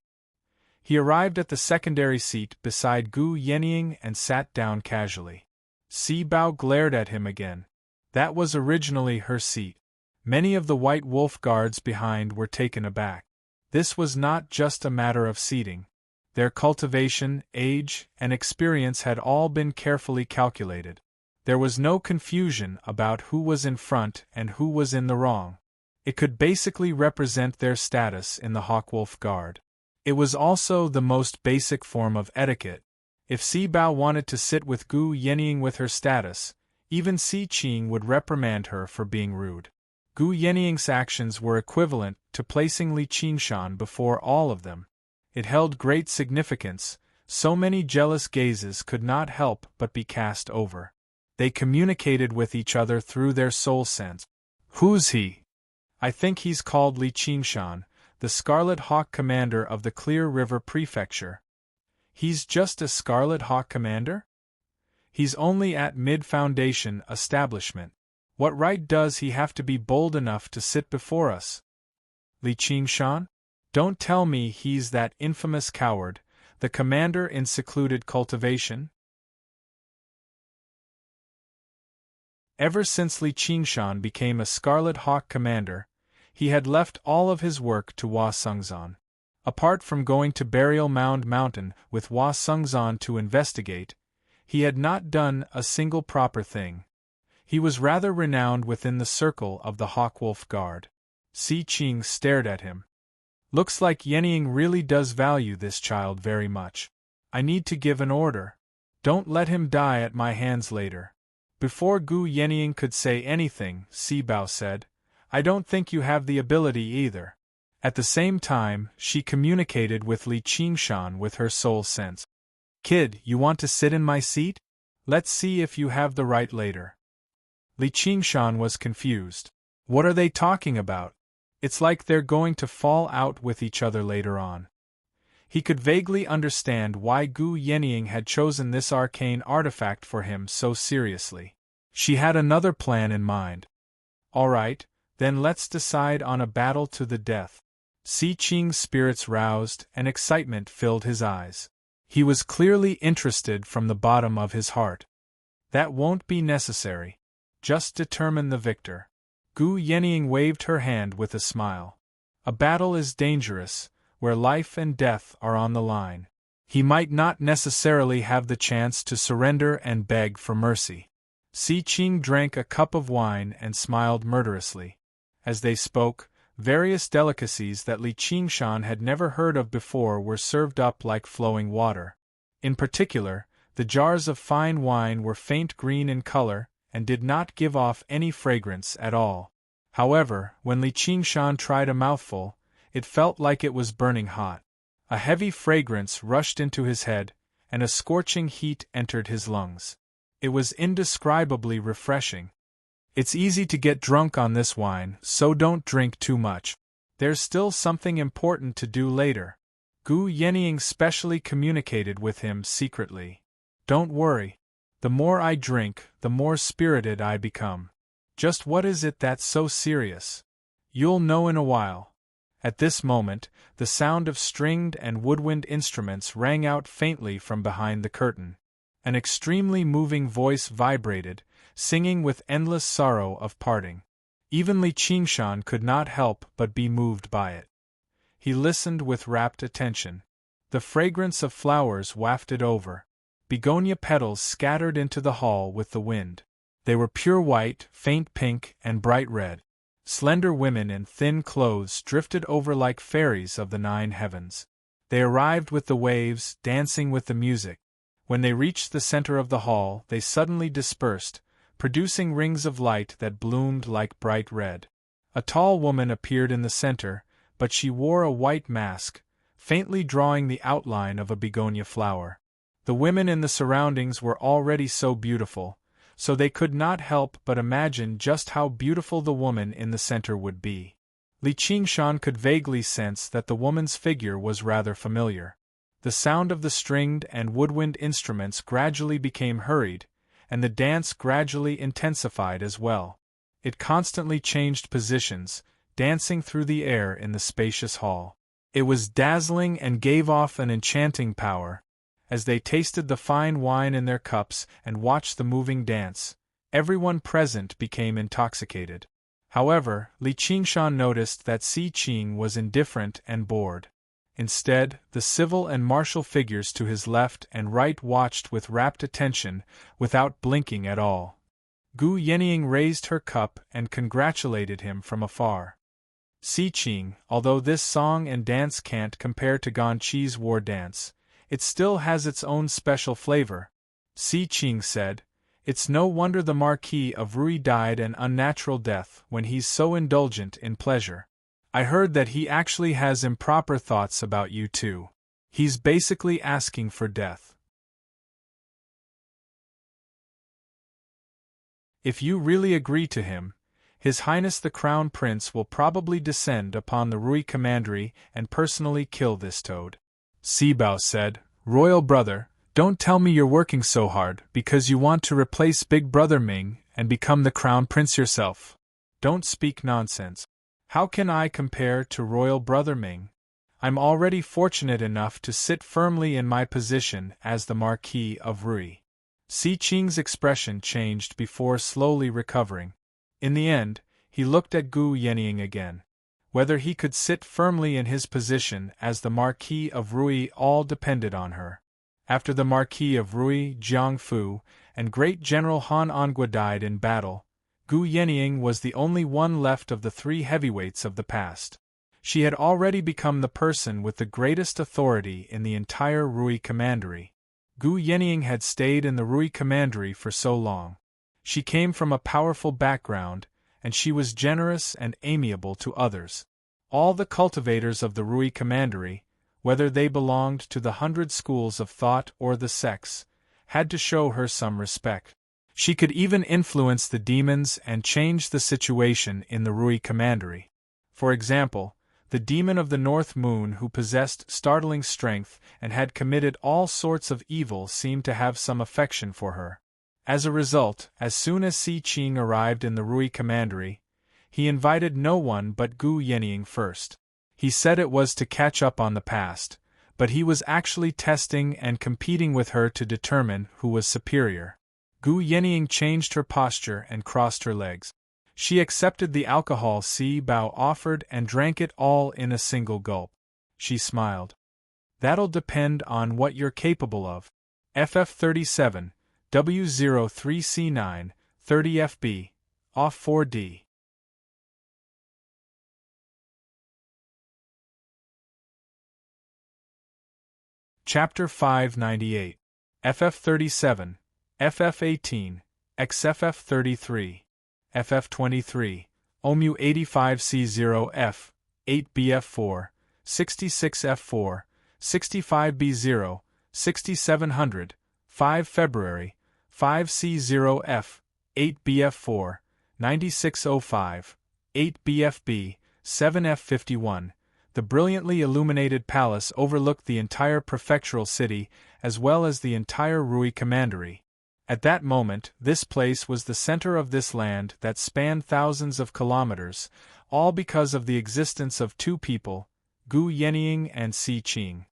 He arrived at the secondary seat beside Gu Yenying and sat down casually. Si Bao glared at him again. That was originally her seat. Many of the White Wolf guards behind were taken aback. This was not just a matter of seating. Their cultivation, age, and experience had all been carefully calculated. There was no confusion about who was in front and who was in the wrong. It could basically represent their status in the Hawkwolf Guard. It was also the most basic form of etiquette. If Si Bao wanted to sit with Gu Yenying with her status, even Si Qing would reprimand her for being rude. Gu Yenying's actions were equivalent to placing Li Qingshan before all of them. It held great significance, so many jealous gazes could not help but be cast over. They communicated with each other through their soul sense. "Who's he?" I think he's called Li Qingshan, the Scarlet Hawk commander of the Clear River Prefecture. He's just a Scarlet Hawk commander? He's only at mid-foundation establishment. What right does he have to be bold enough to sit before us? Li Qingshan? Don't tell me he's that infamous coward, the commander in secluded cultivation? Ever since Li Qingshan became a Scarlet Hawk commander, he had left all of his work to Hua Sengzan. Apart from going to Burial Mound Mountain with Hua Sengzan to investigate, he had not done a single proper thing. He was rather renowned within the circle of the Hawkwolf Guard. Si Qing stared at him. Looks like Yenying really does value this child very much. I need to give an order. Don't let him die at my hands later. Before Gu Yenying could say anything, Si Bao said, I don't think you have the ability either. At the same time, she communicated with Li Qingshan with her soul sense. Kid, you want to sit in my seat? Let's see if you have the right later. Li Qingshan was confused. What are they talking about? It's like they're going to fall out with each other later on. He could vaguely understand why Gu Yenying had chosen this arcane artifact for him so seriously. She had another plan in mind. All right, then let's decide on a battle to the death. Si Qing's spirits roused and excitement filled his eyes. He was clearly interested from the bottom of his heart. That won't be necessary. Just determine the victor. Gu Yenying waved her hand with a smile. A battle is dangerous, where life and death are on the line. He might not necessarily have the chance to surrender and beg for mercy. Si Qing drank a cup of wine and smiled murderously. As they spoke, various delicacies that Li Qingshan had never heard of before were served up like flowing water. In particular, the jars of fine wine were faint green in color and did not give off any fragrance at all. However, when Li Qingshan tried a mouthful, it felt like it was burning hot. A heavy fragrance rushed into his head, and a scorching heat entered his lungs. It was indescribably refreshing. It's easy to get drunk on this wine, so don't drink too much. There's still something important to do later. Gu Yenying specially communicated with him secretly. Don't worry. The more I drink, the more spirited I become. Just what is it that's so serious? You'll know in a while. At this moment, the sound of stringed and woodwind instruments rang out faintly from behind the curtain. An extremely moving voice vibrated, singing with endless sorrow of parting. Even Li Qingshan could not help but be moved by it. He listened with rapt attention. The fragrance of flowers wafted over. Begonia petals scattered into the hall with the wind. They were pure white, faint pink, and bright red. Slender women in thin clothes drifted over like fairies of the 9 heavens. They arrived with the waves, dancing with the music. When they reached the center of the hall, they suddenly dispersed, producing rings of light that bloomed like bright red. A tall woman appeared in the center, but she wore a white mask, faintly drawing the outline of a begonia flower. The women in the surroundings were already so beautiful, so they could not help but imagine just how beautiful the woman in the center would be. Li Qingshan could vaguely sense that the woman's figure was rather familiar. The sound of the stringed and woodwind instruments gradually became hurried, and the dance gradually intensified as well. It constantly changed positions, dancing through the air in the spacious hall. It was dazzling and gave off an enchanting power. As they tasted the fine wine in their cups and watched the moving dance, everyone present became intoxicated. However, Li Qingshan noticed that Si Qing was indifferent and bored. Instead, the civil and martial figures to his left and right watched with rapt attention, without blinking at all. Gu Yenying raised her cup and congratulated him from afar. Si Qing, although this song and dance can't compare to Gan Chi's war dance, it still has its own special flavor. Si Qing said, It's no wonder the Marquis of Rui died an unnatural death when he's so indulgent in pleasure. I heard that he actually has improper thoughts about you too. He's basically asking for death. If you really agree to him, His Highness the Crown Prince will probably descend upon the Rui Commandery and personally kill this toad. Sibao said, Royal brother, don't tell me you're working so hard because you want to replace Big Brother Ming and become the Crown Prince yourself. Don't speak nonsense. How can I compare to Royal Brother Ming? I'm already fortunate enough to sit firmly in my position as the Marquis of Rui. Si Qing's expression changed before slowly recovering. In the end, he looked at Gu Yenying again. Whether he could sit firmly in his position as the Marquis of Rui all depended on her. After the Marquis of Rui, Jiangfu, and Great General Han Ongua died in battle, Gu Yenying was the only one left of the three heavyweights of the past. She had already become the person with the greatest authority in the entire Rui Commandery. Gu Yenying had stayed in the Rui Commandery for so long. She came from a powerful background, and she was generous and amiable to others. All the cultivators of the Rui Commandery, whether they belonged to the 100 schools of thought or the sects, had to show her some respect. She could even influence the demons and change the situation in the Rui Commandery. For example, the demon of the North Moon who possessed startling strength and had committed all sorts of evil seemed to have some affection for her. As a result, as soon as Si Qing arrived in the Rui Commandery, he invited no one but Gu Yenying first. He said it was to catch up on the past, but he was actually testing and competing with her to determine who was superior. Gu Yenying changed her posture and crossed her legs. She accepted the alcohol Si Bao offered and drank it all in a single gulp. She smiled. That'll depend on what you're capable of. FF37, W03C9, 30 FB, off 4D. Chapter 598. FF37, FF18, XFF33, FF23, OMU 85C0F, 8BF4, 66F4, 65B0, 6700, 5 February, 5C0F, 8BF4, 9605, 8BFB, 7F51. The brilliantly illuminated palace overlooked the entire prefectural city as well as the entire Rui Commandery. At that moment, this place was the center of this land that spanned thousands of kilometers, all because of the existence of two people, Gu Yenying and Si Qing.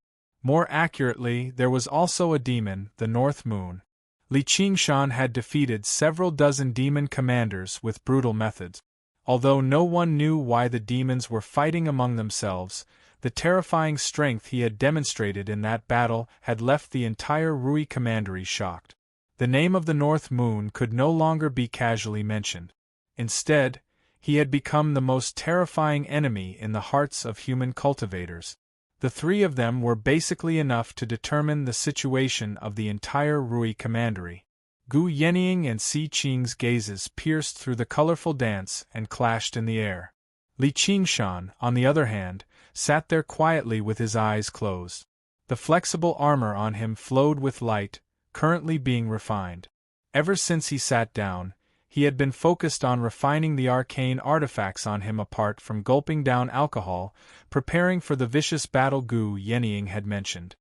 More accurately, there was also a demon, the North Moon. Li Qingshan had defeated several dozen demon commanders with brutal methods. Although no one knew why the demons were fighting among themselves, the terrifying strength he had demonstrated in that battle had left the entire Rui Commandery shocked. The name of the North Moon could no longer be casually mentioned. Instead, he had become the most terrifying enemy in the hearts of human cultivators. The three of them were basically enough to determine the situation of the entire Rui Commandery. Gu Yenying and Si Qing's gazes pierced through the colorful dance and clashed in the air. Li Qingshan, on the other hand, sat there quietly with his eyes closed. The flexible armor on him flowed with light, currently being refined. Ever since he sat down, he had been focused on refining the arcane artifacts on him apart from gulping down alcohol, preparing for the vicious battle Gu Yenying had mentioned.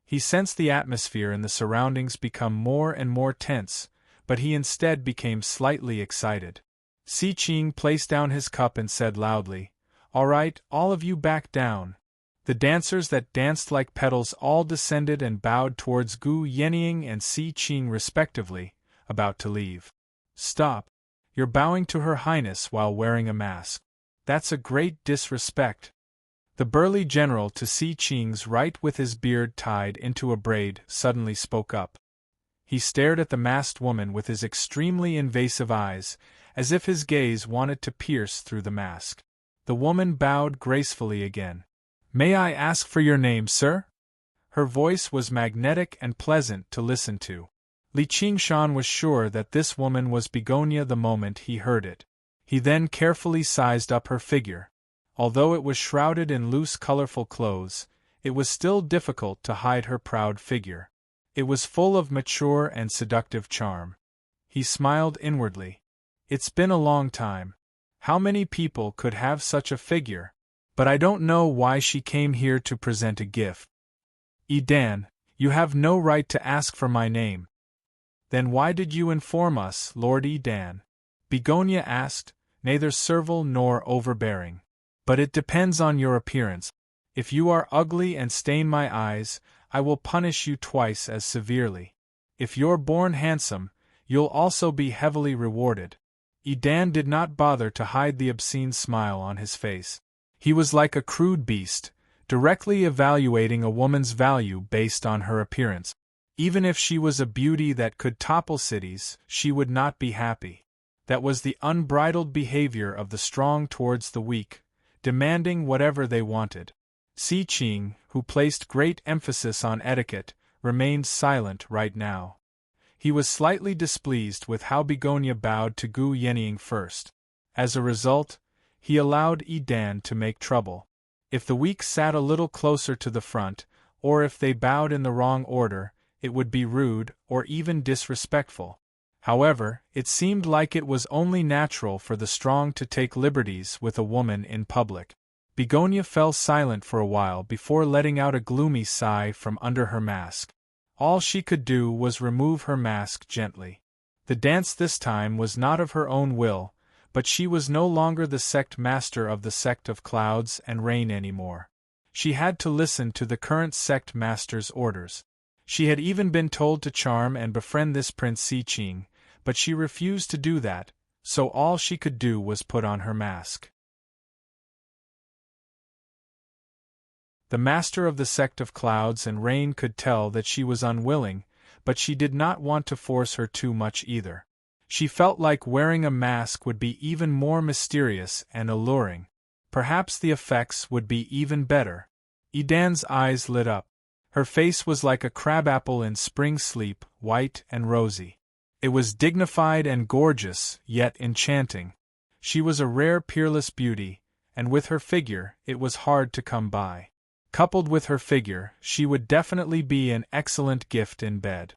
He sensed the atmosphere and the surroundings become more and more tense, but he instead became slightly excited. Si Qing placed down his cup and said loudly, "All right, all of you back down." The dancers that danced like petals all descended and bowed towards Gu Yenying and Si Qing respectively, about to leave. "Stop. You're bowing to Her Highness while wearing a mask. That's a great disrespect." The burly general to Si Qing's right with his beard tied into a braid suddenly spoke up. He stared at the masked woman with his extremely invasive eyes, as if his gaze wanted to pierce through the mask. The woman bowed gracefully again. "May I ask for your name, sir?" Her voice was magnetic and pleasant to listen to. Li Qingshan was sure that this woman was Begonia the moment he heard it. He then carefully sized up her figure. Although it was shrouded in loose colorful clothes, it was still difficult to hide her proud figure. It was full of mature and seductive charm. He smiled inwardly. "It's been a long time. How many people could have such a figure? But I don't know why she came here to present a gift. Edan, you have no right to ask for my name. Then why did you inform us, Lord Edan? Begonia asked, neither servile nor overbearing. But it depends on your appearance. If you are ugly and stain my eyes, I will punish you twice as severely. If you're born handsome, you'll also be heavily rewarded. Edan did not bother to hide the obscene smile on his face. He was like a crude beast, directly evaluating a woman's value based on her appearance. Even if she was a beauty that could topple cities, she would not be happy. That was the unbridled behavior of the strong towards the weak, demanding whatever they wanted. Si Qing, who placed great emphasis on etiquette, remained silent right now. He was slightly displeased with how Begonia bowed to Gu Yenying first. As a result, he allowed Edan to make trouble. If the weak sat a little closer to the front, or if they bowed in the wrong order, it would be rude or even disrespectful. However, it seemed like it was only natural for the strong to take liberties with a woman in public. Begonia fell silent for a while before letting out a gloomy sigh from under her mask. All she could do was remove her mask gently. The dance this time was not of her own will, but she was no longer the sect master of the sect of clouds and rain anymore. She had to listen to the current sect master's orders. She had even been told to charm and befriend this Prince Si Qing, but she refused to do that, so all she could do was put on her mask. The master of the sect of clouds and rain could tell that she was unwilling, but she did not want to force her too much either. She felt like wearing a mask would be even more mysterious and alluring. Perhaps the effects would be even better. Edan's eyes lit up. Her face was like a crabapple in spring sleep, white and rosy. It was dignified and gorgeous, yet enchanting. She was a rare peerless beauty, and with her figure, it was hard to come by. Coupled with her figure, she would definitely be an excellent gift in bed.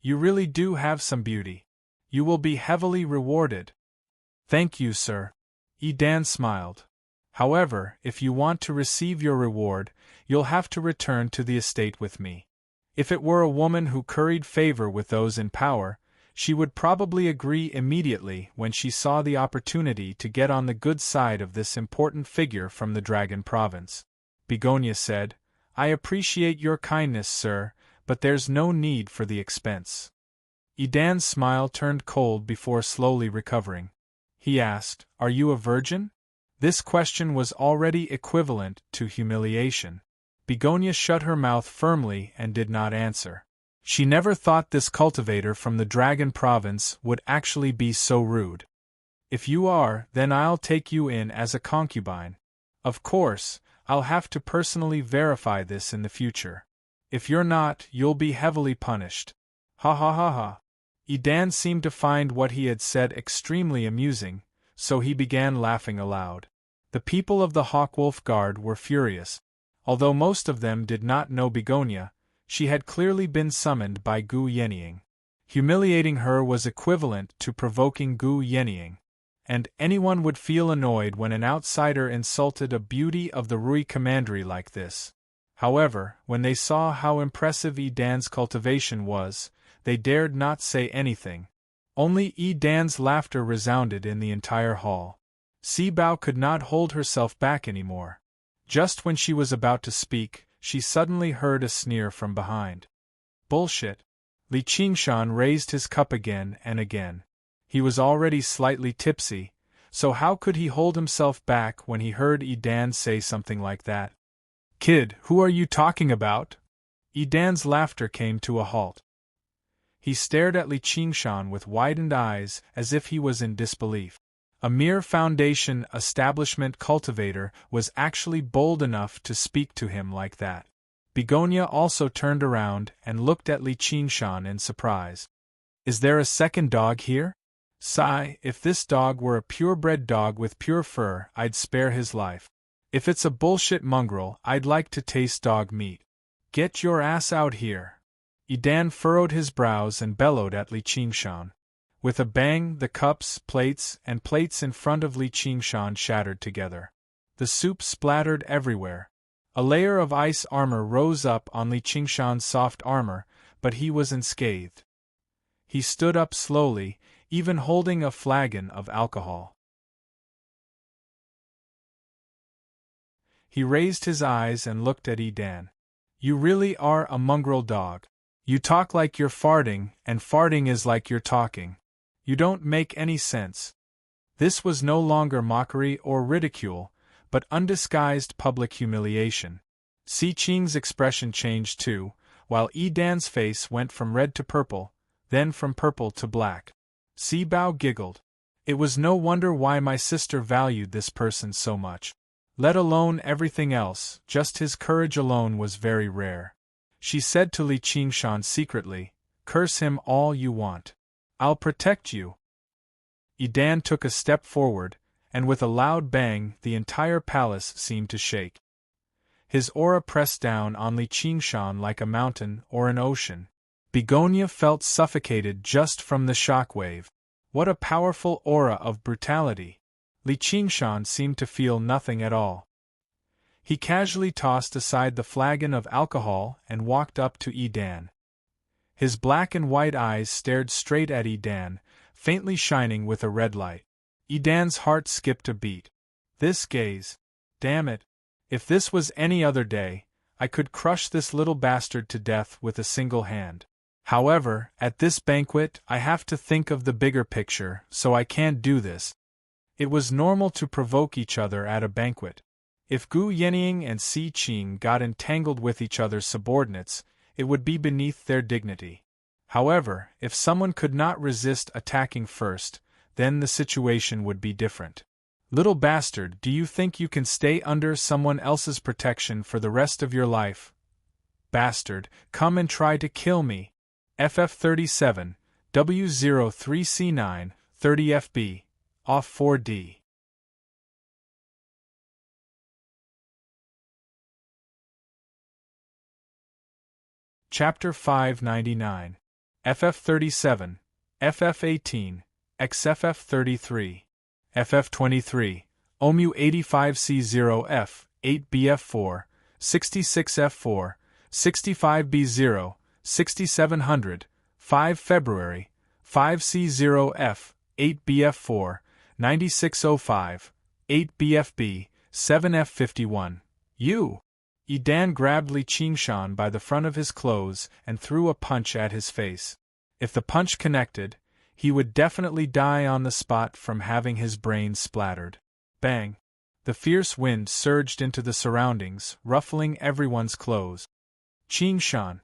You really do have some beauty. You will be heavily rewarded. Thank you, sir. Edan smiled. However, if you want to receive your reward, you'll have to return to the estate with me. If it were a woman who curried favor with those in power, she would probably agree immediately when she saw the opportunity to get on the good side of this important figure from the Dragon Province. Begonia said, I appreciate your kindness, sir, but there's no need for the expense. Edan's smile turned cold before slowly recovering. He asked, Are you a virgin? This question was already equivalent to humiliation. Begonia shut her mouth firmly and did not answer. She never thought this cultivator from the Dragon Province would actually be so rude. If you are, then I'll take you in as a concubine. Of course, I'll have to personally verify this in the future. If you're not, you'll be heavily punished. Ha ha ha ha. Edan seemed to find what he had said extremely amusing, so he began laughing aloud. The people of the Hawkwolf Guard were furious. Although most of them did not know Begonia, she had clearly been summoned by Gu Yenying. Humiliating her was equivalent to provoking Gu Yenying, and anyone would feel annoyed when an outsider insulted a beauty of the Rui Commandery like this. However, when they saw how impressive Edan's cultivation was, they dared not say anything. Only Edan's laughter resounded in the entire hall. Si Bao could not hold herself back anymore. Just when she was about to speak, she suddenly heard a sneer from behind. Bullshit. Li Qingshan raised his cup again and again. He was already slightly tipsy, so how could he hold himself back when he heard Edan say something like that? Kid, who are you talking about? Edan's laughter came to a halt. He stared at Li Qingshan with widened eyes as if he was in disbelief. A mere foundation establishment cultivator was actually bold enough to speak to him like that. Begonia also turned around and looked at Li Qingshan in surprise. Is there a second dog here? Sigh, if this dog were a purebred dog with pure fur, I'd spare his life. If it's a bullshit mongrel, I'd like to taste dog meat. Get your ass out here. Edan furrowed his brows and bellowed at Li Qingshan. With a bang, the cups, plates in front of Li Qingshan shattered together. The soup splattered everywhere. A layer of ice armor rose up on Li Qingshan's soft armor, but he was unscathed. He stood up slowly, even holding a flagon of alcohol. He raised his eyes and looked at Edan. You really are a mongrel dog. You talk like you're farting, and farting is like you're talking. You don't make any sense. This was no longer mockery or ridicule, but undisguised public humiliation. Si Qing's expression changed too, while Edan's face went from red to purple, then from purple to black. Si Bao giggled. It was no wonder why my sister valued this person so much. Let alone everything else, just his courage alone was very rare. She said to Li Qingshan secretly, "Curse him all you want. I'll protect you." Edan took a step forward, and with a loud bang the entire palace seemed to shake. His aura pressed down on Li Qingshan like a mountain or an ocean. Begonia felt suffocated just from the shockwave. What a powerful aura of brutality! Li Qingshan seemed to feel nothing at all. He casually tossed aside the flagon of alcohol and walked up to Edan. His black and white eyes stared straight at Edan, faintly shining with a red light. Edan's heart skipped a beat. This gaze. Damn it. If this was any other day, I could crush this little bastard to death with a single hand. However, at this banquet I have to think of the bigger picture, so I can't do this. It was normal to provoke each other at a banquet. If Gu Yenying and Si Qing got entangled with each other's subordinates, it would be beneath their dignity. However, if someone could not resist attacking first, then the situation would be different. Little bastard, do you think you can stay under someone else's protection for the rest of your life? Bastard, come and try to kill me. FF37, W03C9, 30FB, off 4D. Chapter 599. FF37, FF18, XFF33, FF23, OMU 85C0F, 8BF4, 66F4, 65B0, 6700, 5 February, 5C0F, 8BF4, 9605, 8BFB, 7F51. You! Edan grabbed Li Qingshan by the front of his clothes and threw a punch at his face. If the punch connected, he would definitely die on the spot from having his brain splattered. Bang! The fierce wind surged into the surroundings, ruffling everyone's clothes. Qingshan!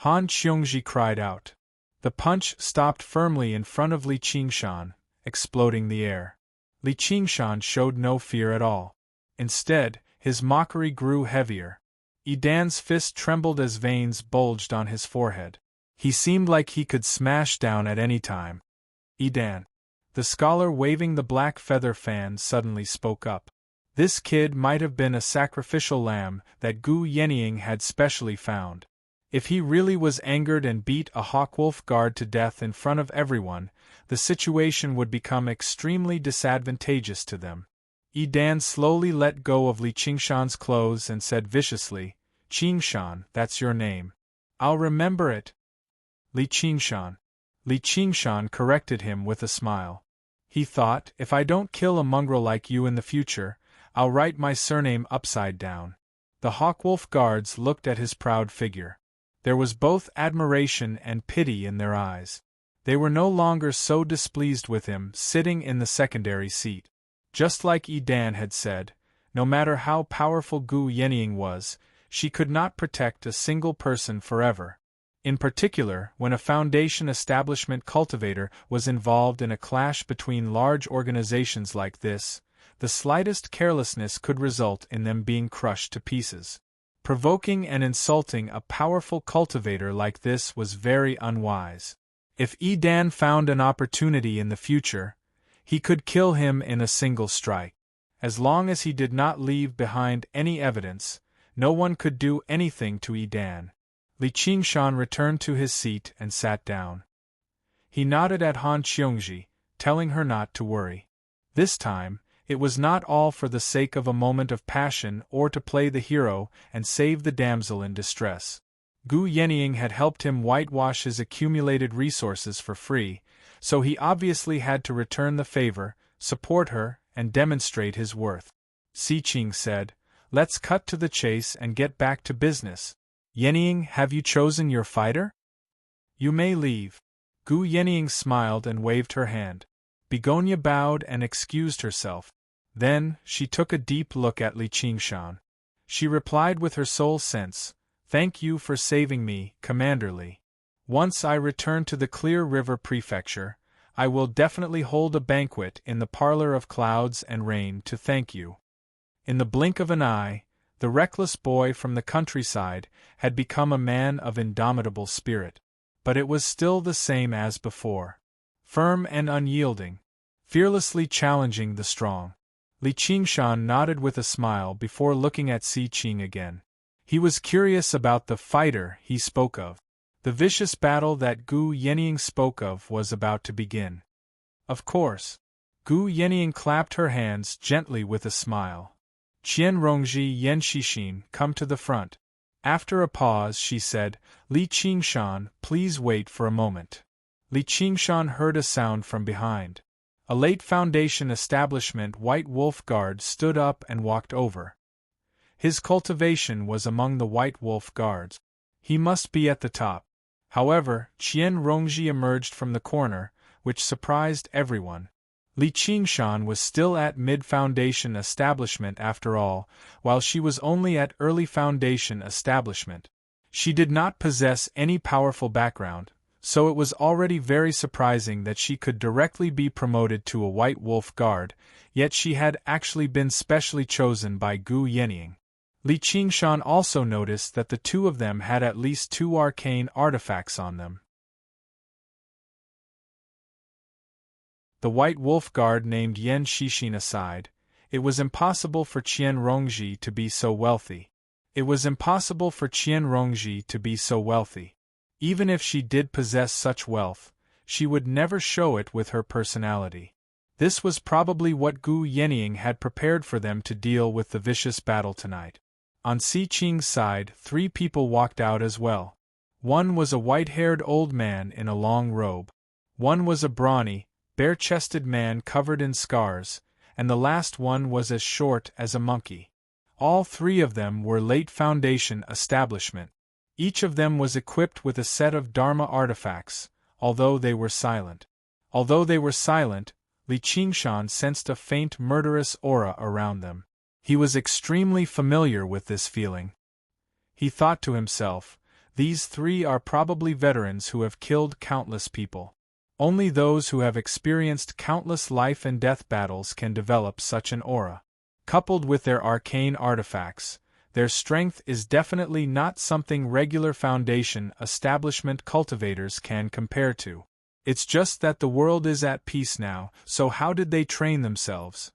Han Qiongji cried out. The punch stopped firmly in front of Li Qingshan, exploding the air. Li Qingshan showed no fear at all. Instead, his mockery grew heavier. Edan's fist trembled as veins bulged on his forehead. He seemed like he could smash down at any time. Edan. The scholar waving the black feather fan suddenly spoke up. This kid might have been a sacrificial lamb that Gu Yenying had specially found. If he really was angered and beat a Hawkwolf guard to death in front of everyone, the situation would become extremely disadvantageous to them. Edan slowly let go of Li Qingshan's clothes and said viciously, "Qingshan, that's your name. I'll remember it." Li Qingshan. Li Qingshan corrected him with a smile. He thought, if I don't kill a mongrel like you in the future, I'll write my surname upside down. The Hawkwolf guards looked at his proud figure. There was both admiration and pity in their eyes. They were no longer so displeased with him sitting in the secondary seat. Just like Edan had said, no matter how powerful Gu Yenying was, she could not protect a single person forever. In particular, when a Foundation establishment cultivator was involved in a clash between large organizations like this, the slightest carelessness could result in them being crushed to pieces. Provoking and insulting a powerful cultivator like this was very unwise. If Edan found an opportunity in the future, he could kill him in a single strike. As long as he did not leave behind any evidence, no one could do anything to Edan. Li Qingshan returned to his seat and sat down. He nodded at Han Qiongji, telling her not to worry. This time, it was not all for the sake of a moment of passion or to play the hero and save the damsel in distress. Gu Yenying had helped him whitewash his accumulated resources for free, so he obviously had to return the favor, support her, and demonstrate his worth. Si Qing said, "Let's cut to the chase and get back to business. Yenying, have you chosen your fighter? You may leave." Gu Yenying smiled and waved her hand. Begonia bowed and excused herself. Then, she took a deep look at Li Qingshan. She replied with her soul sense, "Thank you for saving me, Commander Li. Once I return to the Clear River Prefecture, I will definitely hold a banquet in the Parlor of Clouds and Rain to thank you." In the blink of an eye, the reckless boy from the countryside had become a man of indomitable spirit. But it was still the same as before. Firm and unyielding. Fearlessly challenging the strong. Li Qingshan nodded with a smile before looking at Si Qing again. He was curious about the fighter he spoke of. The vicious battle that Gu Yenying spoke of was about to begin. Of course. Gu Yenying clapped her hands gently with a smile. "Qian Rongji Yen Shixin, come to the front." After a pause she said, "Li Qingshan, please wait for a moment." Li Qingshan heard a sound from behind. A late Foundation establishment White Wolf Guard stood up and walked over. His cultivation was among the White Wolf Guards. He must be at the top. However, Qian Rongji emerged from the corner, which surprised everyone. Li Qingshan was still at mid-Foundation establishment after all, while she was only at early Foundation establishment. She did not possess any powerful background, so it was already very surprising that she could directly be promoted to a White Wolf Guard, yet she had actually been specially chosen by Gu Yenying. Li Qingshan also noticed that the two of them had at least 2 arcane artifacts on them. The White Wolf Guard named Yen Shixin aside, it was impossible for Qian Rongji to be so wealthy. Even if she did possess such wealth, she would never show it with her personality. This was probably what Gu Yenying had prepared for them to deal with the vicious battle tonight. On Si Qing's side, 3 people walked out as well. One was a white-haired old man in a long robe. One was a brawny, bare-chested man covered in scars, and the last one was as short as a monkey. All 3 of them were late Foundation establishment. Each of them was equipped with a set of Dharma artifacts, although they were silent. Li Qingshan sensed a faint murderous aura around them. He was extremely familiar with this feeling. He thought to himself, these 3 are probably veterans who have killed countless people. Only those who have experienced countless life and death battles can develop such an aura. Coupled with their arcane artifacts, their strength is definitely not something regular Foundation establishment cultivators can compare to. It's just that the world is at peace now, so how did they train themselves?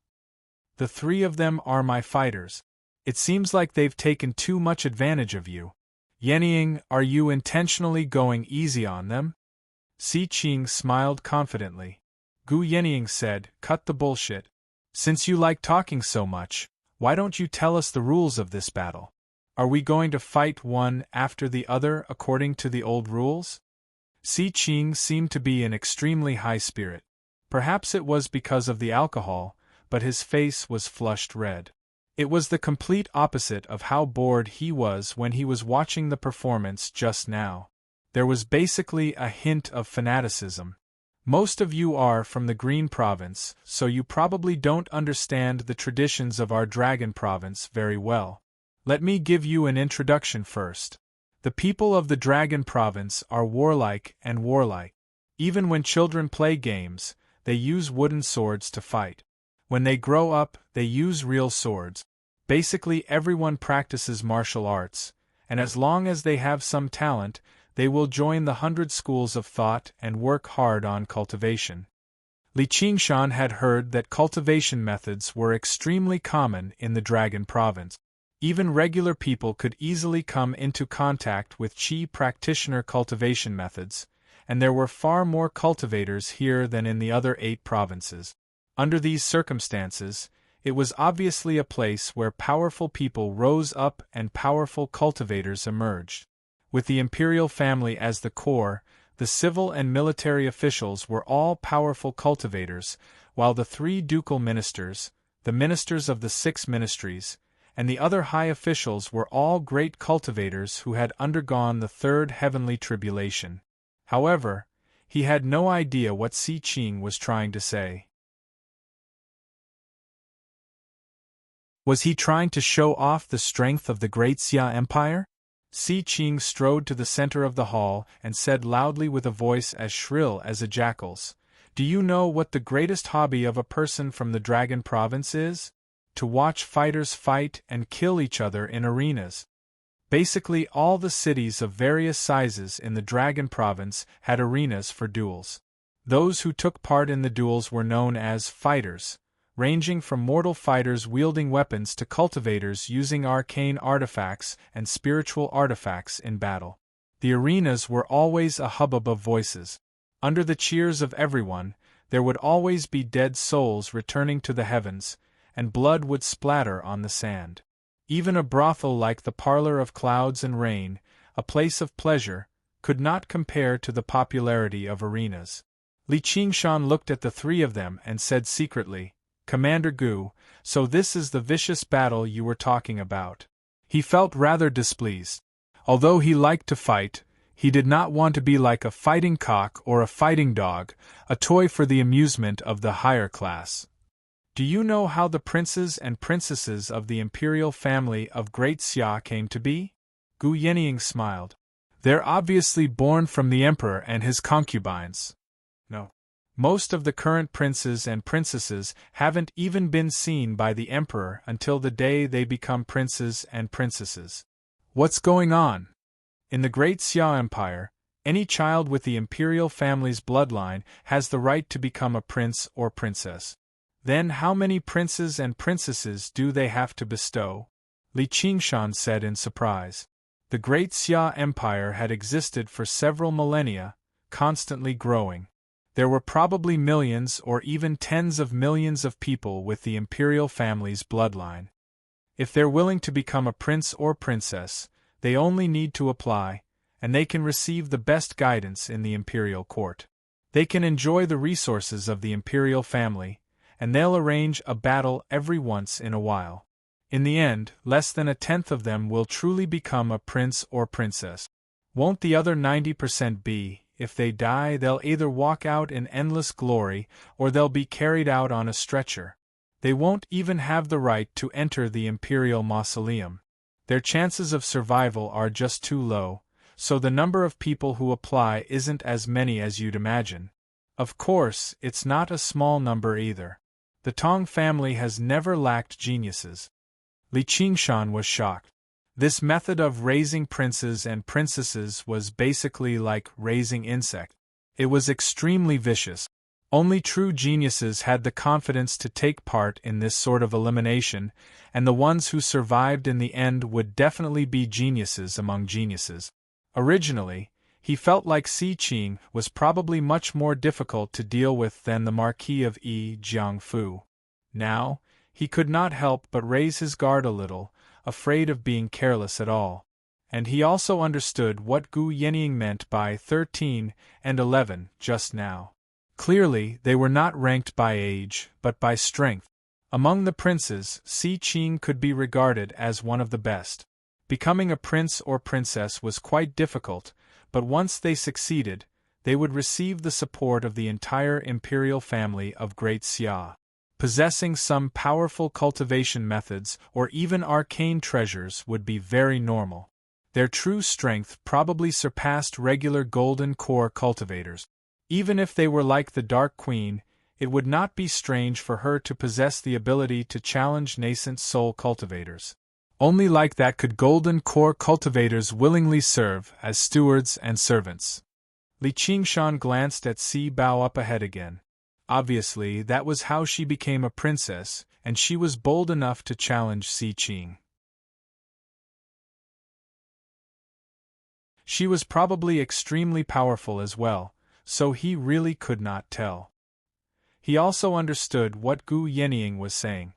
The 3 of them are my fighters. It seems like they've taken too much advantage of you. Yenying, are you intentionally going easy on them? Si Qing smiled confidently. Gu Yenying said, "Cut the bullshit. Since you like talking so much, why don't you tell us the rules of this battle? Are we going to fight one after the other according to the old rules?" Si Qing seemed to be in extremely high spirit. Perhaps it was because of the alcohol, but his face was flushed red. It was the complete opposite of how bored he was when he was watching the performance just now. There was basically a hint of fanaticism. Most of you are from the Green Province, so you probably don't understand the traditions of our Dragon Province very well. Let me give you an introduction first. The people of the Dragon Province are warlike and warlike. Even when children play games, they use wooden swords to fight. When they grow up, they use real swords. Basically everyone practices martial arts, and as long as they have some talent, they will join the 100 schools of thought and work hard on cultivation. Li Qingshan had heard that cultivation methods were extremely common in the Dragon Province. Even regular people could easily come into contact with Qi practitioner cultivation methods, and there were far more cultivators here than in the other 8 provinces. Under these circumstances, it was obviously a place where powerful people rose up and powerful cultivators emerged. With the imperial family as the core, the civil and military officials were all powerful cultivators, while the 3 ducal ministers, the ministers of the 6 ministries, and the other high officials were all great cultivators who had undergone the 3rd heavenly tribulation. However, he had no idea what Si Qing was trying to say. Was he trying to show off the strength of the great Xia Empire? Si Qing strode to the center of the hall and said loudly with a voice as shrill as a jackal's, "Do you know what the greatest hobby of a person from the Dragon Province is? To watch fighters fight and kill each other in arenas." Basically, all the cities of various sizes in the Dragon Province had arenas for duels. Those who took part in the duels were known as fighters, ranging from mortal fighters wielding weapons to cultivators using arcane artifacts and spiritual artifacts in battle. The arenas were always a hubbub of voices. Under the cheers of everyone, there would always be dead souls returning to the heavens, and blood would splatter on the sand. Even a brothel like the Parlor of Clouds and Rain, a place of pleasure, could not compare to the popularity of arenas. Li Qingshan looked at the 3 of them and said secretly, "Commander Gu, so this is the vicious battle you were talking about." He felt rather displeased. Although he liked to fight, he did not want to be like a fighting cock or a fighting dog, a toy for the amusement of the higher class. "Do you know how the princes and princesses of the imperial family of Great Xia came to be?" Gu Yenying smiled. "They're obviously born from the emperor and his concubines." "No. Most of the current princes and princesses haven't even been seen by the emperor until the day they become princes and princesses." "What's going on?" "In the Great Xia Empire, any child with the imperial family's bloodline has the right to become a prince or princess. Then how many princes and princesses do they have to bestow?" Li Qingshan said in surprise. The Great Xia Empire had existed for several millennia, constantly growing. There were probably millions or even tens of millions of people with the imperial family's bloodline. If they're willing to become a prince or princess, they only need to apply, and they can receive the best guidance in the imperial court. They can enjoy the resources of the imperial family, and they'll arrange a battle every once in a while. In the end, less than 1/10 of them will truly become a prince or princess. Won't the other 90% be? If they die, they'll either walk out in endless glory, or they'll be carried out on a stretcher. They won't even have the right to enter the imperial mausoleum. Their chances of survival are just too low, so the number of people who apply isn't as many as you'd imagine. Of course, it's not a small number either. The Tong family has never lacked geniuses. Li Qingshan was shocked. This method of raising princes and princesses was basically like raising insects. It was extremely vicious. Only true geniuses had the confidence to take part in this sort of elimination, and the ones who survived in the end would definitely be geniuses among geniuses. Originally, he felt like Si Qing was probably much more difficult to deal with than the Marquis of Yi Jiangfu. Now, he could not help but raise his guard a little, afraid of being careless at all. And he also understood what Gu Yenying meant by 13 and 11 just now. Clearly, they were not ranked by age, but by strength. Among the princes, Si Qing could be regarded as one of the best. Becoming a prince or princess was quite difficult, but once they succeeded, they would receive the support of the entire imperial family of Great Xia. Possessing some powerful cultivation methods or even arcane treasures would be very normal. Their true strength probably surpassed regular golden core cultivators. Even if they were like the Dark Queen, it would not be strange for her to possess the ability to challenge nascent soul cultivators. Only like that could golden core cultivators willingly serve as stewards and servants. Li Qingshan glanced at Si Bao up ahead again. Obviously, that was how she became a princess, and she was bold enough to challenge Si Qing. She was probably extremely powerful as well, so he really could not tell. He also understood what Gu Yenying was saying.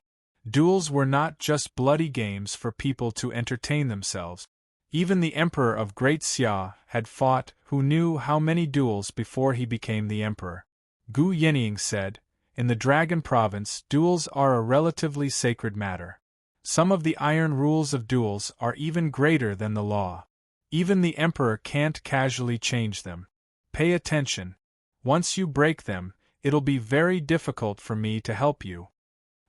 Duels were not just bloody games for people to entertain themselves. Even the emperor of Great Xia had fought, who knew how many duels before he became the emperor. Gu Yenying said, "In the Dragon Province, duels are a relatively sacred matter. Some of the iron rules of duels are even greater than the law. Even the emperor can't casually change them. Pay attention. Once you break them, it'll be very difficult for me to help you."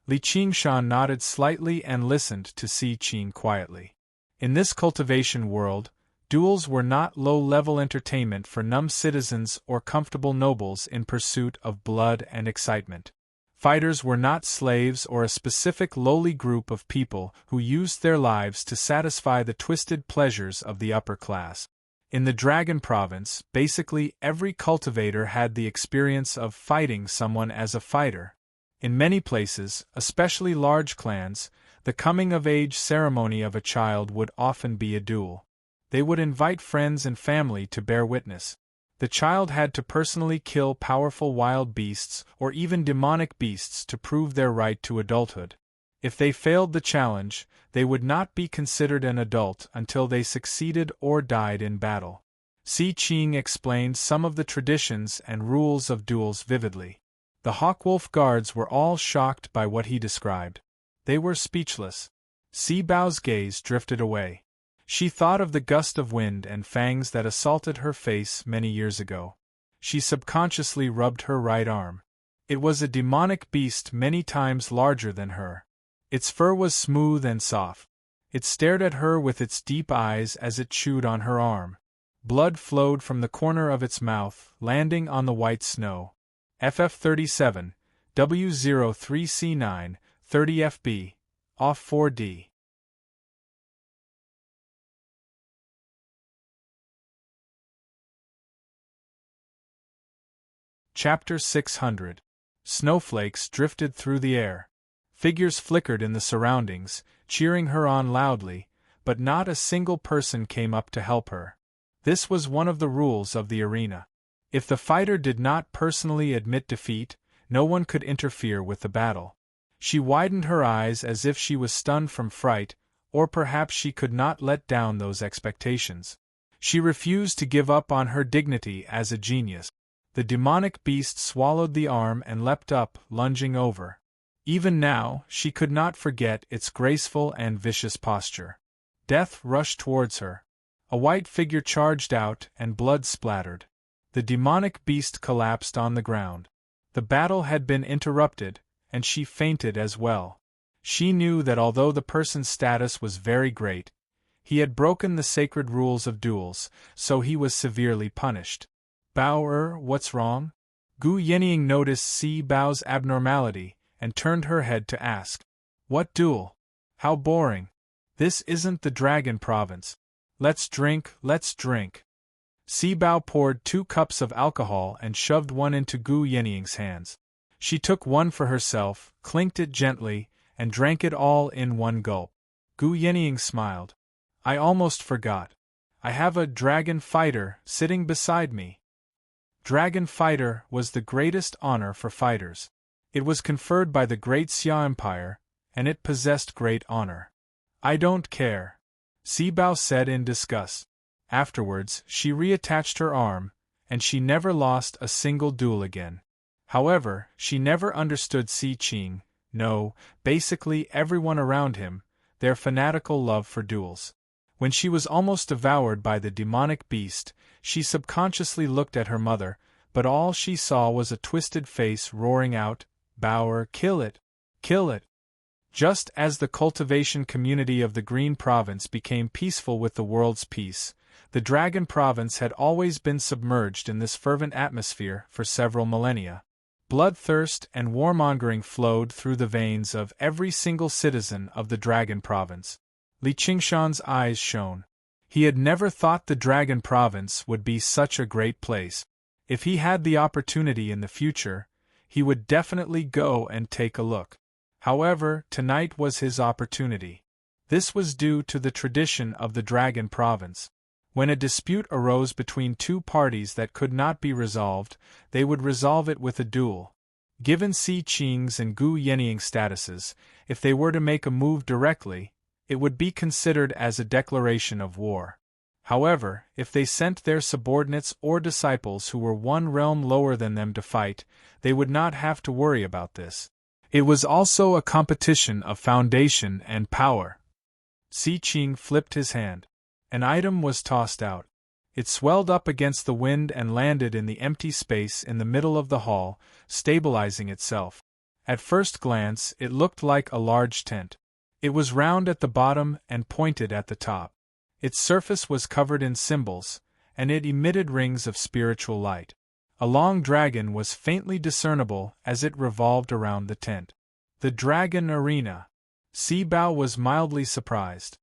Li Qingshan nodded slightly and listened to Si Qing quietly. In this cultivation world, duels were not low-level entertainment for numb citizens or comfortable nobles in pursuit of blood and excitement. Fighters were not slaves or a specific lowly group of people who used their lives to satisfy the twisted pleasures of the upper class. In the Dragon Province, basically every cultivator had the experience of fighting someone as a fighter. In many places, especially large clans, the coming-of-age ceremony of a child would often be a duel. They would invite friends and family to bear witness. The child had to personally kill powerful wild beasts or even demonic beasts to prove their right to adulthood. If they failed the challenge, they would not be considered an adult until they succeeded or died in battle. Si Qing explained some of the traditions and rules of duels vividly. The Hawkwolf guards were all shocked by what he described. They were speechless. Si Bao's gaze drifted away. She thought of the gust of wind and fangs that assaulted her face many years ago. She subconsciously rubbed her right arm. It was a demonic beast many times larger than her. Its fur was smooth and soft. It stared at her with its deep eyes as it chewed on her arm. Blood flowed from the corner of its mouth, landing on the white snow. FF37, W03C9, 30 FB, off 4D. Chapter 600. Snowflakes drifted through the air. Figures flickered in the surroundings, cheering her on loudly, but not a single person came up to help her. This was one of the rules of the arena. If the fighter did not personally admit defeat, no one could interfere with the battle. She widened her eyes as if she was stunned from fright, or perhaps she could not let down those expectations. She refused to give up on her dignity as a genius. The demonic beast swallowed the arm and leapt up, lunging over. Even now, she could not forget its graceful and vicious posture. Death rushed towards her. A white figure charged out, and blood splattered. The demonic beast collapsed on the ground. The battle had been interrupted, and she fainted as well. She knew that although the person's status was very great, he had broken the sacred rules of duels, so he was severely punished. Bao what's wrong? Gu Yenying noticed Si Bao's abnormality, and turned her head to ask. What duel? How boring. This isn't the Dragon Province. Let's drink, let's drink. Si Bao poured 2 cups of alcohol and shoved one into Gu Yenying's hands. She took one for herself, clinked it gently, and drank it all in one gulp. Gu Yenying smiled. I almost forgot. I have a dragon fighter sitting beside me. Dragon fighter was the greatest honor for fighters. It was conferred by the Great Xia Empire, and it possessed great honor. I don't care, Si Bao said in disgust. Afterwards, she reattached her arm, and she never lost a single duel again. However, she never understood Si Qing, no, basically everyone around him, their fanatical love for duels. When she was almost devoured by the demonic beast, she subconsciously looked at her mother, but all she saw was a twisted face roaring out, Bauer, kill it! Kill it! Just as the cultivation community of the Green Province became peaceful with the world's peace, the Dragon Province had always been submerged in this fervent atmosphere for several millennia. Bloodthirst and warmongering flowed through the veins of every single citizen of the Dragon Province. Li Qingshan's eyes shone. He had never thought the Dragon Province would be such a great place. If he had the opportunity in the future, he would definitely go and take a look. However, tonight was his opportunity. This was due to the tradition of the Dragon Province. When a dispute arose between two parties that could not be resolved, they would resolve it with a duel. Given Si Qing's and Gu Yenying's statuses, if they were to make a move directly, it would be considered as a declaration of war. However, if they sent their subordinates or disciples who were one realm lower than them to fight, they would not have to worry about this. It was also a competition of foundation and power. Si Qing flipped his hand. An item was tossed out. It swelled up against the wind and landed in the empty space in the middle of the hall, stabilizing itself. At first glance, it looked like a large tent. It was round at the bottom and pointed at the top. Its surface was covered in symbols, and it emitted rings of spiritual light. A long dragon was faintly discernible as it revolved around the tent. The dragon arena. Si Bao was mildly surprised.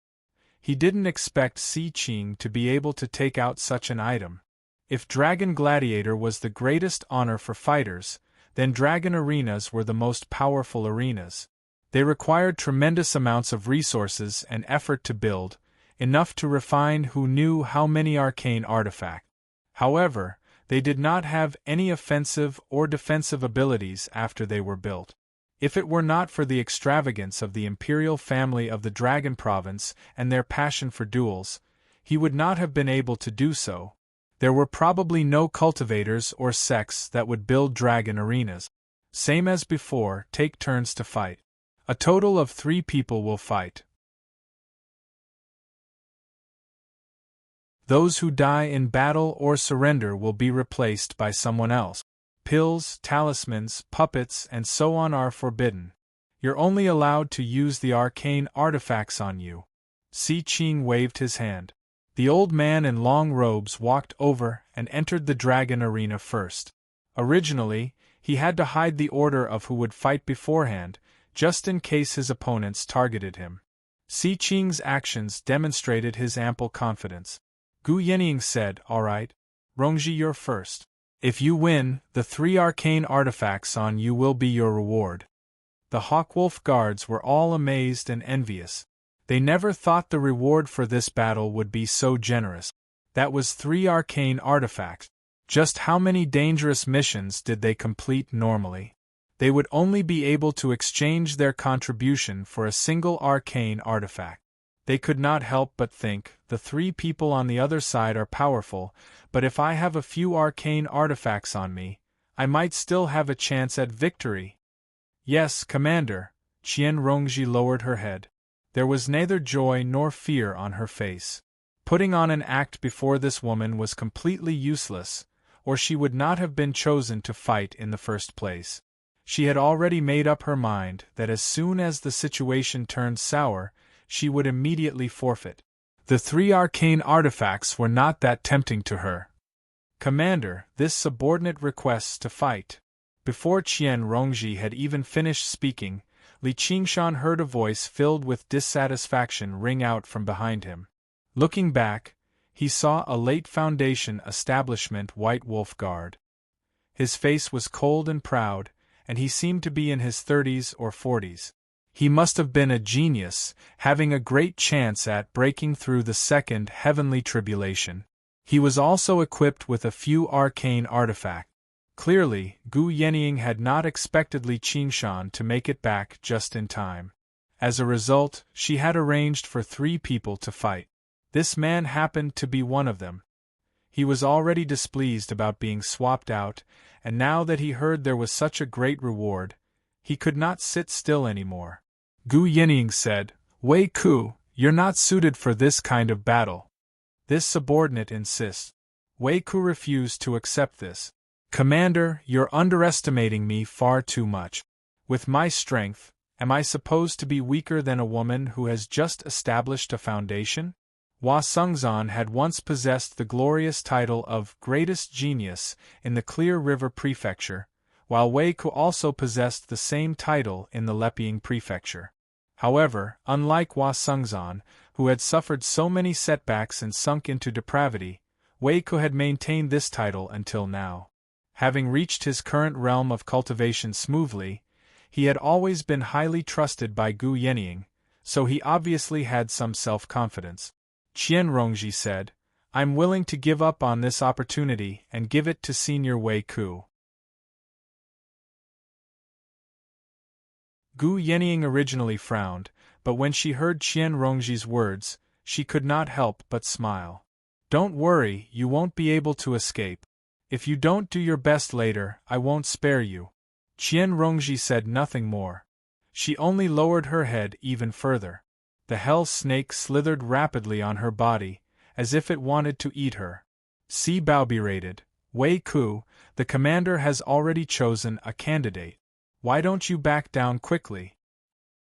He didn't expect Si Qing to be able to take out such an item. If Dragon Gladiator was the greatest honor for fighters, then dragon arenas were the most powerful arenas. They required tremendous amounts of resources and effort to build, enough to refine who knew how many arcane artifacts. However, they did not have any offensive or defensive abilities after they were built. If it were not for the extravagance of the imperial family of the Dragon Province and their passion for duels, he would not have been able to do so. There were probably no cultivators or sects that would build dragon arenas. Same as before, take turns to fight. A total of 3 people will fight. Those who die in battle or surrender will be replaced by someone else. Pills, talismans, puppets, and so on are forbidden. You're only allowed to use the arcane artifacts on you. Si Qing waved his hand. The old man in long robes walked over and entered the dragon arena first. Originally, he had to hide the order of who would fight beforehand, just in case his opponents targeted him. Si Qing's actions demonstrated his ample confidence. Gu Yenying said, "All right. Rongji, you're first. If you win, the 3 arcane artifacts on you will be your reward." The Hawkwolf guards were all amazed and envious. They never thought the reward for this battle would be so generous. That was 3 arcane artifacts. Just how many dangerous missions did they complete normally? They would only be able to exchange their contribution for a single arcane artifact. They could not help but think, the 3 people on the other side are powerful, but if I have a few arcane artifacts on me, I might still have a chance at victory. Yes, Commander. Qian Rongji lowered her head. There was neither joy nor fear on her face. Putting on an act before this woman was completely useless, or she would not have been chosen to fight in the first place. She had already made up her mind that as soon as the situation turned sour, she would immediately forfeit. The 3 arcane artifacts were not that tempting to her. "Commander, this subordinate requests to fight." Before Qian Rongji had even finished speaking, Li Qingshan heard a voice filled with dissatisfaction ring out from behind him. Looking back, he saw a late Foundation establishment White Wolf Guard. His face was cold and proud, and he seemed to be in his 30s or 40s. He must have been a genius, having a great chance at breaking through the second heavenly tribulation. He was also equipped with a few arcane artifacts. Clearly, Gu Yenying had not expected Li Qingshan to make it back just in time. As a result, she had arranged for 3 people to fight. This man happened to be one of them. He was already displeased about being swapped out, and now that he heard there was such a great reward, he could not sit still anymore. Gu Yenying said, "Wei Ku, you're not suited for this kind of battle." This subordinate insists. Wei Ku refused to accept this. "Commander, you're underestimating me far too much. With my strength, am I supposed to be weaker than a woman who has just established a foundation?" Hua Sungzan had once possessed the glorious title of Greatest Genius in the Clear River Prefecture, while Wei Ku also possessed the same title in the Leping Prefecture. However, unlike Hua Sungzan, who had suffered so many setbacks and sunk into depravity, Wei Ku had maintained this title until now. Having reached his current realm of cultivation smoothly, he had always been highly trusted by Gu Yenying, so he obviously had some self-confidence. Qian Rongji said, I'm willing to give up on this opportunity and give it to Senior Wei Ku. Gu Yenying originally frowned, but when she heard Qian Rongji's words, she could not help but smile. Don't worry, you won't be able to escape. If you don't do your best later, I won't spare you. Qian Rongji said nothing more. She only lowered her head even further. The hell snake slithered rapidly on her body, as if it wanted to eat her. Si Bao berated, Wei Ku, the commander has already chosen a candidate. Why don't you back down quickly?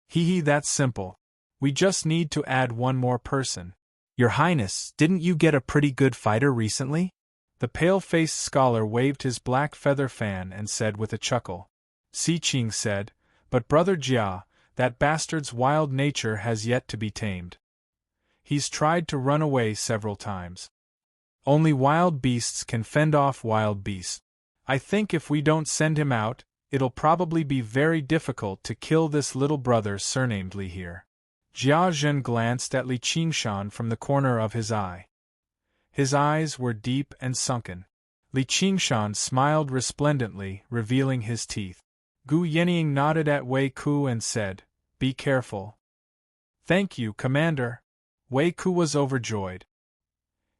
Hee, that's simple. We just need to add one more person. Your Highness, didn't you get a pretty good fighter recently? The pale-faced scholar waved his black feather fan and said with a chuckle. Si Qing said, but Brother Jia, that bastard's wild nature has yet to be tamed. He's tried to run away several times. Only wild beasts can fend off wild beasts. I think if we don't send him out, it'll probably be very difficult to kill this little brother surnamed Li here. Jia Zhen glanced at Li Qingshan from the corner of his eye. His eyes were deep and sunken. Li Qingshan smiled resplendently, revealing his teeth. Gu Yenying nodded at Wei Ku and said, Be careful. Thank you, Commander. Wei Ku was overjoyed.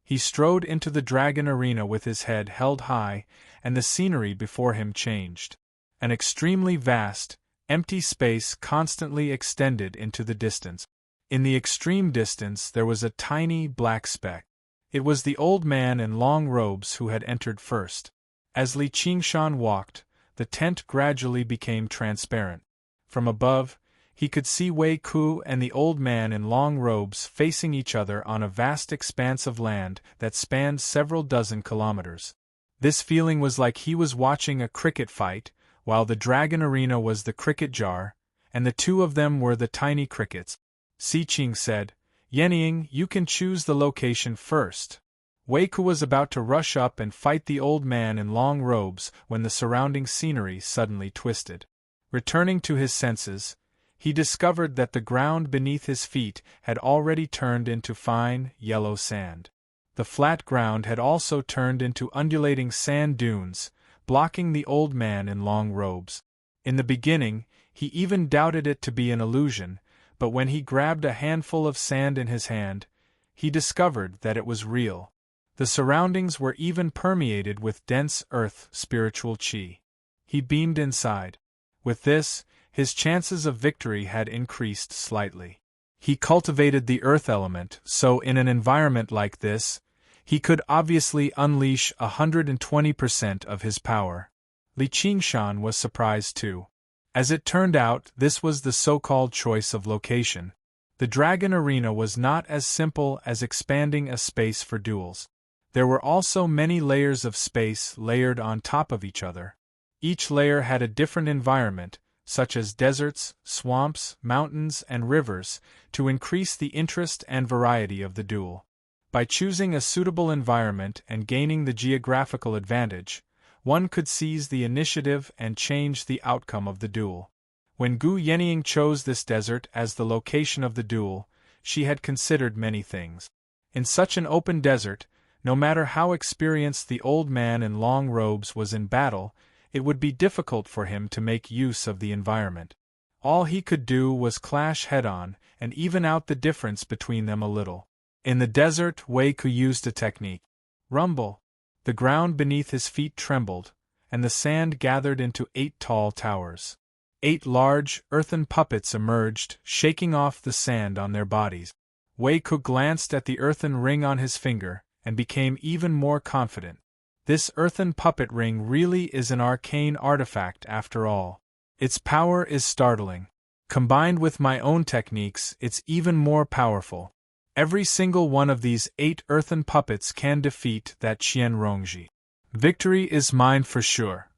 He strode into the dragon arena with his head held high, and the scenery before him changed. An extremely vast, empty space constantly extended into the distance. In the extreme distance there was a tiny black speck. It was the old man in long robes who had entered first. As Li Qingshan walked, the tent gradually became transparent. From above, he could see Wei Ku and the old man in long robes facing each other on a vast expanse of land that spanned several dozen kilometers. This feeling was like he was watching a cricket fight, while the dragon arena was the cricket jar, and the two of them were the tiny crickets. Si Qing said, Yenying, you can choose the location first. Wei Ku was about to rush up and fight the old man in long robes when the surrounding scenery suddenly twisted. Returning to his senses, he discovered that the ground beneath his feet had already turned into fine, yellow sand. The flat ground had also turned into undulating sand dunes, blocking the old man in long robes. In the beginning, he even doubted it to be an illusion, but when he grabbed a handful of sand in his hand, he discovered that it was real. The surroundings were even permeated with dense earth spiritual qi. He beamed inside. With this, his chances of victory had increased slightly. He cultivated the earth element, so in an environment like this, he could obviously unleash 120% of his power. Li Qingshan was surprised too. As it turned out, this was the so-called choice of location. The dragon arena was not as simple as expanding a space for duels. There were also many layers of space layered on top of each other. Each layer had a different environment, such as deserts, swamps, mountains, and rivers, to increase the interest and variety of the duel. By choosing a suitable environment and gaining the geographical advantage, one could seize the initiative and change the outcome of the duel. When Gu Yenying chose this desert as the location of the duel, she had considered many things. In such an open desert, no matter how experienced the old man in long robes was in battle, it would be difficult for him to make use of the environment. All he could do was clash head-on and even out the difference between them a little. In the desert, Wei Ku used a technique. Rumble. The ground beneath his feet trembled, and the sand gathered into 8 tall towers. 8 large, earthen puppets emerged, shaking off the sand on their bodies. Wei Ku glanced at the earthen ring on his finger, and became even more confident. This earthen puppet ring really is an arcane artifact after all. Its power is startling. Combined with my own techniques, it's even more powerful. Every single one of these 8 earthen puppets can defeat that Qian Rongji. Victory is mine for sure.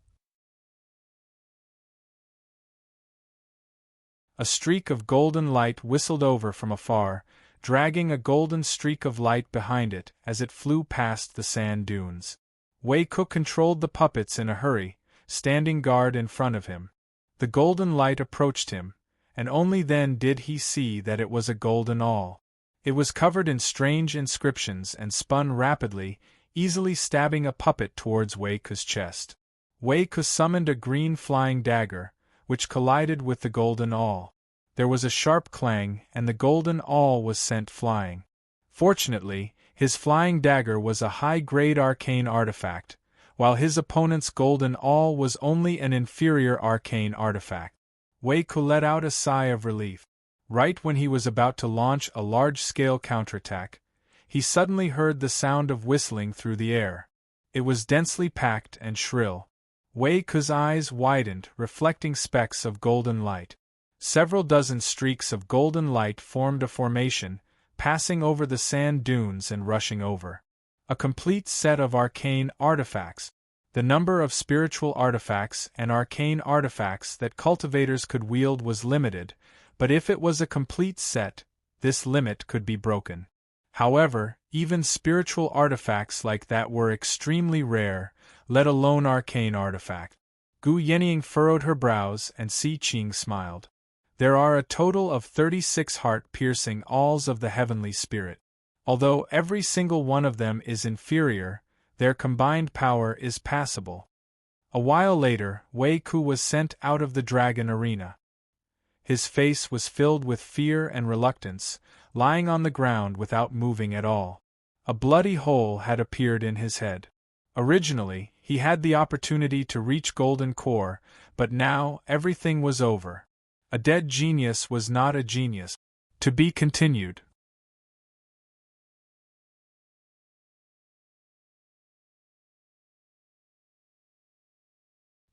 A streak of golden light whistled over from afar, dragging a golden streak of light behind it as it flew past the sand dunes. Wei Ku controlled the puppets in a hurry, standing guard in front of him. The golden light approached him, and only then did he see that it was a golden awl. It was covered in strange inscriptions and spun rapidly, easily stabbing a puppet towards Wei Ku's chest. Wei Ku summoned a green flying dagger, which collided with the golden awl. There was a sharp clang, and the golden awl was sent flying. Fortunately, his flying dagger was a high-grade arcane artifact, while his opponent's golden awl was only an inferior arcane artifact. Wei Ku let out a sigh of relief. Right when he was about to launch a large-scale counterattack, he suddenly heard the sound of whistling through the air. It was densely packed and shrill. Wei Ku's eyes widened, reflecting specks of golden light. Several dozen streaks of golden light formed a formation, passing over the sand dunes and rushing over. A complete set of arcane artifacts. The number of spiritual artifacts and arcane artifacts that cultivators could wield was limited, but if it was a complete set, this limit could be broken. However, even spiritual artifacts like that were extremely rare, let alone arcane artifact. Gu Yenying furrowed her brows and Si Qing smiled. There are a total of 36 heart-piercing awls of the heavenly spirit. Although every single one of them is inferior, their combined power is passable. A while later, Wei Ku was sent out of the dragon arena. His face was filled with fear and reluctance, lying on the ground without moving at all. A bloody hole had appeared in his head. Originally, he had the opportunity to reach Golden Core, but now everything was over. A dead genius was not a genius. To be continued.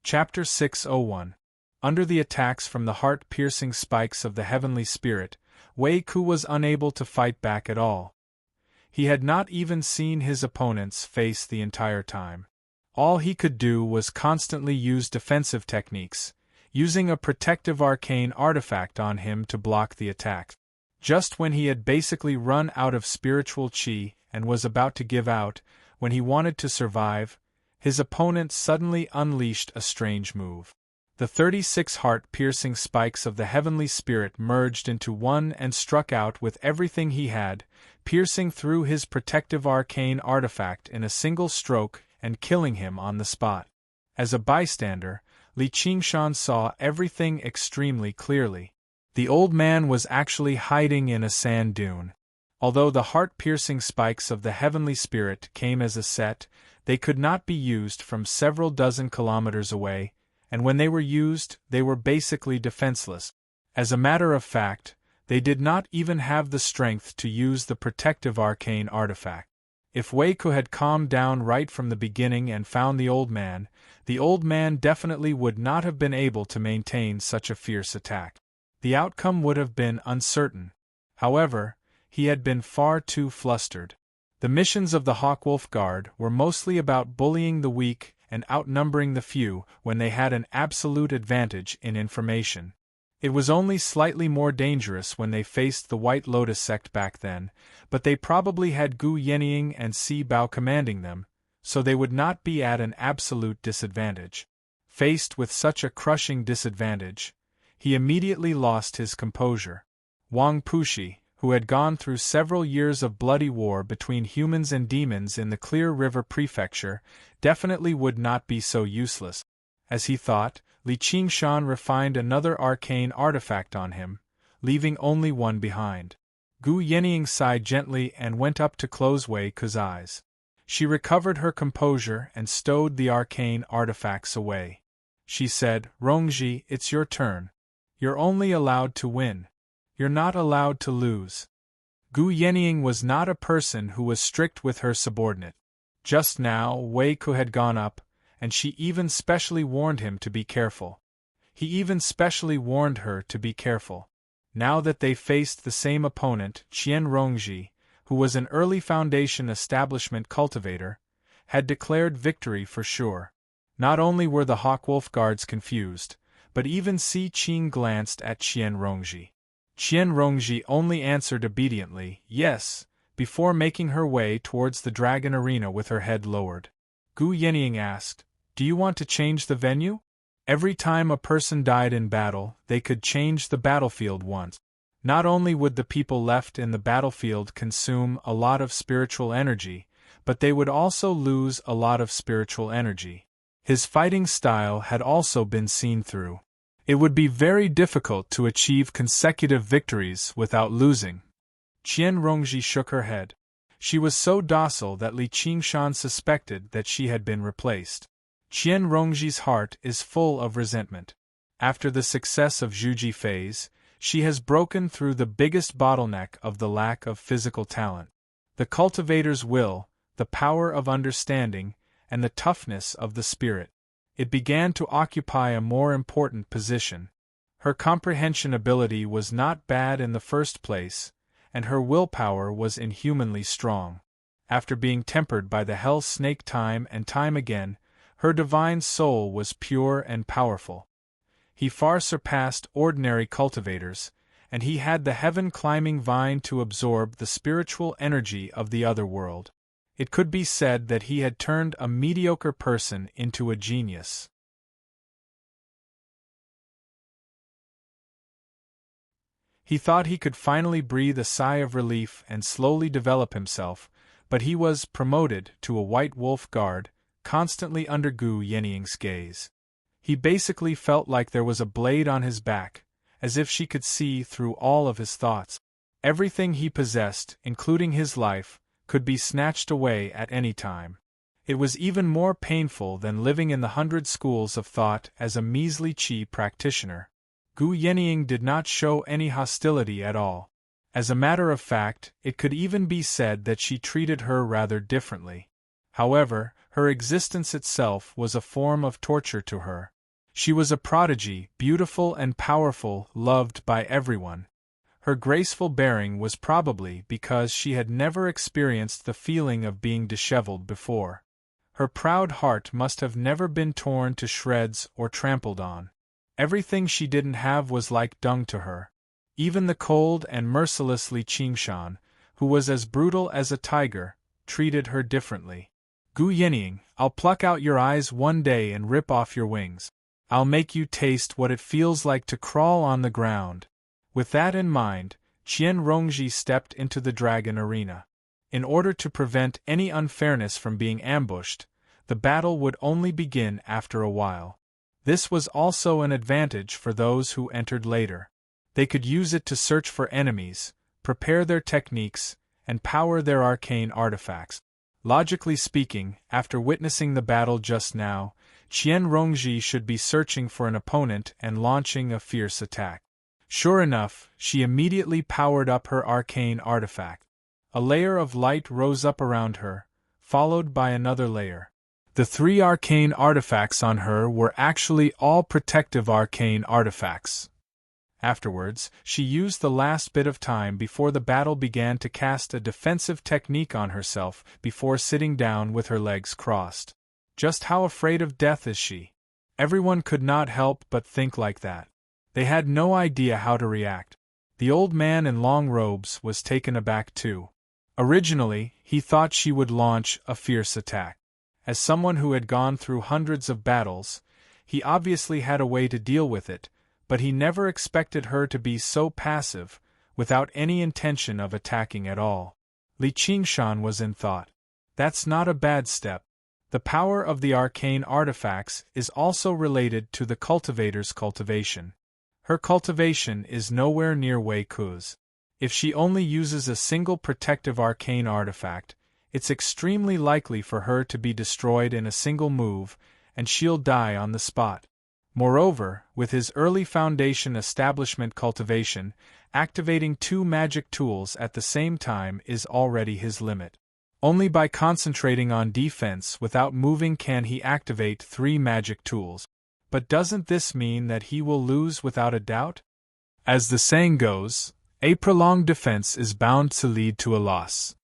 Chapter 601. Under the attacks from the heart-piercing spikes of the heavenly spirit, Wei Ku was unable to fight back at all. He had not even seen his opponent's face the entire time. All he could do was constantly use defensive techniques, using a protective arcane artifact on him to block the attack. Just when he had basically run out of spiritual chi and was about to give out, when he wanted to survive, his opponent suddenly unleashed a strange move. The 36 heart-piercing spikes of the heavenly spirit merged into one and struck out with everything he had, piercing through his protective arcane artifact in a single stroke and killing him on the spot. As a bystander, Li Qingshan saw everything extremely clearly. The old man was actually hiding in a sand dune. Although the heart-piercing spikes of the heavenly spirit came as a set, they could not be used from several dozen kilometers away, and when they were used, they were basically defenseless. As a matter of fact, they did not even have the strength to use the protective arcane artifact. If Wei Ku had calmed down right from the beginning and found the old man definitely would not have been able to maintain such a fierce attack. The outcome would have been uncertain. However, he had been far too flustered. The missions of the Hawkwolf Guard were mostly about bullying the weak and outnumbering the few when they had an absolute advantage in information. It was only slightly more dangerous when they faced the White Lotus sect back then, but they probably had Gu Yenying and Si Bao commanding them, so they would not be at an absolute disadvantage. Faced with such a crushing disadvantage, he immediately lost his composure. Wang Pushi, who had gone through several years of bloody war between humans and demons in the Clear River Prefecture, definitely would not be so useless. As he thought, Li Qingshan refined another arcane artifact on him, leaving only one behind. Gu Yenying sighed gently and went up to close Wei Ku's eyes. She recovered her composure and stowed the arcane artifacts away. She said, "Rongji, it's your turn. You're only allowed to win. You're not allowed to lose." Gu Yenying was not a person who was strict with her subordinate. Just now, Wei Ku had gone up, and she even specially warned him to be careful. He even specially warned her to be careful. Now that they faced the same opponent, Qian Rongji, who was an early Foundation establishment cultivator, had declared victory for sure. Not only were the Hawkwolf Guards confused, but even Si Qing glanced at Qian Rongji. Qian Rongji only answered obediently, "Yes," before making her way towards the dragon arena with her head lowered. Gu Yenying asked, "Do you want to change the venue? Every time a person died in battle, they could change the battlefield once." Not only would the people left in the battlefield consume a lot of spiritual energy, but they would also lose a lot of spiritual energy. His fighting style had also been seen through. It would be very difficult to achieve consecutive victories without losing. Qian Rongji shook her head. She was so docile that Li Qingshan suspected that she had been replaced. Qian Rongji's heart is full of resentment. After the success of Zhuji phase, she has broken through the biggest bottleneck of the lack of physical talent. The cultivator's will, the power of understanding, and the toughness of the spirit. It began to occupy a more important position. Her comprehension ability was not bad in the first place, and her willpower was inhumanly strong. After being tempered by the hell snake time and time again, her divine soul was pure and powerful. He far surpassed ordinary cultivators, and he had the heaven-climbing vine to absorb the spiritual energy of the other world. It could be said that he had turned a mediocre person into a genius. He thought he could finally breathe a sigh of relief and slowly develop himself, but he was promoted to a White Wolf Guard, constantly under Gu Yeniying's gaze. He basically felt like there was a blade on his back, as if she could see through all of his thoughts. Everything he possessed, including his life, could be snatched away at any time. It was even more painful than living in the 100 schools of thought as a measly Qi practitioner. Gu Yeniying did not show any hostility at all. As a matter of fact, it could even be said that she treated her rather differently. However, her existence itself was a form of torture to her. She was a prodigy, beautiful and powerful, loved by everyone. Her graceful bearing was probably because she had never experienced the feeling of being disheveled before. Her proud heart must have never been torn to shreds or trampled on. Everything she didn't have was like dung to her. Even the cold and merciless Li Qingshan, who was as brutal as a tiger, treated her differently. Gu Yeniying, I'll pluck out your eyes one day and rip off your wings. I'll make you taste what it feels like to crawl on the ground. With that in mind, Qian Rongji stepped into the dragon arena. In order to prevent any unfairness from being ambushed, the battle would only begin after a while. This was also an advantage for those who entered later. They could use it to search for enemies, prepare their techniques, and power their arcane artifacts. Logically speaking, after witnessing the battle just now, Qian Rongji should be searching for an opponent and launching a fierce attack. Sure enough, she immediately powered up her arcane artifact. A layer of light rose up around her, followed by another layer. The 3 arcane artifacts on her were actually all protective arcane artifacts. Afterwards, she used the last bit of time before the battle began to cast a defensive technique on herself before sitting down with her legs crossed. Just how afraid of death is she? Everyone could not help but think like that. They had no idea how to react. The old man in long robes was taken aback too. Originally, he thought she would launch a fierce attack. As someone who had gone through hundreds of battles, he obviously had a way to deal with it, but he never expected her to be so passive, without any intention of attacking at all. Li Qingshan was in thought. That's not a bad step. The power of the arcane artifacts is also related to the cultivator's cultivation. Her cultivation is nowhere near Wei Ku's. If she only uses a single protective arcane artifact, it's extremely likely for her to be destroyed in a single move, and she'll die on the spot. Moreover, with his early foundation establishment cultivation, activating 2 magic tools at the same time is already his limit. Only by concentrating on defense without moving can he activate 3 magic tools. But doesn't this mean that he will lose without a doubt? As the saying goes, a prolonged defense is bound to lead to a loss.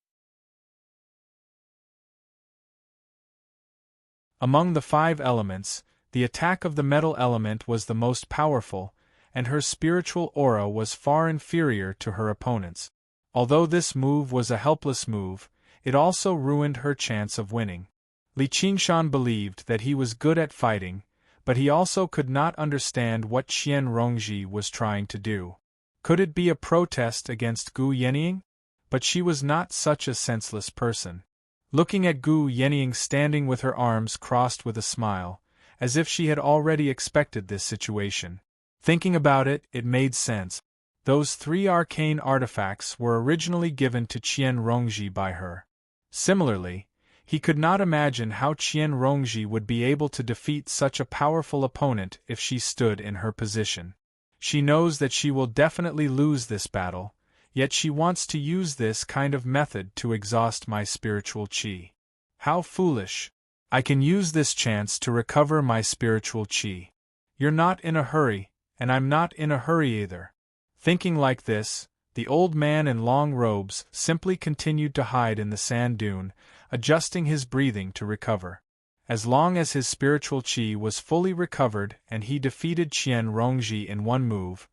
Among the 5 elements, the attack of the metal element was the most powerful, and her spiritual aura was far inferior to her opponent's. Although this move was a helpless move, it also ruined her chance of winning. Li Qingshan believed that he was good at fighting, but he also could not understand what Qian Rongji was trying to do. Could it be a protest against Gu Yenying? But she was not such a senseless person. Looking at Gu Yenying standing with her arms crossed with a smile, as if she had already expected this situation. Thinking about it, it made sense. Those 3 arcane artifacts were originally given to Qian Rongji by her. Similarly, he could not imagine how Qian Rongji would be able to defeat such a powerful opponent if she stood in her position. She knows that she will definitely lose this battle, yet she wants to use this kind of method to exhaust my spiritual qi. How foolish! I can use this chance to recover my spiritual qi. You're not in a hurry, and I'm not in a hurry either. Thinking like this, the old man in long robes simply continued to hide in the sand dune, adjusting his breathing to recover. As long as his spiritual qi was fully recovered and he defeated Qian Rongji in one move,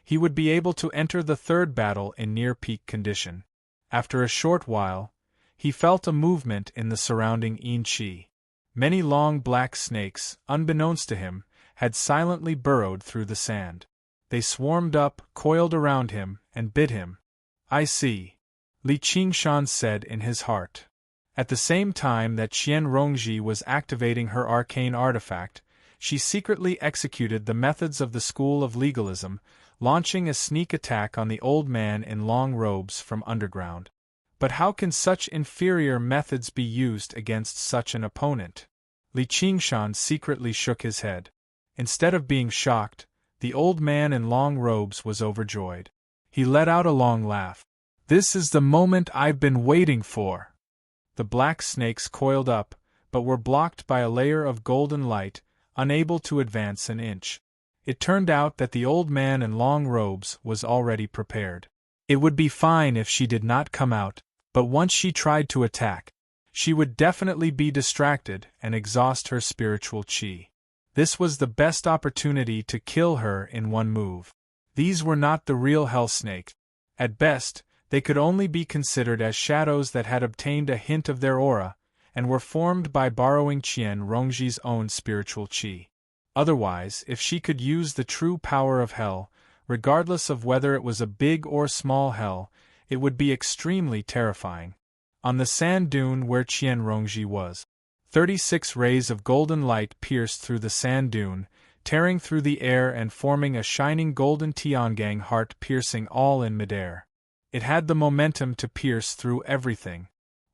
he would be able to enter the 3rd battle in near-peak condition. After a short while, he felt a movement in the surrounding yin qi. Many long black snakes, unbeknownst to him, had silently burrowed through the sand. They swarmed up, coiled around him, and bit him. I see, Li Qingshan said in his heart. At the same time that Qian Rongji was activating her arcane artifact, she secretly executed the methods of the school of legalism, launching a sneak attack on the old man in long robes from underground. But how can such inferior methods be used against such an opponent? Li Qingshan secretly shook his head. Instead of being shocked, the old man in long robes was overjoyed. He let out a long laugh. This is the moment I've been waiting for. The black snakes coiled up, but were blocked by a layer of golden light, unable to advance an inch. It turned out that the old man in long robes was already prepared. It would be fine if she did not come out, but once she tried to attack, she would definitely be distracted and exhaust her spiritual qi. This was the best opportunity to kill her in one move. These were not the real hell snakes. At best, they could only be considered as shadows that had obtained a hint of their aura, and were formed by borrowing Qian Rongji's own spiritual qi. Otherwise, if she could use the true power of hell, regardless of whether it was a big or small hell, it would be extremely terrifying. On the sand dune where Qian Rongji was, 36 rays of golden light pierced through the sand dune, tearing through the air and forming a shining golden Tiangang heart piercing all in midair. It had the momentum to pierce through everything.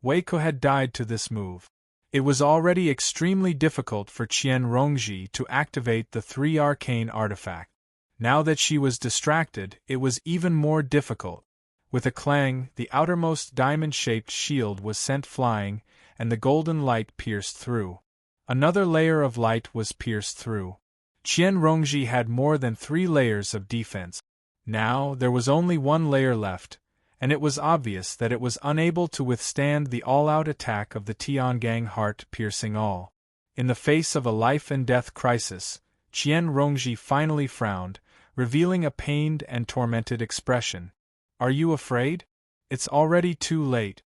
Weiko had died to this move. It was already extremely difficult for Qian Rongji to activate the 3 arcane artifacts. Now that she was distracted, it was even more difficult. With a clang, the outermost diamond-shaped shield was sent flying, and the golden light pierced through. Another layer of light was pierced through. Qian Rongji had more than 3 layers of defense. Now there was only 1 layer left, and it was obvious that it was unable to withstand the all-out attack of the Tiangang heart piercing all. In the face of a life-and-death crisis, Qian Rongji finally frowned, revealing a pained and tormented expression. Are you afraid? It's already too late.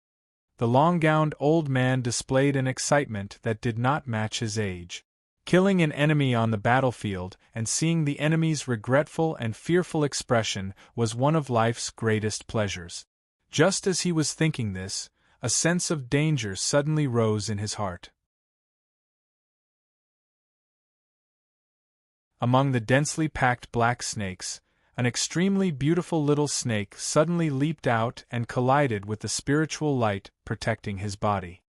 The long-gowned old man displayed an excitement that did not match his age. Killing an enemy on the battlefield and seeing the enemy's regretful and fearful expression was one of life's greatest pleasures. Just as he was thinking this, a sense of danger suddenly rose in his heart. Among the densely packed black snakes, an extremely beautiful little snake suddenly leaped out and collided with the spiritual light protecting his body.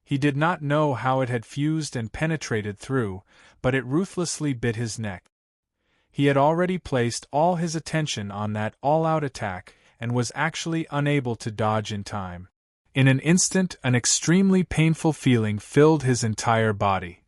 He did not know how it had fused and penetrated through, but it ruthlessly bit his neck. He had already placed all his attention on that all-out attack and was actually unable to dodge in time. In an instant, an extremely painful feeling filled his entire body.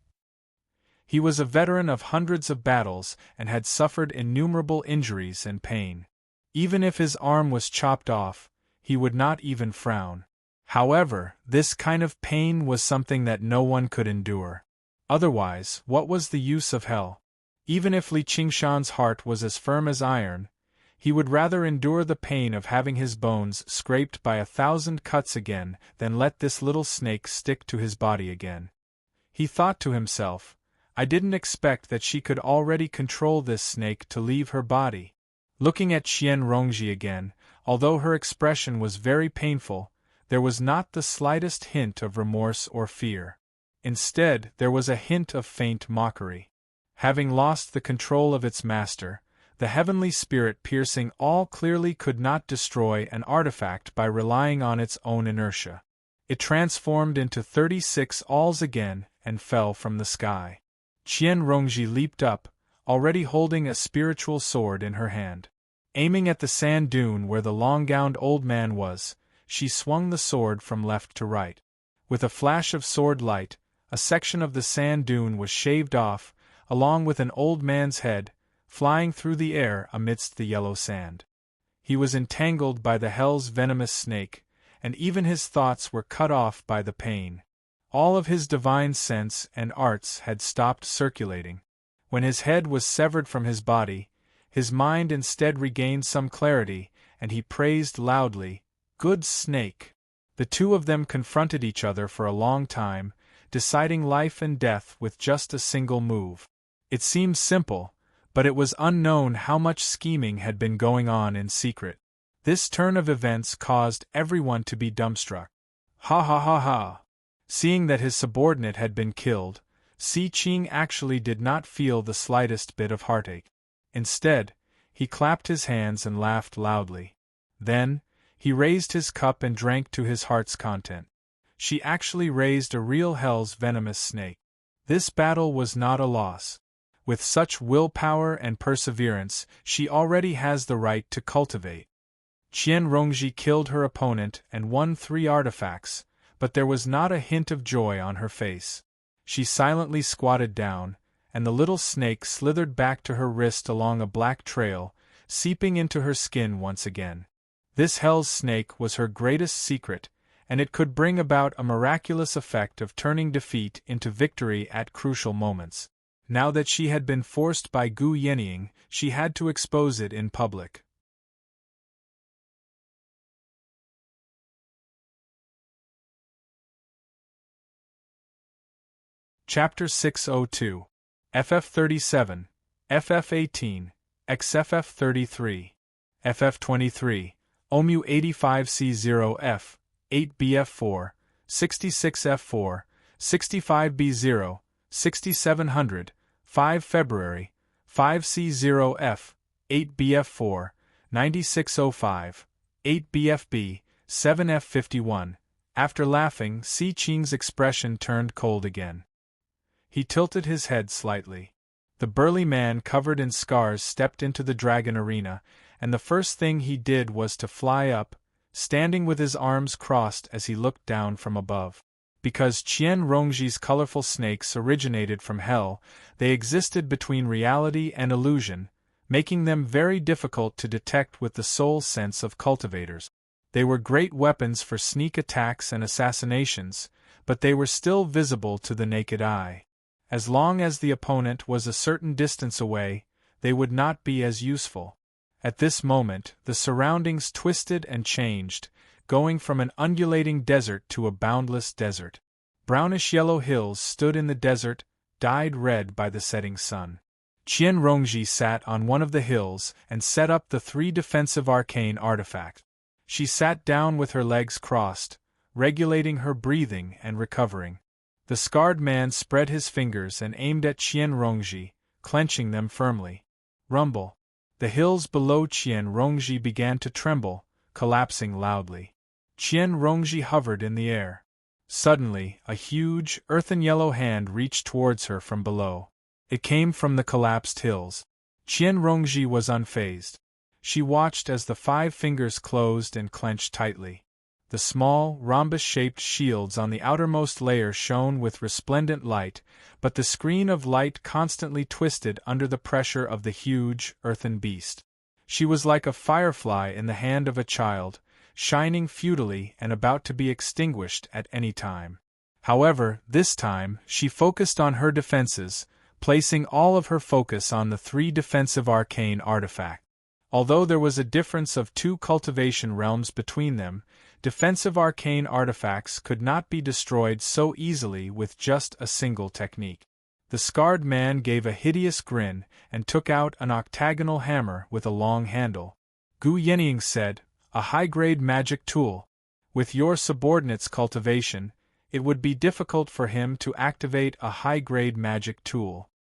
He was a veteran of hundreds of battles and had suffered innumerable injuries and pain. Even if his arm was chopped off, he would not even frown. However, this kind of pain was something that no one could endure. Otherwise, what was the use of hell? Even if Li Qingshan's heart was as firm as iron, he would rather endure the pain of having his bones scraped by 1,000 cuts again than let this little snake stick to his body again. He thought to himself, I didn't expect that she could already control this snake to leave her body. Looking at Qian Rongji again, although her expression was very painful, there was not the slightest hint of remorse or fear. Instead, there was a hint of faint mockery. Having lost the control of its master, the heavenly spirit piercing all clearly could not destroy an artifact by relying on its own inertia. It transformed into 36 alls again and fell from the sky. Qian Rongji leaped up, already holding a spiritual sword in her hand. Aiming at the sand dune where the long-gowned old man was, she swung the sword from left to right. With a flash of sword light, a section of the sand dune was shaved off, along with an old man's head, flying through the air amidst the yellow sand. He was entangled by the hell's venomous snake, and even his thoughts were cut off by the pain. All of his divine sense and arts had stopped circulating. When his head was severed from his body, his mind instead regained some clarity, and he praised loudly, "Good snake!" The two of them confronted each other for a long time, deciding life and death with just a single move. It seemed simple, but it was unknown how much scheming had been going on in secret. This turn of events caused everyone to be dumbstruck. Ha ha ha ha! Seeing that his subordinate had been killed, Si Qing actually did not feel the slightest bit of heartache. Instead, he clapped his hands and laughed loudly. Then, he raised his cup and drank to his heart's content. She actually raised a real hell's venomous snake. This battle was not a loss. With such willpower and perseverance, she already has the right to cultivate. Qian Rongji killed her opponent and won 3 artifacts, but there was not a hint of joy on her face. She silently squatted down, and the little snake slithered back to her wrist along a black trail, seeping into her skin once again. This hell's snake was her greatest secret, and it could bring about a miraculous effect of turning defeat into victory at crucial moments. Now that she had been forced by Gu Yenying, she had to expose it in public. Chapter 602. FF37, FF18, XFF33, FF23, OMU 85C0F, 8BF4, 66F4, 65B0, 6700, 5 February, 5C0F, 8BF4, 9605, 8BFB, 7F51. After laughing, Si Qing's expression turned cold again. He tilted his head slightly. The burly man covered in scars stepped into the dragon arena, and the first thing he did was to fly up, standing with his arms crossed as he looked down from above. Because Qian Rongji's colorful snakes originated from hell, they existed between reality and illusion, making them very difficult to detect with the sole sense of cultivators. They were great weapons for sneak attacks and assassinations, but they were still visible to the naked eye. As long as the opponent was a certain distance away, they would not be as useful. At this moment, the surroundings twisted and changed, going from an undulating desert to a boundless desert. Brownish-yellow hills stood in the desert, dyed red by the setting sun. Qian Rongji sat on one of the hills and set up the 3 defensive arcane artifacts. She sat down with her legs crossed, regulating her breathing and recovering. The scarred man spread his fingers and aimed at Qian Rongji, clenching them firmly. Rumble. The hills below Qian Rongji began to tremble, collapsing loudly. Qian Rongji hovered in the air. Suddenly, a huge, earthen yellow hand reached towards her from below. It came from the collapsed hills. Qian Rongji was unfazed. She watched as the 5 fingers closed and clenched tightly. The small, rhombus-shaped shields on the outermost layer shone with resplendent light, but the screen of light constantly twisted under the pressure of the huge, earthen beast. She was like a firefly in the hand of a child, shining futilely and about to be extinguished at any time. However, this time, she focused on her defenses, placing all of her focus on the 3 defensive arcane artifacts. Although there was a difference of 2 cultivation realms between them, defensive arcane artifacts could not be destroyed so easily with just a single technique. The scarred man gave a hideous grin and took out an octagonal hammer with a long handle. Gu Yenying said, "A high-grade magic tool. With your subordinate's cultivation, it would be difficult for him to activate a high-grade magic tool.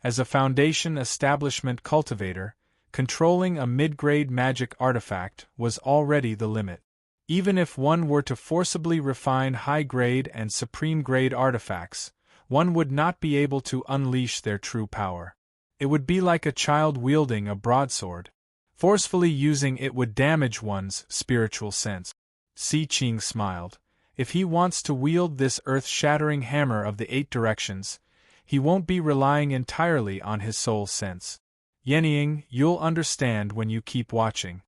As a Foundation establishment cultivator, controlling a mid-grade magic artifact was already the limit. Even if one were to forcibly refine high-grade and supreme-grade artifacts, one would not be able to unleash their true power. It would be like a child wielding a broadsword. Forcefully using it would damage one's spiritual sense." Si Qing smiled. "If he wants to wield this earth-shattering hammer of the 8 directions, he won't be relying entirely on his soul sense. Yenying, you'll understand when you keep watching."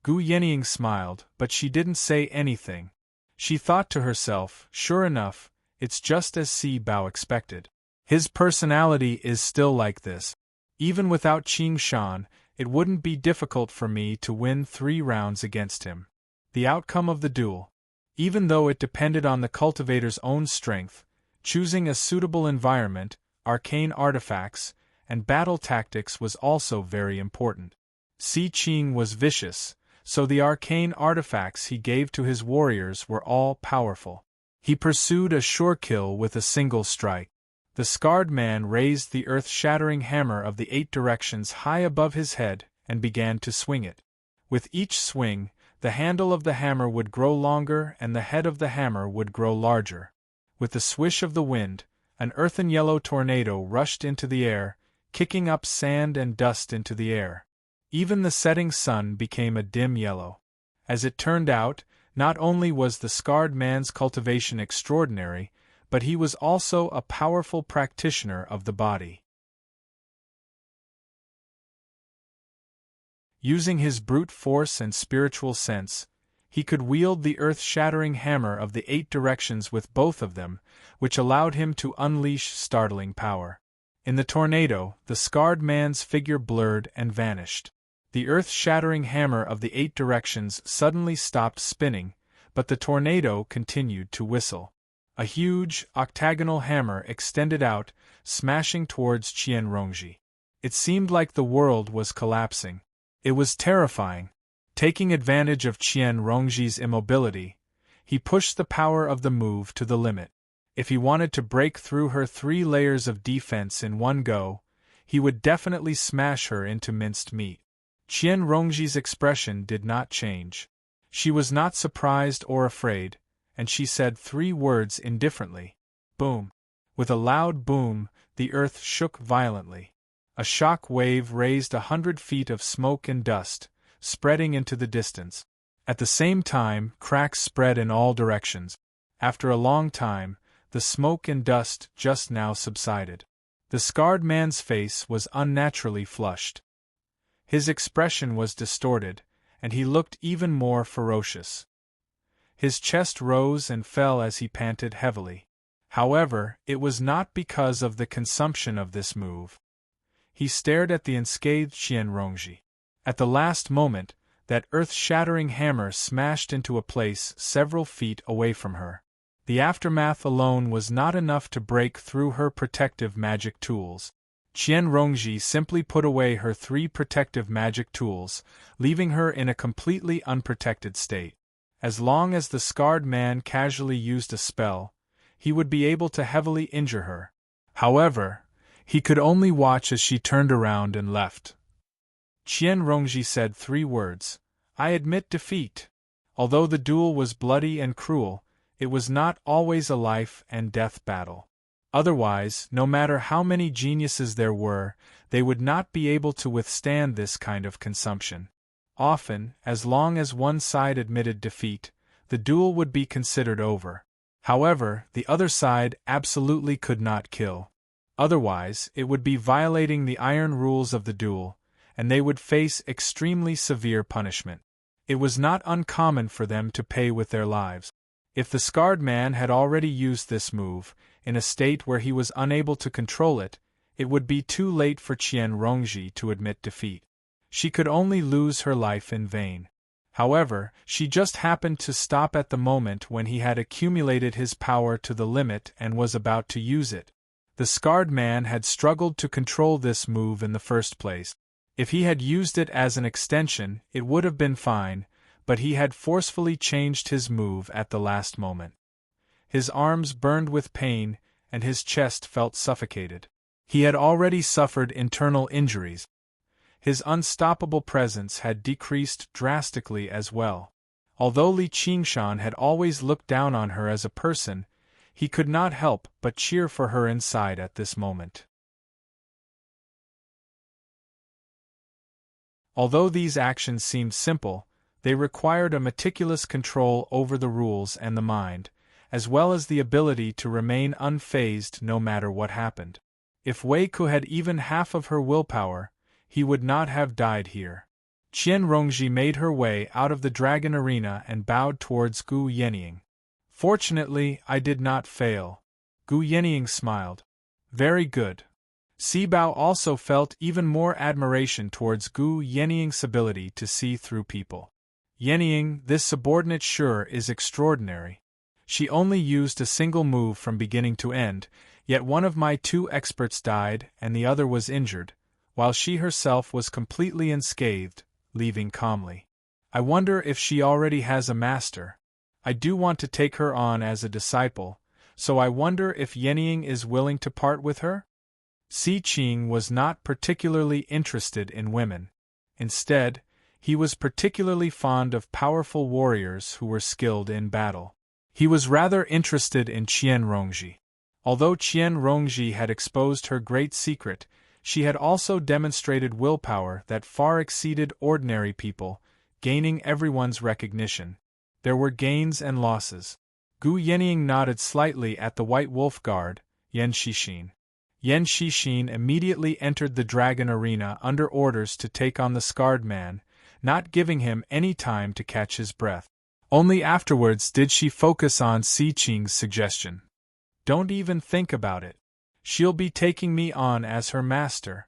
Gu Yenying smiled, but she didn't say anything. She thought to herself, sure enough, it's just as Si Bao expected. His personality is still like this. Even without Qing Shan, it wouldn't be difficult for me to win 3 rounds against him. The outcome of the duel, even though it depended on the cultivator's own strength, choosing a suitable environment, arcane artifacts, and battle tactics was also very important. Si Qing was vicious, so the arcane artifacts he gave to his warriors were all powerful. He pursued a sure kill with a single strike. The scarred man raised the earth-shattering hammer of the 8 directions high above his head and began to swing it. With each swing, the handle of the hammer would grow longer and the head of the hammer would grow larger. With the swish of the wind, an earthen yellow tornado rushed into the air, kicking up sand and dust into the air. Even the setting sun became a dim yellow. As it turned out, not only was the scarred man's cultivation extraordinary, but he was also a powerful practitioner of the body. Using his brute force and spiritual sense, he could wield the earth-shattering hammer of the 8 directions with both of them, which allowed him to unleash startling power. In the tornado, the scarred man's figure blurred and vanished. The earth-shattering hammer of the 8 directions suddenly stopped spinning, but the tornado continued to whistle. A huge, octagonal hammer extended out, smashing towards Qian Rongji. It seemed like the world was collapsing. It was terrifying. Taking advantage of Qian Rongji's immobility, he pushed the power of the move to the limit. If he wanted to break through her 3 layers of defense in one go, he would definitely smash her into minced meat. Qian Rongji's expression did not change. She was not surprised or afraid, and she said 3 words indifferently. Boom. With a loud boom, the earth shook violently. A shock wave raised 100 feet of smoke and dust, spreading into the distance. At the same time, cracks spread in all directions. After a long time, the smoke and dust just now subsided. The scarred man's face was unnaturally flushed. His expression was distorted, and he looked even more ferocious. His chest rose and fell as he panted heavily. However, it was not because of the consumption of this move. He stared at the unscathed Qian Rongji. At the last moment, that earth-shattering hammer smashed into a place several feet away from her. The aftermath alone was not enough to break through her protective magic tools. Qian Rongji simply put away her 3 protective magic tools, leaving her in a completely unprotected state. As long as the scarred man casually used a spell, he would be able to heavily injure her. However, he could only watch as she turned around and left. Qian Rongji said 3 words, "I admit defeat." Although the duel was bloody and cruel, it was not always a life-and-death battle. Otherwise, no matter how many geniuses there were, they would not be able to withstand this kind of consumption. Often, as long as one side admitted defeat, the duel would be considered over. However, the other side absolutely could not kill. Otherwise, it would be violating the iron rules of the duel, and they would face extremely severe punishment. It was not uncommon for them to pay with their lives. If the scarred man had already used this move, in a state where he was unable to control it, it would be too late for Qian Rongji to admit defeat. She could only lose her life in vain. However, she just happened to stop at the moment when he had accumulated his power to the limit and was about to use it. The scarred man had struggled to control this move in the first place. If he had used it as an extension, it would have been fine, but he had forcefully changed his move at the last moment. His arms burned with pain, and his chest felt suffocated. He had already suffered internal injuries. His unstoppable presence had decreased drastically as well. Although Li Qingshan had always looked down on her as a person, he could not help but cheer for her inside at this moment. Although these actions seemed simple, they required a meticulous control over the rules and the mind, as well as the ability to remain unfazed no matter what happened. If Wei Ku had even half of her willpower, he would not have died here. Qian Rongji made her way out of the dragon arena and bowed towards Gu Yenying. Fortunately, I did not fail. Gu Yenying smiled. Very good. Sibao also felt even more admiration towards Gu Yenying's ability to see through people. Yenying, this subordinate sure is extraordinary. She only used a single move from beginning to end, yet one of my 2 experts died and the other was injured, while she herself was completely unscathed, leaving calmly. I wonder if she already has a master. I do want to take her on as a disciple, so I wonder if Yenying is willing to part with her? Si Qing was not particularly interested in women. Instead, he was particularly fond of powerful warriors who were skilled in battle. He was rather interested in Qian Rongji. Although Qian Rongji had exposed her great secret, she had also demonstrated willpower that far exceeded ordinary people, gaining everyone's recognition. There were gains and losses. Gu Yenying nodded slightly at the White Wolf Guard, Yan Shixin. Yan Shixin immediately entered the dragon arena under orders to take on the scarred man, not giving him any time to catch his breath. Only afterwards did she focus on Si Qing's suggestion. Don't even think about it. She'll be taking me on as her master.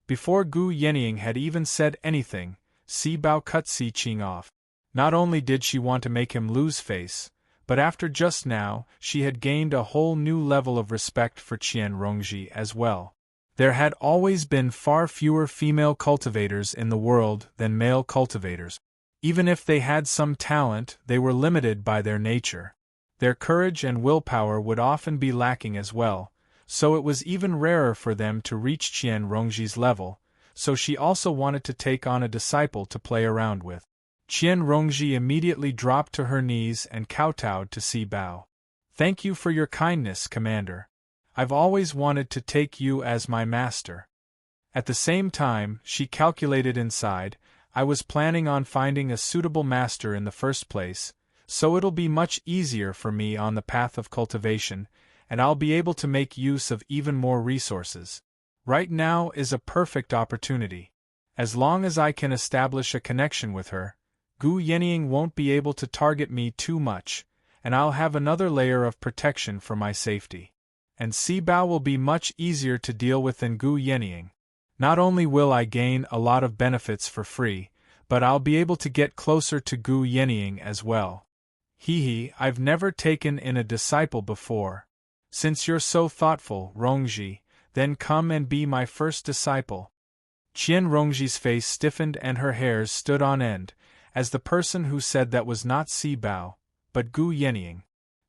Before Gu Yenying had even said anything, Sibao cut Si Qing off. Not only did she want to make him lose face, but after just now, she had gained a whole new level of respect for Qian Rongji as well. There had always been far fewer female cultivators in the world than male cultivators. Even if they had some talent, they were limited by their nature. Their courage and willpower would often be lacking as well, so it was even rarer for them to reach Qian Rongji's level, so she also wanted to take on a disciple to play around with. Qian Rongji immediately dropped to her knees and kowtowed to Sibao. Thank you for your kindness, Commander. I've always wanted to take you as my master. At the same time, she calculated inside, I was planning on finding a suitable master in the first place, so it'll be much easier for me on the path of cultivation, and I'll be able to make use of even more resources. Right now is a perfect opportunity. As long as I can establish a connection with her, Gu Yenying won't be able to target me too much, and I'll have another layer of protection for my safety. And Sibao will be much easier to deal with than Gu Yenying. Not only will I gain a lot of benefits for free, but I'll be able to get closer to Gu Yenying as well. I've never taken in a disciple before. Since you're so thoughtful, Rongji, then come and be my first disciple. Qian Rongji's face stiffened and her hairs stood on end, as the person who said that was not Sibao, but Gu Yenying.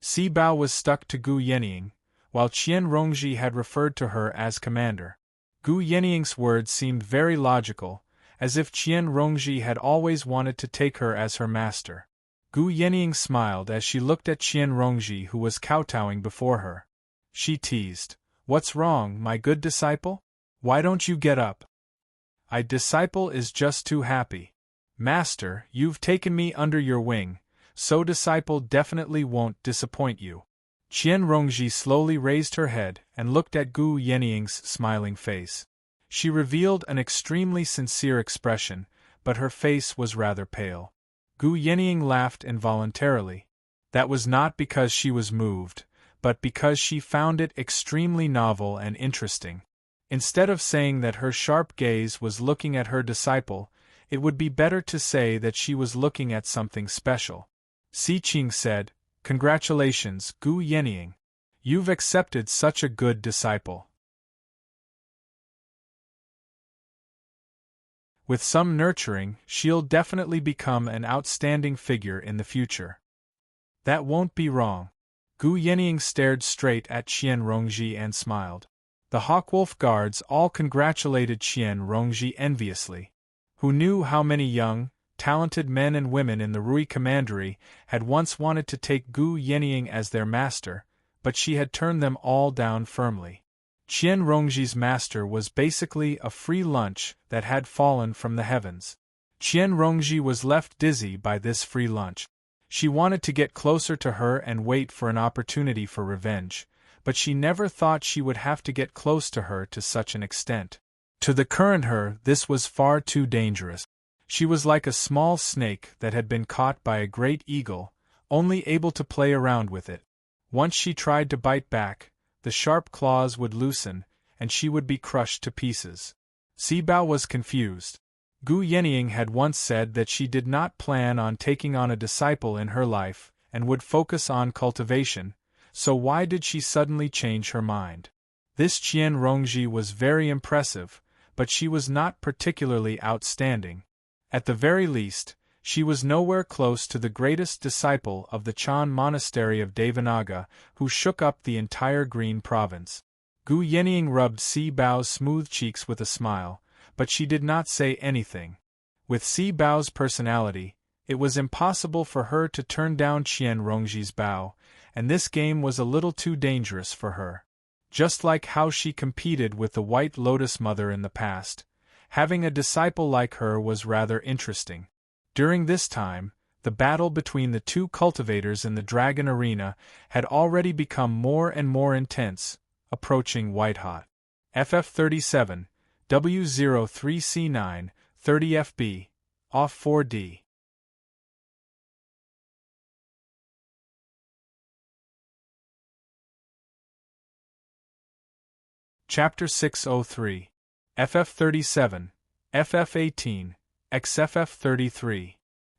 Sibao was stuck to Gu Yenying, while Qian Rongji had referred to her as commander. Gu Yenying's words seemed very logical, as if Qian Rongji had always wanted to take her as her master. Gu Yenying smiled as she looked at Qian Rongji, who was kowtowing before her. She teased, "What's wrong, my good disciple? Why don't you get up?" Disciple is just too happy. Master, you've taken me under your wing, so disciple definitely won't disappoint you. Qian Rongji slowly raised her head and looked at Gu Yenying's smiling face. She revealed an extremely sincere expression, but her face was rather pale. Gu Yenying laughed involuntarily. That was not because she was moved, but because she found it extremely novel and interesting. Instead of saying that her sharp gaze was looking at her disciple, it would be better to say that she was looking at something special. Si Qing said, "Congratulations, Gu Yenying. You've accepted such a good disciple. With some nurturing, she'll definitely become an outstanding figure in the future. That won't be wrong. Gu Yenying stared straight at Qian Rongji and smiled. The Hawkwolf guards all congratulated Qian Rongji enviously. Who knew how many young, talented men and women in the Rui Commandery had once wanted to take Gu Yenying as their master, but she had turned them all down firmly. Qian Rongji's master was basically a free lunch that had fallen from the heavens. Qian Rongji was left dizzy by this free lunch. She wanted to get closer to her and wait for an opportunity for revenge, but she never thought she would have to get close to her to such an extent. To the current her, this was far too dangerous. She was like a small snake that had been caught by a great eagle, only able to play around with it. Once she tried to bite back, the sharp claws would loosen, and she would be crushed to pieces. Sibao was confused. Gu Yenying had once said that she did not plan on taking on a disciple in her life, and would focus on cultivation, so why did she suddenly change her mind? This Qian Rongji was very impressive, but she was not particularly outstanding. At the very least, she was nowhere close to the greatest disciple of the Chan monastery of Devanaga, who shook up the entire Green province. Gu Yenying rubbed Sibao's smooth cheeks with a smile, but she did not say anything. With Sibao's personality, it was impossible for her to turn down Qian Rongji's bow, and this game was a little too dangerous for her. Just like how she competed with the White Lotus Mother in the past, having a disciple like her was rather interesting. During this time, the battle between the two cultivators in the Dragon Arena had already become more and more intense, approaching white-hot. FF37, W03C9, 30 FB, off 4D. Chapter 603. FF37, FF18, XFF33,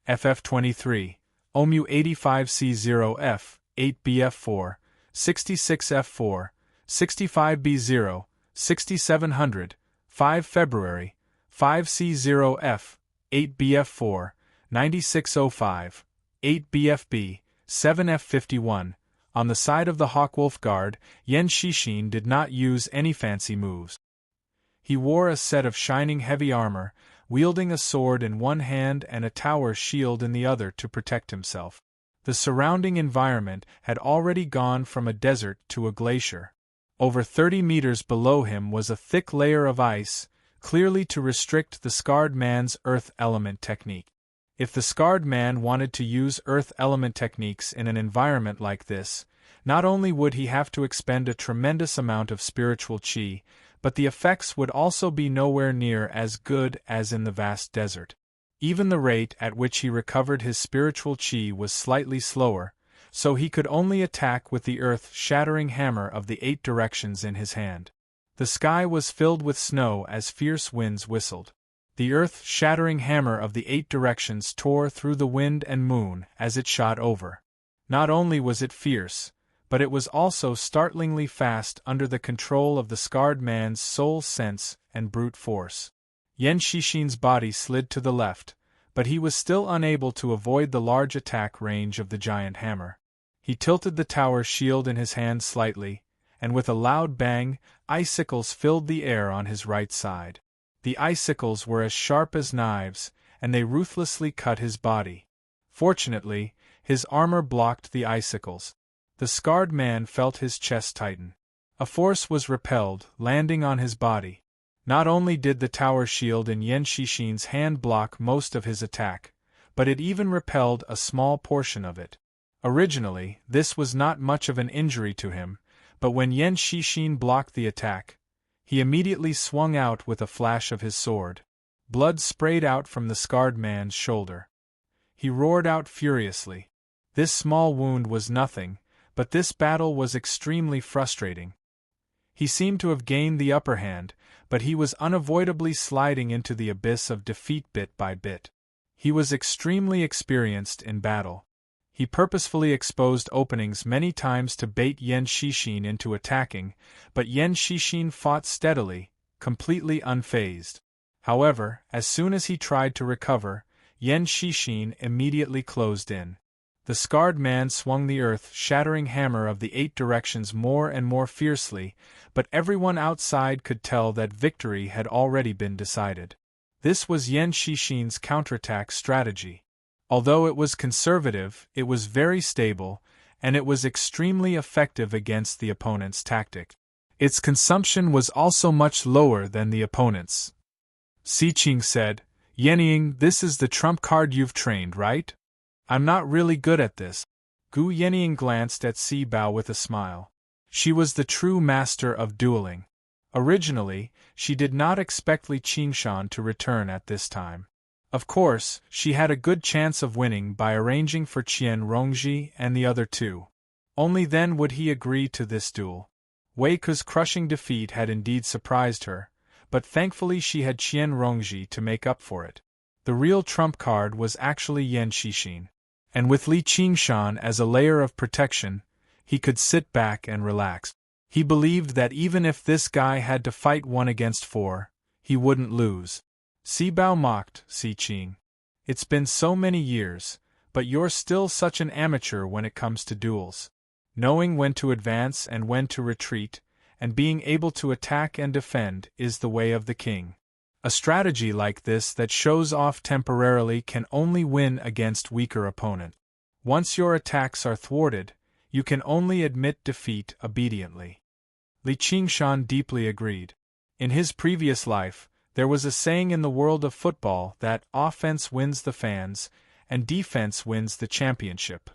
FF23, OMU 85C0F, 8BF4, 66F4, 65B0, 6700, 5 February, 5C0F, 8BF4, 9605, 8BFB, 7F51. On the side of the Hawkwolf Guard, Yan Shixin did not use any fancy moves. He wore a set of shining heavy armor, wielding a sword in one hand and a tower shield in the other to protect himself. The surrounding environment had already gone from a desert to a glacier. Over 30 meters below him was a thick layer of ice, clearly to restrict the scarred man's earth element technique. If the scarred man wanted to use earth element techniques in an environment like this, not only would he have to expend a tremendous amount of spiritual qi, but the effects would also be nowhere near as good as in the vast desert. Even the rate at which he recovered his spiritual qi was slightly slower, so he could only attack with the earth-shattering hammer of the 8 directions in his hand. The sky was filled with snow as fierce winds whistled. The earth-shattering hammer of the 8 directions tore through the wind and moon as it shot over. Not only was it fierce, but it was also startlingly fast under the control of the scarred man's soul sense and brute force. Yan Shixin's body slid to the left, but he was still unable to avoid the large attack range of the giant hammer. He tilted the tower shield in his hand slightly, and with a loud bang, icicles filled the air on his right side. The icicles were as sharp as knives, and they ruthlessly cut his body. Fortunately, his armor blocked the icicles. The scarred man felt his chest tighten. A force was repelled, landing on his body. Not only did the tower shield in Yan Shixin's hand block most of his attack, but it even repelled a small portion of it. Originally, this was not much of an injury to him, but when Yan Shixin blocked the attack, he immediately swung out with a flash of his sword. Blood sprayed out from the scarred man's shoulder. He roared out furiously. This small wound was nothing, but this battle was extremely frustrating. He seemed to have gained the upper hand, but he was unavoidably sliding into the abyss of defeat bit by bit. He was extremely experienced in battle. He purposefully exposed openings many times to bait Yan Shixin into attacking, but Yan Shixin fought steadily, completely unfazed. However, as soon as he tried to recover, Yan Shixin immediately closed in. The scarred man swung the earth-shattering hammer of the 8 directions more and more fiercely, but everyone outside could tell that victory had already been decided. This was Yan Shixin's counterattack strategy. Although it was conservative, it was very stable, and it was extremely effective against the opponent's tactic. Its consumption was also much lower than the opponent's. Si Qing said, "Yenying, this is the trump card you've trained, right?" "I'm not really good at this." Gu Yenying glanced at Si Bao with a smile. She was the true master of dueling. Originally, she did not expect Li Qingshan to return at this time. Of course, she had a good chance of winning by arranging for Qian Rongji and the other two. Only then would he agree to this duel. Wei Ke's crushing defeat had indeed surprised her, but thankfully she had Qian Rongji to make up for it. The real trump card was actually Yan Shixin. And with Li Qingshan as a layer of protection, he could sit back and relax. He believed that even if this guy had to fight 1 against 4, he wouldn't lose. Si Bao mocked, Si Qing. "It's been so many years, but you're still such an amateur when it comes to duels. Knowing when to advance and when to retreat, and being able to attack and defend is the way of the king. A strategy like this that shows off temporarily can only win against weaker opponent. Once your attacks are thwarted, you can only admit defeat obediently." Li Qingshan deeply agreed. In his previous life, there was a saying in the world of football that offense wins the fans, and defense wins the championship.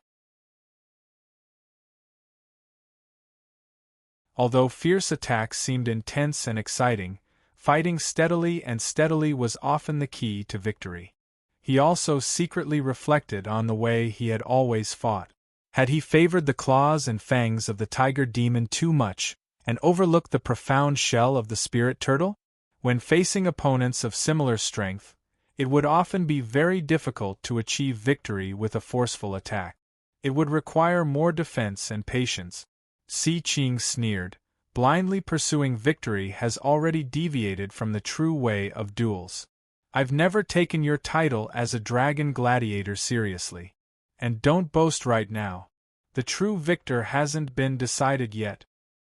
Although fierce attacks seemed intense and exciting, fighting steadily was often the key to victory. He also secretly reflected on the way he had always fought. Had he favored the claws and fangs of the tiger demon too much, and overlooked the profound shell of the spirit turtle? When facing opponents of similar strength, it would often be very difficult to achieve victory with a forceful attack. It would require more defense and patience. Si Qing sneered. Blindly pursuing victory has already deviated from the true way of duels. I've never taken your title as a dragon gladiator seriously. And don't boast right now. The true victor hasn't been decided yet.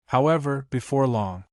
However, before long,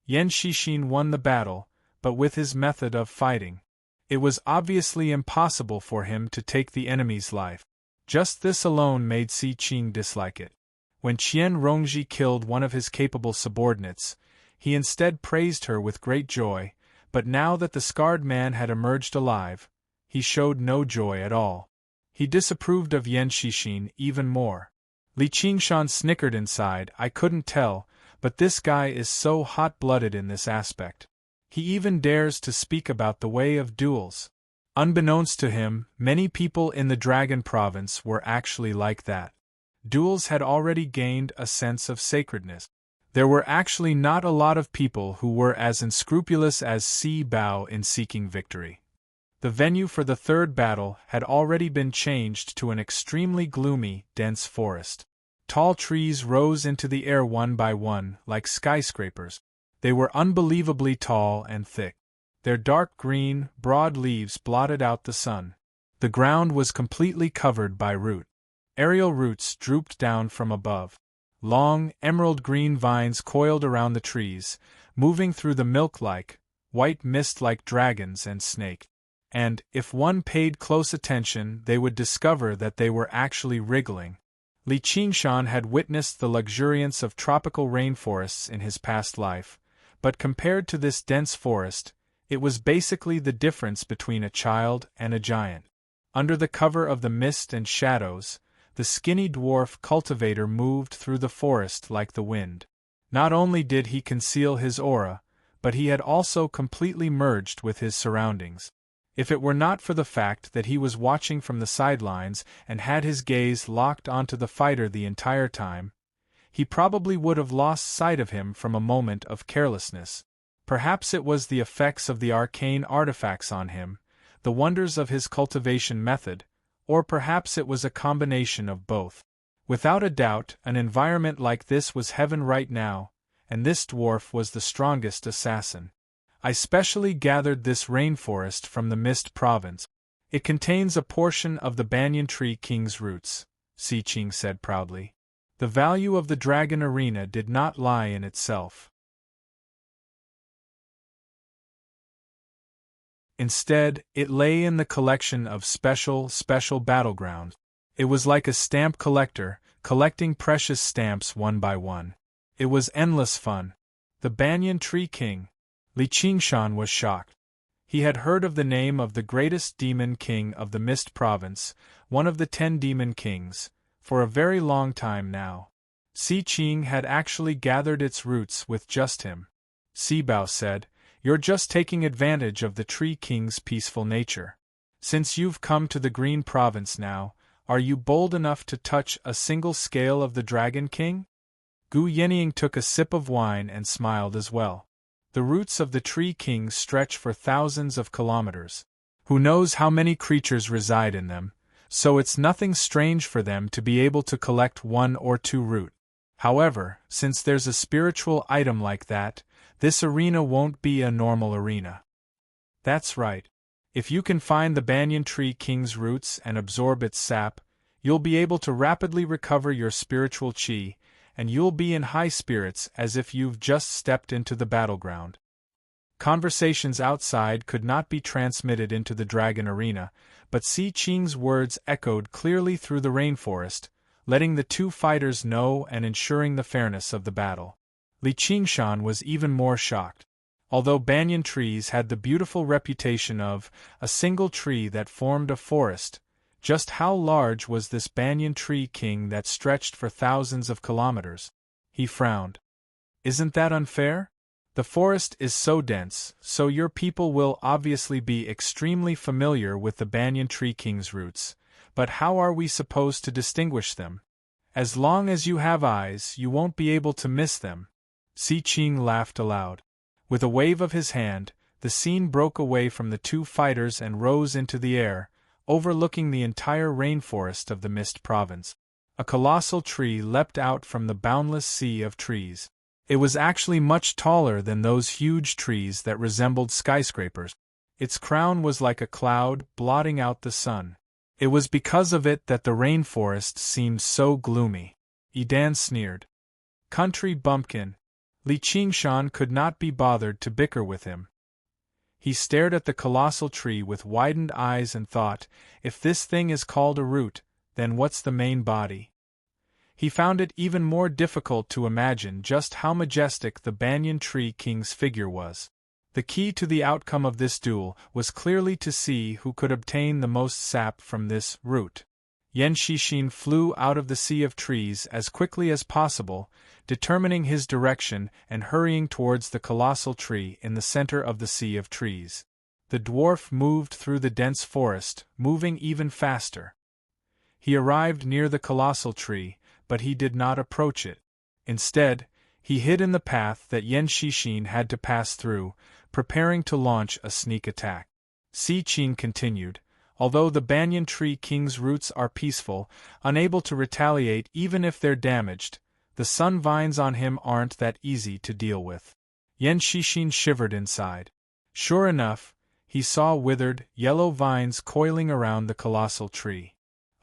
Yan Shixin won the battle, but with his method of fighting. It was obviously impossible for him to take the enemy's life. Just this alone made Si Qing dislike it. When Qian Rongji killed one of his capable subordinates, he instead praised her with great joy, but now that the scarred man had emerged alive, he showed no joy at all. He disapproved of Yan Shixin even more. Li Qingshan snickered inside. "I couldn't tell, but this guy is so hot-blooded in this aspect. He even dares to speak about the way of duels." Unbeknownst to him, many people in the Dragon Province were actually like that. Duels had already gained a sense of sacredness. There were actually not a lot of people who were as unscrupulous as Si Bao in seeking victory. The venue for the third battle had already been changed to an extremely gloomy, dense forest. Tall trees rose into the air one by one, like skyscrapers. They were unbelievably tall and thick. Their dark green, broad leaves blotted out the sun. The ground was completely covered by root. Aerial roots drooped down from above. Long, emerald-green vines coiled around the trees, moving through the milk-like, white mist like dragons and snake. And, if one paid close attention, they would discover that they were actually wriggling. Li Qingshan had witnessed the luxuriance of tropical rainforests in his past life, but compared to this dense forest, it was basically the difference between a child and a giant. Under the cover of the mist and shadows, the skinny dwarf cultivator moved through the forest like the wind. Not only did he conceal his aura, but he had also completely merged with his surroundings. If it were not for the fact that he was watching from the sidelines and had his gaze locked onto the fighter the entire time, he probably would have lost sight of him from a moment of carelessness. Perhaps it was the effects of the arcane artifacts on him, the wonders of his cultivation method, or perhaps it was a combination of both. Without a doubt, an environment like this was heaven right now, and this dwarf was the strongest assassin. I specially gathered this rainforest from the Mist Province. It contains a portion of the banyan tree king's roots, Si Ching said proudly. The value of the dragon arena did not lie in itself. Instead, it lay in the collection of special battlegrounds. It was like a stamp collector, collecting precious stamps one by one. It was endless fun. The Banyan Tree King. Li Qingshan was shocked. He had heard of the name of the greatest demon king of the Mist Province, one of the 10 demon kings, for a very long time now. Si Ching had actually gathered its roots with just him. Si Bao said, "You're just taking advantage of the Tree King's peaceful nature. Since you've come to the Green Province now, are you bold enough to touch a single scale of the Dragon King?" Gu Yenying took a sip of wine and smiled as well. The roots of the Tree King stretch for thousands of kilometers. Who knows how many creatures reside in them, so it's nothing strange for them to be able to collect 1 or 2 root. However, since there's a spiritual item like that, this arena won't be a normal arena. That's right. If you can find the Banyan Tree King's roots and absorb its sap, you'll be able to rapidly recover your spiritual chi, and you'll be in high spirits as if you've just stepped into the battleground. Conversations outside could not be transmitted into the dragon arena, but Si Ching's words echoed clearly through the rainforest, letting the 2 fighters know and ensuring the fairness of the battle. Li Qingshan was even more shocked. Although banyan trees had the beautiful reputation of a single tree that formed a forest, just how large was this banyan tree king that stretched for thousands of kilometers? He frowned. Isn't that unfair? The forest is so dense, so your people will obviously be extremely familiar with the banyan tree king's roots, but how are we supposed to distinguish them? As long as you have eyes, you won't be able to miss them. Si Ching laughed aloud. With a wave of his hand, the scene broke away from the 2 fighters and rose into the air, overlooking the entire rainforest of the Mist Province. A colossal tree leapt out from the boundless sea of trees. It was actually much taller than those huge trees that resembled skyscrapers. Its crown was like a cloud, blotting out the sun. It was because of it that the rainforest seemed so gloomy. Edan sneered. Country bumpkin. Li Qingshan could not be bothered to bicker with him. He stared at the colossal tree with widened eyes and thought, if this thing is called a root, then what's the main body? He found it even more difficult to imagine just how majestic the Banyan Tree King's figure was. The key to the outcome of this duel was clearly to see who could obtain the most sap from this root. Yan Shixin flew out of the sea of trees as quickly as possible, determining his direction and hurrying towards the colossal tree in the center of the sea of trees. The dwarf moved through the dense forest, moving even faster. He arrived near the colossal tree, but he did not approach it. Instead, he hid in the path that Yan Shixin had to pass through, preparing to launch a sneak attack. Si Ching continued, although the Banyan Tree King's roots are peaceful, unable to retaliate even if they're damaged, the sun vines on him aren't that easy to deal with. Yan Shixin shivered inside. Sure enough, he saw withered, yellow vines coiling around the colossal tree.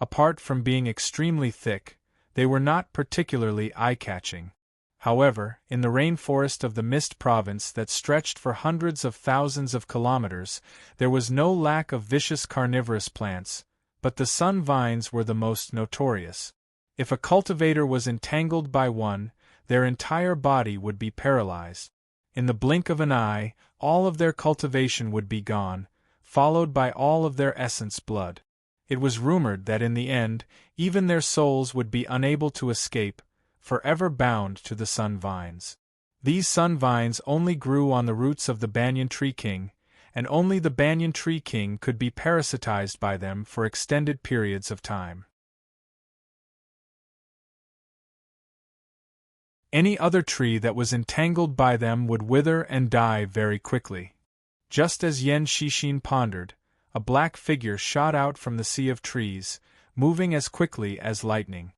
Apart from being extremely thick, they were not particularly eye-catching. However, in the rainforest of the Mist Province that stretched for hundreds of thousands of kilometers, there was no lack of vicious carnivorous plants, but the sun vines were the most notorious. If a cultivator was entangled by one, their entire body would be paralyzed. In the blink of an eye, all of their cultivation would be gone, followed by all of their essence blood. It was rumored that in the end, even their souls would be unable to escape, forever bound to the sun vines. These sun vines only grew on the roots of the Banyan Tree King, and only the Banyan Tree King could be parasitized by them for extended periods of time. Any other tree that was entangled by them would wither and die very quickly. Just as Yan Shixin pondered, a black figure shot out from the sea of trees, moving as quickly as lightning.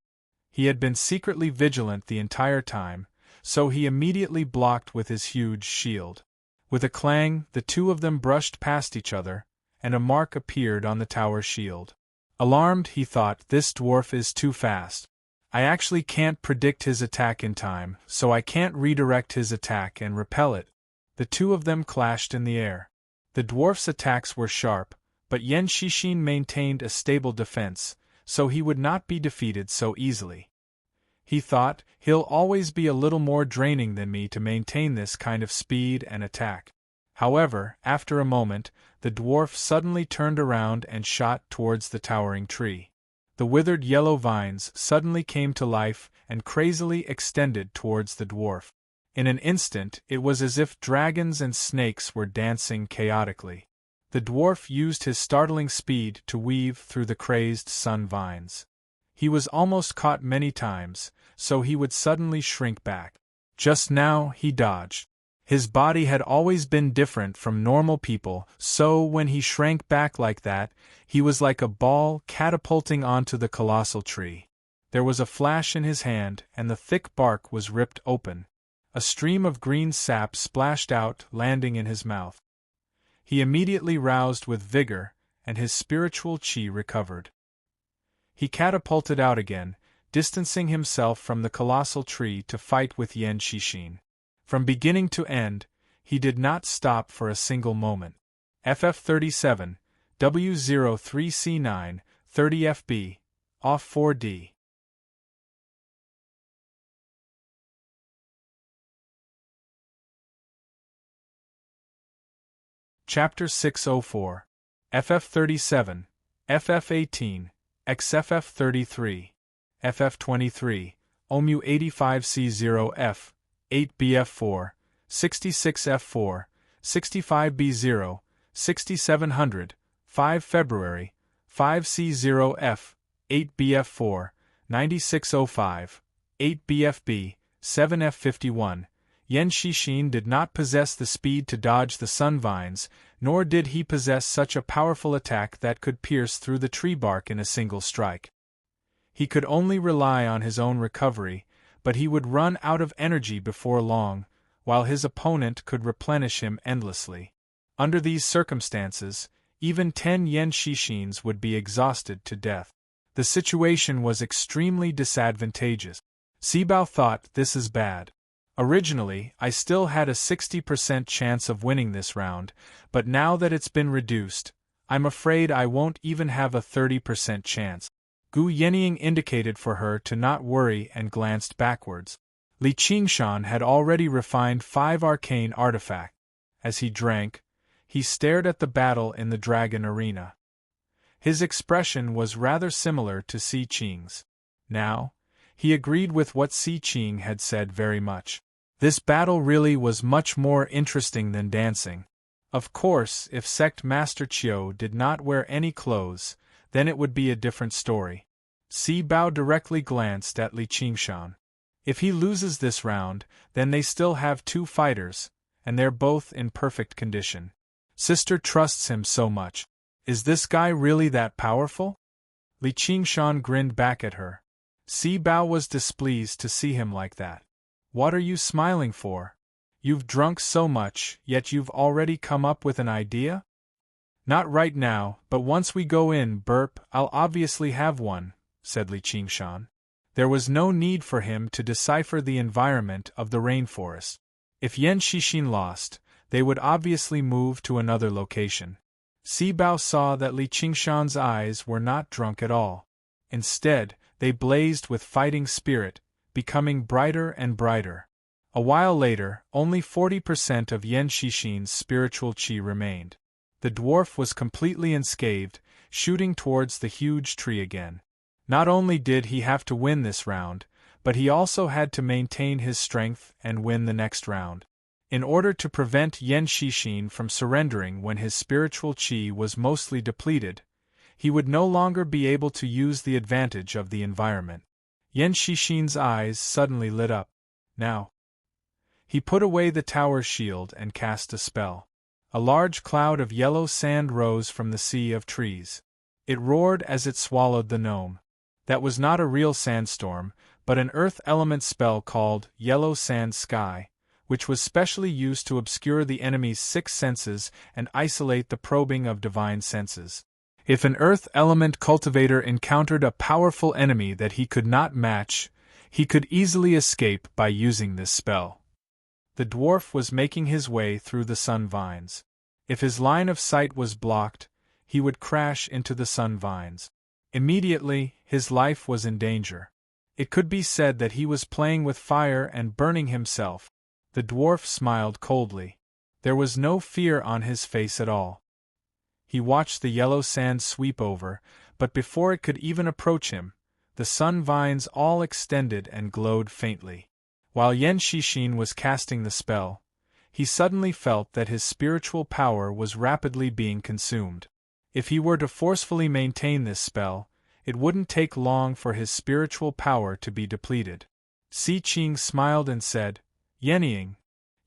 He had been secretly vigilant the entire time, so he immediately blocked with his huge shield. With a clang, the two of them brushed past each other, and a mark appeared on the tower's shield. Alarmed, he thought, this dwarf is too fast. I actually can't predict his attack in time, so I can't redirect his attack and repel it. The two of them clashed in the air. The dwarf's attacks were sharp, but Yen Shishin maintained a stable defense, so he would not be defeated so easily. He thought, he'll always be a little more draining than me to maintain this kind of speed and attack. However, after a moment, the dwarf suddenly turned around and shot towards the towering tree. The withered yellow vines suddenly came to life and crazily extended towards the dwarf. In an instant, it was as if dragons and snakes were dancing chaotically. The dwarf used his startling speed to weave through the crazed sun vines. He was almost caught many times, so he would suddenly shrink back. Just now, he dodged. His body had always been different from normal people, so when he shrank back like that, he was like a ball catapulting onto the colossal tree. There was a flash in his hand, and the thick bark was ripped open. A stream of green sap splashed out, landing in his mouth. He immediately roused with vigor, and his spiritual chi recovered. He catapulted out again, distancing himself from the colossal tree to fight with Yen Shishin. From beginning to end, he did not stop for a single moment. FF37, W03C9, 30 FB, off 4D. Chapter 604. FF37, FF18, XFF33, FF23, OMU 85C0F, 8BF4, 66F4, 65B0, 6700, 5 February, 5C0F, 8BF4, 9605, 8BFB, 7F51. Yen Shishin did not possess the speed to dodge the sun vines, nor did he possess such a powerful attack that could pierce through the tree bark in a single strike. He could only rely on his own recovery, but he would run out of energy before long, while his opponent could replenish him endlessly. Under these circumstances, even 10 Yen Shishins would be exhausted to death. The situation was extremely disadvantageous. Sibao thought, this is bad. Originally, I still had a 60% chance of winning this round, but now that it's been reduced, I'm afraid I won't even have a 30% chance. Gu Yenying indicated for her to not worry and glanced backwards. Li Qingshan had already refined 5 arcane artifacts. As he drank, he stared at the battle in the dragon arena. His expression was rather similar to Si Qing's. Now, he agreed with what Si Qing had said very much. This battle really was much more interesting than dancing. Of course, if Sect Master Qiu did not wear any clothes, then it would be a different story. Si Bao directly glanced at Li Qingshan. If he loses this round, then they still have 2 fighters, and they're both in perfect condition. Sister trusts him so much. Is this guy really that powerful? Li Qingshan grinned back at her. Si Bao was displeased to see him like that. What are you smiling for? You've drunk so much, yet you've already come up with an idea? Not right now, but once we go in, burp, I'll obviously have one, said Li Qingshan. There was no need for him to decipher the environment of the rainforest. If Yen Shishin lost, they would obviously move to another location. Si Bao saw that Li Qingshan's eyes were not drunk at all. Instead, they blazed with fighting spirit, becoming brighter and brighter. A while later, only 40% of Yen Shishin's spiritual chi remained. The dwarf was completely unscathed, shooting towards the huge tree again. Not only did he have to win this round, but he also had to maintain his strength and win the next round. In order to prevent Yen Shishin from surrendering when his spiritual chi was mostly depleted, he would no longer be able to use the advantage of the environment. Yen Shishin's eyes suddenly lit up. Now. He put away the tower's shield and cast a spell. A large cloud of yellow sand rose from the sea of trees. It roared as it swallowed the gnome. That was not a real sandstorm, but an earth element spell called Yellow Sand Sky, which was specially used to obscure the enemy's six senses and isolate the probing of divine senses. If an earth element cultivator encountered a powerful enemy that he could not match, he could easily escape by using this spell. The dwarf was making his way through the sun vines. If his line of sight was blocked, he would crash into the sun vines. Immediately, his life was in danger. It could be said that he was playing with fire and burning himself. The dwarf smiled coldly. There was no fear on his face at all. He watched the yellow sand sweep over, but before it could even approach him, the sun vines all extended and glowed faintly. While Yen Shishin was casting the spell, he suddenly felt that his spiritual power was rapidly being consumed. If he were to forcefully maintain this spell, it wouldn't take long for his spiritual power to be depleted. Si Qing smiled and said, Yenying,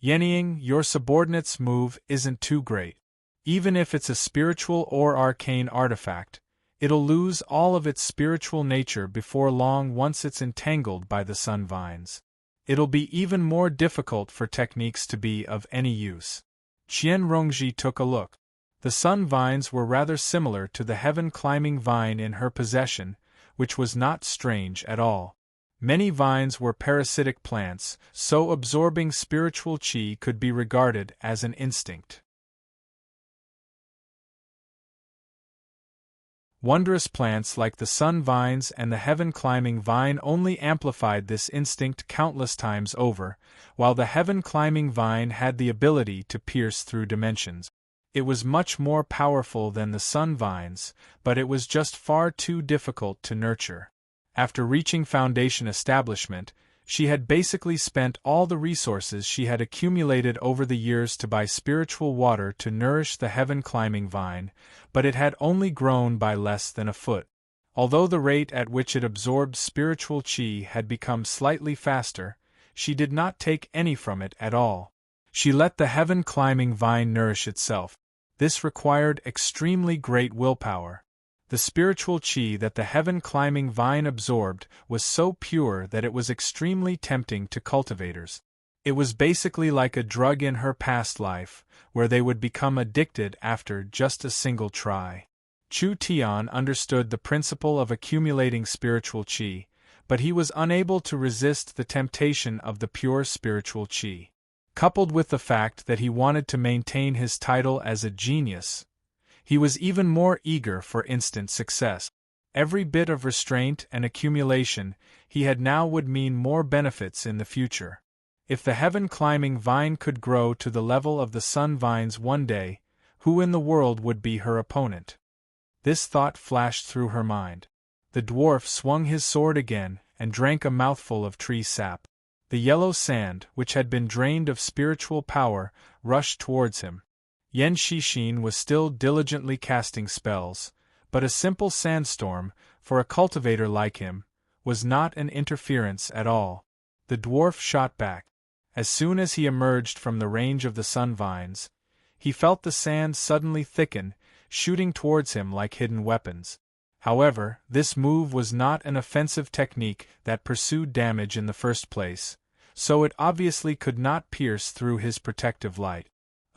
your subordinate's move isn't too great. Even if it's a spiritual or arcane artifact, it'll lose all of its spiritual nature before long once it's entangled by the sun vines. It'll be even more difficult for techniques to be of any use. Qian Rongji took a look. The sun vines were rather similar to the heaven-climbing vine in her possession, which was not strange at all. Many vines were parasitic plants, so absorbing spiritual qi could be regarded as an instinct. Wondrous plants like the sun vines and the heaven-climbing vine only amplified this instinct countless times over, while the heaven-climbing vine had the ability to pierce through dimensions. It was much more powerful than the sun vines, but it was just far too difficult to nurture. After reaching foundation establishment, she had basically spent all the resources she had accumulated over the years to buy spiritual water to nourish the heaven-climbing vine, but it had only grown by less than a foot. Although the rate at which it absorbed spiritual qi had become slightly faster, she did not take any from it at all. She let the heaven-climbing vine nourish itself. This required extremely great willpower. The spiritual qi that the heaven-climbing vine absorbed was so pure that it was extremely tempting to cultivators. It was basically like a drug in her past life, where they would become addicted after just a single try. Chu Tian understood the principle of accumulating spiritual qi, but he was unable to resist the temptation of the pure spiritual qi. Coupled with the fact that he wanted to maintain his title as a genius, he was even more eager for instant success. Every bit of restraint and accumulation he had now would mean more benefits in the future. If the heaven-climbing vine could grow to the level of the sun vines one day, who in the world would be her opponent? This thought flashed through her mind. The dwarf swung his sword again and drank a mouthful of tree sap. The yellow sand, which had been drained of spiritual power, rushed towards him. Yen Shishin was still diligently casting spells, but a simple sandstorm, for a cultivator like him, was not an interference at all. The dwarf shot back. As soon as he emerged from the range of the sun vines, he felt the sand suddenly thicken, shooting towards him like hidden weapons. However, this move was not an offensive technique that pursued damage in the first place, so it obviously could not pierce through his protective light.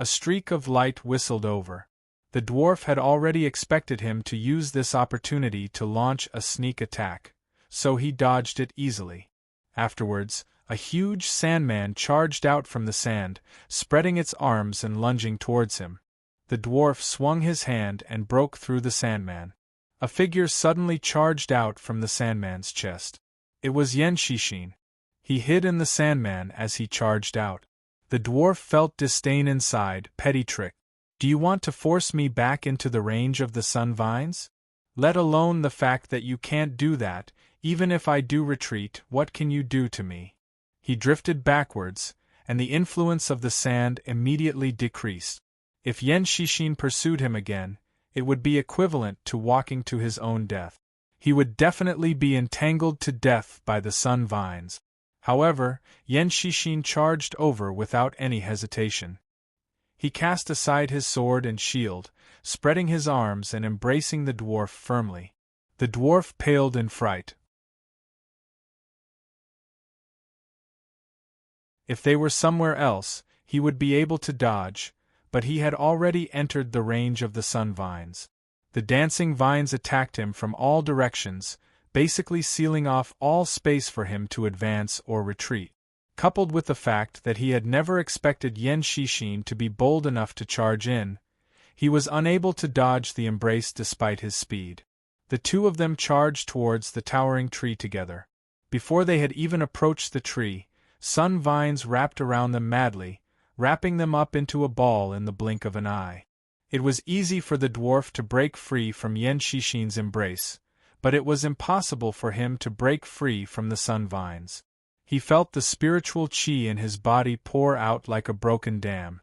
A streak of light whistled over. The dwarf had already expected him to use this opportunity to launch a sneak attack, so he dodged it easily. Afterwards, a huge sandman charged out from the sand, spreading its arms and lunging towards him. The dwarf swung his hand and broke through the sandman. A figure suddenly charged out from the sandman's chest. It was Yen Shishin. He hid in the sandman as he charged out. The dwarf felt disdain inside. Petty trick. Do you want to force me back into the range of the sun vines? Let alone the fact that you can't do that, even if I do retreat, what can you do to me? He drifted backwards, and the influence of the sand immediately decreased. If Yen Shishin pursued him again, it would be equivalent to walking to his own death. He would definitely be entangled to death by the sun vines. However, Yen Shishin charged over without any hesitation. He cast aside his sword and shield, spreading his arms and embracing the dwarf firmly. The dwarf paled in fright. If they were somewhere else, he would be able to dodge, but he had already entered the range of the sun vines. The dancing vines attacked him from all directions, basically sealing off all space for him to advance or retreat. Coupled with the fact that he had never expected Yen Shishin to be bold enough to charge in, he was unable to dodge the embrace despite his speed. The two of them charged towards the towering tree together. Before they had even approached the tree, sun vines wrapped around them madly, wrapping them up into a ball in the blink of an eye. It was easy for the dwarf to break free from Yen Shishin's embrace, but it was impossible for him to break free from the sun vines. He felt the spiritual chi in his body pour out like a broken dam.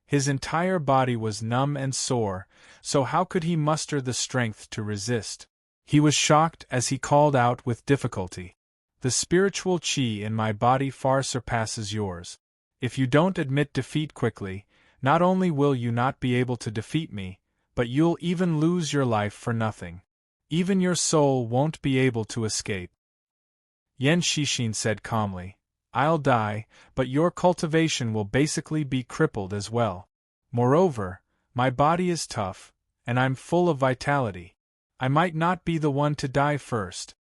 His entire body was numb and sore, so how could he muster the strength to resist? He was shocked as he called out with difficulty. The spiritual chi in my body far surpasses yours. If you don't admit defeat quickly, not only will you not be able to defeat me, but you'll even lose your life for nothing. Even your soul won't be able to escape. Yen Shishin said calmly, I'll die, but your cultivation will basically be crippled as well. Moreover, my body is tough, and I'm full of vitality. I might not be the one to die first.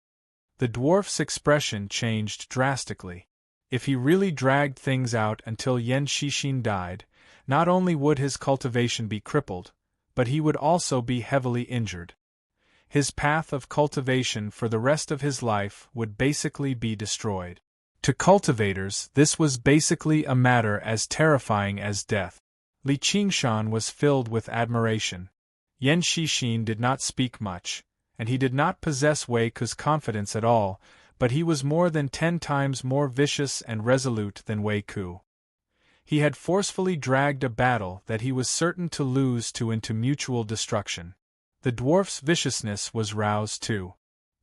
The dwarf's expression changed drastically. If he really dragged things out until Yen Shishin died, not only would his cultivation be crippled, but he would also be heavily injured. His path of cultivation for the rest of his life would basically be destroyed. To cultivators, this was basically a matter as terrifying as death. Li Qingshan was filled with admiration. Yen Shishin did not speak much, and he did not possess Wei Ku's confidence at all, but he was more than 10 times more vicious and resolute than Wei Ku. He had forcefully dragged a battle that he was certain to lose to into mutual destruction. The dwarf's viciousness was roused too.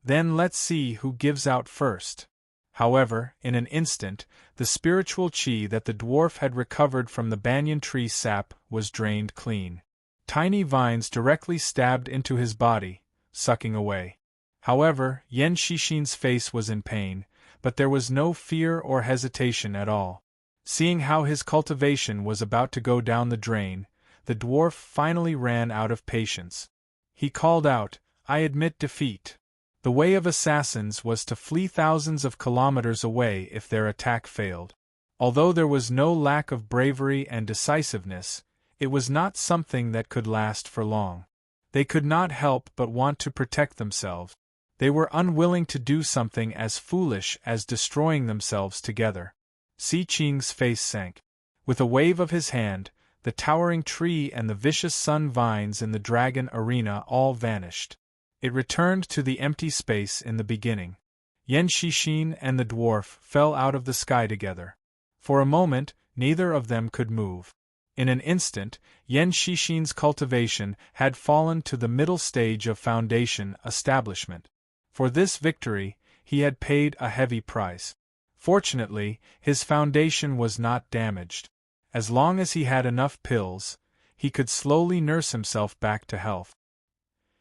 Then let's see who gives out first. However, in an instant, the spiritual chi that the dwarf had recovered from the banyan tree sap was drained clean. Tiny vines directly stabbed into his body, sucking away. However, Yen Shishin's face was in pain, but there was no fear or hesitation at all. Seeing how his cultivation was about to go down the drain, the dwarf finally ran out of patience. He called out, I admit defeat. The way of assassins was to flee thousands of kilometers away if their attack failed. Although there was no lack of bravery and decisiveness, it was not something that could last for long. They could not help but want to protect themselves. They were unwilling to do something as foolish as destroying themselves together. Si Qing's face sank. With a wave of his hand, the towering tree and the vicious sun vines in the dragon arena all vanished. It returned to the empty space in the beginning. Yen Shishin and the dwarf fell out of the sky together. For a moment, neither of them could move. In an instant, Yen Shishin's cultivation had fallen to the middle stage of foundation establishment. For this victory, he had paid a heavy price. Fortunately, his foundation was not damaged. As long as he had enough pills, he could slowly nurse himself back to health.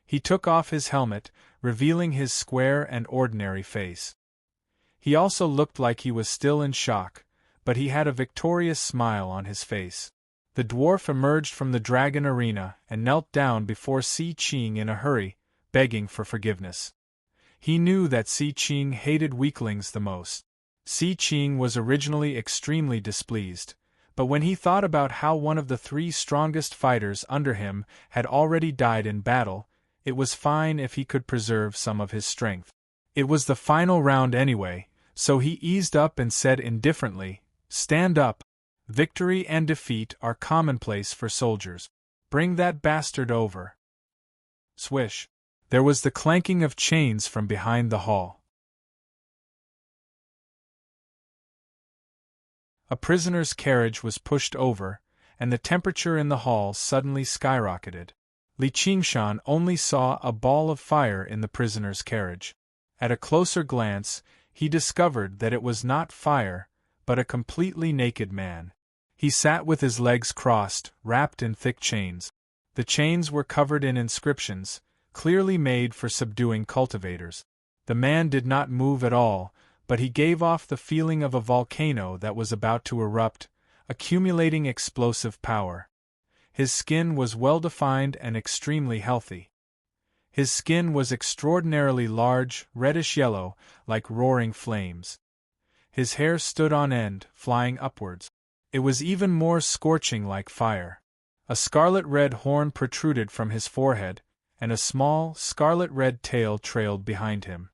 He took off his helmet, revealing his square and ordinary face. He also looked like he was still in shock, but he had a victorious smile on his face. The dwarf emerged from the dragon arena and knelt down before Si Qing in a hurry, begging for forgiveness. He knew that Si Qing hated weaklings the most. Si Qing was originally extremely displeased, but when he thought about how one of the 3 strongest fighters under him had already died in battle, it was fine if he could preserve some of his strength. It was the final round anyway, so he eased up and said indifferently, "Stand up. Victory and defeat are commonplace for soldiers. Bring that bastard over." Swish. There was the clanking of chains from behind the hall. A prisoner's carriage was pushed over, and the temperature in the hall suddenly skyrocketed. Li Qingshan only saw a ball of fire in the prisoner's carriage. At a closer glance, he discovered that it was not fire, but a completely naked man. He sat with his legs crossed, wrapped in thick chains. The chains were covered in inscriptions, clearly made for subduing cultivators. The man did not move at all, but he gave off the feeling of a volcano that was about to erupt, accumulating explosive power. His skin was well-defined and extremely healthy. His skin was extraordinarily large, reddish-yellow, like roaring flames. His hair stood on end, flying upwards. It was even more scorching like fire. A scarlet-red horn protruded from his forehead, and a small, scarlet-red tail trailed behind him.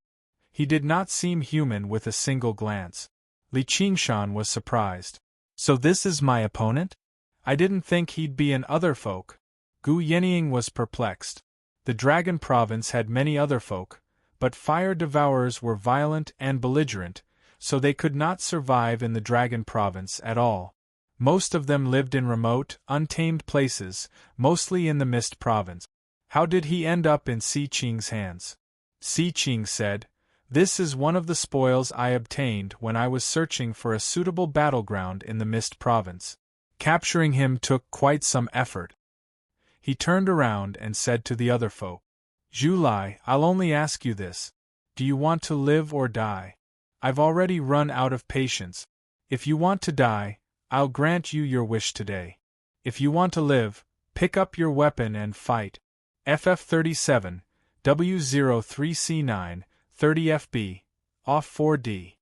He did not seem human with a single glance. Li Qingshan was surprised. So this is my opponent? I didn't think he'd be in other folk. Gu Yenying was perplexed. The Dragon Province had many other folk, but fire devourers were violent and belligerent, so they could not survive in the Dragon Province at all. Most of them lived in remote, untamed places, mostly in the Mist Province. How did he end up in Si Qing's hands? Si Qing said, "This is one of the spoils I obtained when I was searching for a suitable battleground in the Mist Province. Capturing him took quite some effort." He turned around and said to the other folk, "Zhu Lai, I'll only ask you this. Do you want to live or die? I've already run out of patience. If you want to die, I'll grant you your wish today. If you want to live, pick up your weapon and fight." FF37, W03C9, 30 FB, off 4D.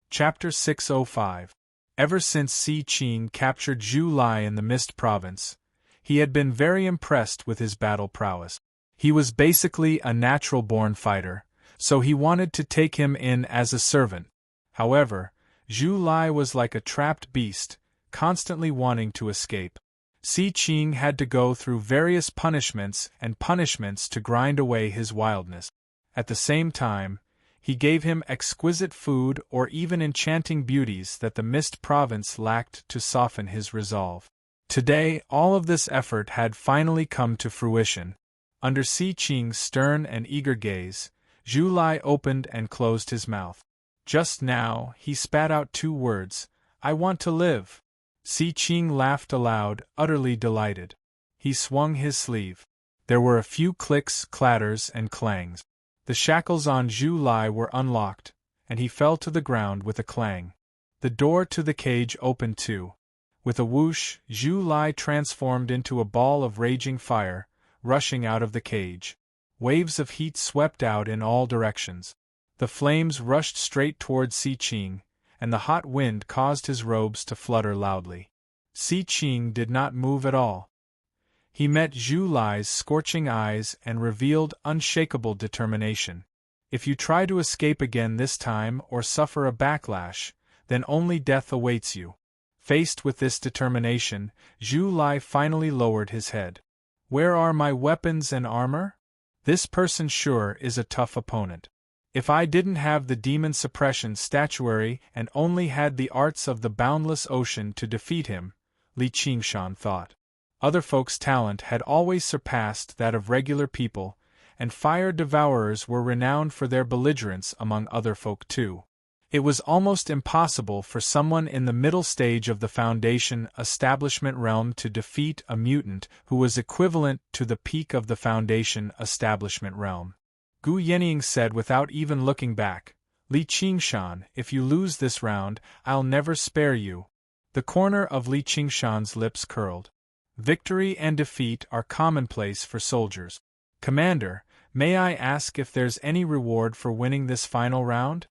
Chapter 605. Ever since Si Qing captured Zhu Lai in the Mist Province, he had been very impressed with his battle prowess. He was basically a natural-born fighter, so he wanted to take him in as a servant. However, Zhu Lai was like a trapped beast, constantly wanting to escape. Si Qing had to go through various punishments to grind away his wildness. At the same time, he gave him exquisite food or even enchanting beauties that the Mist Province lacked to soften his resolve. Today, all of this effort had finally come to fruition. Under Si Qing's stern and eager gaze, Zhu Lai opened and closed his mouth. Just now, he spat out 2 words, "I want to live." Si Qing laughed aloud, utterly delighted. He swung his sleeve. There were a few clicks, clatters, and clangs. The shackles on Zhu Lai were unlocked, and he fell to the ground with a clang. The door to the cage opened too. With a whoosh, Zhu Lai transformed into a ball of raging fire, rushing out of the cage. Waves of heat swept out in all directions. The flames rushed straight toward Si Qing, and the hot wind caused his robes to flutter loudly. Si Qing did not move at all. He met Zhu Lai's scorching eyes and revealed unshakable determination. If you try to escape again this time or suffer a backlash, then only death awaits you. Faced with this determination, Zhu Lai finally lowered his head. Where are my weapons and armor? This person sure is a tough opponent. If I didn't have the demon suppression statuary and only had the arts of the boundless ocean to defeat him, Li Qingshan thought. Other folks' talent had always surpassed that of regular people, and fire devourers were renowned for their belligerence among other folk too. It was almost impossible for someone in the middle stage of the Foundation Establishment realm to defeat a mutant who was equivalent to the peak of the Foundation Establishment realm. Gu Yenying said without even looking back, "Li Qingshan, if you lose this round, I'll never spare you." The corner of Li Qingshan's lips curled. Victory and defeat are commonplace for soldiers. "Commander, may I ask if there's any reward for winning this final round?"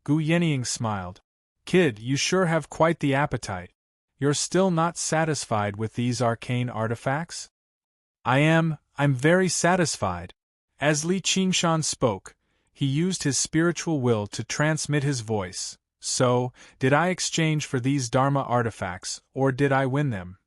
Gu Yenying smiled. "Kid, you sure have quite the appetite. You're still not satisfied with these arcane artifacts?" I'm very satisfied." As Li Qingshan spoke, he used his spiritual will to transmit his voice. "So, did I exchange for these Dharma artifacts, or did I win them?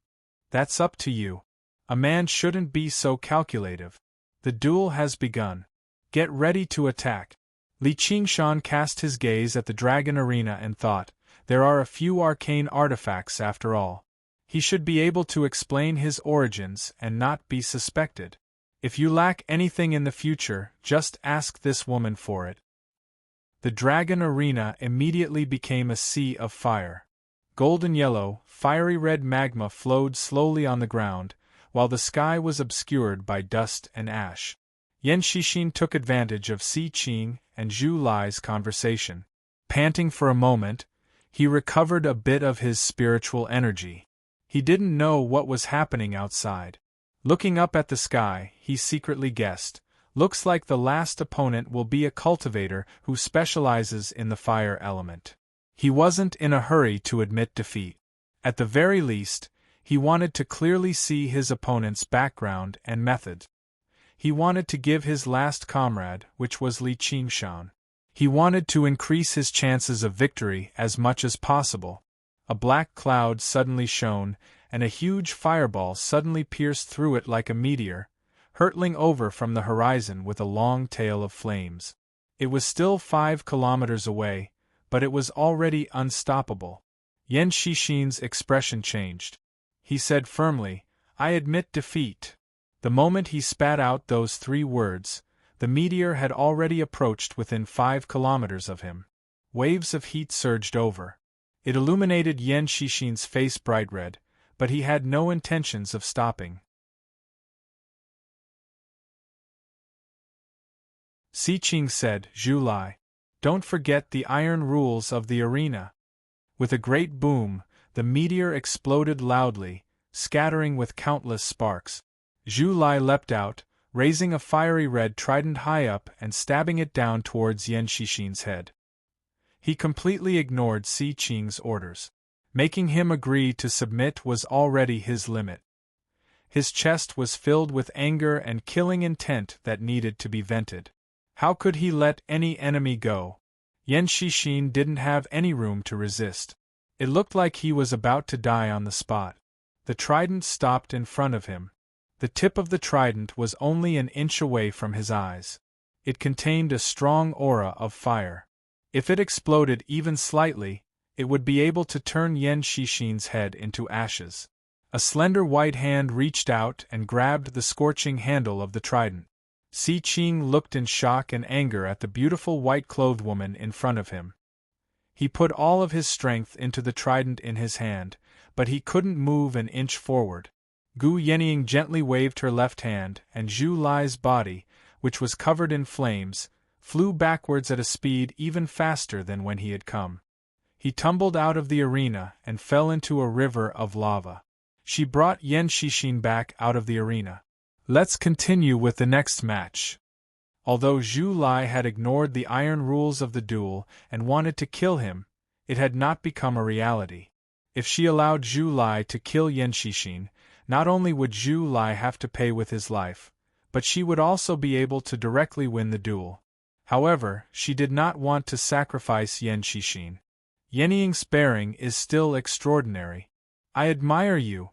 That's up to you. A man shouldn't be so calculative. The duel has begun. Get ready to attack." Li Qingshan cast his gaze at the dragon arena and thought, there are a few arcane artifacts after all. He should be able to explain his origins and not be suspected. If you lack anything in the future, just ask this woman for it. The dragon arena immediately became a sea of fire. Golden yellow, fiery red magma flowed slowly on the ground, while the sky was obscured by dust and ash. Yan Shixin took advantage of Si Qing and Zhu Lai's conversation. Panting for a moment, he recovered a bit of his spiritual energy. He didn't know what was happening outside. Looking up at the sky, he secretly guessed, looks like the last opponent will be a cultivator who specializes in the fire element. He wasn't in a hurry to admit defeat. At the very least, he wanted to clearly see his opponent's background and method. He wanted to give his last comrade, which was Li Qingshan. He wanted to increase his chances of victory as much as possible. A black cloud suddenly shone, and a huge fireball suddenly pierced through it like a meteor, hurtling over from the horizon with a long tail of flames. It was still 5 kilometers away, but it was already unstoppable. Yan Shixin's expression changed. He said firmly, "I admit defeat." The moment he spat out those 3 words, the meteor had already approached within 5 kilometers of him. Waves of heat surged over. It illuminated Yan Shixin's face bright red, but he had no intentions of stopping. Si Qing said, "Zhu Lai, don't forget the iron rules of the arena." With a great boom, the meteor exploded loudly, scattering with countless sparks. Zhu Lai leapt out, raising a fiery red trident high up and stabbing it down towards Yan Shixin's head. He completely ignored Si Qing's orders. Making him agree to submit was already his limit. His chest was filled with anger and killing intent that needed to be vented. How could he let any enemy go? Yan Shixin didn't have any room to resist. It looked like he was about to die on the spot. The trident stopped in front of him. The tip of the trident was only an inch away from his eyes. It contained a strong aura of fire. If it exploded even slightly, it would be able to turn Yan Shixin's head into ashes. A slender white hand reached out and grabbed the scorching handle of the trident. Si Qing looked in shock and anger at the beautiful white-clothed woman in front of him. He put all of his strength into the trident in his hand, but he couldn't move an inch forward. Gu Yenying gently waved her left hand, and Zhu Lai's body, which was covered in flames, flew backwards at a speed even faster than when he had come. He tumbled out of the arena and fell into a river of lava. She brought Yan Shixin back out of the arena. Let's continue with the next match. Although Zhu Lai had ignored the iron rules of the duel and wanted to kill him, it had not become a reality. If she allowed Zhu Lai to kill Yan Shixin, not only would Zhu Lai have to pay with his life, but she would also be able to directly win the duel. However, she did not want to sacrifice Yan Shixin. Yenying's bearing is still extraordinary. I admire you.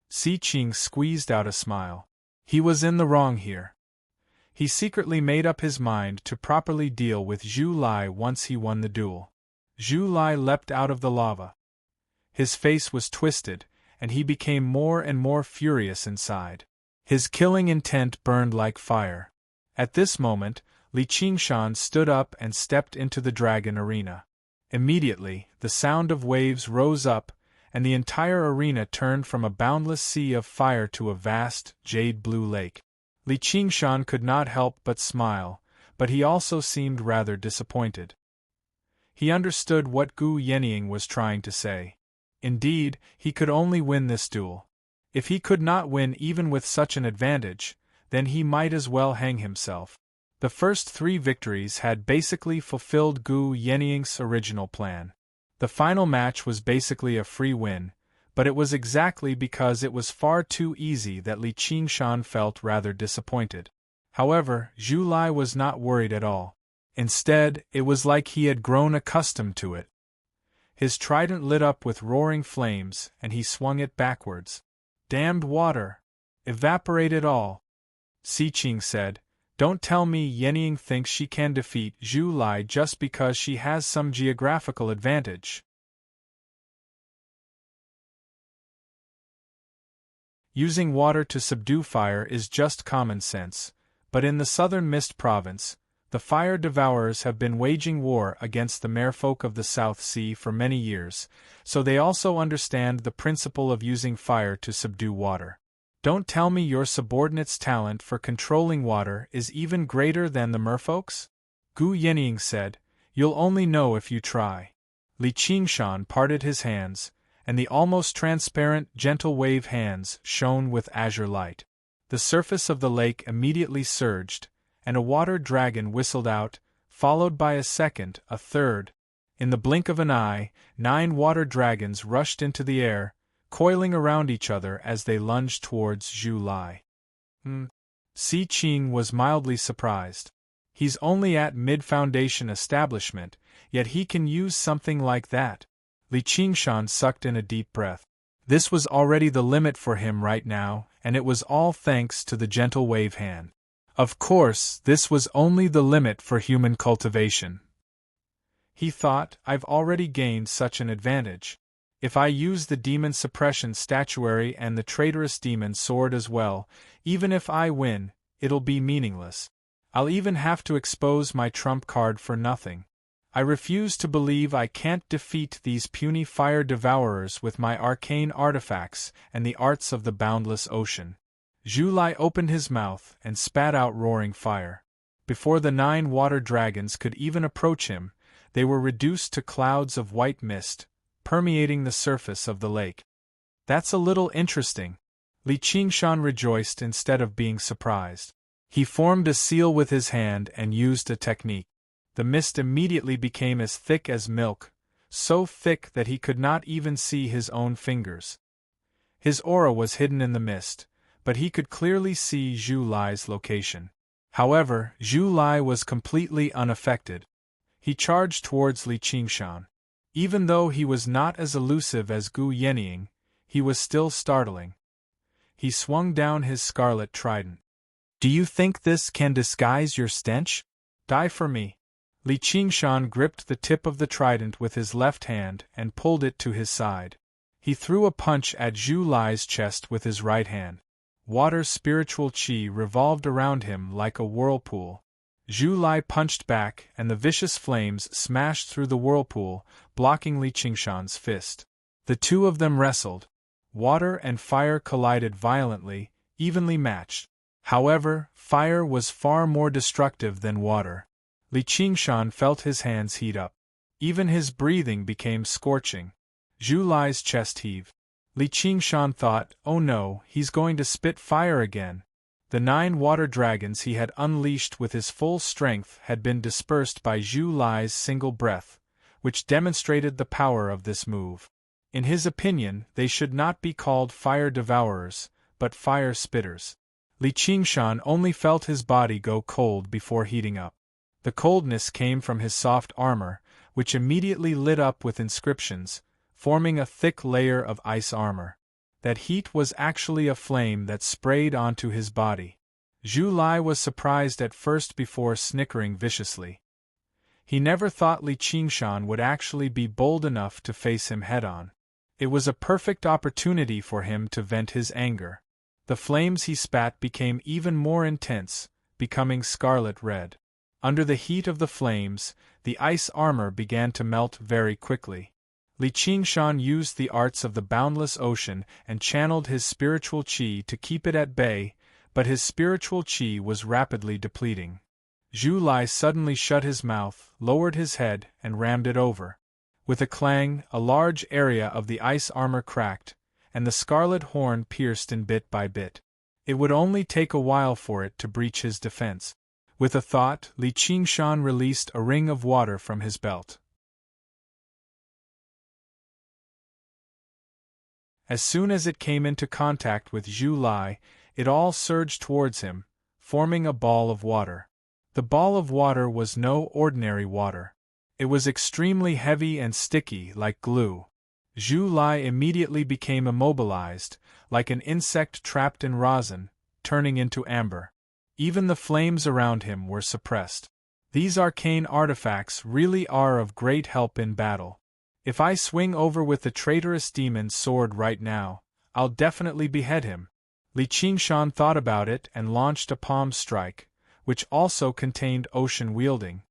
Si Qing squeezed out a smile. He was in the wrong here. He secretly made up his mind to properly deal with Zhu Lai once he won the duel. Zhu Lai leapt out of the lava. His face was twisted, and he became more and more furious inside. His killing intent burned like fire. At this moment, Li Qingshan stood up and stepped into the dragon arena. Immediately, the sound of waves rose up, and the entire arena turned from a boundless sea of fire to a vast, jade-blue lake. Li Qingshan could not help but smile, but he also seemed rather disappointed. He understood what Gu Yenying was trying to say. Indeed, he could only win this duel. If he could not win even with such an advantage, then he might as well hang himself. The first 3 victories had basically fulfilled Gu Yenying's original plan. The final match was basically a free win, but it was exactly because it was far too easy that Li Qingshan felt rather disappointed. However, Zhu Lai was not worried at all. Instead, it was like he had grown accustomed to it. His trident lit up with roaring flames, and he swung it backwards. Damned water! Evaporate it all! Si Qing said, "Don't tell me Yenying thinks she can defeat Zhu Lai just because she has some geographical advantage." Using water to subdue fire is just common sense, but in the southern Mist Province, the fire devourers have been waging war against the merfolk of the South Sea for many years, so they also understand the principle of using fire to subdue water. Don't tell me your subordinate's talent for controlling water is even greater than the merfolk's? Gu Yenying said, "You'll only know if you try." Li Qingshan parted his hands, and the almost transparent gentle wave hands shone with azure light. The surface of the lake immediately surged, and a water dragon whistled out, followed by a second, a third. In the blink of an eye, 9 water dragons rushed into the air, coiling around each other as they lunged towards Zhu Lai. Si Qing was mildly surprised. He's only at mid-foundation establishment, yet he can use something like that. Li Qingshan sucked in a deep breath. This was already the limit for him right now, and it was all thanks to the gentle wave hand. Of course, this was only the limit for human cultivation. He thought, I've already gained such an advantage. If I use the demon suppression statuary and the traitorous demon sword as well, even if I win, it'll be meaningless. I'll even have to expose my trump card for nothing. I refuse to believe I can't defeat these puny fire devourers with my arcane artifacts and the arts of the boundless ocean. Zhu Lai opened his mouth and spat out roaring fire. Before the 9 water dragons could even approach him, they were reduced to clouds of white mist, permeating the surface of the lake. That's a little interesting. Li Qingshan rejoiced instead of being surprised. He formed a seal with his hand and used a technique. The mist immediately became as thick as milk, so thick that he could not even see his own fingers. His aura was hidden in the mist, but he could clearly see Zhu Lai's location. However, Zhu Lai was completely unaffected. He charged towards Li Qingshan. Even though he was not as elusive as Gu Yenying, he was still startling. He swung down his scarlet trident. "Do you think this can disguise your stench? Die for me." Li Qingshan gripped the tip of the trident with his left hand and pulled it to his side. He threw a punch at Zhu Lai's chest with his right hand. Water spiritual qi revolved around him like a whirlpool. Zhu Lai punched back, and the vicious flames smashed through the whirlpool, blocking Li Qingshan's fist. The two of them wrestled. Water and fire collided violently, evenly matched. However, fire was far more destructive than water. Li Qingshan felt his hands heat up. Even his breathing became scorching. Zhu Lai's chest heaved. Li Qingshan thought, oh no, he's going to spit fire again. The 9 water dragons he had unleashed with his full strength had been dispersed by Zhu Lai's single breath, which demonstrated the power of this move. In his opinion, they should not be called fire devourers, but fire spitters. Li Qingshan only felt his body go cold before heating up. The coldness came from his soft armor, which immediately lit up with inscriptions, forming a thick layer of ice armor. That heat was actually a flame that sprayed onto his body. Zhu Lai was surprised at first before snickering viciously. He never thought Li Qingshan would actually be bold enough to face him head-on. It was a perfect opportunity for him to vent his anger. The flames he spat became even more intense, becoming scarlet red. Under the heat of the flames, the ice armor began to melt very quickly. Li Qingshan used the arts of the boundless ocean and channeled his spiritual qi to keep it at bay, but his spiritual qi was rapidly depleting. Zhu Lai suddenly shut his mouth, lowered his head, and rammed it over. With a clang, a large area of the ice armor cracked, and the scarlet horn pierced in bit by bit. It would only take a while for it to breach his defense. With a thought, Li Qingshan released a ring of water from his belt. As soon as it came into contact with Zhu Lai, it all surged towards him, forming a ball of water. The ball of water was no ordinary water. It was extremely heavy and sticky like glue. Zhu Lai immediately became immobilized, like an insect trapped in rosin, turning into amber. Even the flames around him were suppressed. These arcane artifacts really are of great help in battle. If I swing over with the traitorous demon's sword right now, I'll definitely behead him. Li Qingshan thought about it and launched a palm strike, which also contained ocean wielding.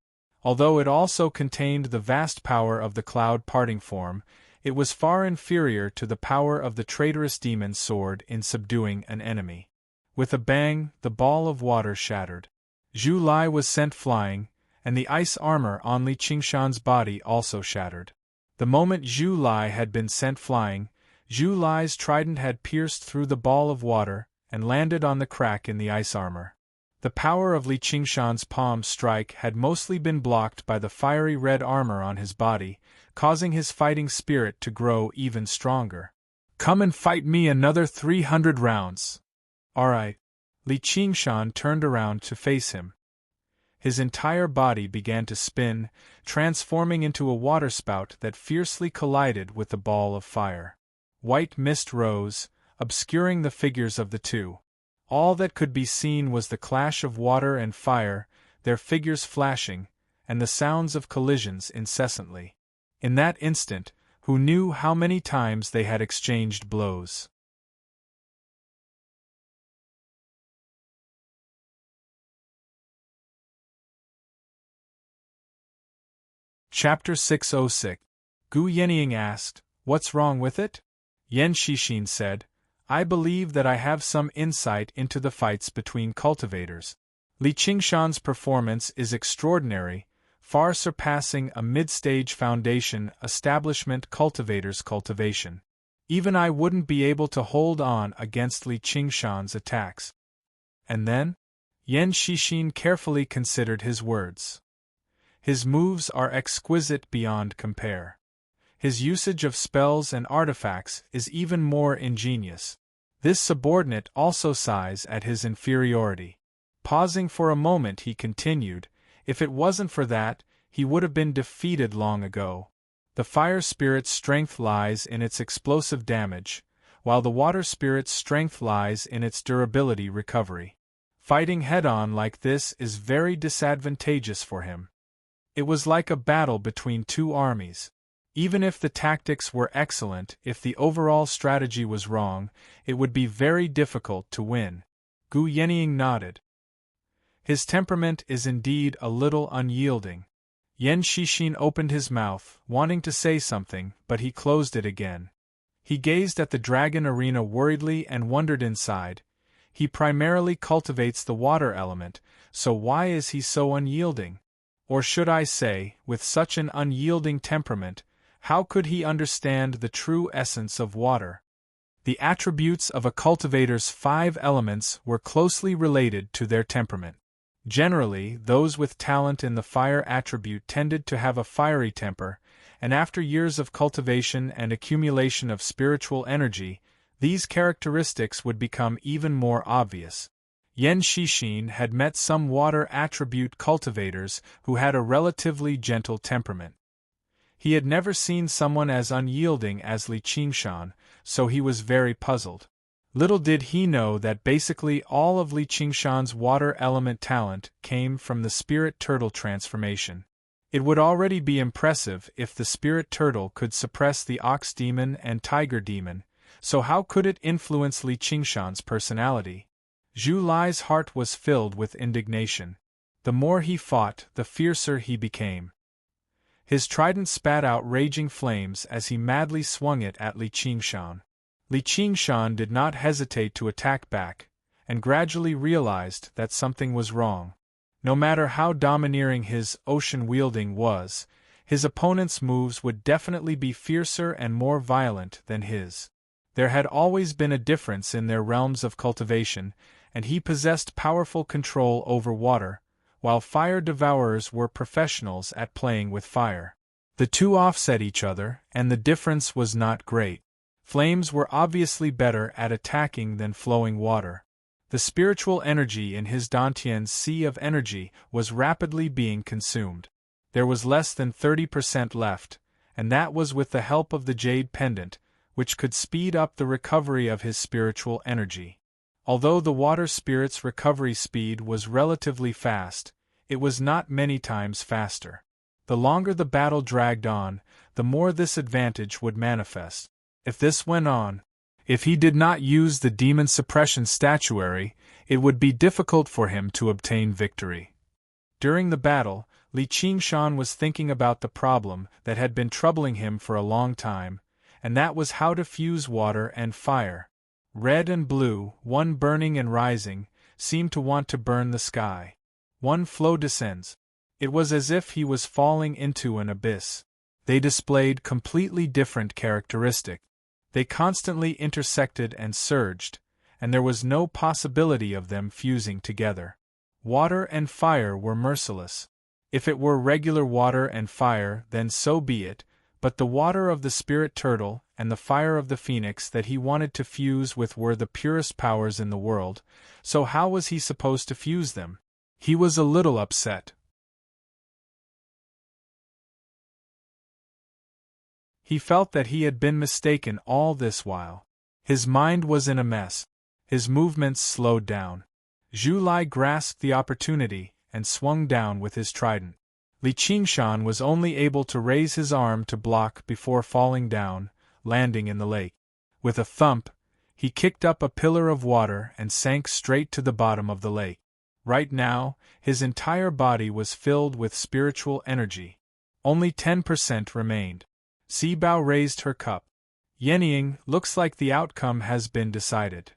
Although it also contained the vast power of the cloud parting form, it was far inferior to the power of the traitorous demon's sword in subduing an enemy. With a bang, the ball of water shattered. Zhu Lai was sent flying, and the ice armor on Li Qingshan's body also shattered. The moment Zhu Lai had been sent flying, Zhu Lai's trident had pierced through the ball of water and landed on the crack in the ice armor. The power of Li Qingshan's palm strike had mostly been blocked by the fiery red armor on his body, causing his fighting spirit to grow even stronger. "Come and fight me another 300 rounds. Alright." Li Qingshan turned around to face him. His entire body began to spin, transforming into a waterspout that fiercely collided with the ball of fire. White mist rose, obscuring the figures of the two. All that could be seen was the clash of water and fire, their figures flashing, and the sounds of collisions incessantly. In that instant, who knew how many times they had exchanged blows? Chapter 606. Gu Yenying asked, "What's wrong with it?" Yan Shixin said, "I believe that I have some insight into the fights between cultivators. Li Qingshan's performance is extraordinary, far surpassing a mid-stage foundation establishment cultivator's cultivation. Even I wouldn't be able to hold on against Li Qingshan's attacks." And then? Yan Shixin carefully considered his words. His moves are exquisite beyond compare. His usage of spells and artifacts is even more ingenious. This subordinate also sighs at his inferiority. Pausing for a moment, he continued, "If it wasn't for that, he would have been defeated long ago. The fire spirit's strength lies in its explosive damage, while the water spirit's strength lies in its durability recovery. Fighting head-on like this is very disadvantageous for him." It was like a battle between two armies. Even if the tactics were excellent, if the overall strategy was wrong, it would be very difficult to win. Gu Yenying nodded. His temperament is indeed a little unyielding. Yan Shixin opened his mouth, wanting to say something, but he closed it again. He gazed at the dragon arena worriedly and wondered inside. He primarily cultivates the water element, so why is he so unyielding? Or should I say, with such an unyielding temperament, how could he understand the true essence of water? The attributes of a cultivator's 5 elements were closely related to their temperament. Generally, those with talent in the fire attribute tended to have a fiery temper, and after years of cultivation and accumulation of spiritual energy, these characteristics would become even more obvious. Yan Shixin had met some water attribute cultivators who had a relatively gentle temperament. He had never seen someone as unyielding as Li Qingshan, so he was very puzzled. Little did he know that basically all of Li Qingshan's water element talent came from the spirit turtle transformation. It would already be impressive if the spirit turtle could suppress the ox demon and tiger demon, so how could it influence Li Qingshan's personality? Zhu Lai's heart was filled with indignation. The more he fought, the fiercer he became. His trident spat out raging flames as he madly swung it at Li Qingshan. Li Qingshan did not hesitate to attack back, and gradually realized that something was wrong. No matter how domineering his ocean wielding was, his opponent's moves would definitely be fiercer and more violent than his. There had always been a difference in their realms of cultivation, and he possessed powerful control over water, while fire devourers were professionals at playing with fire. The two offset each other, and the difference was not great. Flames were obviously better at attacking than flowing water. The spiritual energy in his Dantian's sea of energy was rapidly being consumed. There was less than 30% left, and that was with the help of the jade pendant, which could speed up the recovery of his spiritual energy. Although the water spirit's recovery speed was relatively fast, it was not many times faster. The longer the battle dragged on, the more this advantage would manifest. If this went on, If he did not use the demon suppression statuary, it would be difficult for him to obtain victory. During the battle, Li Qingshan was thinking about the problem that had been troubling him for a long time, and that was how to fuse water and fire. Red and blue, one burning and rising, seemed to want to burn the sky. One flow descends. It was as if he was falling into an abyss. They displayed completely different characteristics. They constantly intersected and surged, and there was no possibility of them fusing together. Water and fire were merciless. If it were regular water and fire, then so be it, but the water of the spirit turtle and the fire of the phoenix that he wanted to fuse with were the purest powers in the world, so how was he supposed to fuse them? He was a little upset. He felt that he had been mistaken all this while. His mind was in a mess. His movements slowed down. Zhu Lai grasped the opportunity and swung down with his trident. Li Qingshan was only able to raise his arm to block before falling down, landing in the lake. With a thump, he kicked up a pillar of water and sank straight to the bottom of the lake. Right now, his entire body was filled with spiritual energy. Only 10% remained. Sibao raised her cup. Yenying, looks like the outcome has been decided.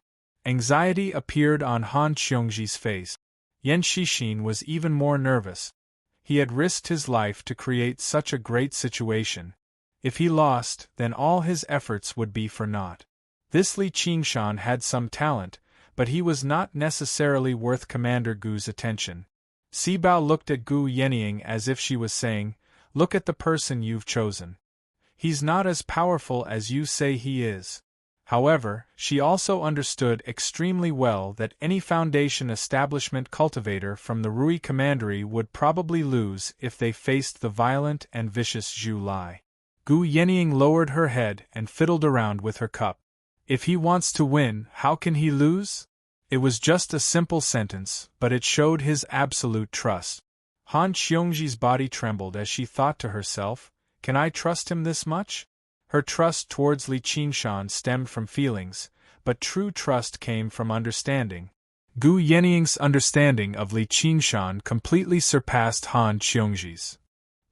Anxiety appeared on Han Qiongji's face. Yan Xixin was even more nervous. He had risked his life to create such a great situation. If he lost, then all his efforts would be for naught. This Li Qingshan had some talent, but he was not necessarily worth Commander Gu's attention. Sibao looked at Gu Yenying as if she was saying, "Look at the person you've chosen. He's not as powerful as you say he is." However, she also understood extremely well that any Foundation establishment cultivator from the Rui Commandery would probably lose if they faced the violent and vicious Zhu Lai. Gu Yenying lowered her head and fiddled around with her cup. If he wants to win, how can he lose? It was just a simple sentence, but it showed his absolute trust. Han Qiongji's body trembled as she thought to herself, "Can I trust him this much?" Her trust towards Li Qingshan stemmed from feelings, but true trust came from understanding. Gu Yenying's understanding of Li Qingshan completely surpassed Han Qiongji's.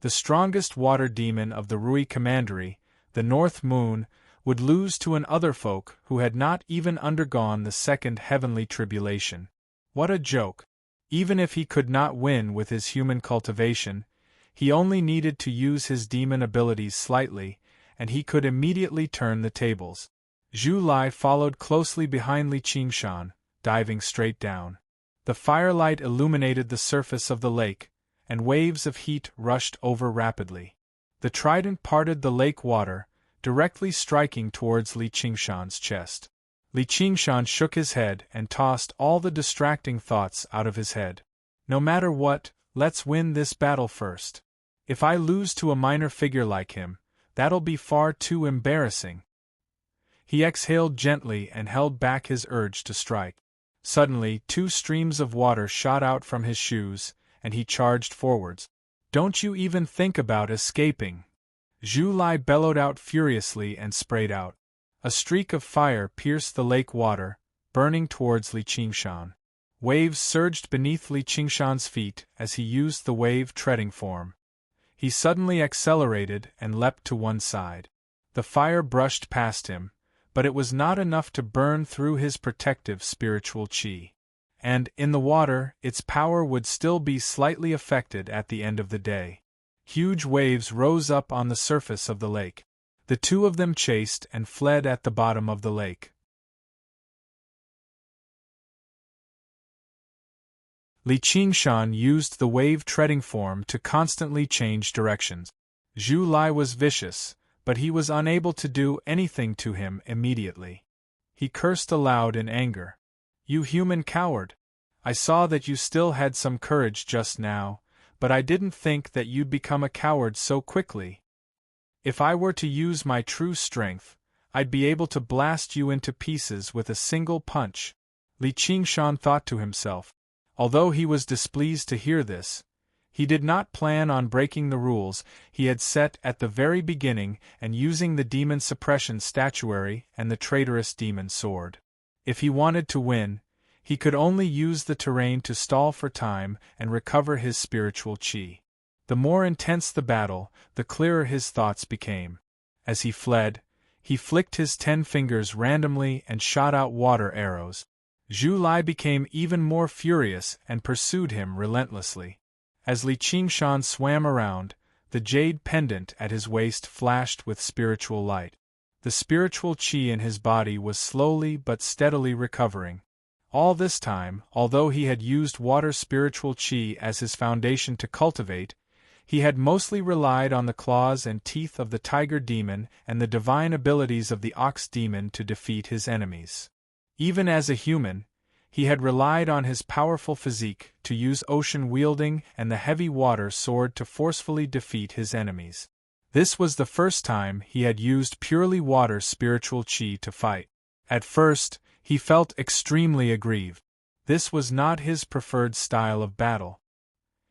The strongest water demon of the Rui Commandery, the North Moon, would lose to an other folk who had not even undergone the second heavenly tribulation. What a joke! Even if he could not win with his human cultivation, he only needed to use his demon abilities slightly, and he could immediately turn the tables. Zhu Lai followed closely behind Li Qingshan, diving straight down. The firelight illuminated the surface of the lake, and waves of heat rushed over rapidly. The trident parted the lake water, directly striking towards Li Qingshan's chest. Li Qingshan shook his head and tossed all the distracting thoughts out of his head. No matter what, let's win this battle first. If I lose to a minor figure like him, that'll be far too embarrassing. He exhaled gently and held back his urge to strike. Suddenly, 2 streams of water shot out from his shoes, and he charged forwards. "Don't you even think about escaping!" Zhu Lai bellowed out furiously and sprayed out. A streak of fire pierced the lake water, burning towards Li Qingshan. Waves surged beneath Li Qingshan's feet as he used the wave-treading form. He suddenly accelerated and leapt to one side. The fire brushed past him, but it was not enough to burn through his protective spiritual qi. And, in the water, its power would still be slightly affected at the end of the day. Huge waves rose up on the surface of the lake. The 2 of them chased and fled at the bottom of the lake. Li Qingshan used the wave-treading form to constantly change directions. Zhu Lai was vicious, but he was unable to do anything to him immediately. He cursed aloud in anger. "You human coward! I saw that you still had some courage just now, but I didn't think that you'd become a coward so quickly. If I were to use my true strength, I'd be able to blast you into pieces with a single punch." Li Qingshan thought to himself. Although he was displeased to hear this, He did not plan on breaking the rules he had set at the very beginning and using the demon suppression statuary and the traitorous demon sword. If he wanted to win, he could only use the terrain to stall for time and recover his spiritual chi. The more intense the battle, the clearer his thoughts became. As he fled, he flicked his 10 fingers randomly and shot out water arrows. Zhu Lai became even more furious and pursued him relentlessly. As Li Qingshan swam around, the jade pendant at his waist flashed with spiritual light. The spiritual chi in his body was slowly but steadily recovering. All this time, although he had used water spiritual chi as his foundation to cultivate, he had mostly relied on the claws and teeth of the tiger demon and the divine abilities of the ox demon to defeat his enemies. Even as a human, he had relied on his powerful physique to use ocean wielding and the heavy water sword to forcefully defeat his enemies. This was the first time he had used purely water spiritual chi to fight. At first, he felt extremely aggrieved. This was not his preferred style of battle.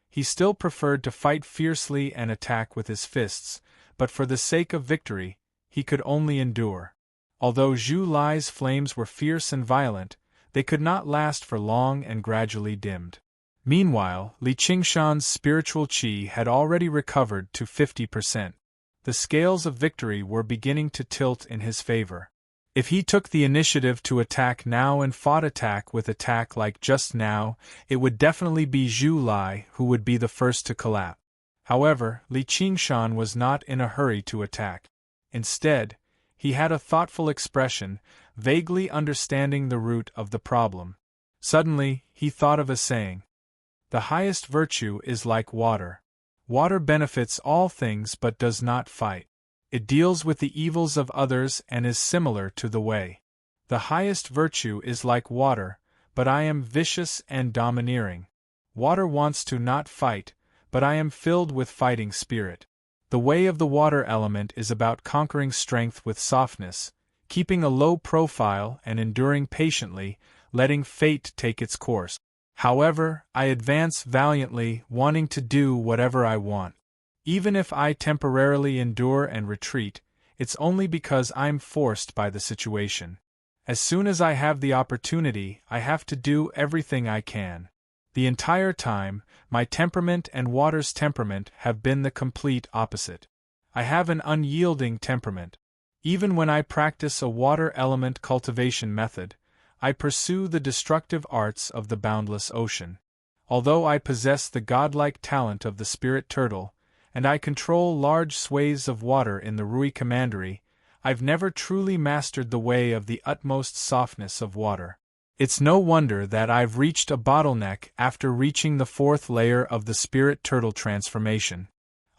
He still preferred to fight fiercely and attack with his fists, but for the sake of victory, he could only endure. Although Zhu Lai's flames were fierce and violent, they could not last for long and gradually dimmed. Meanwhile, Li Qingshan's spiritual chi had already recovered to 50%. The scales of victory were beginning to tilt in his favor. If he took the initiative to attack now and fought attack with attack like just now, it would definitely be Zhu Lai who would be the first to collapse. However, Li Qingshan was not in a hurry to attack. Instead, he had a thoughtful expression, vaguely understanding the root of the problem. Suddenly, he thought of a saying. The highest virtue is like water. Water benefits all things but does not fight. It deals with the evils of others and is similar to the way. The highest virtue is like water, but I am vicious and domineering. Water wants to not fight, but I am filled with fighting spirit. The way of the water element is about conquering strength with softness, keeping a low profile and enduring patiently, letting fate take its course. However, I advance valiantly, wanting to do whatever I want. Even if I temporarily endure and retreat, it's only because I'm forced by the situation. As soon as I have the opportunity, I have to do everything I can. The entire time, my temperament and water's temperament have been the complete opposite. I have an unyielding temperament. Even when I practice a water element cultivation method, I pursue the destructive arts of the boundless ocean. Although I possess the godlike talent of the spirit turtle, and I control large swathes of water in the Rui Commandery, I've never truly mastered the way of the utmost softness of water. It's no wonder that I've reached a bottleneck after reaching the 4th layer of the spirit turtle transformation.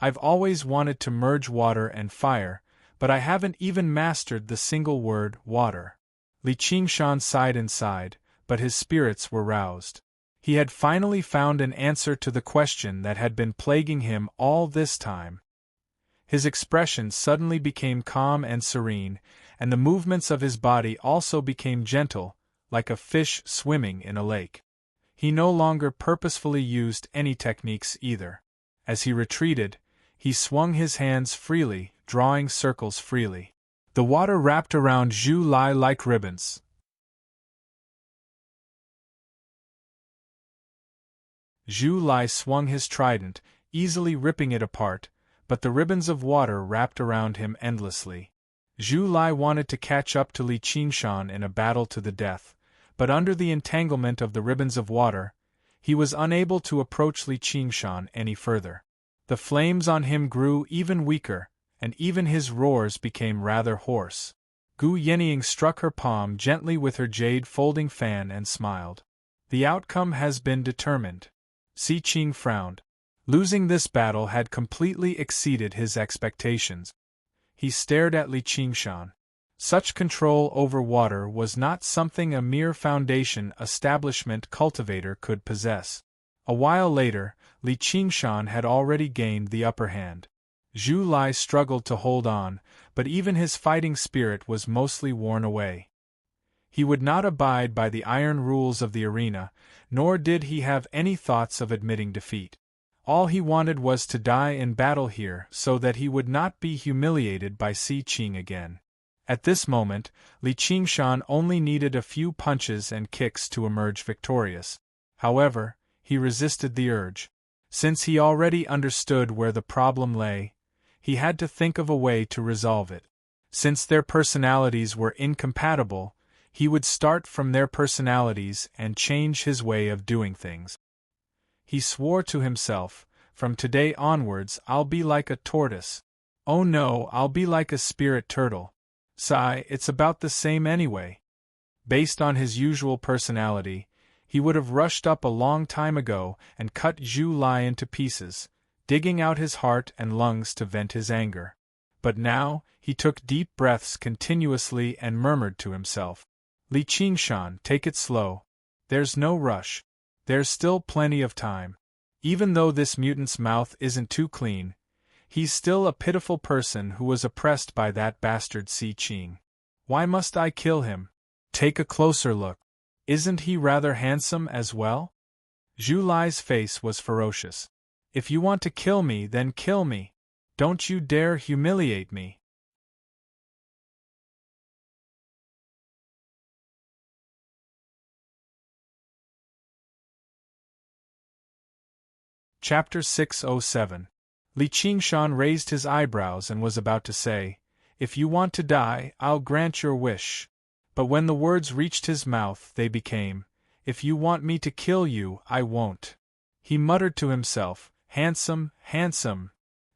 I've always wanted to merge water and fire, but I haven't even mastered the single word, water. Li Qingshan sighed inside, but his spirits were roused. He had finally found an answer to the question that had been plaguing him all this time. His expression suddenly became calm and serene, and the movements of his body also became gentle, like a fish swimming in a lake. He no longer purposefully used any techniques either. As he retreated, he swung his hands freely, drawing circles freely. The water wrapped around Zhu Lai like ribbons. Zhu Lai swung his trident, easily ripping it apart, but the ribbons of water wrapped around him endlessly. Zhu Lai wanted to catch up to Li Qingshan in a battle to the death, but under the entanglement of the ribbons of water, he was unable to approach Li Qingshan any further. The flames on him grew even weaker, and even his roars became rather hoarse. Gu Yenying struck her palm gently with her jade folding fan and smiled. The outcome has been determined. Si Qing frowned. Losing this battle had completely exceeded his expectations. He stared at Li Qingshan. Such control over water was not something a mere foundation establishment cultivator could possess. A while later, Li Qingshan had already gained the upper hand. Zhu Lai struggled to hold on, but even his fighting spirit was mostly worn away. He would not abide by the iron rules of the arena, nor did he have any thoughts of admitting defeat. All he wanted was to die in battle here so that he would not be humiliated by Si Qing again. At this moment, Li Qingshan only needed a few punches and kicks to emerge victorious. However, he resisted the urge. Since he already understood where the problem lay, he had to think of a way to resolve it. Since their personalities were incompatible, he would start from their personalities and change his way of doing things. He swore to himself, from today onwards I'll be like a tortoise. Oh no, I'll be like a spirit turtle. Sigh, it's about the same anyway. Based on his usual personality, he would have rushed up a long time ago and cut Zhu Lai into pieces, digging out his heart and lungs to vent his anger. But now, he took deep breaths continuously and murmured to himself, Li Qingshan, take it slow. There's no rush. There's still plenty of time. Even though this mutant's mouth isn't too clean, he's still a pitiful person who was oppressed by that bastard Si Qing. Why must I kill him? Take a closer look. Isn't he rather handsome as well? Zhu Lai's face was ferocious. If you want to kill me, then kill me. Don't you dare humiliate me. Chapter 607. Li Qingshan raised his eyebrows and was about to say, If you want to die, I'll grant your wish. But when the words reached his mouth, they became, If you want me to kill you, I won't. He muttered to himself, Handsome, handsome.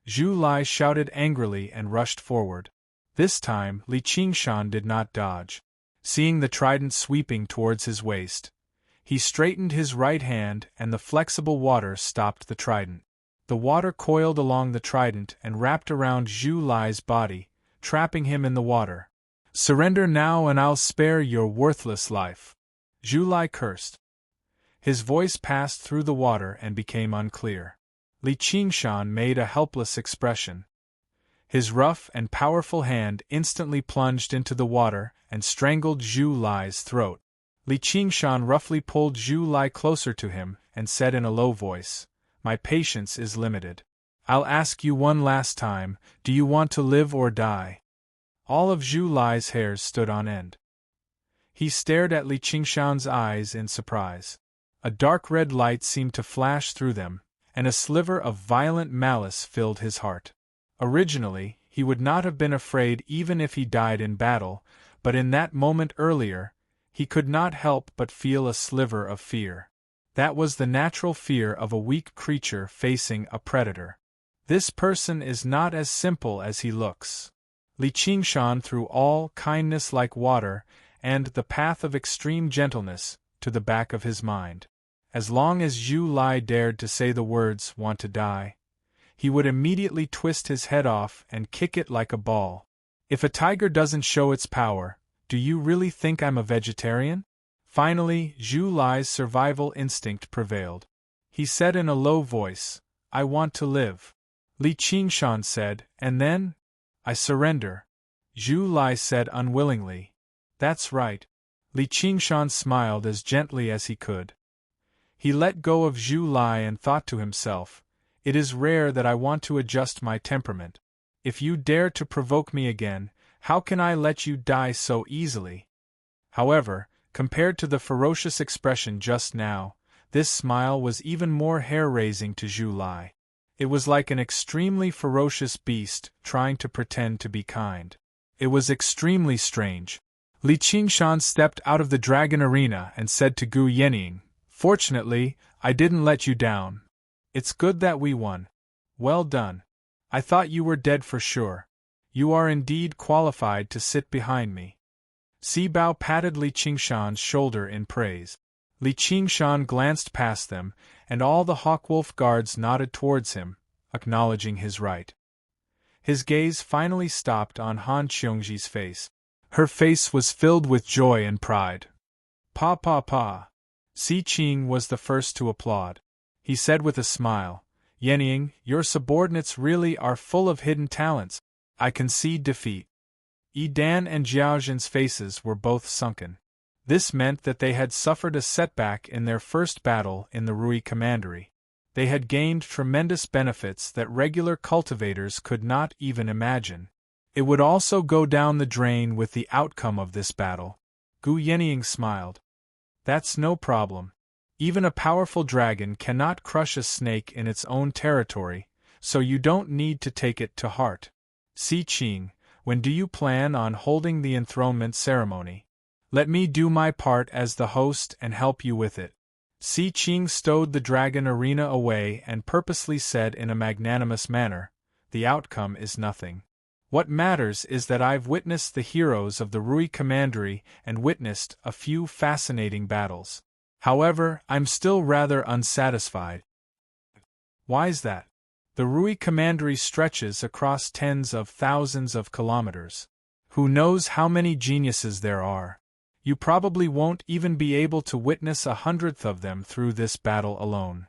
Zhu Lai shouted angrily and rushed forward. This time, Li Qingshan did not dodge. Seeing the trident sweeping towards his waist, he straightened his right hand and the flexible water stopped the trident. The water coiled along the trident and wrapped around Zhu Lai's body, trapping him in the water. Surrender now and I'll spare your worthless life. Zhu Lai cursed. His voice passed through the water and became unclear. Li Qingshan made a helpless expression. His rough and powerful hand instantly plunged into the water and strangled Zhu Lai's throat. Li Qingshan roughly pulled Zhu Lai closer to him and said in a low voice, My patience is limited. I'll ask you one last time, do you want to live or die? All of Zhu Lai's hairs stood on end. He stared at Li Qingshan's eyes in surprise. A dark red light seemed to flash through them, and a sliver of violent malice filled his heart. Originally, he would not have been afraid even if he died in battle, but in that moment earlier, he could not help but feel a sliver of fear. That was the natural fear of a weak creature facing a predator. This person is not as simple as he looks. Li Qingshan threw all kindness like water and the path of extreme gentleness to the back of his mind. As long as Zhu Lai dared to say the words, want to die, he would immediately twist his head off and kick it like a ball. If a tiger doesn't show its power, do you really think I'm a vegetarian? Finally, Zhu Lai's survival instinct prevailed. He said in a low voice, I want to live. Li Qingshan said, and then? I surrender. Zhu Lai said unwillingly. That's right. Li Qingshan smiled as gently as he could. He let go of Zhu Lai and thought to himself, It is rare that I want to adjust my temperament. If you dare to provoke me again, how can I let you die so easily? However, compared to the ferocious expression just now, this smile was even more hair-raising to Zhu Lai. It was like an extremely ferocious beast trying to pretend to be kind. It was extremely strange. Li Qingshan stepped out of the dragon arena and said to Gu Yening, Fortunately, I didn't let you down. It's good that we won. Well done. I thought you were dead for sure. You are indeed qualified to sit behind me. Si Bao patted Li Qingshan's shoulder in praise. Li Qingshan glanced past them, and all the Hawkwolf guards nodded towards him, acknowledging his right. His gaze finally stopped on Han Qiongji's face. Her face was filled with joy and pride. Pa pa pa. Si Qing was the first to applaud. He said with a smile, Yening, your subordinates really are full of hidden talents. I concede defeat. Dan and Jiaozhen's faces were both sunken. This meant that they had suffered a setback in their first battle in the Rui Commandery. They had gained tremendous benefits that regular cultivators could not even imagine. It would also go down the drain with the outcome of this battle. Gu Yenying smiled. That's no problem. Even a powerful dragon cannot crush a snake in its own territory, so you don't need to take it to heart. Si Qing, when do you plan on holding the enthronement ceremony? Let me do my part as the host and help you with it. Si Qing stowed the dragon arena away and purposely said in a magnanimous manner, the outcome is nothing. What matters is that I've witnessed the heroes of the Rui Commandery and witnessed a few fascinating battles. However, I'm still rather unsatisfied. Why's that? The Rui Commandery stretches across tens of thousands of kilometers. Who knows how many geniuses there are? You probably won't even be able to witness 100th of them through this battle alone.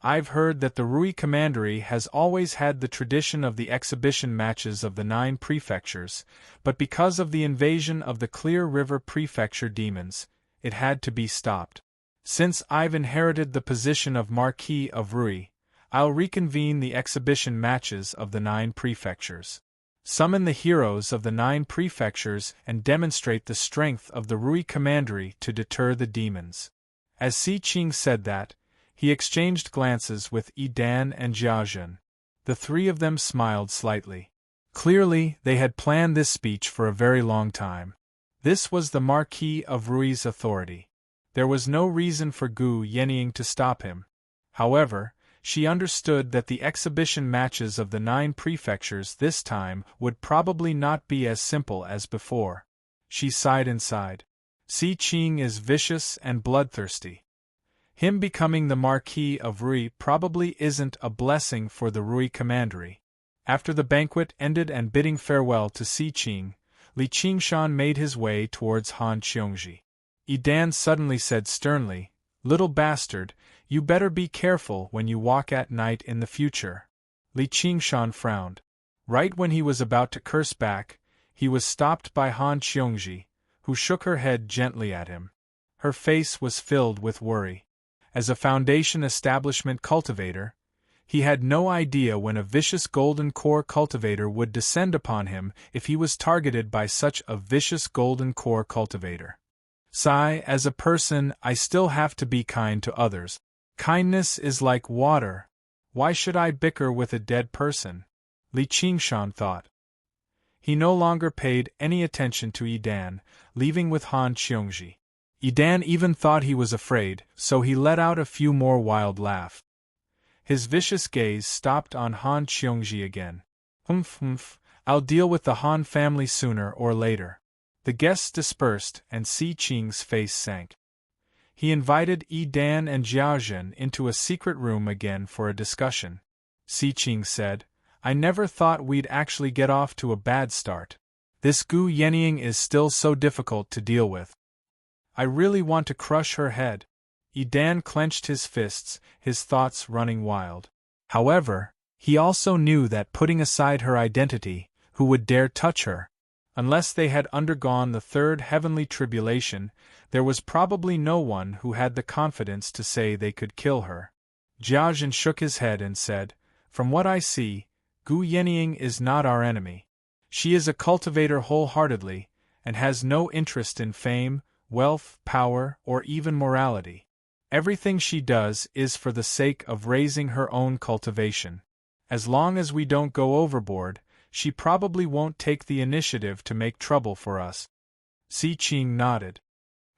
I've heard that the Rui Commandery has always had the tradition of the exhibition matches of the 9 prefectures, but because of the invasion of the Clear River Prefecture demons, it had to be stopped. Since I've inherited the position of Marquis of Rui, I'll reconvene the exhibition matches of the 9 prefectures. Summon the heroes of the 9 prefectures and demonstrate the strength of the Rui Commandery to deter the demons. As Si Qing said that, he exchanged glances with Yi Dan and Jiazhen. The 3 of them smiled slightly. Clearly, they had planned this speech for a very long time. This was the Marquis of Rui's authority. There was no reason for Gu Yenying to stop him. However, she understood that the exhibition matches of the 9 prefectures this time would probably not be as simple as before. She sighed inside. Si Qing is vicious and bloodthirsty. Him becoming the Marquis of Rui probably isn't a blessing for the Rui Commandery. After the banquet ended and bidding farewell to Si Qing, Li Qingshan made his way towards Han Qiongji. Yi Dan suddenly said sternly, "Little bastard, you better be careful when you walk at night in the future." Li Qingshan frowned. Right when he was about to curse back, he was stopped by Han Qiongji, who shook her head gently at him. Her face was filled with worry. As a Foundation Establishment cultivator, he had no idea when a vicious golden core cultivator would descend upon him if he was targeted by such a vicious golden core cultivator. Sigh, as a person, I still have to be kind to others. Kindness is like water. Why should I bicker with a dead person? Li Qingshan thought. He no longer paid any attention to Yi Dan, leaving with Han Qiongji. Yi Dan even thought he was afraid, so he let out a few more wild laughs. His vicious gaze stopped on Han Qiongji again. Humph, I'll deal with the Han family sooner or later. The guests dispersed and Si Qing's face sank. He invited Yi Dan and Jiazhen into a secret room again for a discussion. Si Qing said, I never thought we'd actually get off to a bad start. This Gu Yenying is still so difficult to deal with. I really want to crush her head. Yi Dan clenched his fists, his thoughts running wild. However, he also knew that putting aside her identity, who would dare touch her? Unless they had undergone the 3rd heavenly tribulation, there was probably no one who had the confidence to say they could kill her. Jiazhen shook his head and said, From what I see, Gu Yenying is not our enemy. She is a cultivator wholeheartedly, and has no interest in fame, wealth, power, or even morality. Everything she does is for the sake of raising her own cultivation. As long as we don't go overboard, she probably won't take the initiative to make trouble for us. Si Qing nodded.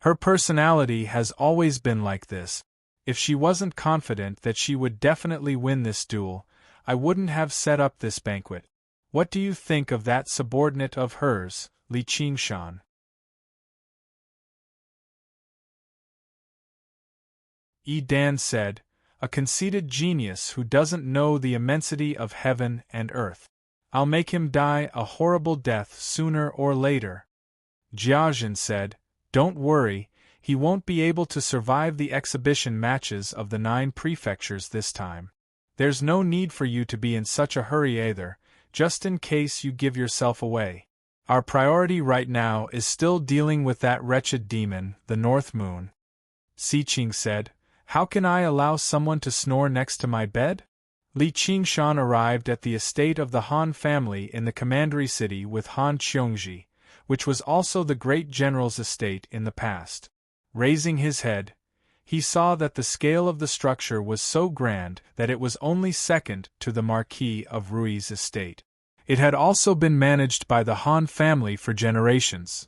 Her personality has always been like this. If she wasn't confident that she would definitely win this duel, I wouldn't have set up this banquet. What do you think of that subordinate of hers, Li Qingshan? Yi Dan said, a conceited genius who doesn't know the immensity of heaven and earth. I'll make him die a horrible death sooner or later. Jiazhen said, Don't worry, he won't be able to survive the exhibition matches of the 9 prefectures this time. There's no need for you to be in such a hurry either, just in case you give yourself away. Our priority right now is still dealing with that wretched demon, the North Moon. Si Qing said. How can I allow someone to snore next to my bed? Li Qingshan arrived at the estate of the Han family in the commandery city with Han Qiongji, which was also the great general's estate in the past. Raising his head, he saw that the scale of the structure was so grand that it was only second to the Marquis of Rui's estate. It had also been managed by the Han family for generations.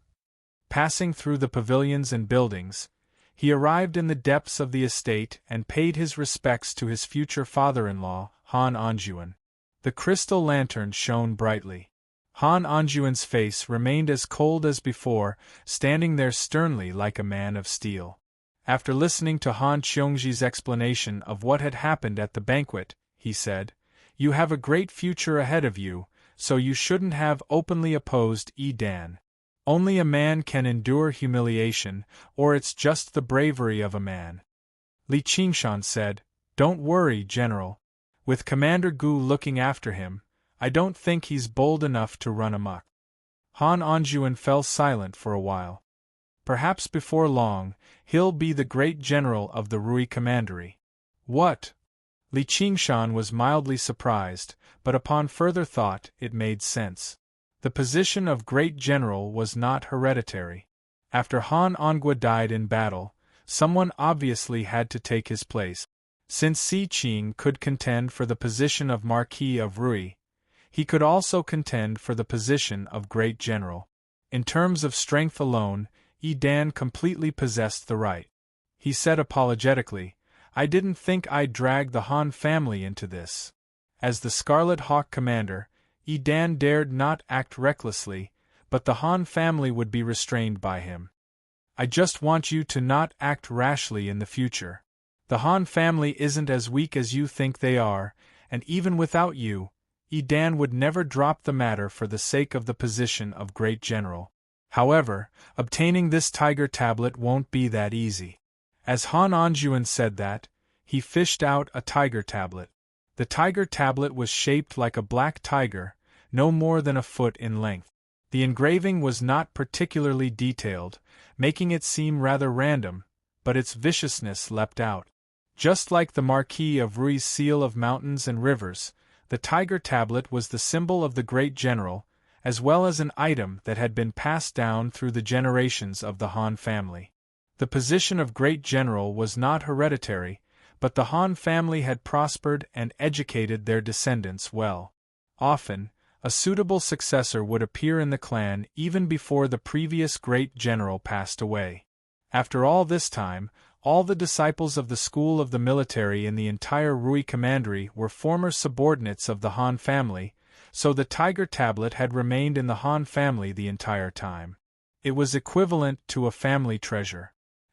Passing through the pavilions and buildings, he arrived in the depths of the estate and paid his respects to his future father-in-law, Han Anjuan. The crystal lantern shone brightly. Han Anjuan's face remained as cold as before, standing there sternly like a man of steel. After listening to Han Qiongji's explanation of what had happened at the banquet, he said, "You have a great future ahead of you, so you shouldn't have openly opposed Yi Dan. Only a man can endure humiliation, or it's just the bravery of a man." Li Qingshan said, "Don't worry, General. With Commander Gu looking after him, I don't think he's bold enough to run amok." Han Anjuan fell silent for a while. Perhaps before long, he'll be the great general of the Rui Commandery. What? Li Qingshan was mildly surprised, but upon further thought it made sense. The position of great general was not hereditary. After Han Ongua died in battle, someone obviously had to take his place. Since Si Qing could contend for the position of Marquis of Rui, he could also contend for the position of great general. In terms of strength alone, Yi Dan completely possessed the right. He said apologetically, "I didn't think I'd drag the Han family into this." As the Scarlet Hawk commander, Yi Dan dared not act recklessly, but the Han family would be restrained by him. "I just want you to not act rashly in the future. The Han family isn't as weak as you think they are, and even without you, Yi Dan would never drop the matter for the sake of the position of great general. However, obtaining this tiger tablet won't be that easy." As Han Anjuan said that, he fished out a tiger tablet. The tiger tablet was shaped like a black tiger, no more than a foot in length. The engraving was not particularly detailed, making it seem rather random, but its viciousness leapt out. Just like the Marquis of Rui's seal of mountains and rivers, the tiger tablet was the symbol of the great general, as well as an item that had been passed down through the generations of the Han family. The position of great general was not hereditary, but the Han family had prospered and educated their descendants well. Often, a suitable successor would appear in the clan even before the previous great general passed away. After all this time, all the disciples of the school of the military in the entire Rui Commandery were former subordinates of the Han family, so the tiger tablet had remained in the Han family the entire time. It was equivalent to a family treasure.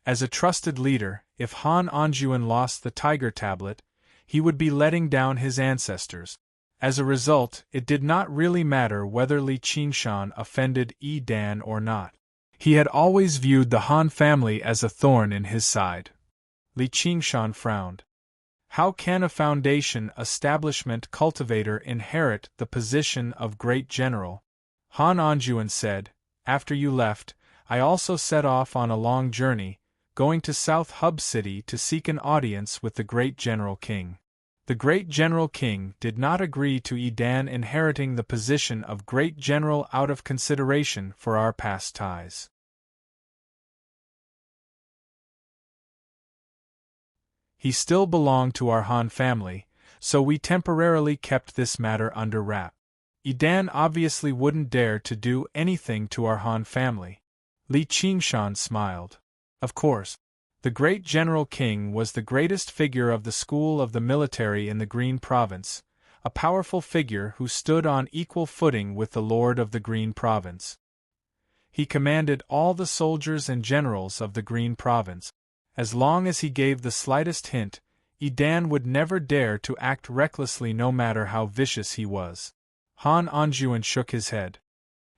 As a trusted leader, if Han Anjuan lost the tiger tablet, he would be letting down his ancestors. As a result, it did not really matter whether Li Qingshan offended Yi Dan or not. He had always viewed the Han family as a thorn in his side. Li Qingshan frowned. How can a foundation establishment cultivator inherit the position of great general? Han Anjuan said, "After you left, I also set off on a long journey, going to South Hub City to seek an audience with the great General King. The great General King did not agree to Yi Dan inheriting the position of great general out of consideration for our past ties. He still belonged to our Han family, so we temporarily kept this matter under wrap. Yi Dan obviously wouldn't dare to do anything to our Han family." Li Qingshan smiled. Of course. The great General King was the greatest figure of the school of the military in the Green Province, a powerful figure who stood on equal footing with the Lord of the Green Province. He commanded all the soldiers and generals of the Green Province. As long as he gave the slightest hint, Yi Dan would never dare to act recklessly no matter how vicious he was. Han Anjuan shook his head.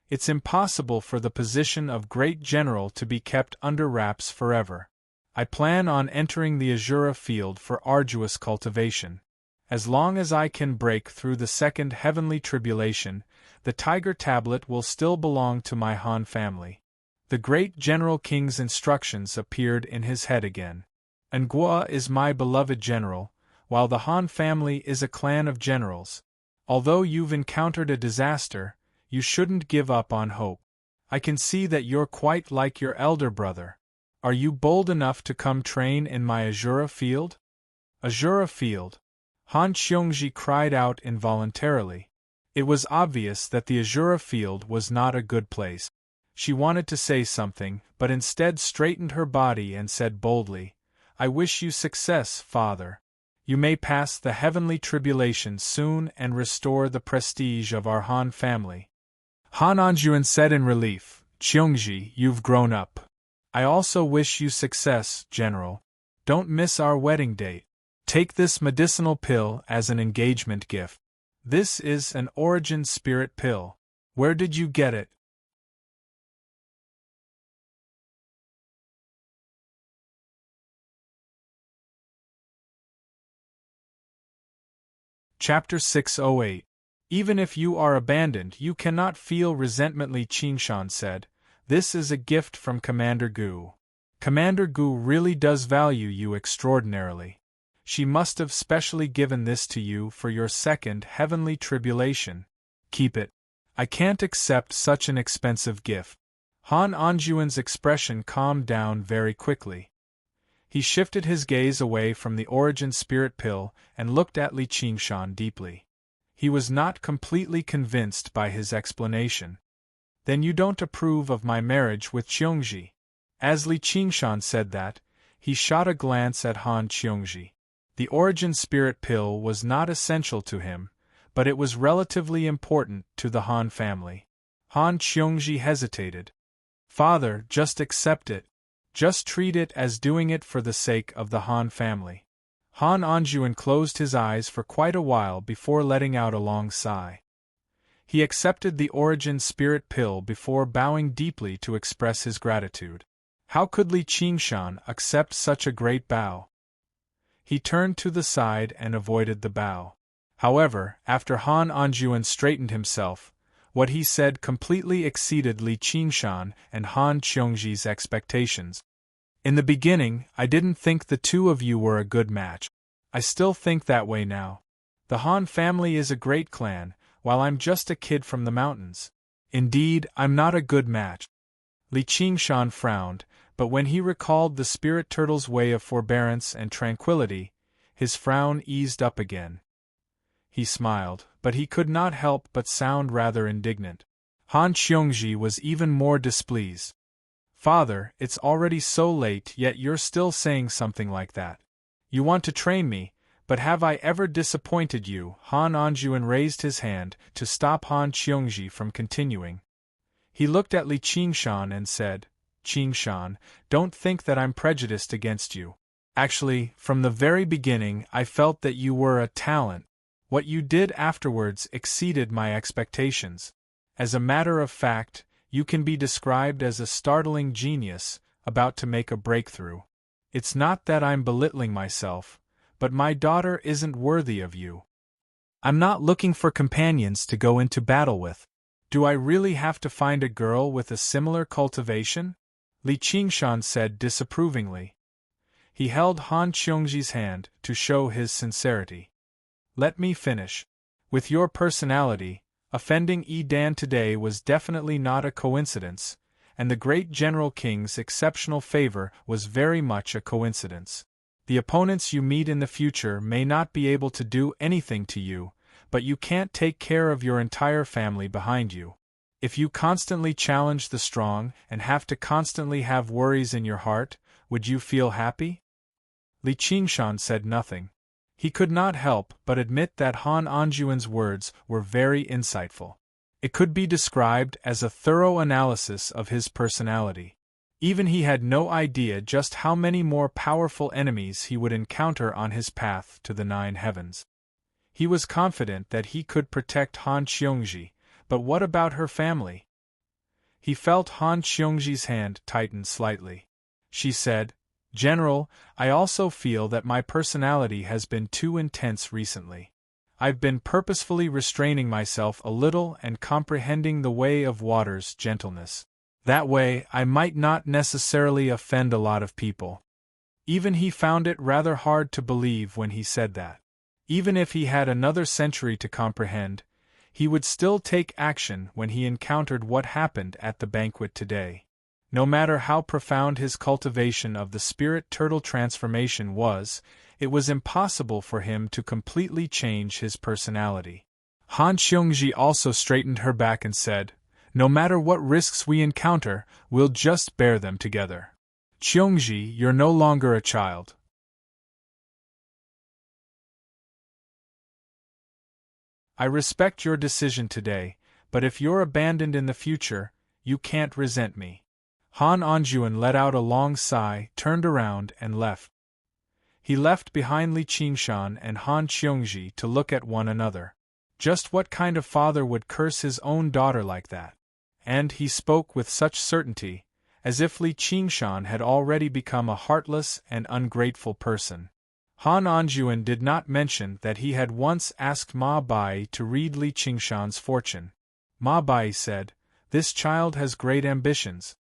It's impossible for the position of great general to be kept under wraps forever. I plan on entering the Azura field for arduous cultivation. As long as I can break through the second heavenly tribulation, the Tiger Tablet will still belong to my Han family. The great General King's instructions appeared in his head again. Nguyen is my beloved general, while the Han family is a clan of generals. Although you've encountered a disaster, you shouldn't give up on hope. I can see that you're quite like your elder brother. Are you bold enough to come train in my Azura field? Azura field? Han Xiongji cried out involuntarily. It was obvious that the Azura field was not a good place. She wanted to say something, but instead straightened her body and said boldly, I wish you success, father. You may pass the heavenly tribulation soon and restore the prestige of our Han family. Han Anjuan said in relief, Xiongji, you've grown up. I also wish you success, General. Don't miss our wedding date. Take this medicinal pill as an engagement gift. This is an origin spirit pill. Where did you get it? Chapter 608. Even if you are abandoned, you cannot feel resentment. Li Qingshan said. This is a gift from Commander Gu. Commander Gu really does value you extraordinarily. She must have specially given this to you for your second heavenly tribulation. Keep it. I can't accept such an expensive gift. Han Anjuan's expression calmed down very quickly. He shifted his gaze away from the origin spirit pill and looked at Li Qingshan deeply. He was not completely convinced by his explanation. Then you don't approve of my marriage with Xiongji? As Li Qingshan said that, he shot a glance at Han Xiongji. The origin spirit pill was not essential to him, but it was relatively important to the Han family. Han Xiongji hesitated. Father, just accept it. Just treat it as doing it for the sake of the Han family. Han Anjuan closed his eyes for quite a while before letting out a long sigh. He accepted the origin spirit pill before bowing deeply to express his gratitude. How could Li Qingshan accept such a great bow? He turned to the side and avoided the bow. However, after Han Anjuan straightened himself, what he said completely exceeded Li Qingshan and Han Xiongji's expectations. In the beginning, I didn't think the two of you were a good match. I still think that way now. The Han family is a great clan, while I'm just a kid from the mountains. Indeed, I'm not a good match. Li Qingshan frowned, but when he recalled the spirit turtle's way of forbearance and tranquility, his frown eased up again. He smiled, but he could not help but sound rather indignant. Han Xiongji was even more displeased. Father, it's already so late, yet you're still saying something like that. You want to train me, but have I ever disappointed you? Han Anjuan raised his hand to stop Han Xiongji from continuing. He looked at Li Qingshan and said, Qingshan, don't think that I'm prejudiced against you. Actually, from the very beginning I felt that you were a talent. What you did afterwards exceeded my expectations. As a matter of fact, you can be described as a startling genius, about to make a breakthrough. It's not that I'm belittling myself, but my daughter isn't worthy of you. I'm not looking for companions to go into battle with. Do I really have to find a girl with a similar cultivation? Li Qingshan said disapprovingly. He held Han Xiongji's hand to show his sincerity. Let me finish. With your personality, offending Dan today was definitely not a coincidence, and the great General King's exceptional favor was very much a coincidence. The opponents you meet in the future may not be able to do anything to you, but you can't take care of your entire family behind you. If you constantly challenge the strong and have to constantly have worries in your heart, would you feel happy? Li Qingshan said nothing. He could not help but admit that Han Anjuan's words were very insightful. It could be described as a thorough analysis of his personality. Even he had no idea just how many more powerful enemies he would encounter on his path to the 9 heavens. He was confident that he could protect Han Xiongji, but what about her family? He felt Han Xiongji's hand tighten slightly. She said, General, I also feel that my personality has been too intense recently. I've been purposefully restraining myself a little and comprehending the way of water's gentleness. That way, I might not necessarily offend a lot of people. Even he found it rather hard to believe when he said that. Even if he had another century to comprehend, he would still take action when he encountered what happened at the banquet today. No matter how profound his cultivation of the spirit turtle transformation was, it was impossible for him to completely change his personality. Han Xiongji also straightened her back and said, "No matter what risks we encounter, we'll just bear them together. Xiongji, you're no longer a child. I respect your decision today, but if you're abandoned in the future, you can't resent me." Han Anjuan let out a long sigh, turned around, and left. He left behind Li Qingshan and Han Xiongji to look at one another. Just what kind of father would curse his own daughter like that? And he spoke with such certainty, as if Li Qingshan had already become a heartless and ungrateful person. Han Anjuan did not mention that he had once asked Ma Bai to read Li Qingshan's fortune. Ma Bai said, "This child has great ambitions.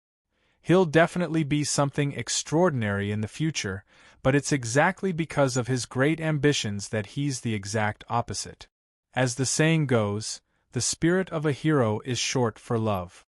He'll definitely be something extraordinary in the future, but it's exactly because of his great ambitions that he's the exact opposite. As the saying goes, the spirit of a hero is short for love."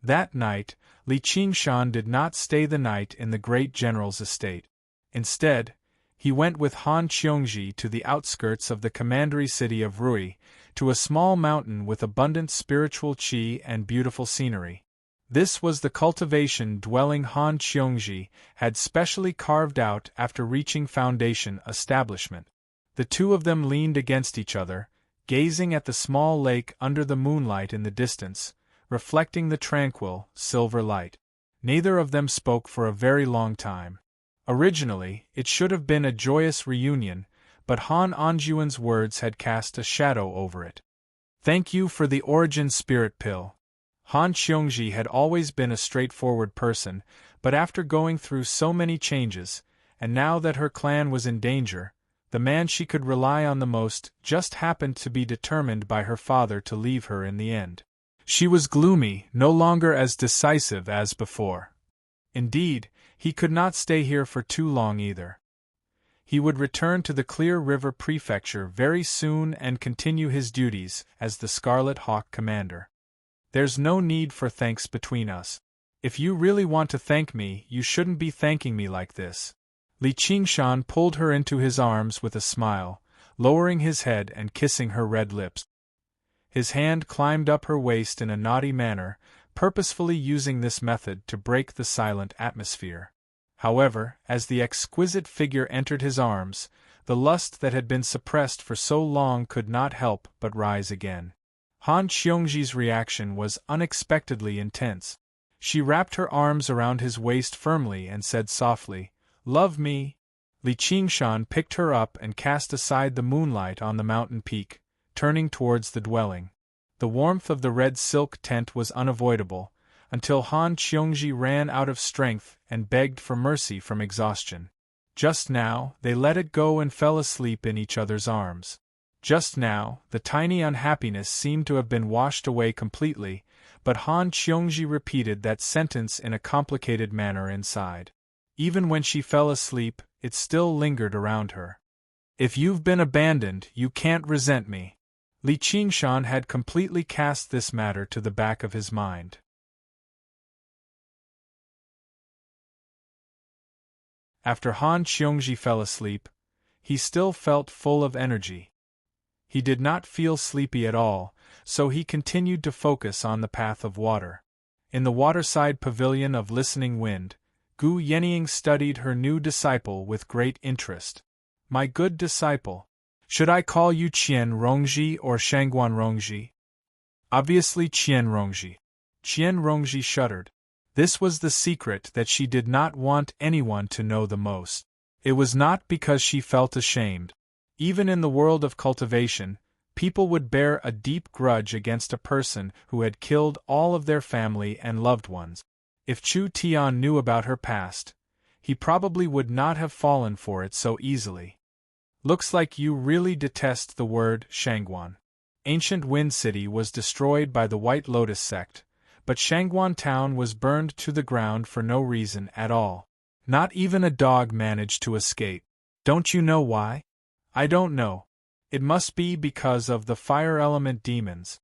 That night, Li Qingshan did not stay the night in the great general's estate. Instead, he went with Han Xiongji to the outskirts of the commandery city of Rui, to a small mountain with abundant spiritual qi and beautiful scenery. This was the cultivation dwelling Han Xiongji had specially carved out after reaching foundation establishment. The two of them leaned against each other, gazing at the small lake under the moonlight in the distance, reflecting the tranquil, silver light. Neither of them spoke for a very long time. Originally, it should have been a joyous reunion, but Han Anjuan's words had cast a shadow over it. "Thank you for the origin spirit pill." Han Xiongji had always been a straightforward person, but after going through so many changes, and now that her clan was in danger, the man she could rely on the most just happened to be determined by her father to leave her in the end. She was gloomy, no longer as decisive as before. Indeed, he could not stay here for too long either. He would return to the Clear River Prefecture very soon and continue his duties as the Scarlet Hawk commander. "There's no need for thanks between us. If you really want to thank me, you shouldn't be thanking me like this." Li Qingshan pulled her into his arms with a smile, lowering his head and kissing her red lips. His hand climbed up her waist in a naughty manner, purposefully using this method to break the silent atmosphere. However, as the exquisite figure entered his arms, the lust that had been suppressed for so long could not help but rise again. Han Xiongji's reaction was unexpectedly intense. She wrapped her arms around his waist firmly and said softly, "Love me." Li Qingshan picked her up and cast aside the moonlight on the mountain peak, turning towards the dwelling. The warmth of the red silk tent was unavoidable, until Han Xiongji ran out of strength and begged for mercy from exhaustion. Just now, they let it go and fell asleep in each other's arms. Just now, the tiny unhappiness seemed to have been washed away completely, but Han Xiongji repeated that sentence in a complicated manner inside. Even when she fell asleep, it still lingered around her. "If you've been abandoned, you can't resent me." Li Qingshan had completely cast this matter to the back of his mind. After Han Xiongji fell asleep, he still felt full of energy. He did not feel sleepy at all, so he continued to focus on the path of water. In the waterside pavilion of Listening Wind, Gu Yenying studied her new disciple with great interest. "My good disciple. Should I call you Qian Rongji or Shangguan Rongji?" "Obviously Qian Rongji." Qian Rongji shuddered. This was the secret that she did not want anyone to know the most. It was not because she felt ashamed. Even in the world of cultivation, people would bear a deep grudge against a person who had killed all of their family and loved ones. If Chu Tian knew about her past, he probably would not have fallen for it so easily. "Looks like you really detest the word Shangguan." Ancient Wind City was destroyed by the White Lotus sect, but Shangguan town was burned to the ground for no reason at all. Not even a dog managed to escape. Don't you know why? I don't know. It must be because of the fire element demons.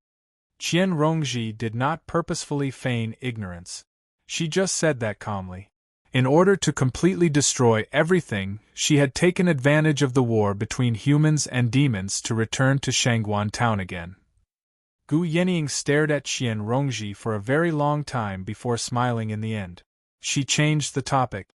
Qian Rongji did not purposefully feign ignorance. She just said that calmly. In order to completely destroy everything, she had taken advantage of the war between humans and demons to return to Shangguan town again. Gu Yenying stared at Qian Rongji for a very long time before smiling in the end. She changed the topic.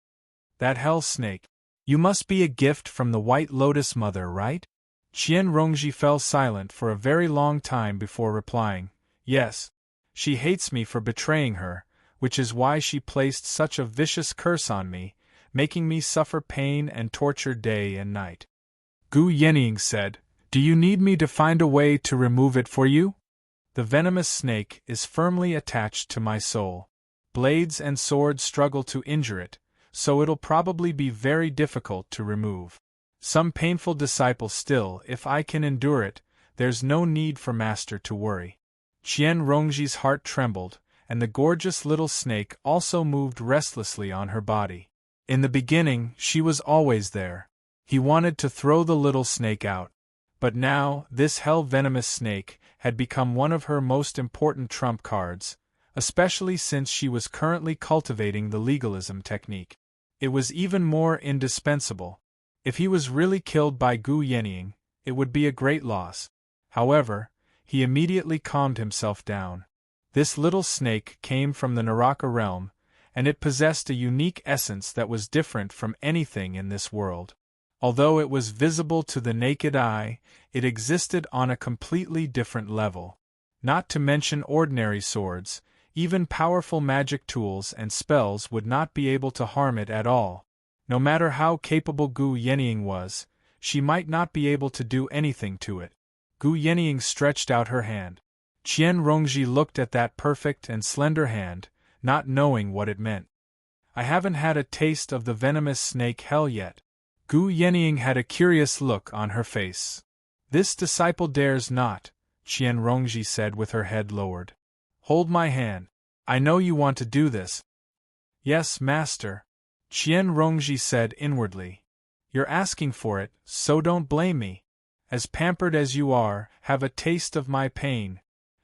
That hell snake. You must be a gift from the White Lotus Mother, right? Qian Rongji fell silent for a very long time before replying, yes. She hates me for betraying her, which is why she placed such a vicious curse on me, making me suffer pain and torture day and night. Gu Yenying said, do you need me to find a way to remove it for you? The venomous snake is firmly attached to my soul. Blades and swords struggle to injure it, so it'll probably be very difficult to remove. Some painful disciple still, if I can endure it, there's no need for master to worry. Qian Rongji's heart trembled, and the gorgeous little snake also moved restlessly on her body. In the beginning, she was always there. He wanted to throw the little snake out. But now, this hell-venomous snake had become one of her most important trump cards, especially since she was currently cultivating the legalism technique. It was even more indispensable. If he was really killed by Gu Yenying, it would be a great loss. However, he immediately calmed himself down. This little snake came from the Naraka realm, and it possessed a unique essence that was different from anything in this world. Although it was visible to the naked eye, it existed on a completely different level. Not to mention ordinary swords, even powerful magic tools and spells would not be able to harm it at all. No matter how capable Gu Yenying was, she might not be able to do anything to it. Gu Yenying stretched out her hand. Qian Rongji looked at that perfect and slender hand, not knowing what it meant. I haven't had a taste of the venomous snake hell yet. Gu Yenying had a curious look on her face. This disciple dares not, Qian Rongji said with her head lowered. Hold my hand. I know you want to do this. Yes, master. Qian Rongji said inwardly. You're asking for it, so don't blame me. As pampered as you are, have a taste of my pain.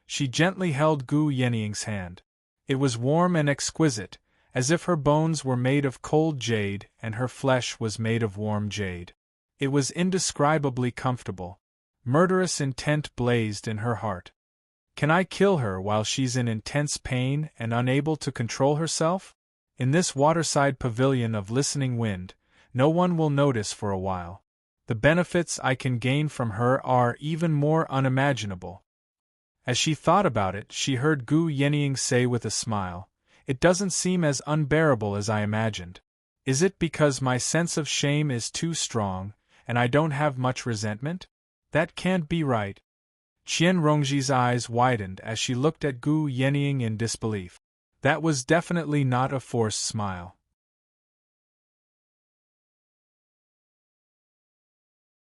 She gently held Gu Yenying's hand. It was warm and exquisite, as if her bones were made of cold jade and her flesh was made of warm jade. It was indescribably comfortable. Murderous intent blazed in her heart. Can I kill her while she's in intense pain and unable to control herself? In this waterside pavilion of listening wind, no one will notice for a while. The benefits I can gain from her are even more unimaginable. As she thought about it, she heard Gu Yenying say with a smile, it doesn't seem as unbearable as I imagined. Is it because my sense of shame is too strong, and I don't have much resentment? That can't be right. Qian Rongji's eyes widened as she looked at Gu Yenying in disbelief. That was definitely not a forced smile.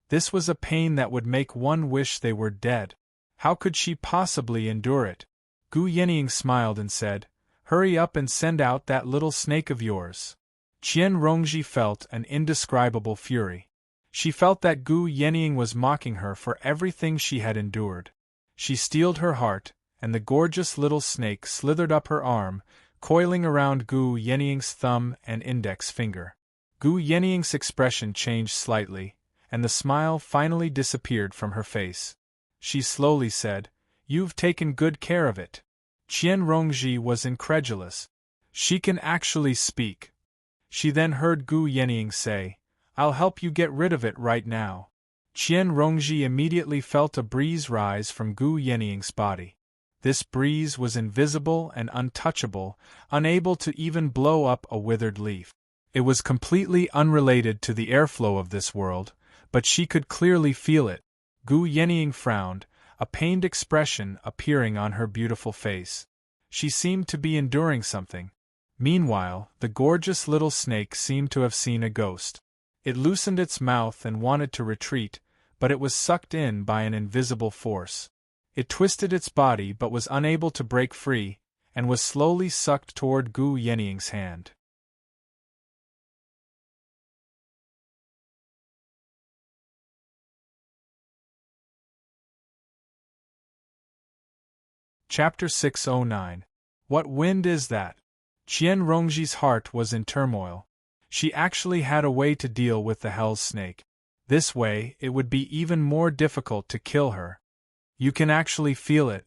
This was a pain that would make one wish they were dead. How could she possibly endure it? Gu Yenying smiled and said, hurry up and send out that little snake of yours. Qian Rongji felt an indescribable fury. She felt that Gu Yenying was mocking her for everything she had endured. She steeled her heart, and the gorgeous little snake slithered up her arm, coiling around Gu Yenying's thumb and index finger. Gu Yenying's expression changed slightly, and the smile finally disappeared from her face. She slowly said, you've taken good care of it. Qian Rongji was incredulous. She can actually speak. She then heard Gu Yenying say, I'll help you get rid of it right now. Qian Rongji immediately felt a breeze rise from Gu Yenying's body. This breeze was invisible and untouchable, unable to even blow up a withered leaf. It was completely unrelated to the airflow of this world, but she could clearly feel it. Gu Yenying frowned, a pained expression appearing on her beautiful face. She seemed to be enduring something. Meanwhile, the gorgeous little snake seemed to have seen a ghost. It loosened its mouth and wanted to retreat, but it was sucked in by an invisible force. It twisted its body but was unable to break free, and was slowly sucked toward Gu Yenying's hand. Chapter 609. What wind is that? Qian Rongji's heart was in turmoil. She actually had a way to deal with the hell's snake. This way, it would be even more difficult to kill her. You can actually feel it.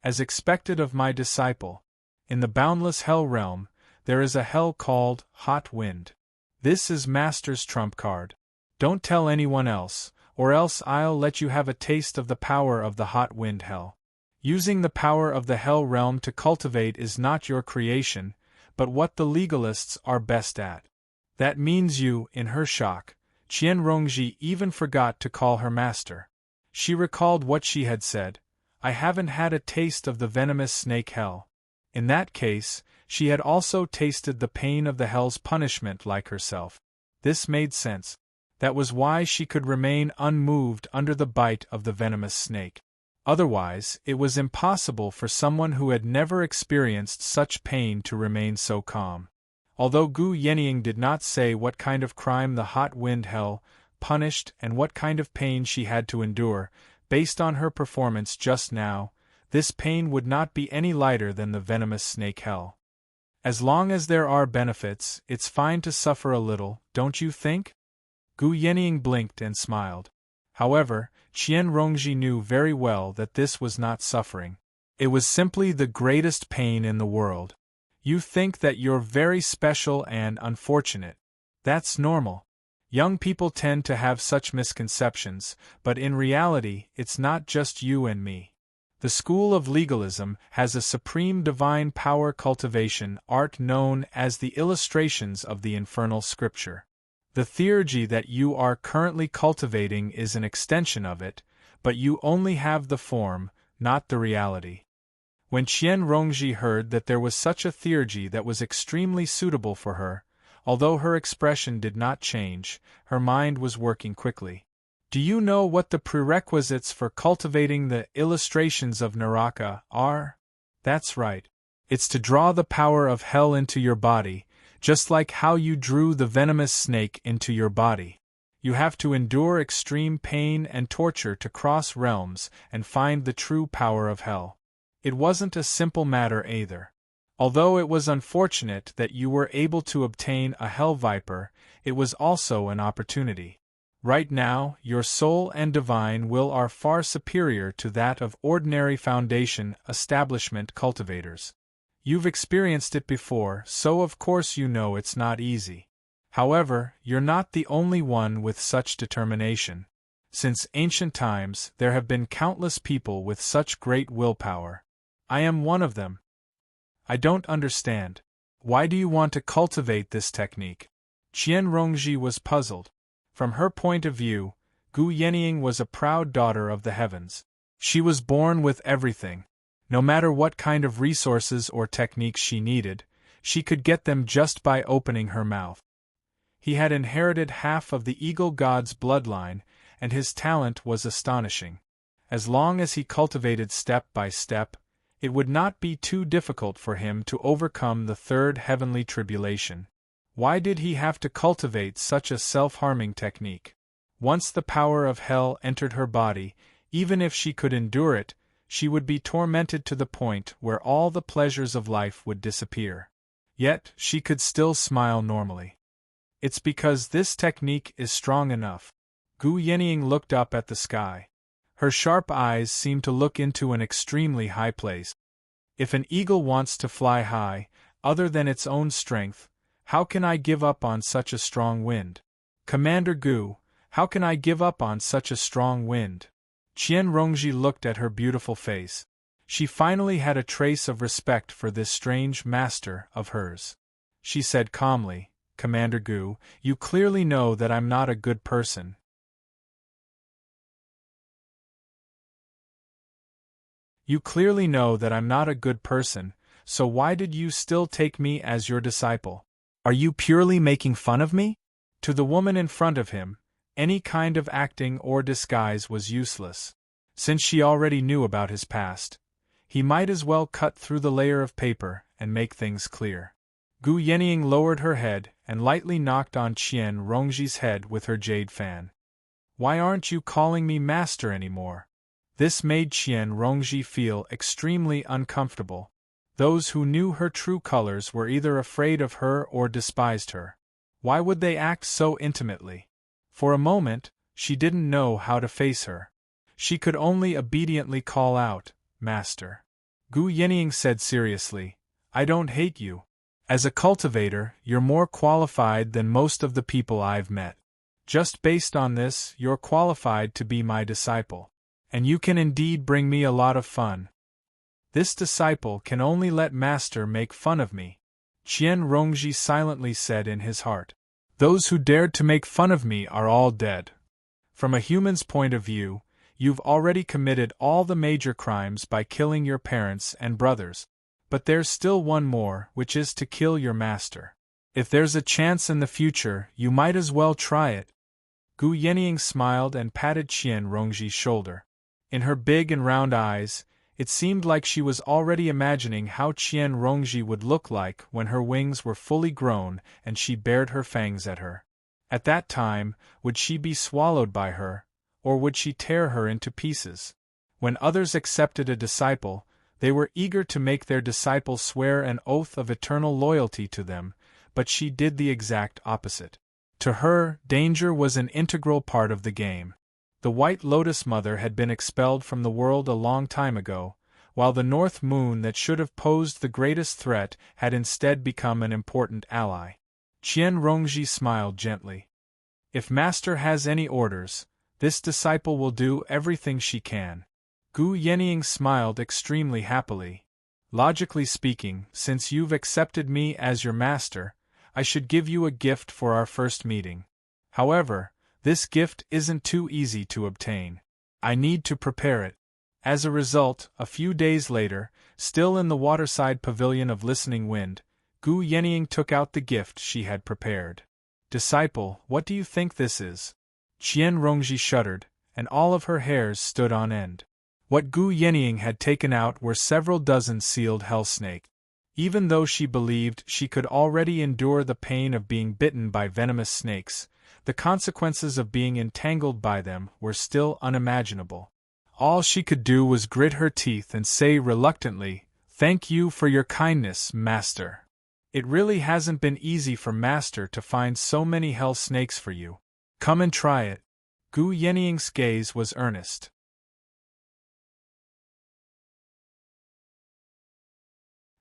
As expected of my disciple. In the boundless hell realm, there is a hell called hot wind. This is Master's trump card. Don't tell anyone else, or else I'll let you have a taste of the power of the hot wind hell. Using the power of the hell realm to cultivate is not your creation, but what the legalists are best at. That means you, in her shock, Qian Rongji even forgot to call her master. She recalled what she had said, I haven't had a taste of the venomous snake hell. In that case, she had also tasted the pain of the hell's punishment like herself. This made sense. That was why she could remain unmoved under the bite of the venomous snake. Otherwise, it was impossible for someone who had never experienced such pain to remain so calm. Although Gu Yenying did not say what kind of crime the hot wind hell punished and what kind of pain she had to endure, based on her performance just now, this pain would not be any lighter than the venomous snake hell. As long as there are benefits, it's fine to suffer a little, don't you think? Gu Yenying blinked and smiled. However, Qian Rongji knew very well that this was not suffering. It was simply the greatest pain in the world. You think that you're very special and unfortunate. That's normal. Young people tend to have such misconceptions, but in reality, it's not just you and me. The school of legalism has a supreme divine power cultivation art known as the illustrations of the infernal scripture. The theurgy that you are currently cultivating is an extension of it, but you only have the form, not the reality. When Qian Rongji heard that there was such a theurgy that was extremely suitable for her, although her expression did not change, her mind was working quickly. Do you know what the prerequisites for cultivating the illustrations of Naraka are? That's right. It's to draw the power of hell into your body, just like how you drew the venomous snake into your body. You have to endure extreme pain and torture to cross realms and find the true power of hell. It wasn't a simple matter either. Although it was unfortunate that you were able to obtain a hell viper, it was also an opportunity. Right now, your soul and divine will are far superior to that of ordinary foundation establishment cultivators. You've experienced it before, so of course you know it's not easy. However, you're not the only one with such determination. Since ancient times, there have been countless people with such great willpower. I am one of them. I don't understand. Why do you want to cultivate this technique? Qian Rongji was puzzled. From her point of view, Gu Yenying was a proud daughter of the heavens. She was born with everything. No matter what kind of resources or techniques she needed, she could get them just by opening her mouth. He had inherited half of the eagle god's bloodline, and his talent was astonishing. As long as he cultivated step by step, it would not be too difficult for him to overcome the third heavenly tribulation. Why did he have to cultivate such a self-harming technique? Once the power of hell entered her body, even if she could endure it, she would be tormented to the point where all the pleasures of life would disappear. Yet, she could still smile normally. It's because this technique is strong enough. Gu Yenying looked up at the sky. Her sharp eyes seemed to look into an extremely high place. If an eagle wants to fly high, other than its own strength, how can I give up on such a strong wind? Commander Gu, how can I give up on such a strong wind? Qian Rongji looked at her beautiful face. She finally had a trace of respect for this strange master of hers. She said calmly, Commander Gu, you clearly know that I'm not a good person. You clearly know that I'm not a good person, so why did you still take me as your disciple? Are you purely making fun of me? To the woman in front of him, any kind of acting or disguise was useless. Since she already knew about his past, he might as well cut through the layer of paper and make things clear. Gu Yenying lowered her head and lightly knocked on Qian Rongji's head with her jade fan. Why aren't you calling me master anymore? This made Qian Rongji feel extremely uncomfortable. Those who knew her true colors were either afraid of her or despised her. Why would they act so intimately? For a moment, she didn't know how to face her. She could only obediently call out, "Master." Gu Yenying said seriously, "I don't hate you. As a cultivator, you're more qualified than most of the people I've met. Just based on this, you're qualified to be my disciple. And you can indeed bring me a lot of fun. This disciple can only let Master make fun of me," Qian Rongji silently said in his heart. "Those who dared to make fun of me are all dead. From a human's point of view, you've already committed all the major crimes by killing your parents and brothers. But there's still one more, which is to kill your master. If there's a chance in the future, you might as well try it." Gu Yenying smiled and patted Qian Rongji's shoulder. In her big and round eyes, it seemed like she was already imagining how Qian Rongji would look like when her wings were fully grown and she bared her fangs at her. At that time, would she be swallowed by her, or would she tear her into pieces? When others accepted a disciple, they were eager to make their disciple swear an oath of eternal loyalty to them, but she did the exact opposite. To her, danger was an integral part of the game. The White Lotus Mother had been expelled from the world a long time ago, while the North Moon that should have posed the greatest threat had instead become an important ally. Qian Rongji smiled gently. "If Master has any orders, this disciple will do everything she can." Gu Yenying smiled extremely happily. "Logically speaking, since you've accepted me as your master, I should give you a gift for our first meeting. However, this gift isn't too easy to obtain. I need to prepare it." As a result, a few days later, still in the waterside pavilion of Listening Wind, Gu Yenying took out the gift she had prepared. "Disciple, what do you think this is?" Qian Rongji shuddered, and all of her hairs stood on end. What Gu Yenying had taken out were several dozen sealed hell snakes. Even though she believed she could already endure the pain of being bitten by venomous snakes, the consequences of being entangled by them were still unimaginable. All she could do was grit her teeth and say reluctantly, "Thank you for your kindness, Master. It really hasn't been easy for Master to find so many hell snakes for you. Come and try it." Gu Yenying's gaze was earnest.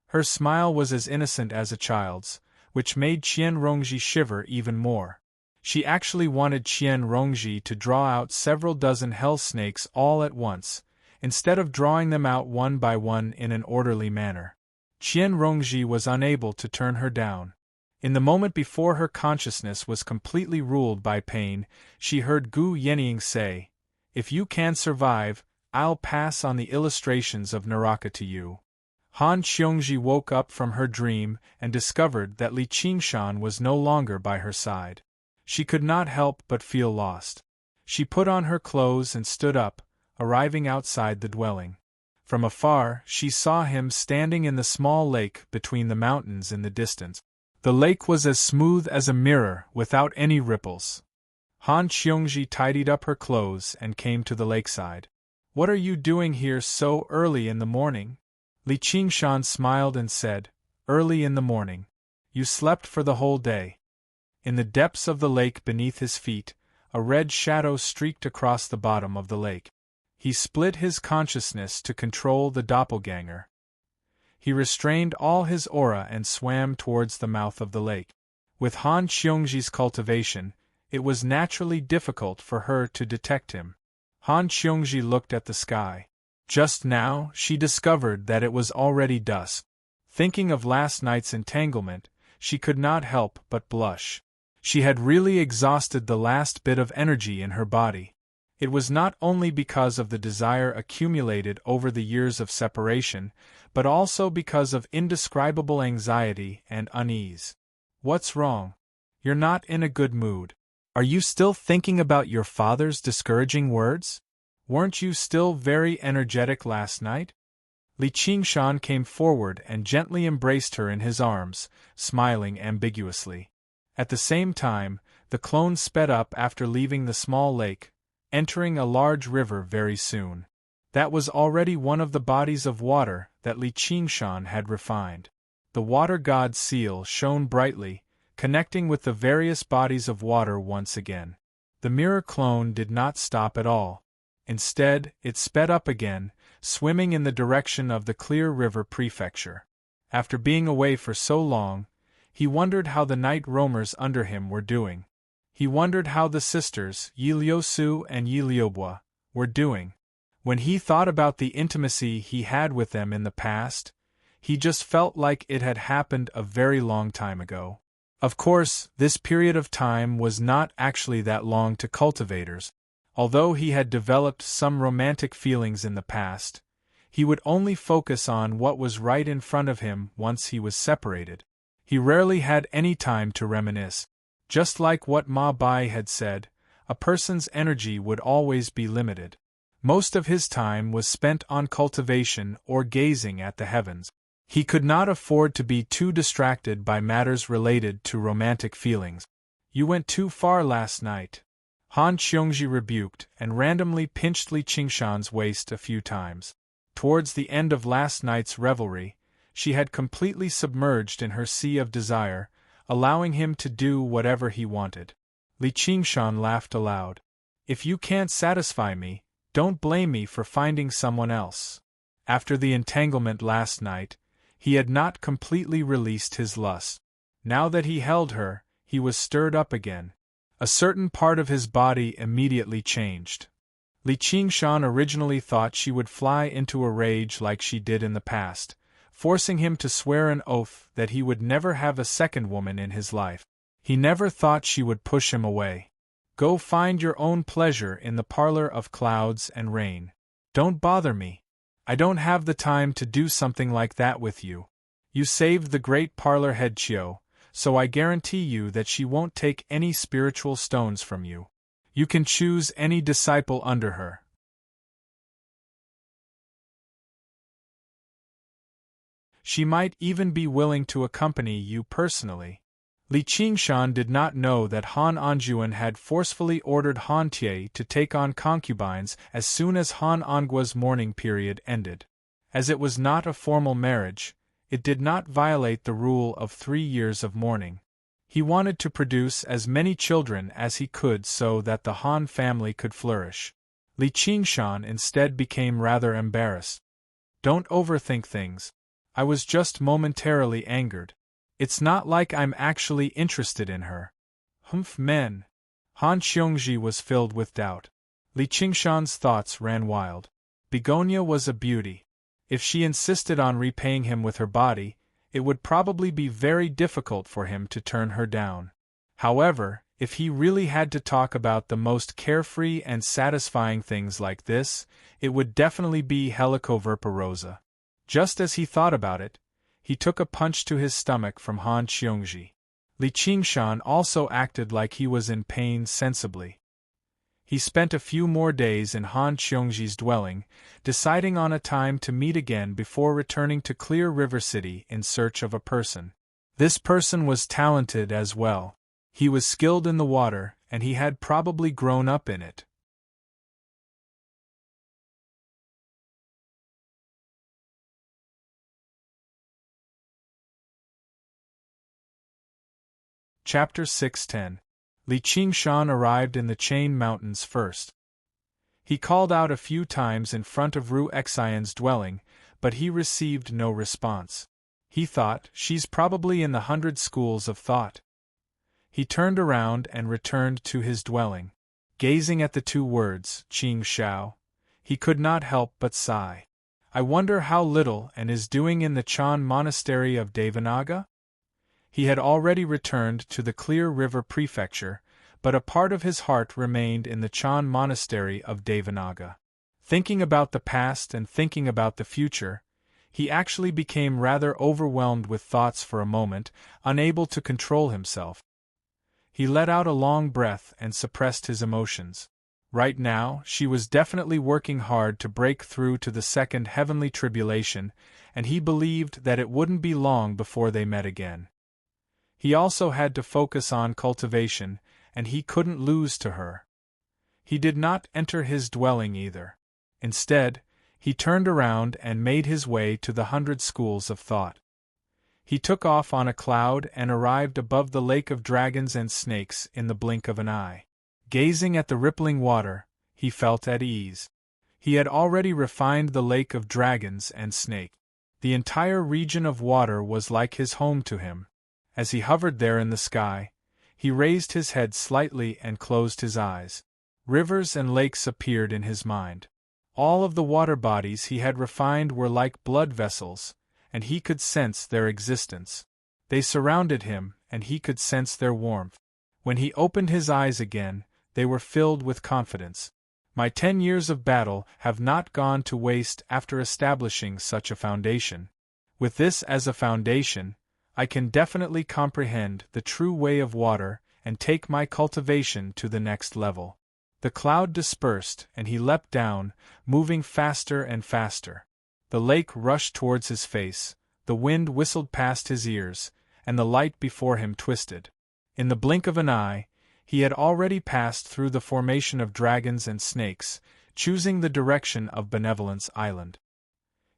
Her smile was as innocent as a child's, which made Qian Rongji shiver even more. She actually wanted Qian Rongji to draw out several dozen hell snakes all at once, instead of drawing them out one by one in an orderly manner. Qian Rongji was unable to turn her down. In the moment before her consciousness was completely ruled by pain, she heard Gu Yenying say, "If you can survive, I'll pass on the illustrations of Naraka to you." Han Qiongji woke up from her dream and discovered that Li Qingshan was no longer by her side. She could not help but feel lost. She put on her clothes and stood up, arriving outside the dwelling. From afar, she saw him standing in the small lake between the mountains in the distance. The lake was as smooth as a mirror, without any ripples. Han Qiongji tidied up her clothes and came to the lakeside. "What are you doing here so early in the morning?" Li Qingshan smiled and said, "Early in the morning. You slept for the whole day." In the depths of the lake beneath his feet, a red shadow streaked across the bottom of the lake. He split his consciousness to control the doppelganger. He restrained all his aura and swam towards the mouth of the lake. With Han Qiongji's cultivation, it was naturally difficult for her to detect him. Han Qiongji looked at the sky. Just now, she discovered that it was already dusk. Thinking of last night's entanglement, she could not help but blush. She had really exhausted the last bit of energy in her body. It was not only because of the desire accumulated over the years of separation, but also because of indescribable anxiety and unease. "What's wrong? You're not in a good mood. Are you still thinking about your father's discouraging words? Weren't you still very energetic last night?" Li Qingshan came forward and gently embraced her in his arms, smiling ambiguously. At the same time, the clone sped up after leaving the small lake, entering a large river very soon. That was already one of the bodies of water that Li Qingshan had refined. The water god's seal shone brightly, connecting with the various bodies of water once again. The mirror clone did not stop at all. Instead, it sped up again, swimming in the direction of the Clear River Prefecture. After being away for so long, he wondered how the night roamers under him were doing. He wondered how the sisters, Yi Liusu and Yi Liubua, were doing. When he thought about the intimacy he had with them in the past, he just felt like it had happened a very long time ago. Of course, this period of time was not actually that long to cultivators. Although he had developed some romantic feelings in the past, he would only focus on what was right in front of him once he was separated. He rarely had any time to reminisce. Just like what Ma Bai had said, a person's energy would always be limited. Most of his time was spent on cultivation or gazing at the heavens. He could not afford to be too distracted by matters related to romantic feelings. "You went too far last night," Han Qiongji rebuked and randomly pinched Li Qingshan's waist a few times. Towards the end of last night's revelry, she had completely submerged in her sea of desire, allowing him to do whatever he wanted. Li Qingshan laughed aloud. "If you can't satisfy me, don't blame me for finding someone else." After the entanglement last night, he had not completely released his lust. Now that he held her, he was stirred up again. A certain part of his body immediately changed. Li Qingshan originally thought she would fly into a rage like she did in the past, forcing him to swear an oath that he would never have a second woman in his life. He never thought she would push him away. "Go find your own pleasure in the parlor of clouds and rain. Don't bother me. I don't have the time to do something like that with you. You saved the great parlor head Chiu, so I guarantee you that she won't take any spiritual stones from you. You can choose any disciple under her. She might even be willing to accompany you personally." Li Qingshan did not know that Han Anjuan had forcefully ordered Han Tie to take on concubines as soon as Han Angua's mourning period ended. As it was not a formal marriage, it did not violate the rule of 3 years of mourning. He wanted to produce as many children as he could so that the Han family could flourish. Li Qingshan instead became rather embarrassed. "Don't overthink things. I was just momentarily angered. It's not like I'm actually interested in her." Men. Han Qiongji was filled with doubt. Li Qingshan's thoughts ran wild. Begonia was a beauty. If she insisted on repaying him with her body, it would probably be very difficult for him to turn her down. However, if he really had to talk about the most carefree and satisfying things like this, it would definitely be Helicoverpa. Just as he thought about it, he took a punch to his stomach from Han Qiongji. Li Qingshan also acted like he was in pain sensibly. He spent a few more days in Han Qiongji's dwelling, deciding on a time to meet again before returning to Clear River City in search of a person. This person was talented as well. He was skilled in the water, and he had probably grown up in it. Chapter 610. Li Qingshan arrived in the Chain Mountains first. He called out a few times in front of Ru Xian's dwelling, but he received no response. He thought, she's probably in the 100 schools of thought. He turned around and returned to his dwelling. Gazing at the 2 words, Qing Shao, he could not help but sigh. I wonder how little and is doing in the Chan Monastery of Devanaga? He had already returned to the Clear River Prefecture, but a part of his heart remained in the Chan Monastery of Devanaga. Thinking about the past and thinking about the future, he actually became rather overwhelmed with thoughts for a moment, unable to control himself. He let out a long breath and suppressed his emotions. Right now, she was definitely working hard to break through to the second heavenly tribulation, and he believed that it wouldn't be long before they met again. He also had to focus on cultivation, and he couldn't lose to her. He did not enter his dwelling either. Instead, He turned around and made his way to the 100 schools of thought. He took off on a cloud and arrived above the lake of dragons and snakes in the blink of an eye. Gazing at the rippling water, he felt at ease. He had already refined the lake of dragons and snakes. The entire region of water was like his home to him. As he hovered there in the sky, he raised his head slightly and closed his eyes. Rivers and lakes appeared in his mind. All of the water bodies he had refined were like blood vessels, and he could sense their existence. They surrounded him, and he could sense their warmth. When he opened his eyes again, they were filled with confidence. My 10 years of battle have not gone to waste after establishing such a foundation. With this as a foundation, I can definitely comprehend the true way of water and take my cultivation to the next level. The cloud dispersed and he leapt down, moving faster and faster. The lake rushed towards his face, the wind whistled past his ears, and the light before him twisted. In the blink of an eye, he had already passed through the formation of dragons and snakes, choosing the direction of Benevolence Island.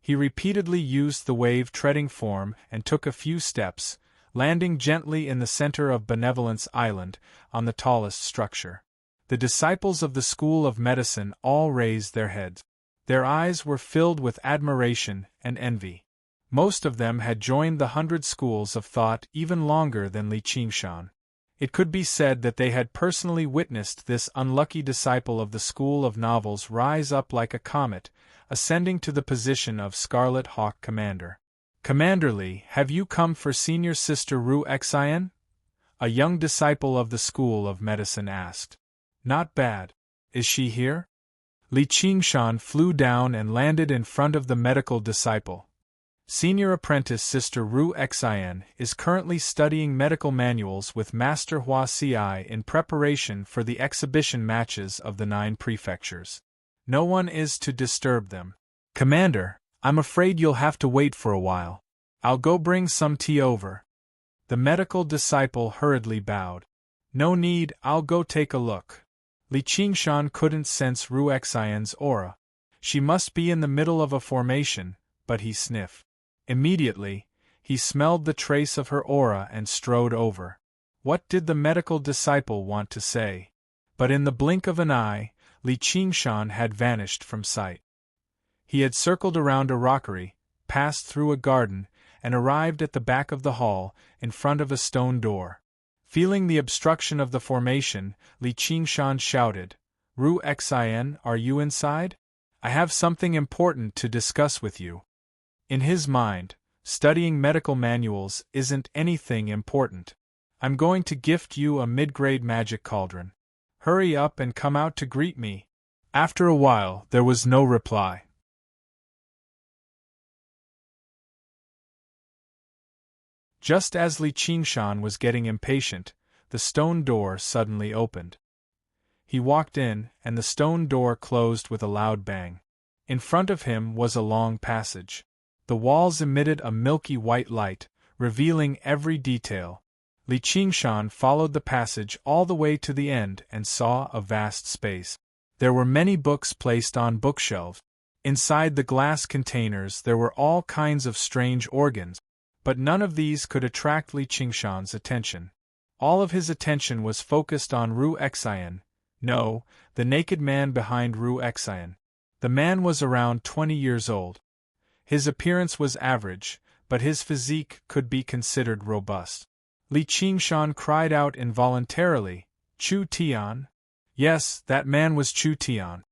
He repeatedly used the wave-treading form and took a few steps, landing gently in the center of Benevolence Island, on the tallest structure. The disciples of the School of Medicine all raised their heads. Their eyes were filled with admiration and envy. Most of them had joined the 100 schools of thought even longer than Li Qingshan. It could be said that they had personally witnessed this unlucky disciple of the School of Novels rise up like a comet, ascending to the position of Scarlet Hawk Commander. "Commander Li, have you come for senior sister Ru Xian?" a young disciple of the School of Medicine asked. "Not bad. Is she here?" Li Qingshan flew down and landed in front of the medical disciple. Senior apprentice Sister Ru Xian is currently studying medical manuals with Master Hua Ci in preparation for the exhibition matches of the 9 prefectures. No one is to disturb them. "Commander, I'm afraid you'll have to wait for a while. I'll go bring some tea over." The medical disciple hurriedly bowed. "No need, I'll go take a look." Li Qingshan couldn't sense Ru Xian's aura. She must be in the middle of a formation, but he sniffed. Immediately, he smelled the trace of her aura and strode over. What did the medical disciple want to say? But in the blink of an eye, Li Qingshan had vanished from sight. He had circled around a rockery, passed through a garden, and arrived at the back of the hall, in front of a stone door. Feeling the obstruction of the formation, Li Qingshan shouted, "Ru Xian, are you inside? I have something important to discuss with you." In his mind, studying medical manuals isn't anything important. "I'm going to gift you a mid-grade magic cauldron. Hurry up and come out to greet me." After a while, there was no reply. Just as Li Qingshan was getting impatient, the stone door suddenly opened. He walked in, and the stone door closed with a loud bang. In front of him was a long passage. The walls emitted a milky white light, revealing every detail. Li Qingshan followed the passage all the way to the end and saw a vast space. There were many books placed on bookshelves. Inside the glass containers there were all kinds of strange organs, but none of these could attract Li Qingshan's attention. All of his attention was focused on Ru Xian. No, the naked man behind Ru Xian. The man was around 20 years old. His appearance was average, but his physique could be considered robust. Li Qingshan cried out involuntarily, "Chu Tian?" Yes, that man was Chu Tian.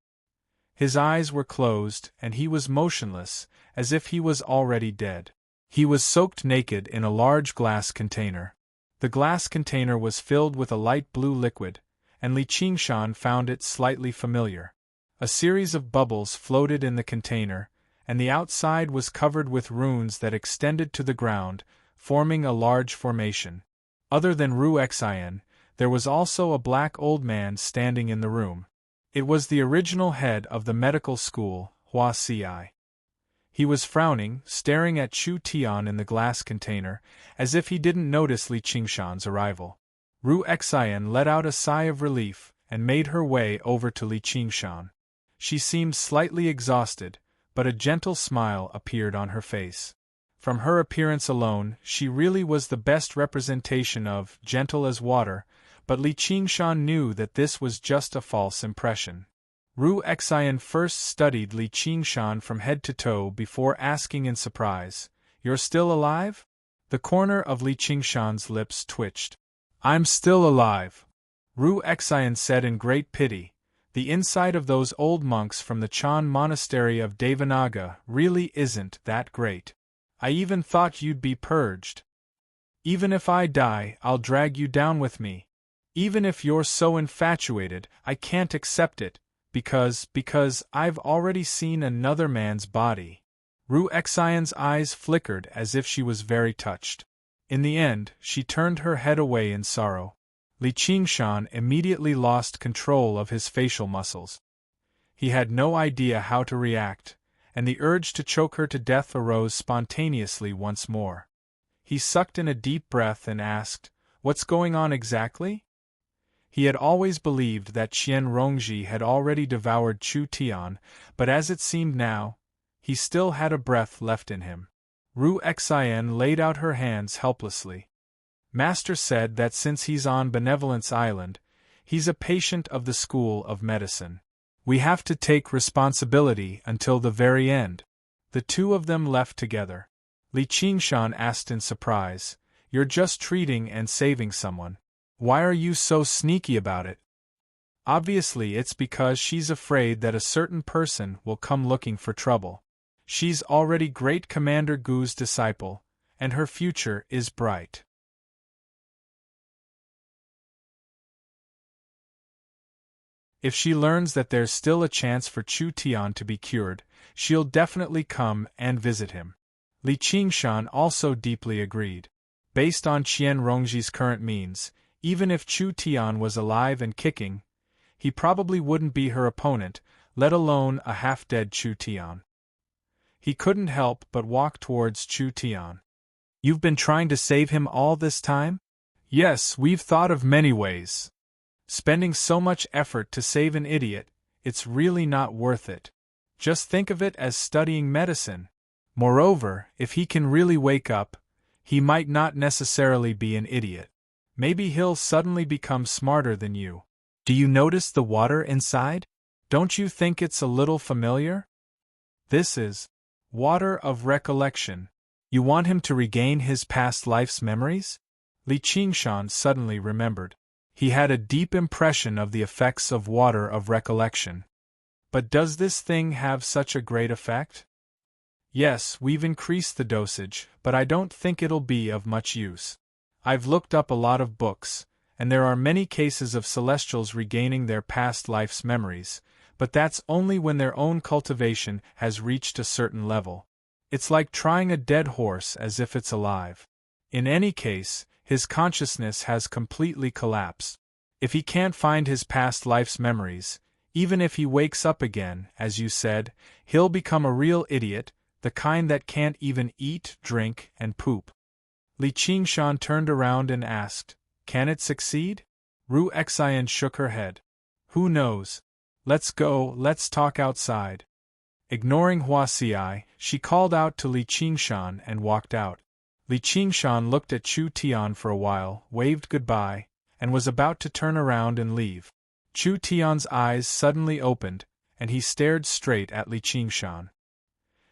His eyes were closed, and he was motionless, as if he was already dead. He was soaked naked in a large glass container. The glass container was filled with a light blue liquid, and Li Qingshan found it slightly familiar. A series of bubbles floated in the container, and the outside was covered with runes that extended to the ground, forming a large formation. Other than Ru Xian, there was also a black old man standing in the room. It was the original head of the medical school, Hua Ci. He was frowning, staring at Chu Tian in the glass container, as if he didn't notice Li Qingshan's arrival. Ru Xian let out a sigh of relief and made her way over to Li Qingshan. She seemed slightly exhausted, but a gentle smile appeared on her face. From her appearance alone, she really was the best representation of gentle as water, but Li Qingshan knew that this was just a false impression. Ru Xian first studied Li Qingshan from head to toe before asking in surprise, "You're still alive?" The corner of Li Qingshan's lips twitched. "I'm still alive," Ru Xian said in great pity. "The inside of those old monks from the Chan monastery of Devanaga really isn't that great. I even thought you'd be purged. Even if I die, I'll drag you down with me. Even if you're so infatuated, I can't accept it, because I've already seen another man's body." Ru Xian's eyes flickered as if she was very touched. In the end, she turned her head away in sorrow. Li Qingshan immediately lost control of his facial muscles. He had no idea how to react, and the urge to choke her to death arose spontaneously once more. He sucked in a deep breath and asked, "What's going on exactly?" He had always believed that Qian Rongji had already devoured Chu Tian, but as it seemed now, he still had a breath left in him. Ru Xian laid out her hands helplessly. "Master said that since he's on Benevolence Island, he's a patient of the School of Medicine. We have to take responsibility until the very end." The two of them left together. Li Qingshan asked in surprise, "You're just treating and saving someone. Why are you so sneaky about it?" "Obviously it's because she's afraid that a certain person will come looking for trouble. She's already Great Commander Gu's disciple, and her future is bright. If she learns that there's still a chance for Chu Tian to be cured, she'll definitely come and visit him." Li Qingshan also deeply agreed. Based on Qian Rongji's current means, even if Chu Tian was alive and kicking, he probably wouldn't be her opponent, let alone a half-dead Chu Tian. He couldn't help but walk towards Chu Tian. "You've been trying to save him all this time?" "Yes, we've thought of many ways. Spending so much effort to save an idiot, it's really not worth it. Just think of it as studying medicine. Moreover, if he can really wake up, he might not necessarily be an idiot. Maybe he'll suddenly become smarter than you. Do you notice the water inside? Don't you think it's a little familiar? This is water of recollection. You want him to regain his past life's memories?" Li Qingshan suddenly remembered. He had a deep impression of the effects of water of recollection. But does this thing have such a great effect? "Yes, we've increased the dosage, but I don't think it'll be of much use. I've looked up a lot of books, and there are many cases of celestials regaining their past life's memories, but that's only when their own cultivation has reached a certain level. It's like trying a dead horse as if it's alive. In any case, his consciousness has completely collapsed. If he can't find his past life's memories, even if he wakes up again, as you said, he'll become a real idiot, the kind that can't even eat, drink, and poop." Li Qingshan turned around and asked, "Can it succeed?" Ru Xian shook her head. "Who knows? Let's go, let's talk outside." Ignoring Huaxiai, she called out to Li Qingshan and walked out. Li Qingshan looked at Chu Tian for a while, waved goodbye, and was about to turn around and leave. Chu Tian's eyes suddenly opened, and he stared straight at Li Qingshan.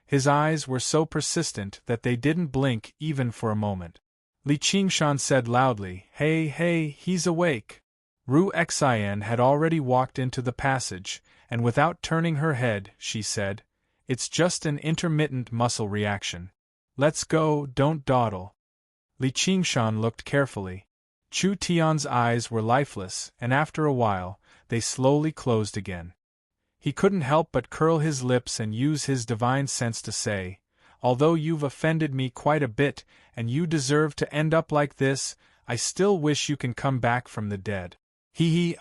His eyes were so persistent that they didn't blink even for a moment. Li Qingshan said loudly, Hey, he's awake." Ru Xian had already walked into the passage, and without turning her head, she said, "It's just an intermittent muscle reaction. Let's go, don't dawdle." Li Qingshan looked carefully. Chu Tian's eyes were lifeless, and after a while, they slowly closed again. He couldn't help but curl his lips and use his divine sense to say, "Although you've offended me quite a bit, and you deserve to end up like this, I still wish you can come back from the dead.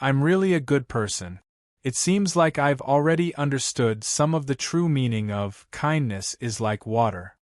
I'm really a good person. It seems like I've already understood some of the true meaning of kindness is like water."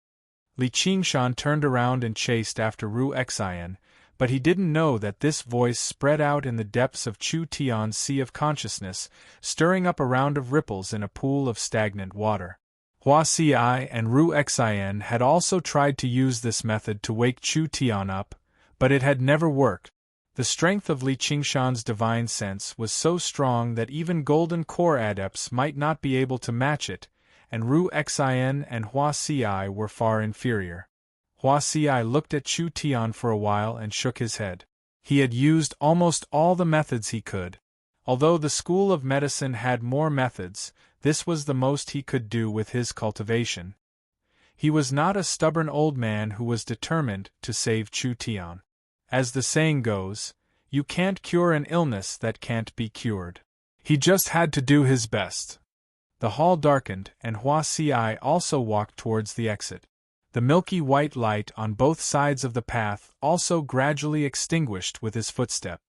Li Qingshan turned around and chased after Ru Xian, but he didn't know that this voice spread out in the depths of Chu Tian's sea of consciousness, stirring up a round of ripples in a pool of stagnant water. Hua Xi and Ru Xin had also tried to use this method to wake Chu Tian up, but it had never worked. The strength of Li Qingshan's divine sense was so strong that even Golden Core adepts might not be able to match it, and Ru Xin and Hua Xi were far inferior. Hua Xi looked at Chu Tian for a while and shook his head. He had used almost all the methods he could. Although the School of Medicine had more methods, this was the most he could do with his cultivation. He was not a stubborn old man who was determined to save Chu Tian. As the saying goes, you can't cure an illness that can't be cured. He just had to do his best. The hall darkened, and Hua Xi also walked towards the exit. The milky white light on both sides of the path also gradually extinguished with his footstep.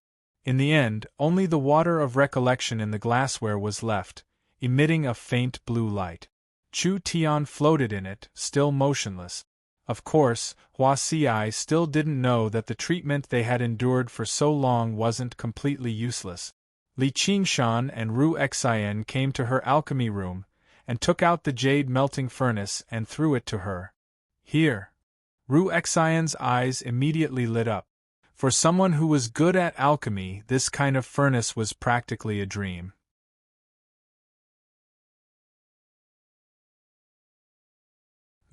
In the end, only the water of recollection in the glassware was left, emitting a faint blue light. Chu Tian floated in it, still motionless. Of course, Hua Xi still didn't know that the treatment they had endured for so long wasn't completely useless. Li Qingshan and Ru Xin came to her alchemy room, and took out the jade melting furnace and threw it to her. Here. Ru Xian's eyes immediately lit up. For someone who was good at alchemy, this kind of furnace was practically a dream.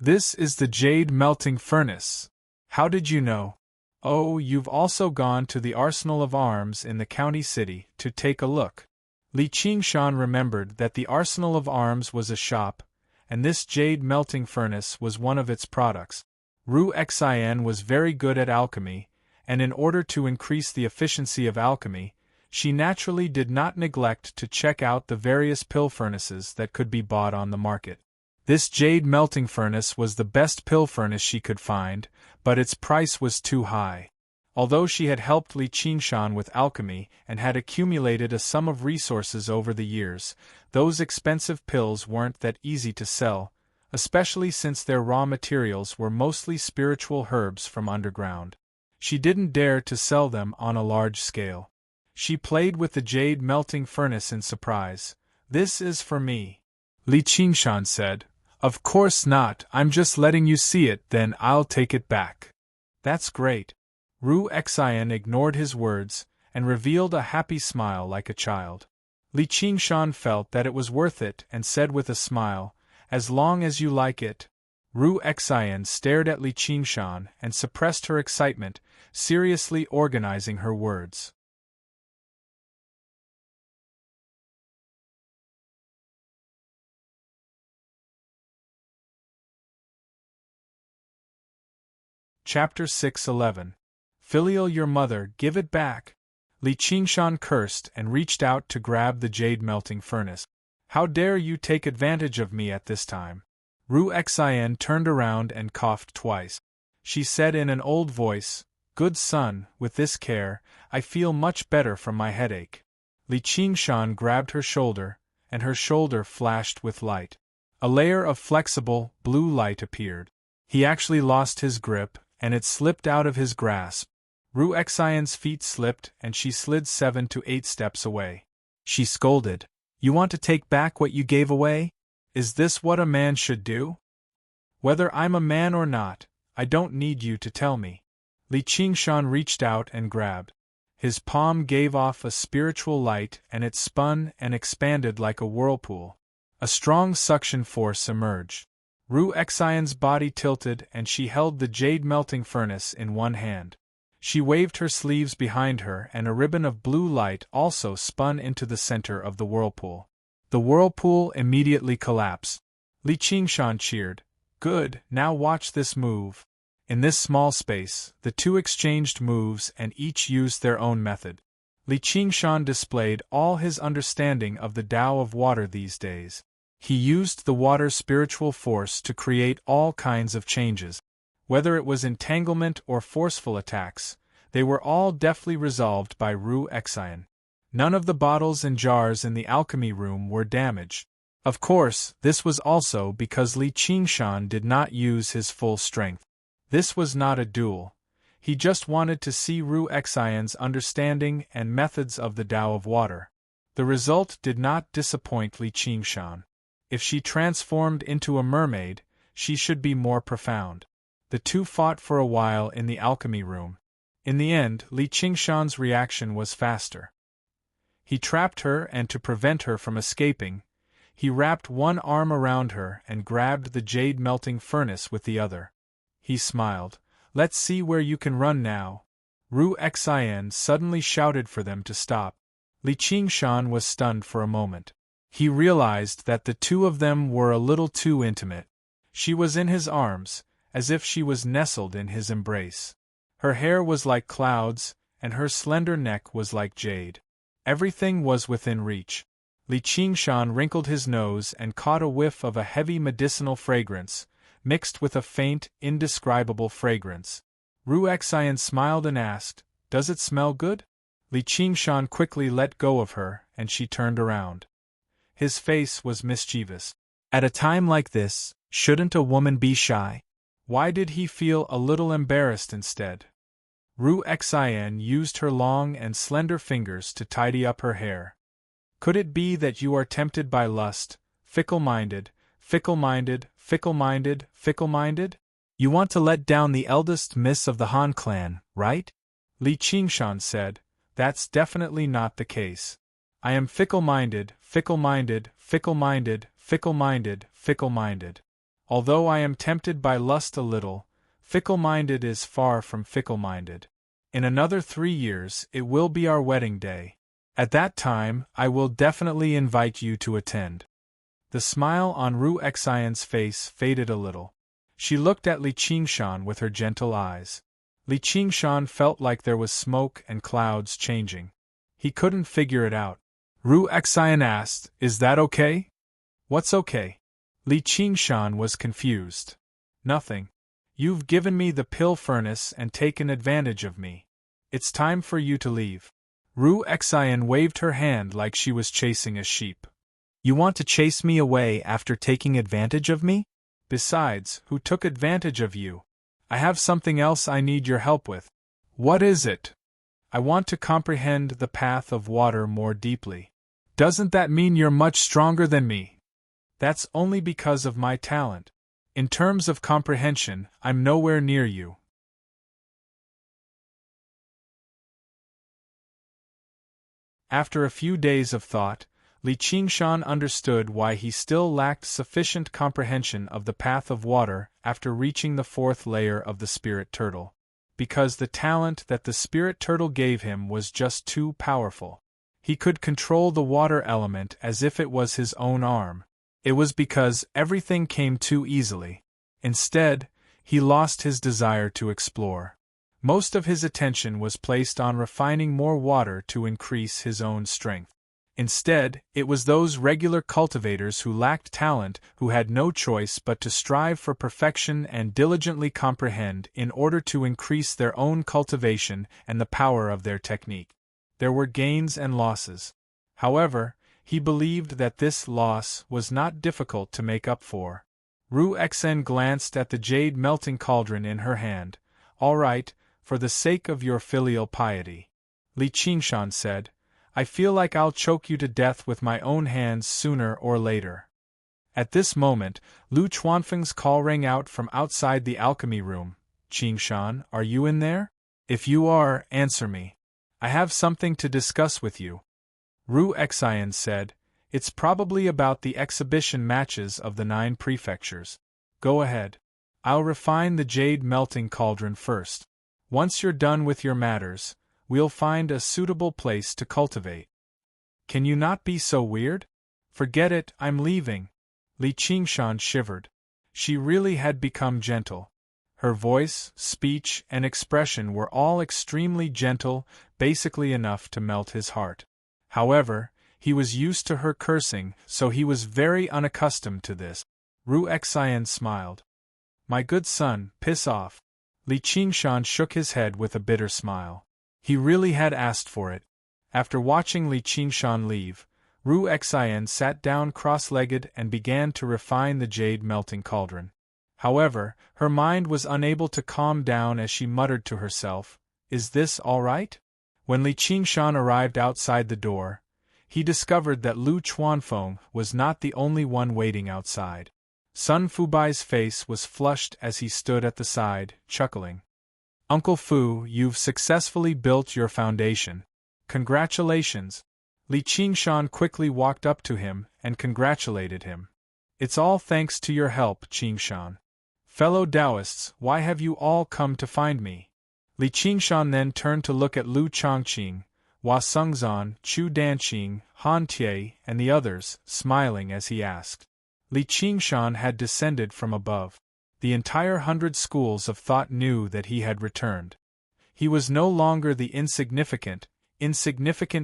This is the jade melting furnace. How did you know? Oh, you've also gone to the Arsenal of Arms in the county city to take a look. Li Qingshan remembered that the Arsenal of Arms was a shop, and this jade melting furnace was one of its products. Ru Xin was very good at alchemy, and in order to increase the efficiency of alchemy, she naturally did not neglect to check out the various pill furnaces that could be bought on the market. This jade melting furnace was the best pill furnace she could find, but its price was too high. Although she had helped Li Qingshan with alchemy and had accumulated a sum of resources over the years, those expensive pills weren't that easy to sell, especially since their raw materials were mostly spiritual herbs from underground. She didn't dare to sell them on a large scale. She played with the jade melting furnace in surprise. "This is for me," Li Qingshan said. "Of course not, I'm just letting you see it, then I'll take it back." "That's great." Ru Xin ignored his words, and revealed a happy smile like a child. Li Qingshan felt that it was worth it and said with a smile, "As long as you like it." Ru Xin stared at Li Qingshan and suppressed her excitement, seriously organizing her words. Chapter 611. Filial your mother, give it back. Li Qingshan cursed and reached out to grab the jade melting furnace. "How dare you take advantage of me at this time?" Ru Xin turned around and coughed twice. She said in an old voice, "Good son, with this care, I feel much better from my headache." Li Qingshan grabbed her shoulder, and her shoulder flashed with light. A layer of flexible, blue light appeared. He actually lost his grip, and it slipped out of his grasp. Ru Xion's feet slipped and she slid 7 to 8 steps away. She scolded, "You want to take back what you gave away? Is this what a man should do? Whether I'm a man or not, I don't need you to tell me." Li Qingshan reached out and grabbed. His palm gave off a spiritual light and it spun and expanded like a whirlpool. A strong suction force emerged. Ru Xion's body tilted and she held the jade melting furnace in one hand. She waved her sleeves behind her and a ribbon of blue light also spun into the center of the whirlpool. The whirlpool immediately collapsed. Li Qingshan cheered, "Good, now watch this move." In this small space, the two exchanged moves and each used their own method. Li Qingshan displayed all his understanding of the Tao of water these days. He used the water's spiritual force to create all kinds of changes. Whether it was entanglement or forceful attacks, they were all deftly resolved by Ru Xian. None of the bottles and jars in the alchemy room were damaged. Of course, this was also because Li Qingshan did not use his full strength. This was not a duel. He just wanted to see Ru Xian's understanding and methods of the Tao of water. The result did not disappoint Li Qingshan. If she transformed into a mermaid, she should be more profound. The two fought for a while in the alchemy room. In the end, Li Qingshan's reaction was faster. He trapped her, and to prevent her from escaping, he wrapped one arm around her and grabbed the jade melting furnace with the other. He smiled. "Let's see where you can run now." Ru Xian suddenly shouted for them to stop. Li Qingshan was stunned for a moment. He realized that the two of them were a little too intimate. She was in his arms, as if she was nestled in his embrace. Her hair was like clouds, and her slender neck was like jade. Everything was within reach. Li Qingshan wrinkled his nose and caught a whiff of a heavy medicinal fragrance, mixed with a faint, indescribable fragrance. Ru Xian smiled and asked, "Does it smell good?" Li Qingshan quickly let go of her, and she turned around. His face was mischievous. At a time like this, shouldn't a woman be shy? Why did he feel a little embarrassed instead? Ru Xian used her long and slender fingers to tidy up her hair. "Could it be that you are tempted by lust, fickle-minded, fickle-minded, fickle-minded, fickle-minded? You want to let down the eldest miss of the Han clan, right?" Li Qingshan said, "That's definitely not the case. I am fickle-minded, fickle-minded, fickle-minded, fickle-minded, fickle-minded. Although I am tempted by lust a little, fickle-minded is far from fickle-minded. In another 3 years it will be our wedding day. At that time I will definitely invite you to attend." The smile on Ru Xian's face faded a little. She looked at Li Qingshan with her gentle eyes. Li Qingshan felt like there was smoke and clouds changing. He couldn't figure it out. Ru Xian asked, "Is that okay?" "What's okay?" Li Qingshan was confused. "Nothing. You've given me the pill furnace and taken advantage of me. It's time for you to leave." Ru Xian waved her hand like she was chasing a sheep. "You want to chase me away after taking advantage of me? Besides, who took advantage of you? I have something else I need your help with." "What is it?" "I want to comprehend the path of water more deeply." "Doesn't that mean you're much stronger than me?" "That's only because of my talent. In terms of comprehension, I'm nowhere near you." After a few days of thought, Li Qingshan understood why he still lacked sufficient comprehension of the path of water after reaching the 4th layer of the spirit turtle. Because the talent that the spirit turtle gave him was just too powerful. He could control the water element as if it was his own arm. It was because everything came too easily. Instead, he lost his desire to explore. Most of his attention was placed on refining more water to increase his own strength. Instead, it was those regular cultivators who lacked talent who had no choice but to strive for perfection and diligently comprehend in order to increase their own cultivation and the power of their technique. There were gains and losses. However, he believed that this loss was not difficult to make up for. Ru Xian glanced at the jade melting cauldron in her hand. "All right, for the sake of your filial piety." Li Qingshan said, "I feel like I'll choke you to death with my own hands sooner or later." At this moment, Lu Chuanfeng's call rang out from outside the alchemy room. "Qingshan, are you in there? If you are, answer me. I have something to discuss with you." Ru Xian said, "It's probably about the exhibition matches of the 9 prefectures. Go ahead. I'll refine the jade melting cauldron first. Once you're done with your matters, we'll find a suitable place to cultivate." "Can you not be so weird?" "Forget it, I'm leaving." Li Qingshan shivered. She really had become gentle. Her voice, speech, and expression were all extremely gentle, basically enough to melt his heart. However, he was used to her cursing, so he was very unaccustomed to this. Ru Xian smiled. "My good son, piss off." Li Qingshan shook his head with a bitter smile. He really had asked for it. After watching Li Qingshan leave, Ru Xian sat down cross-legged and began to refine the jade melting cauldron. However, her mind was unable to calm down as she muttered to herself, "Is this all right?" When Li Qingshan arrived outside the door, he discovered that Lu Chuanfeng was not the only one waiting outside. Sun Fubai's face was flushed as he stood at the side, chuckling. "Uncle Fu, you've successfully built your foundation. Congratulations!" Li Qingshan quickly walked up to him and congratulated him. "It's all thanks to your help, Qingshan. Fellow Taoists, why have you all come to find me?" Li Qingshan then turned to look at Lu Chongqing, Hua Sengzan, Chu Danqing, Han Tie, and the others, smiling as he asked. Li Qingshan had descended from above. The entire 100 schools of thought knew that he had returned. He was no longer the insignificant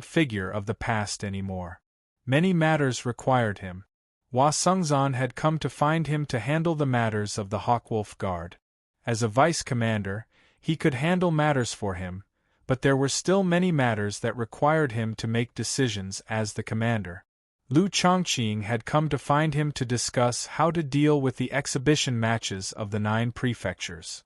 figure of the past anymore. Many matters required him. Hua Sengzan had come to find him to handle the matters of the Hawkwolf Guard. As a vice-commander, he could handle matters for him, but there were still many matters that required him to make decisions as the commander. Lu Chongqing had come to find him to discuss how to deal with the exhibition matches of the 9 prefectures.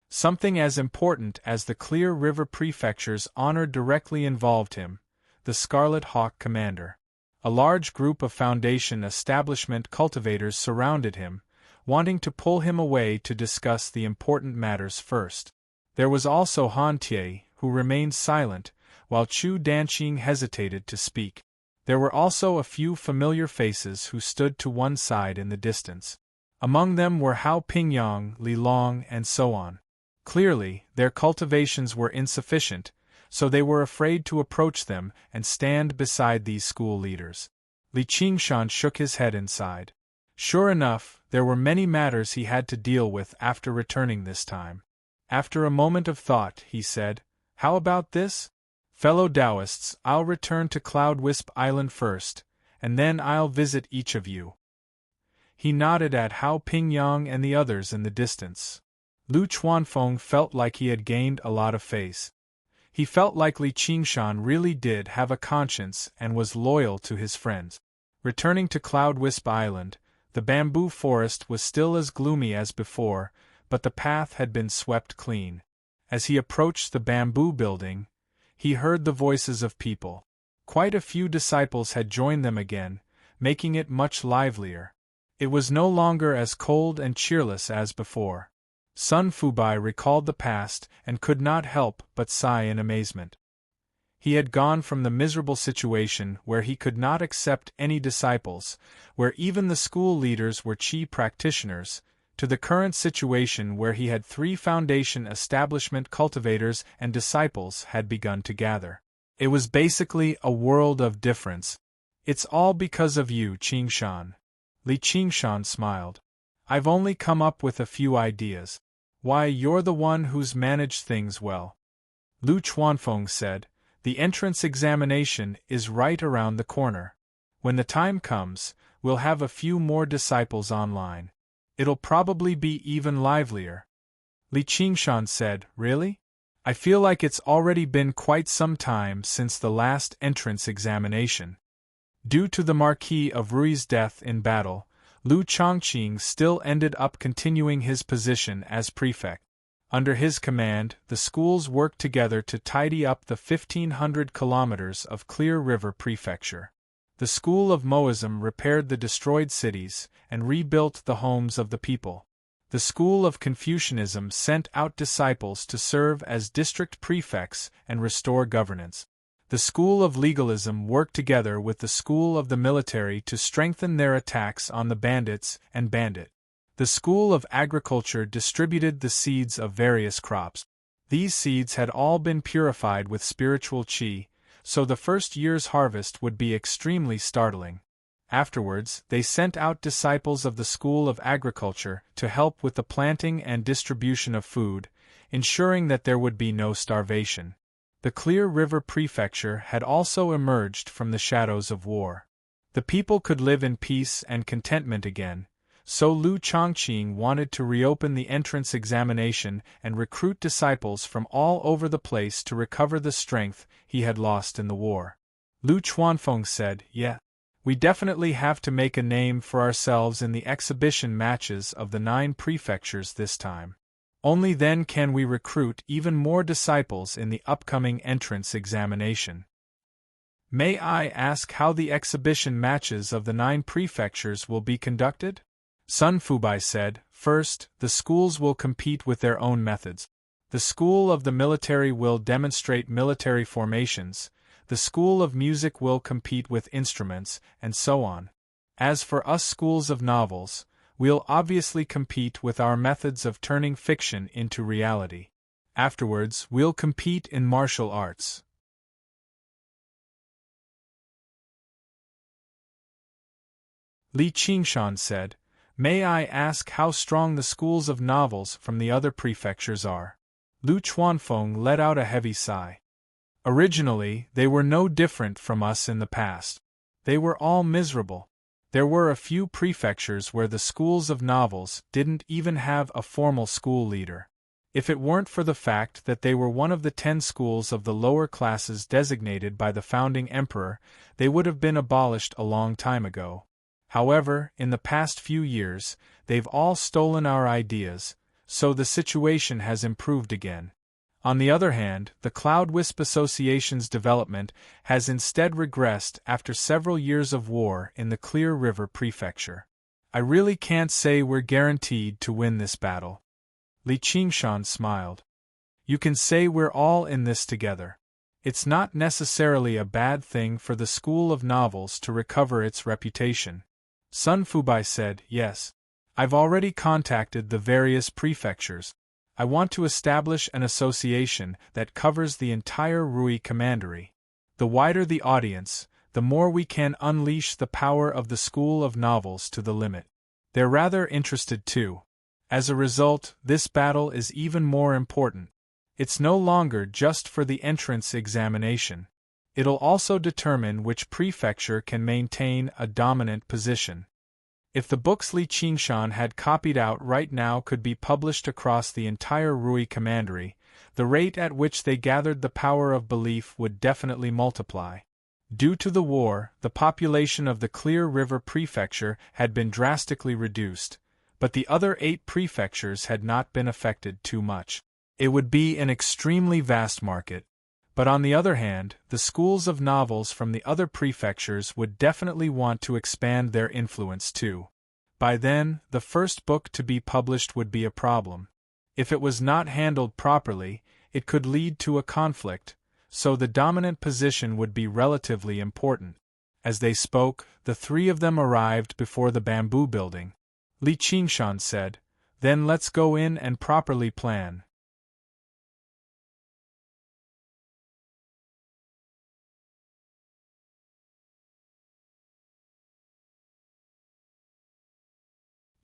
Something as important as the Clear River Prefecture's honor directly involved him, the Scarlet Hawk Commander. A large group of Foundation establishment cultivators surrounded him, wanting to pull him away to discuss the important matters first. There was also Han Tie, who remained silent, while Chu Danqing hesitated to speak. There were also a few familiar faces who stood to one side in the distance. Among them were Hao Pingyang, Li Long, and so on. Clearly, their cultivations were insufficient, so they were afraid to approach them and stand beside these school leaders. Li Qingshan shook his head inside. Sure enough, there were many matters he had to deal with after returning this time. After a moment of thought, he said, "How about this? Fellow Taoists, I'll return to Cloud Wisp Island first, and then I'll visit each of you." He nodded at Hao Pingyang and the others in the distance. Lu Chuanfeng felt like he had gained a lot of face. He felt like Li Qingshan really did have a conscience and was loyal to his friends. Returning to Cloud Wisp Island, the bamboo forest was still as gloomy as before, but the path had been swept clean. As he approached the bamboo building, he heard the voices of people. Quite a few disciples had joined them again, making it much livelier. It was no longer as cold and cheerless as before. Sun Fubai recalled the past and could not help but sigh in amazement. He had gone from the miserable situation where he could not accept any disciples, where even the school leaders were Qi practitioners, to the current situation where he had 3 Foundation establishment cultivators and disciples had begun to gather. It was basically a world of difference. "It's all because of you, Qingshan." Li Qingshan smiled. "I've only come up with a few ideas. Why, you're the one who's managed things well." Lu Chuanfeng said, "The entrance examination is right around the corner. When the time comes, we'll have a few more disciples online. It'll probably be even livelier." Li Qingshan said, "Really? I feel like it's already been quite some time since the last entrance examination." Due to the Marquis of Rui's death in battle, Lu Chongqing still ended up continuing his position as prefect. Under his command, the schools worked together to tidy up the 1,500 kilometers of Clear River Prefecture. The School of Moism repaired the destroyed cities and rebuilt the homes of the people. The School of Confucianism sent out disciples to serve as district prefects and restore governance. The School of Legalism worked together with the School of the Military to strengthen their attacks on the bandits and bandit. The School of Agriculture distributed the seeds of various crops. These seeds had all been purified with spiritual qi, so the first year's harvest would be extremely startling. Afterwards, they sent out disciples of the School of Agriculture to help with the planting and distribution of food, ensuring that there would be no starvation. The Clear River Prefecture had also emerged from the shadows of war. The people could live in peace and contentment again, so Lu Chongqing wanted to reopen the entrance examination and recruit disciples from all over the place to recover the strength he had lost in the war. Lu Chuanfeng said, "Yeah, we definitely have to make a name for ourselves in the exhibition matches of the 9 prefectures this time. Only then can we recruit even more disciples in the upcoming entrance examination. May I ask how the exhibition matches of the 9 prefectures will be conducted? Sun Fubai said, First, the schools will compete with their own methods. The school of the military will demonstrate military formations, the school of music will compete with instruments, and so on. As for us schools of novels, we'll obviously compete with our methods of turning fiction into reality. Afterwards, we'll compete in martial arts. Li Qingshan said, May I ask how strong the schools of novels from the other prefectures are? Lu Chuanfeng let out a heavy sigh. Originally, they were no different from us in the past. They were all miserable. There were a few prefectures where the schools of novels didn't even have a formal school leader. If it weren't for the fact that they were one of the 10 schools of the lower classes designated by the founding emperor, they would have been abolished a long time ago. However, in the past few years, they've all stolen our ideas, so the situation has improved again. On the other hand, the Cloud Wisp Association's development has instead regressed after several years of war in the Clear River Prefecture. I really can't say we're guaranteed to win this battle. Li Qingshan smiled. You can say we're all in this together. It's not necessarily a bad thing for the School of Novels to recover its reputation. Sun Fubai said, Yes. I've already contacted the various prefectures. I want to establish an association that covers the entire Rui Commandery. The wider the audience, the more we can unleash the power of the School of Novels to the limit. They're rather interested too. As a result, this battle is even more important. It's no longer just for the entrance examination. It'll also determine which prefecture can maintain a dominant position. If the books Li Qingshan had copied out right now could be published across the entire Rui Commandery, the rate at which they gathered the power of belief would definitely multiply. Due to the war, the population of the Clear River Prefecture had been drastically reduced, but the other 8 prefectures had not been affected too much. It would be an extremely vast market. But on the other hand, the schools of novels from the other prefectures would definitely want to expand their influence too. By then, the first book to be published would be a problem. If it was not handled properly, it could lead to a conflict, so the dominant position would be relatively important. As they spoke, the 3 of them arrived before the bamboo building. Li Qingshan said, Then let's go in and properly plan.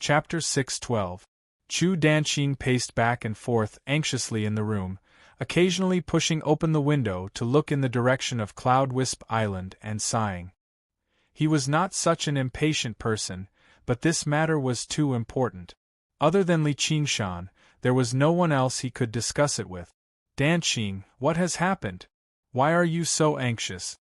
Chapter 6:12. Chu Danqing paced back and forth anxiously in the room, occasionally pushing open the window to look in the direction of Cloud Wisp Island and sighing. He was not such an impatient person, but this matter was too important. Other than Li Qingshan, there was no one else he could discuss it with. Danqing, what has happened? Why are you so anxious?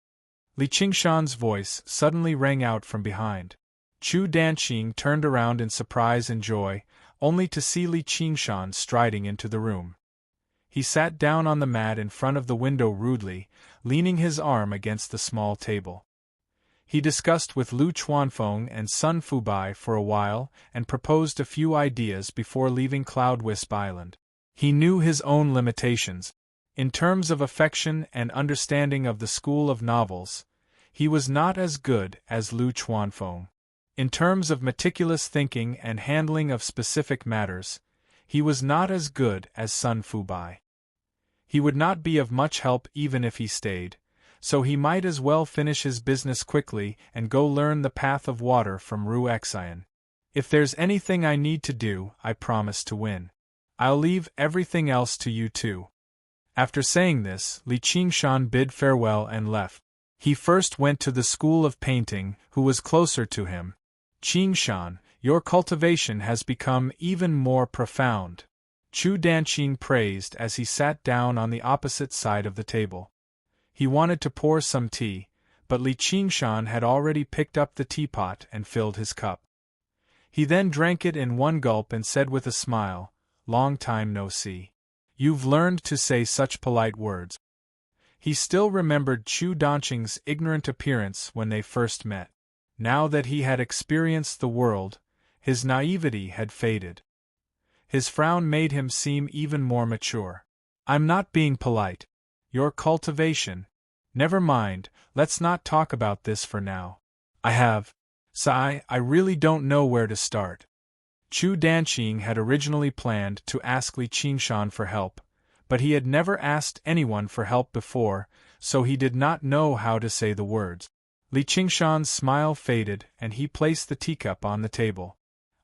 Li Qingshan's voice suddenly rang out from behind. Chu Danqing turned around in surprise and joy, only to see Li Qingshan striding into the room. He sat down on the mat in front of the window rudely, leaning his arm against the small table. He discussed with Lu Chuanfeng and Sun Fubai for a while and proposed a few ideas before leaving Cloud Wisp Island. He knew his own limitations. In terms of affection and understanding of the school of novels, he was not as good as Lu Chuanfeng. In terms of meticulous thinking and handling of specific matters, he was not as good as Sun Fubai. He would not be of much help even if he stayed, so he might as well finish his business quickly and go learn the path of water from Ru Xian. If there's anything I need to do, I promise to win. I'll leave everything else to you too. After saying this, Li Qingshan bid farewell and left. He first went to the school of painting, who was closer to him. Qingshan, your cultivation has become even more profound. Chu Danqing praised as he sat down on the opposite side of the table. He wanted to pour some tea, but Li Qingshan had already picked up the teapot and filled his cup. He then drank it in one gulp and said with a smile, long time no see. You've learned to say such polite words. He still remembered Chu Danqing's ignorant appearance when they first met. Now that he had experienced the world, his naivety had faded. His frown made him seem even more mature. I'm not being polite. Your cultivation. Never mind, let's not talk about this for now. I really don't know where to start. Chu Danqing had originally planned to ask Li Qingshan for help, but he had never asked anyone for help before, so he did not know how to say the words. Li Qingshan's smile faded and he placed the teacup on the table.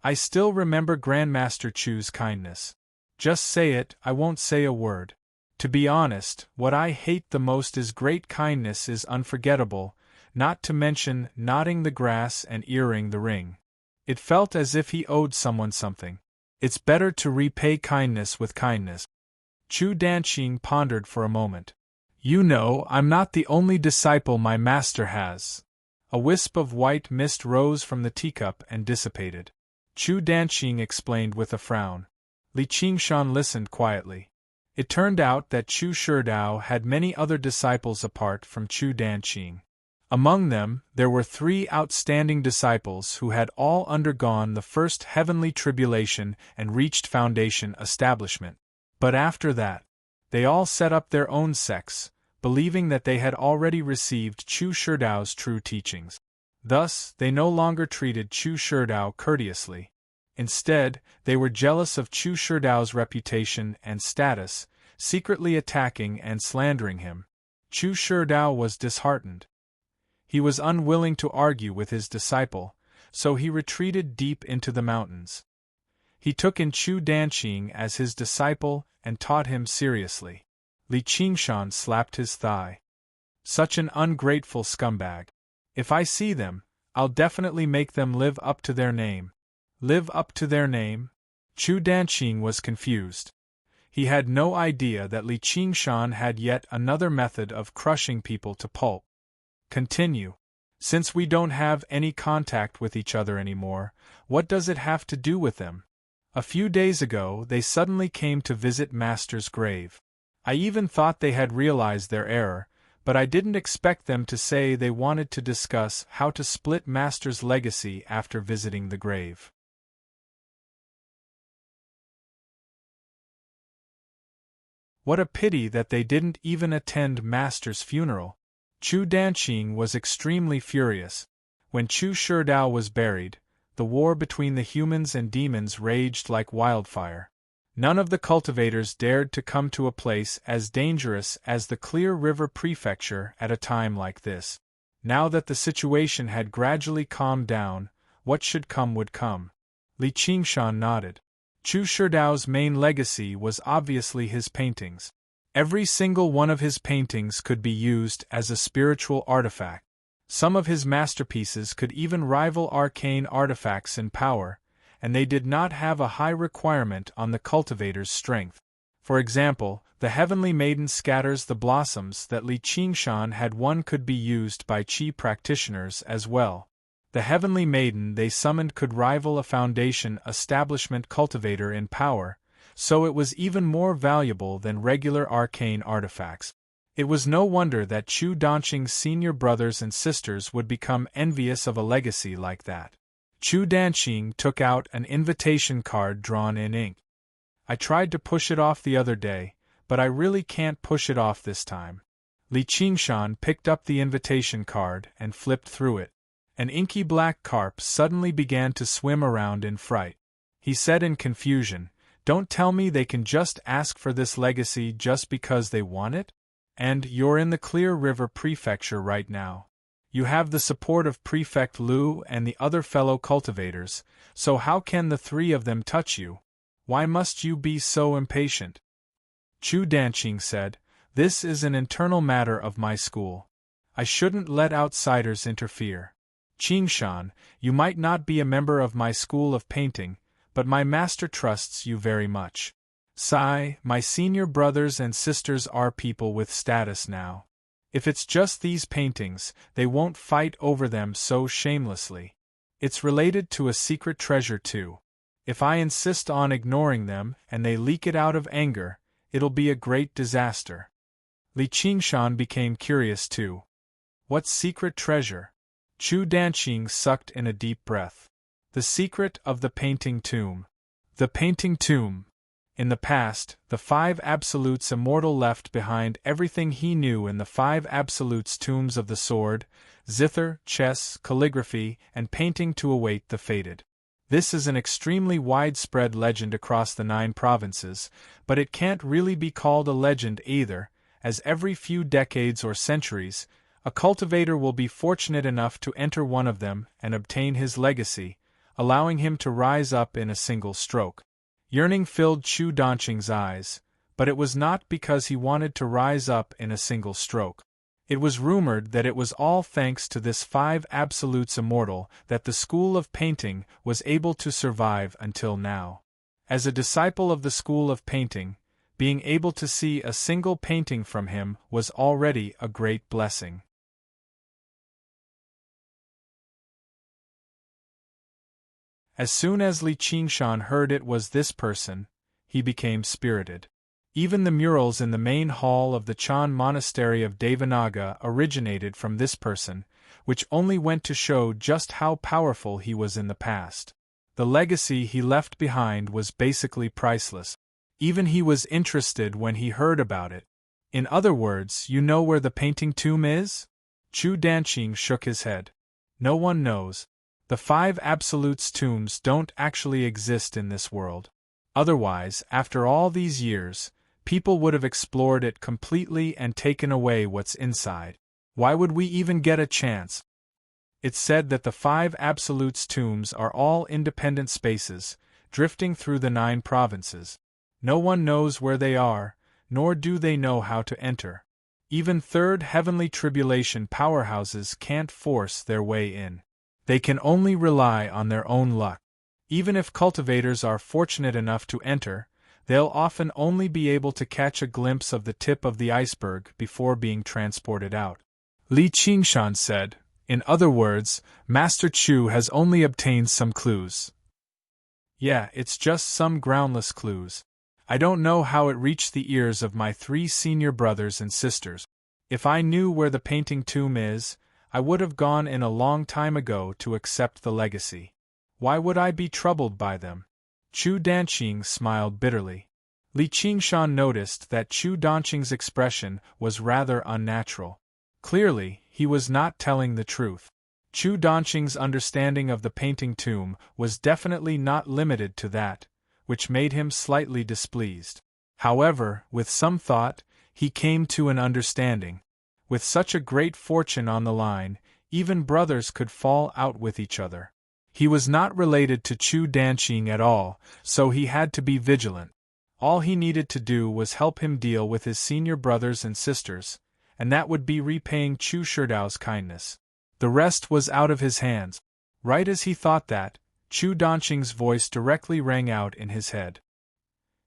I still remember Grandmaster Chu's kindness. Just say it, I won't say a word. To be honest, what I hate the most is great kindness is unforgettable, not to mention knotting the grass and earring the ring. It felt as if he owed someone something. It's better to repay kindness with kindness. Chu Danqing pondered for a moment. You know, I'm not the only disciple my master has. A wisp of white mist rose from the teacup and dissipated. Chu Danqing explained with a frown. Li Qingshan listened quietly. It turned out that Chu Shidao had many other disciples apart from Chu Danqing. Among them, there were 3 outstanding disciples who had all undergone the first heavenly tribulation and reached foundation establishment. But after that, they all set up their own sects, believing that they had already received Chu Shidao's true teachings. Thus, they no longer treated Chu Shidao courteously. Instead, they were jealous of Chu Shidao's reputation and status, secretly attacking and slandering him. Chu Shidao was disheartened. He was unwilling to argue with his disciple, so he retreated deep into the mountains. He took in Chu Danqing as his disciple and taught him seriously. Li Qingshan slapped his thigh. Such an ungrateful scumbag. If I see them, I'll definitely make them live up to their name. Live up to their name? Chu Danqing was confused. He had no idea that Li Qingshan had yet another method of crushing people to pulp. Continue. Since we don't have any contact with each other anymore, what does it have to do with them? A few days ago, they suddenly came to visit Master's grave. I even thought they had realized their error, but I didn't expect them to say they wanted to discuss how to split Master's legacy after visiting the grave. What a pity that they didn't even attend Master's funeral. Chu Danqing was extremely furious. When Chu Shidao was buried, the war between the humans and demons raged like wildfire. None of the cultivators dared to come to a place as dangerous as the Clear River Prefecture at a time like this. Now that the situation had gradually calmed down, what should come would come. Li Qingshan nodded. Chu Shidao's main legacy was obviously his paintings. Every single one of his paintings could be used as a spiritual artifact. Some of his masterpieces could even rival arcane artifacts in power, and they did not have a high requirement on the cultivator's strength. For example, the Heavenly Maiden scatters the blossoms that Li Qingshan had won could be used by Qi practitioners as well. The Heavenly Maiden they summoned could rival a foundation establishment cultivator in power, so it was even more valuable than regular arcane artifacts. It was no wonder that Chu Danqing's senior brothers and sisters would become envious of a legacy like that. Chu Danqing took out an invitation card drawn in ink. I tried to push it off the other day, but I really can't push it off this time. Li Qingshan picked up the invitation card and flipped through it. An inky black carp suddenly began to swim around in fright. He said in confusion, "Don't tell me they can just ask for this legacy just because they want it? And you're in the Clear River Prefecture right now. You have the support of Prefect Lu and the other fellow cultivators, so how can the 3 of them touch you? Why must you be so impatient?" Chu Danqing said, "This is an internal matter of my school. I shouldn't let outsiders interfere. Qingshan, you might not be a member of my school of painting, but my master trusts you very much. My senior brothers and sisters are people with status now. If it's just these paintings, they won't fight over them so shamelessly. It's related to a secret treasure too. If I insist on ignoring them and they leak it out of anger, it'll be a great disaster. Li Qingshan became curious too. What secret treasure? Chu Danqing sucked in a deep breath. The secret of the painting tomb. The painting tomb. In the past, the five absolutes immortal left behind everything he knew in the five absolutes tombs of the sword, zither, chess, calligraphy, and painting to await the fated. This is an extremely widespread legend across the 9 provinces, but it can't really be called a legend either, as every few decades or centuries, a cultivator will be fortunate enough to enter one of them and obtain his legacy, allowing him to rise up in a single stroke. Yearning filled Chu Danqing's eyes, but it was not because he wanted to rise up in a single stroke. It was rumored that it was all thanks to this 5 absolutes immortal that the school of painting was able to survive until now. As a disciple of the school of painting, being able to see a single painting from him was already a great blessing. As soon as Li Qingshan heard it was this person, he became spirited. Even the murals in the main hall of the Chan monastery of Devanaga originated from this person, which only went to show just how powerful he was in the past. The legacy he left behind was basically priceless. Even he was interested when he heard about it. In other words, you know where the painting tomb is? Chu Danqing shook his head. No one knows. The 5 absolutes tombs don't actually exist in this world. Otherwise, after all these years, people would have explored it completely and taken away what's inside. Why would we even get a chance? It's said that the 5 absolutes tombs are all independent spaces, drifting through the 9 provinces. No one knows where they are, nor do they know how to enter. Even third heavenly tribulation powerhouses can't force their way in. They can only rely on their own luck. Even if cultivators are fortunate enough to enter, they'll often only be able to catch a glimpse of the tip of the iceberg before being transported out. Li Qingshan said, in other words, Master Chu has only obtained some clues. Yeah, it's just some groundless clues. I don't know how it reached the ears of my 3 senior brothers and sisters. If I knew where the painting tomb is, I would have gone in a long time ago to accept the legacy. Why would I be troubled by them? Chu Danqing smiled bitterly. Li Qingshan noticed that Chu Danqing's expression was rather unnatural. Clearly, he was not telling the truth. Chu Danqing's understanding of the painting tomb was definitely not limited to that, which made him slightly displeased. However, with some thought, he came to an understanding. With such a great fortune on the line, even brothers could fall out with each other. He was not related to Chu Danqing at all, so he had to be vigilant. All he needed to do was help him deal with his senior brothers and sisters, and that would be repaying Chu Shidao's kindness. The rest was out of his hands. Right as he thought that, Chu Danqing's voice directly rang out in his head.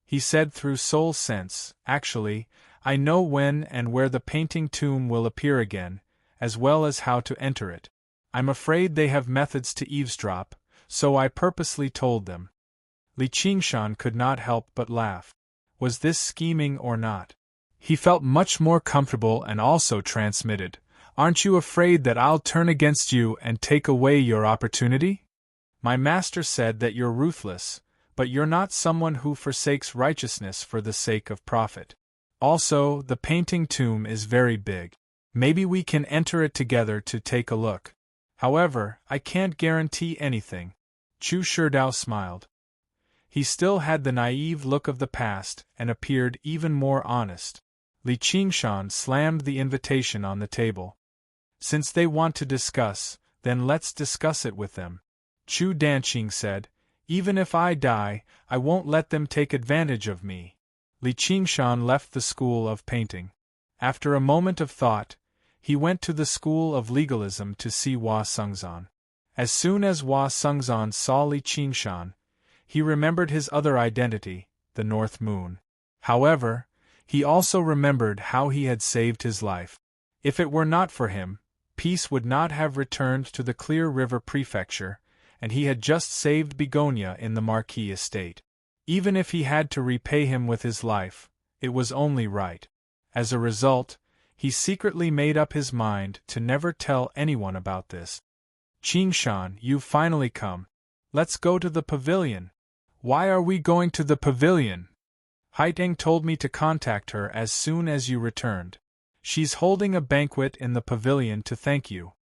He said through soul sense, actually, I know when and where the painting tomb will appear again, as well as how to enter it. I'm afraid they have methods to eavesdrop, so I purposely told them. Li Qingshan could not help but laugh. Was this scheming or not? He felt much more comfortable and also transmitted, Aren't you afraid that I'll turn against you and take away your opportunity? My master said that you're ruthless, but you're not someone who forsakes righteousness for the sake of profit. Also, the painting tomb is very big. Maybe we can enter it together to take a look. However, I can't guarantee anything. Chu Shidao smiled. He still had the naive look of the past and appeared even more honest. Li Qingshan slammed the invitation on the table. Since they want to discuss, then let's discuss it with them. Chu Danqing said, even if I die, I won't let them take advantage of me. Li Qingshan left the school of painting. After a moment of thought, he went to the school of legalism to see Hua Sengzan. As soon as Hua Sengzan saw Li Qingshan, he remembered his other identity, the North Moon. However, he also remembered how he had saved his life. If it were not for him, peace would not have returned to the Clear River Prefecture, and he had just saved Begonia in the Marquis estate. Even if he had to repay him with his life, it was only right. As a result, he secretly made up his mind to never tell anyone about this. Qingshan, you've finally come. Let's go to the pavilion. Why are we going to the pavilion? Haiteng told me to contact her as soon as you returned. She's holding a banquet in the pavilion to thank you.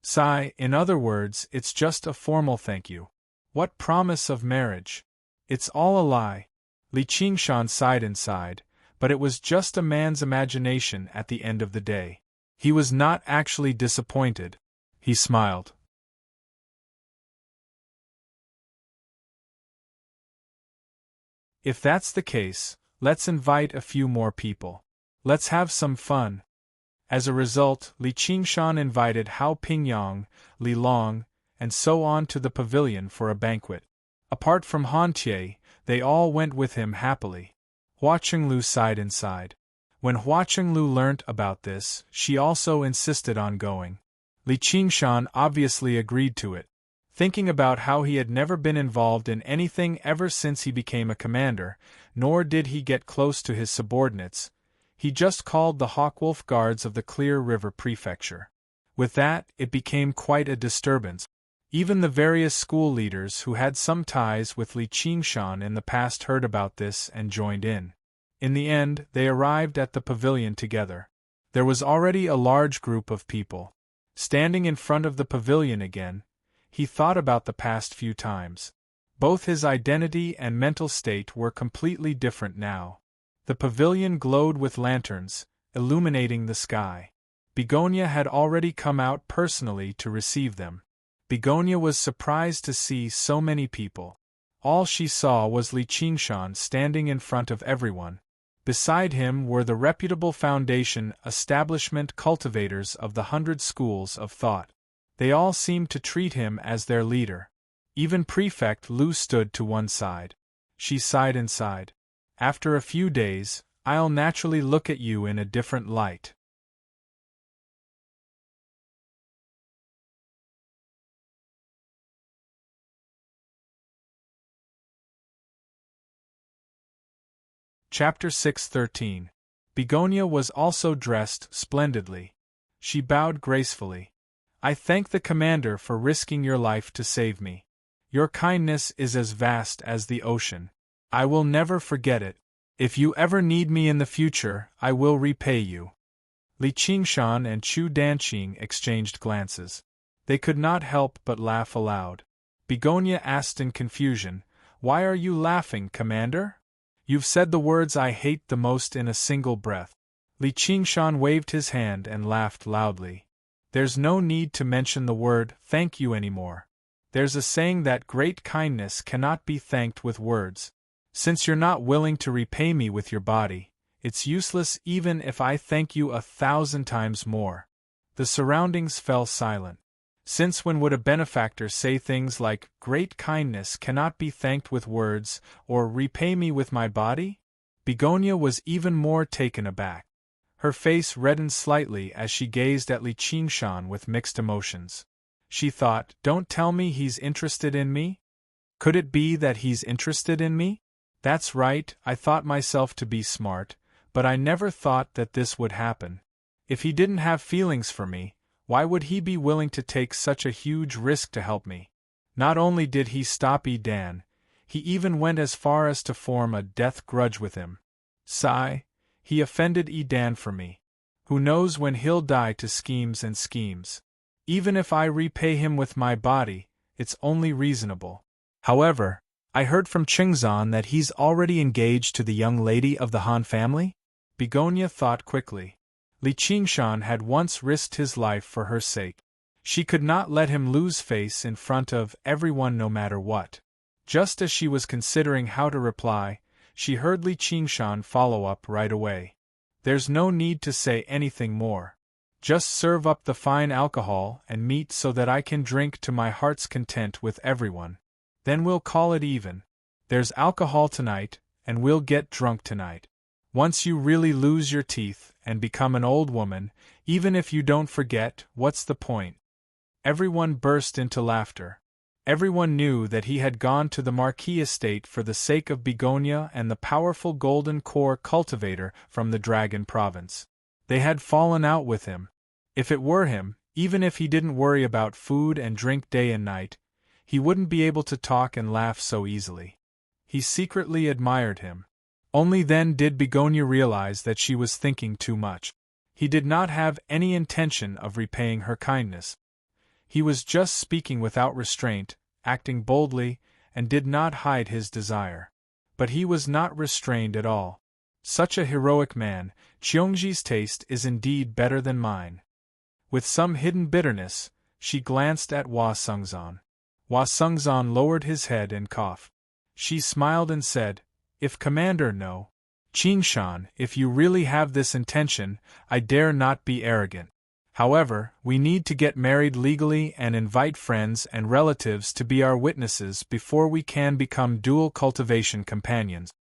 Sai, in other words, it's just a formal thank you. What promise of marriage? It's all a lie. Li Qingshan sighed inside, but it was just a man's imagination at the end of the day. He was not actually disappointed. He smiled. If that's the case, let's invite a few more people. Let's have some fun. As a result, Li Qingshan invited Hao Pingyang, Li Long, and so on to the pavilion for a banquet. Apart from Han Tie, they all went with him happily. Hua Chenglu sighed inside. When Hua Chenglu learnt about this, she also insisted on going. Li Qingshan obviously agreed to it. Thinking about how he had never been involved in anything ever since he became a commander, nor did he get close to his subordinates, he just called the Hawkwolf Guards of the Clear River Prefecture. With that, it became quite a disturbance. Even the various school leaders who had some ties with Li Qingshan in the past heard about this and joined in. In the end, they arrived at the pavilion together. There was already a large group of people. Standing in front of the pavilion again, he thought about the past few times. Both his identity and mental state were completely different now. The pavilion glowed with lanterns, illuminating the sky. Begonia had already come out personally to receive them. Begonia was surprised to see so many people. All she saw was Li Qingshan standing in front of everyone. Beside him were the reputable foundation establishment cultivators of the 100 schools of thought. They all seemed to treat him as their leader. Even Prefect Lu stood to one side. She sighed inside. After a few days, I'll naturally look at you in a different light. Chapter 6:13. Begonia was also dressed splendidly. She bowed gracefully. I thank the commander for risking your life to save me. Your kindness is as vast as the ocean. I will never forget it. If you ever need me in the future, I will repay you. Li Qingshan and Chu Danqing exchanged glances. They could not help but laugh aloud. Begonia asked in confusion, Why are you laughing, Commander? You've said the words I hate the most in a single breath. Li Qingshan waved his hand and laughed loudly. There's no need to mention the word thank you anymore. There's a saying that great kindness cannot be thanked with words. Since you're not willing to repay me with your body, it's useless even if I thank you 1,000 times more. The surroundings fell silent. Since when would a benefactor say things like, great kindness cannot be thanked with words, or repay me with my body? Begonia was even more taken aback. Her face reddened slightly as she gazed at Li Qingshan with mixed emotions. She thought, don't tell me he's interested in me? Could it be that he's interested in me? That's right, I thought myself to be smart, but I never thought that this would happen. If he didn't have feelings for me, why would he be willing to take such a huge risk to help me? Not only did he stop Dan, he even went as far as to form a death grudge with him. Sigh, he offended Dan for me. Who knows when he'll die to schemes and schemes. Even if I repay him with my body, it's only reasonable. However, I heard from Chengzan that he's already engaged to the young lady of the Han family? Begonia thought quickly. Li Qingshan had once risked his life for her sake. She could not let him lose face in front of everyone no matter what. Just as she was considering how to reply, she heard Li Qingshan follow up right away. There's no need to say anything more. Just serve up the fine alcohol and meat so that I can drink to my heart's content with everyone. Then we'll call it even. There's alcohol tonight, and we'll get drunk tonight. Once you really lose your teeth and become an old woman, even if you don't forget, what's the point? Everyone burst into laughter. Everyone knew that he had gone to the Marquis estate for the sake of Begonia and the powerful golden core cultivator from the Dragon province. They had fallen out with him. If it were him, even if he didn't worry about food and drink day and night, he wouldn't be able to talk and laugh so easily. He secretly admired him. Only then did Begonia realize that she was thinking too much. He did not have any intention of repaying her kindness. He was just speaking without restraint, acting boldly, and did not hide his desire. But he was not restrained at all. Such a heroic man, Cheongji's taste is indeed better than mine. With some hidden bitterness, she glanced at Hua Sungzan. Hua Sungzan lowered his head and coughed. She smiled and said, "If Commander no, Qingshan, if you really have this intention, I dare not be arrogant. However, we need to get married legally and invite friends and relatives to be our witnesses before we can become dual cultivation companions."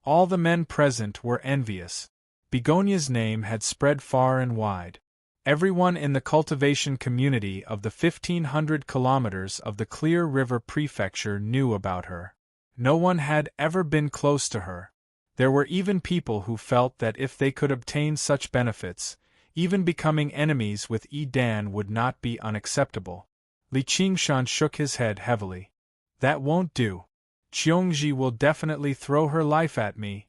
All the men present were envious. Begonia's name had spread far and wide. Everyone in the cultivation community of the 1,500 kilometers of the Clear River Prefecture knew about her. No one had ever been close to her. There were even people who felt that if they could obtain such benefits, even becoming enemies with Yi Dan would not be unacceptable. Li Qingshan shook his head heavily. "That won't do. Cheongji will definitely throw her life at me."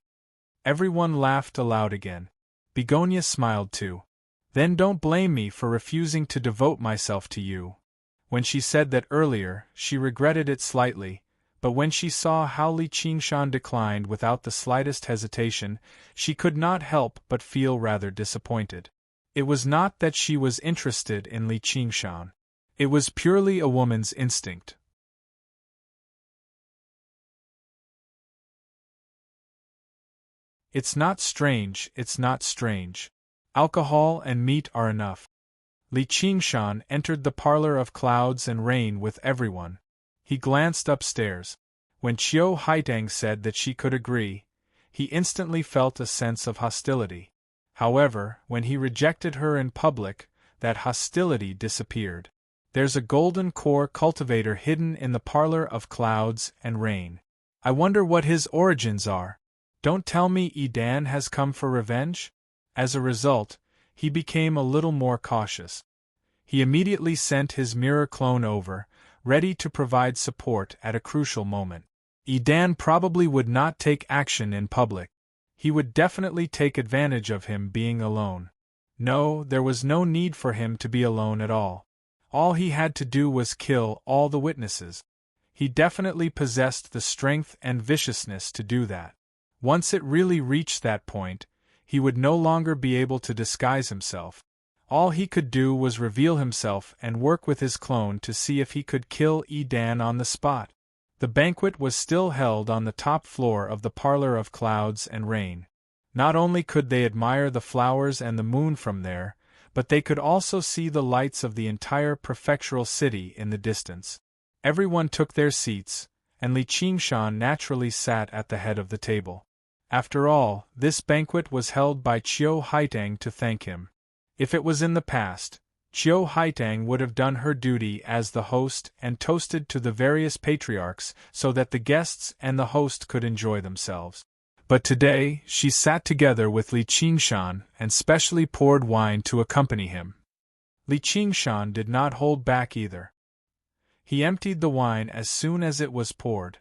Everyone laughed aloud again. Begonia smiled too. "Then don't blame me for refusing to devote myself to you." When she said that earlier, she regretted it slightly, but when she saw how Li Qingshan declined without the slightest hesitation, she could not help but feel rather disappointed. It was not that she was interested in Li Qingshan. It was purely a woman's instinct. It's not strange, it's not strange. Alcohol and meat are enough. Li Qingshan entered the parlor of clouds and rain with everyone. He glanced upstairs. When Qiu Haitang said that she could agree, he instantly felt a sense of hostility. However, when he rejected her in public, that hostility disappeared. There's a golden core cultivator hidden in the parlor of clouds and rain. I wonder what his origins are. Don't tell me Edan has come for revenge? As a result, he became a little more cautious. He immediately sent his mirror clone over, ready to provide support at a crucial moment. Edan probably would not take action in public. He would definitely take advantage of him being alone. No, there was no need for him to be alone at all. All he had to do was kill all the witnesses. He definitely possessed the strength and viciousness to do that. Once it really reached that point, he would no longer be able to disguise himself. All he could do was reveal himself and work with his clone to see if he could kill Edan on the spot. The banquet was still held on the top floor of the parlor of clouds and rain. Not only could they admire the flowers and the moon from there, but they could also see the lights of the entire prefectural city in the distance. Everyone took their seats, and Li Qingshan naturally sat at the head of the table. After all, this banquet was held by Qiu Haitang to thank him. If it was in the past, Qiu Haitang would have done her duty as the host and toasted to the various patriarchs so that the guests and the host could enjoy themselves. But today, she sat together with Li Qingshan and specially poured wine to accompany him. Li Qingshan did not hold back either. He emptied the wine as soon as it was poured.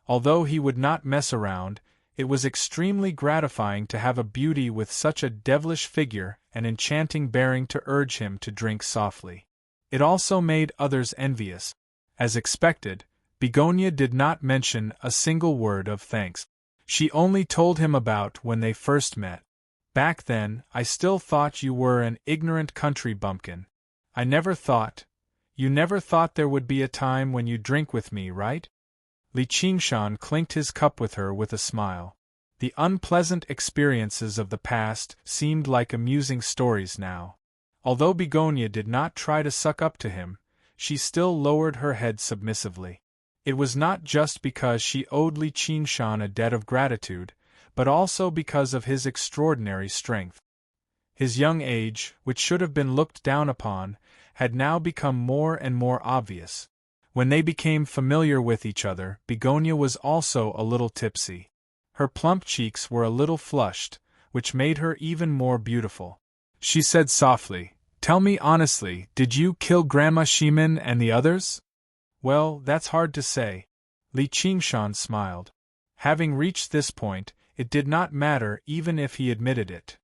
Although he would not mess around, it was extremely gratifying to have a beauty with such a devilish figure and enchanting bearing to urge him to drink softly. It also made others envious. As expected, Begonia did not mention a single word of thanks. She only told him about when they first met. "Back then, I still thought you were an ignorant country bumpkin. You never thought there would be a time when you drink with me, right?" Li Qingshan clinked his cup with her with a smile. The unpleasant experiences of the past seemed like amusing stories now. Although Begonia did not try to suck up to him, she still lowered her head submissively. It was not just because she owed Li Qingshan a debt of gratitude, but also because of his extraordinary strength. His young age, which should have been looked down upon, had now become more and more obvious. When they became familiar with each other, Begonia was also a little tipsy. Her plump cheeks were a little flushed, which made her even more beautiful. She said softly, "Tell me honestly, did you kill Grandma Shimin and the others?" "Well, that's hard to say." Li Qingshan smiled. Having reached this point, it did not matter even if he admitted it.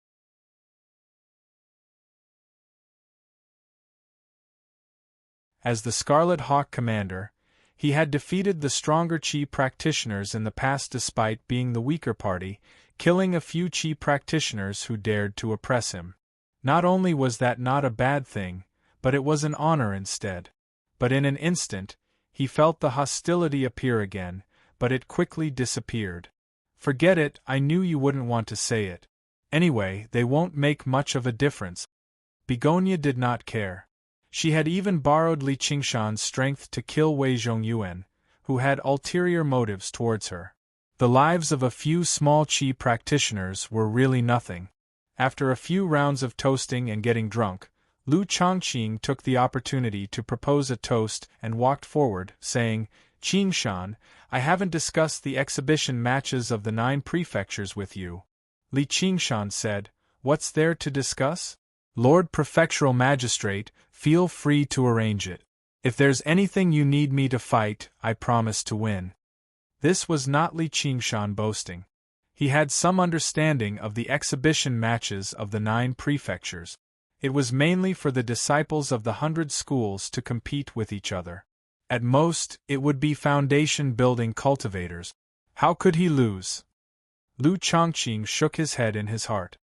As the Scarlet Hawk commander, he had defeated the stronger Qi practitioners in the past despite being the weaker party, killing a few Qi practitioners who dared to oppress him. Not only was that not a bad thing, but it was an honor instead. But in an instant, he felt the hostility appear again, but it quickly disappeared. "Forget it, I knew you wouldn't want to say it. Anyway, they won't make much of a difference." Begonia did not care. She had even borrowed Li Qingshan's strength to kill Wei Zhongyuan, who had ulterior motives towards her. The lives of a few small Qi practitioners were really nothing. After a few rounds of toasting and getting drunk, Lu Chongqing took the opportunity to propose a toast and walked forward, saying, "Qingshan, I haven't discussed the exhibition matches of the 9 prefectures with you." Li Qingshan said, "What's there to discuss? Lord Prefectural Magistrate, feel free to arrange it. If there's anything you need me to fight, I promise to win." This was not Li Qingshan boasting. He had some understanding of the exhibition matches of the 9 prefectures. It was mainly for the disciples of the 100 schools to compete with each other. At most, it would be foundation-building cultivators. How could he lose? Lu Chongqing shook his head in his heart.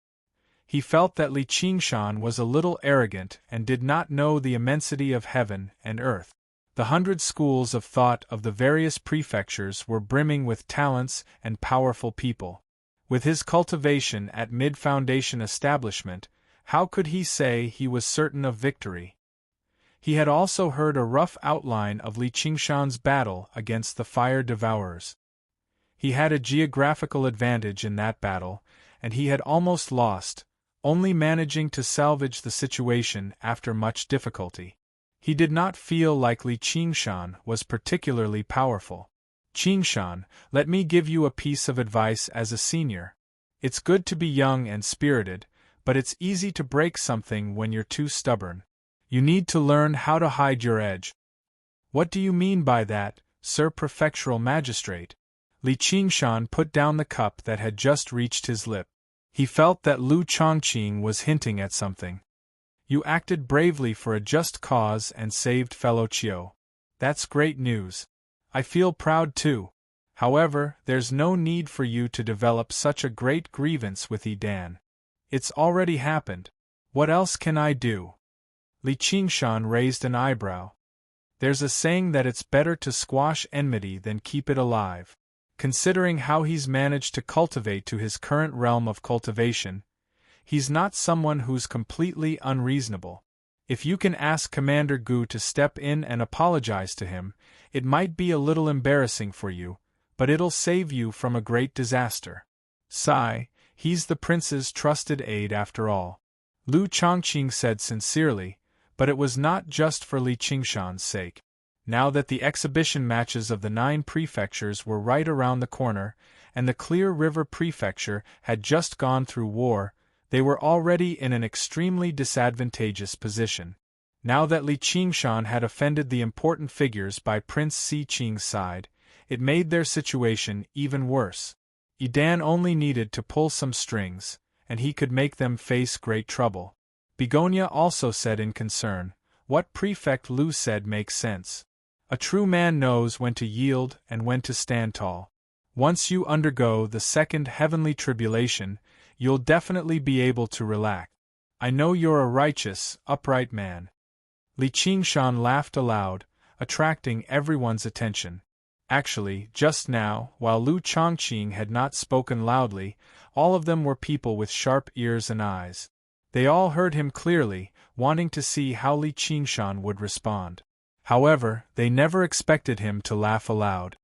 He felt that Li Qingshan was a little arrogant and did not know the immensity of heaven and earth. The 100 schools of thought of the various prefectures were brimming with talents and powerful people. With his cultivation at mid-foundation establishment, how could he say he was certain of victory? He had also heard a rough outline of Li Qingshan's battle against the Fire Devourers. He had a geographical advantage in that battle, and he had almost lost, only managing to salvage the situation after much difficulty. He did not feel like Li Qingshan was particularly powerful. "Qingshan, let me give you a piece of advice as a senior. It's good to be young and spirited, but it's easy to break something when you're too stubborn. You need to learn how to hide your edge." "What do you mean by that, Sir Prefectural Magistrate?" Li Qingshan put down the cup that had just reached his lip. He felt that Lu Chongqing was hinting at something. "You acted bravely for a just cause and saved fellow Chiu. That's great news. I feel proud too. However, there's no need for you to develop such a great grievance with Edan. It's already happened. What else can I do?" Li Qingshan raised an eyebrow. "There's a saying that it's better to squash enmity than keep it alive. Considering how he's managed to cultivate to his current realm of cultivation, he's not someone who's completely unreasonable. If you can ask Commander Gu to step in and apologize to him, it might be a little embarrassing for you, but it'll save you from a great disaster. Sigh, he's the prince's trusted aide after all." Lu Chongqing said sincerely, but it was not just for Li Qingshan's sake. Now that the exhibition matches of the 9 prefectures were right around the corner, and the Clear River Prefecture had just gone through war, they were already in an extremely disadvantageous position. Now that Li Qingshan had offended the important figures by Prince Si Qing's side, it made their situation even worse. Edan only needed to pull some strings, and he could make them face great trouble. Begonia also said in concern, "What Prefect Lu said makes sense. A true man knows when to yield and when to stand tall. Once you undergo the second heavenly tribulation, you'll definitely be able to relax. I know you're a righteous, upright man." Li Qingshan laughed aloud, attracting everyone's attention. Actually, just now, while Lu Chongqing had not spoken loudly, all of them were people with sharp ears and eyes. They all heard him clearly, wanting to see how Li Qingshan would respond. However, they never expected him to laugh aloud.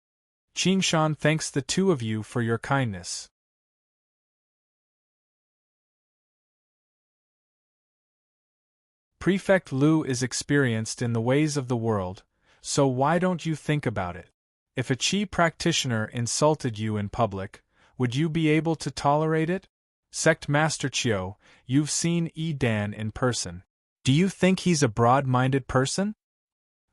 "Qingshan thanks the 2 of you for your kindness." Prefect Lu is experienced in the ways of the world, so why don't you think about it? If a Qi practitioner insulted you in public, would you be able to tolerate it? Sect Master Chiu, you've seen Yi Dan in person. Do you think he's a broad-minded person?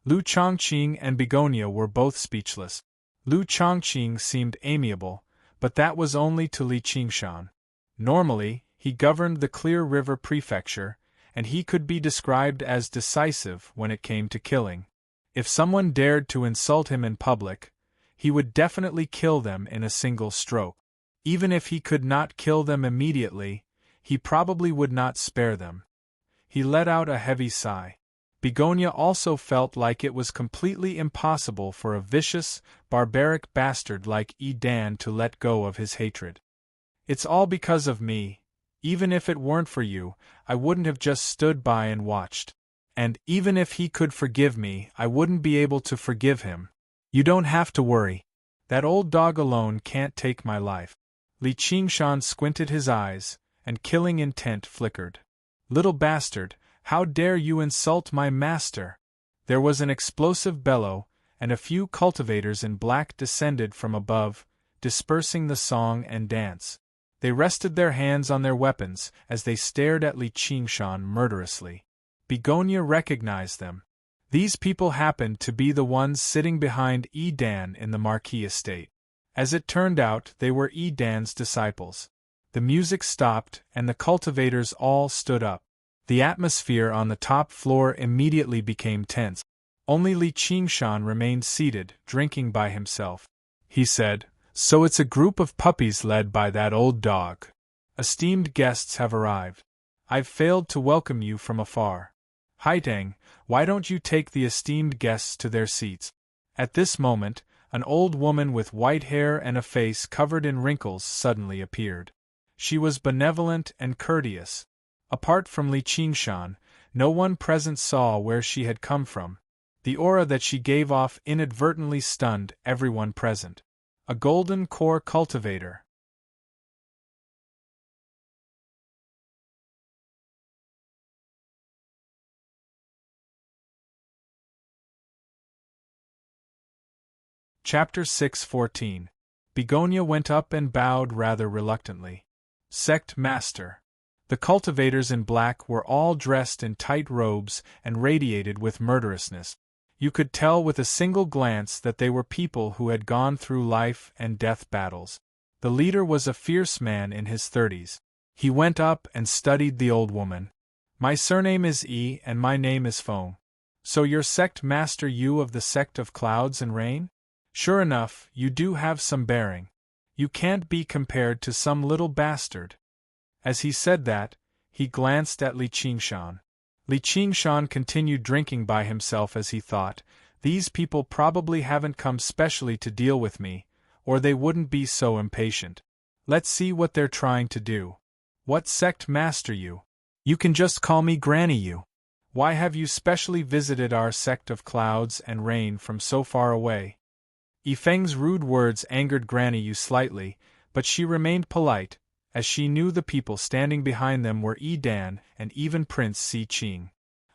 Lu Chongqing and Begonia were both speechless. Lu Chongqing seemed amiable, but that was only to Li Qingshan. Normally, he governed the Clear River Prefecture, and he could be described as decisive when it came to killing. If someone dared to insult him in public, he would definitely kill them in a single stroke. Even if he could not kill them immediately, he probably would not spare them. He let out a heavy sigh. Begonia also felt like it was completely impossible for a vicious, barbaric bastard like Yi Dan to let go of his hatred. It's all because of me. Even if it weren't for you, I wouldn't have just stood by and watched. And even if he could forgive me, I wouldn't be able to forgive him. You don't have to worry. That old dog alone can't take my life. Li Qingshan squinted his eyes, and killing intent flickered. Little bastard, how dare you insult my master? There was an explosive bellow, and a few cultivators in black descended from above, dispersing the song and dance. They rested their hands on their weapons as they stared at Li Qingshan murderously. Begonia recognized them. These people happened to be the ones sitting behind Yi Dan in the Marquis estate. As it turned out, they were Yi Dan's disciples. The music stopped, and the cultivators all stood up. The atmosphere on the top floor immediately became tense. Only Li Qingshan remained seated, drinking by himself. He said, "So it's a group of puppies led by that old dog. Esteemed guests have arrived. I've failed to welcome you from afar. Haitang, why don't you take the esteemed guests to their seats?" At this moment, an old woman with white hair and a face covered in wrinkles suddenly appeared. She was benevolent and courteous. Apart from Li Qingshan, no one present saw where she had come from. The aura that she gave off inadvertently stunned everyone present. A golden core cultivator. Chapter 6:14. Begonia went up and bowed rather reluctantly. Sect Master. The cultivators in black were all dressed in tight robes and radiated with murderousness. You could tell with a single glance that they were people who had gone through life and death battles. The leader was a fierce man in his 30s. He went up and studied the old woman. "My surname is Yi and my name is Feng. So you're Sect Master Yu of the Sect of Clouds and Rain? Sure enough, you do have some bearing. You can't be compared to some little bastard." As he said that, he glanced at Li Qingshan. Li Qingshan continued drinking by himself as he thought, "These people probably haven't come specially to deal with me, or they wouldn't be so impatient. Let's see what they're trying to do. What sect master you? You can just call me Granny Yu. Why have you specially visited our sect of Clouds and Rain from so far away?" Yifeng's rude words angered Granny Yu slightly, but she remained polite, as she knew the people standing behind them were Yi Dan and even Prince Si Qing.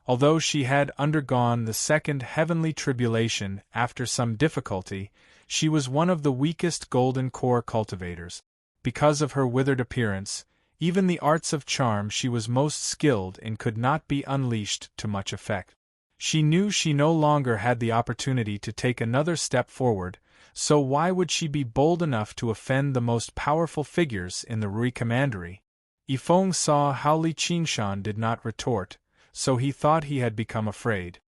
Although she had undergone the second heavenly tribulation after some difficulty, she was one of the weakest golden core cultivators. Because of her withered appearance, even the arts of charm she was most skilled in could not be unleashed to much effect. She knew she no longer had the opportunity to take another step forward, so why would she be bold enough to offend the most powerful figures in the Rui Commandery? Yifeng saw how Li Qingshan did not retort, so he thought he had become afraid.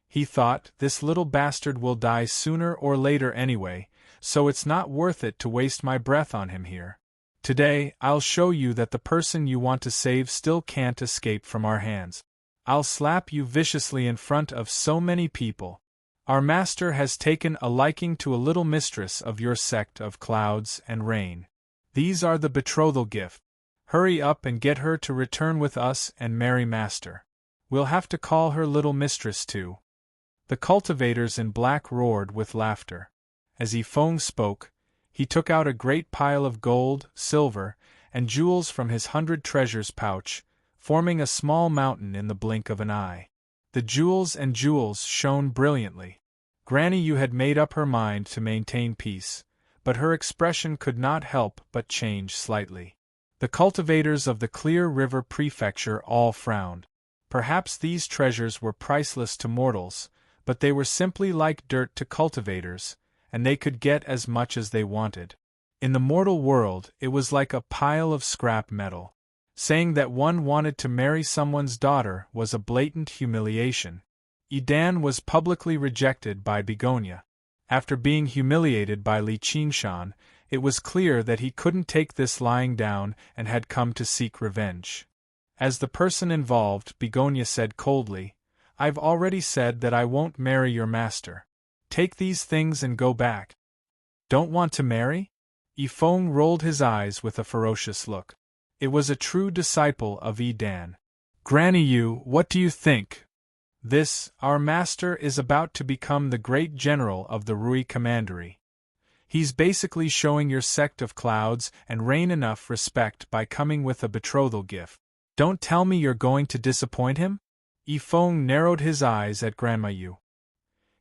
He thought, this little bastard will die sooner or later anyway, so it's not worth it to waste my breath on him here. Today, I'll show you that the person you want to save still can't escape from our hands. I'll slap you viciously in front of so many people. Our master has taken a liking to a little mistress of your sect of Clouds and Rain. These are the betrothal gift. Hurry up and get her to return with us and marry master. We'll have to call her little mistress too. The cultivators in black roared with laughter. As Yifeng spoke, he took out a great pile of gold, silver, and jewels from his 100 treasures pouch, forming a small mountain in the blink of an eye. The jewels shone brilliantly. Granny Yu had made up her mind to maintain peace, but her expression could not help but change slightly. The cultivators of the Clear River Prefecture all frowned. Perhaps these treasures were priceless to mortals, but they were simply like dirt to cultivators, and they could get as much as they wanted. In the mortal world, it was like a pile of scrap metal. Saying that one wanted to marry someone's daughter was a blatant humiliation. Idan was publicly rejected by Begonia. After being humiliated by Li Qingshan, it was clear that he couldn't take this lying down and had come to seek revenge. As the person involved, Begonia said coldly, "I've already said that I won't marry your master. Take these things and go back." "Don't want to marry?" Yifeng rolled his eyes with a ferocious look. It was a true disciple of Idan. "Granny Yu, what do you think? Our master is about to become the great general of the Rui Commandery. He's basically showing your sect of clouds and rain enough respect by coming with a betrothal gift. Don't tell me you're going to disappoint him?" Yifeng narrowed his eyes at Grandma Yu.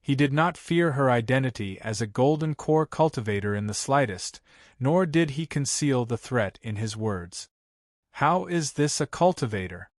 He did not fear her identity as a golden core cultivator in the slightest, nor did he conceal the threat in his words. "How is this a cultivator?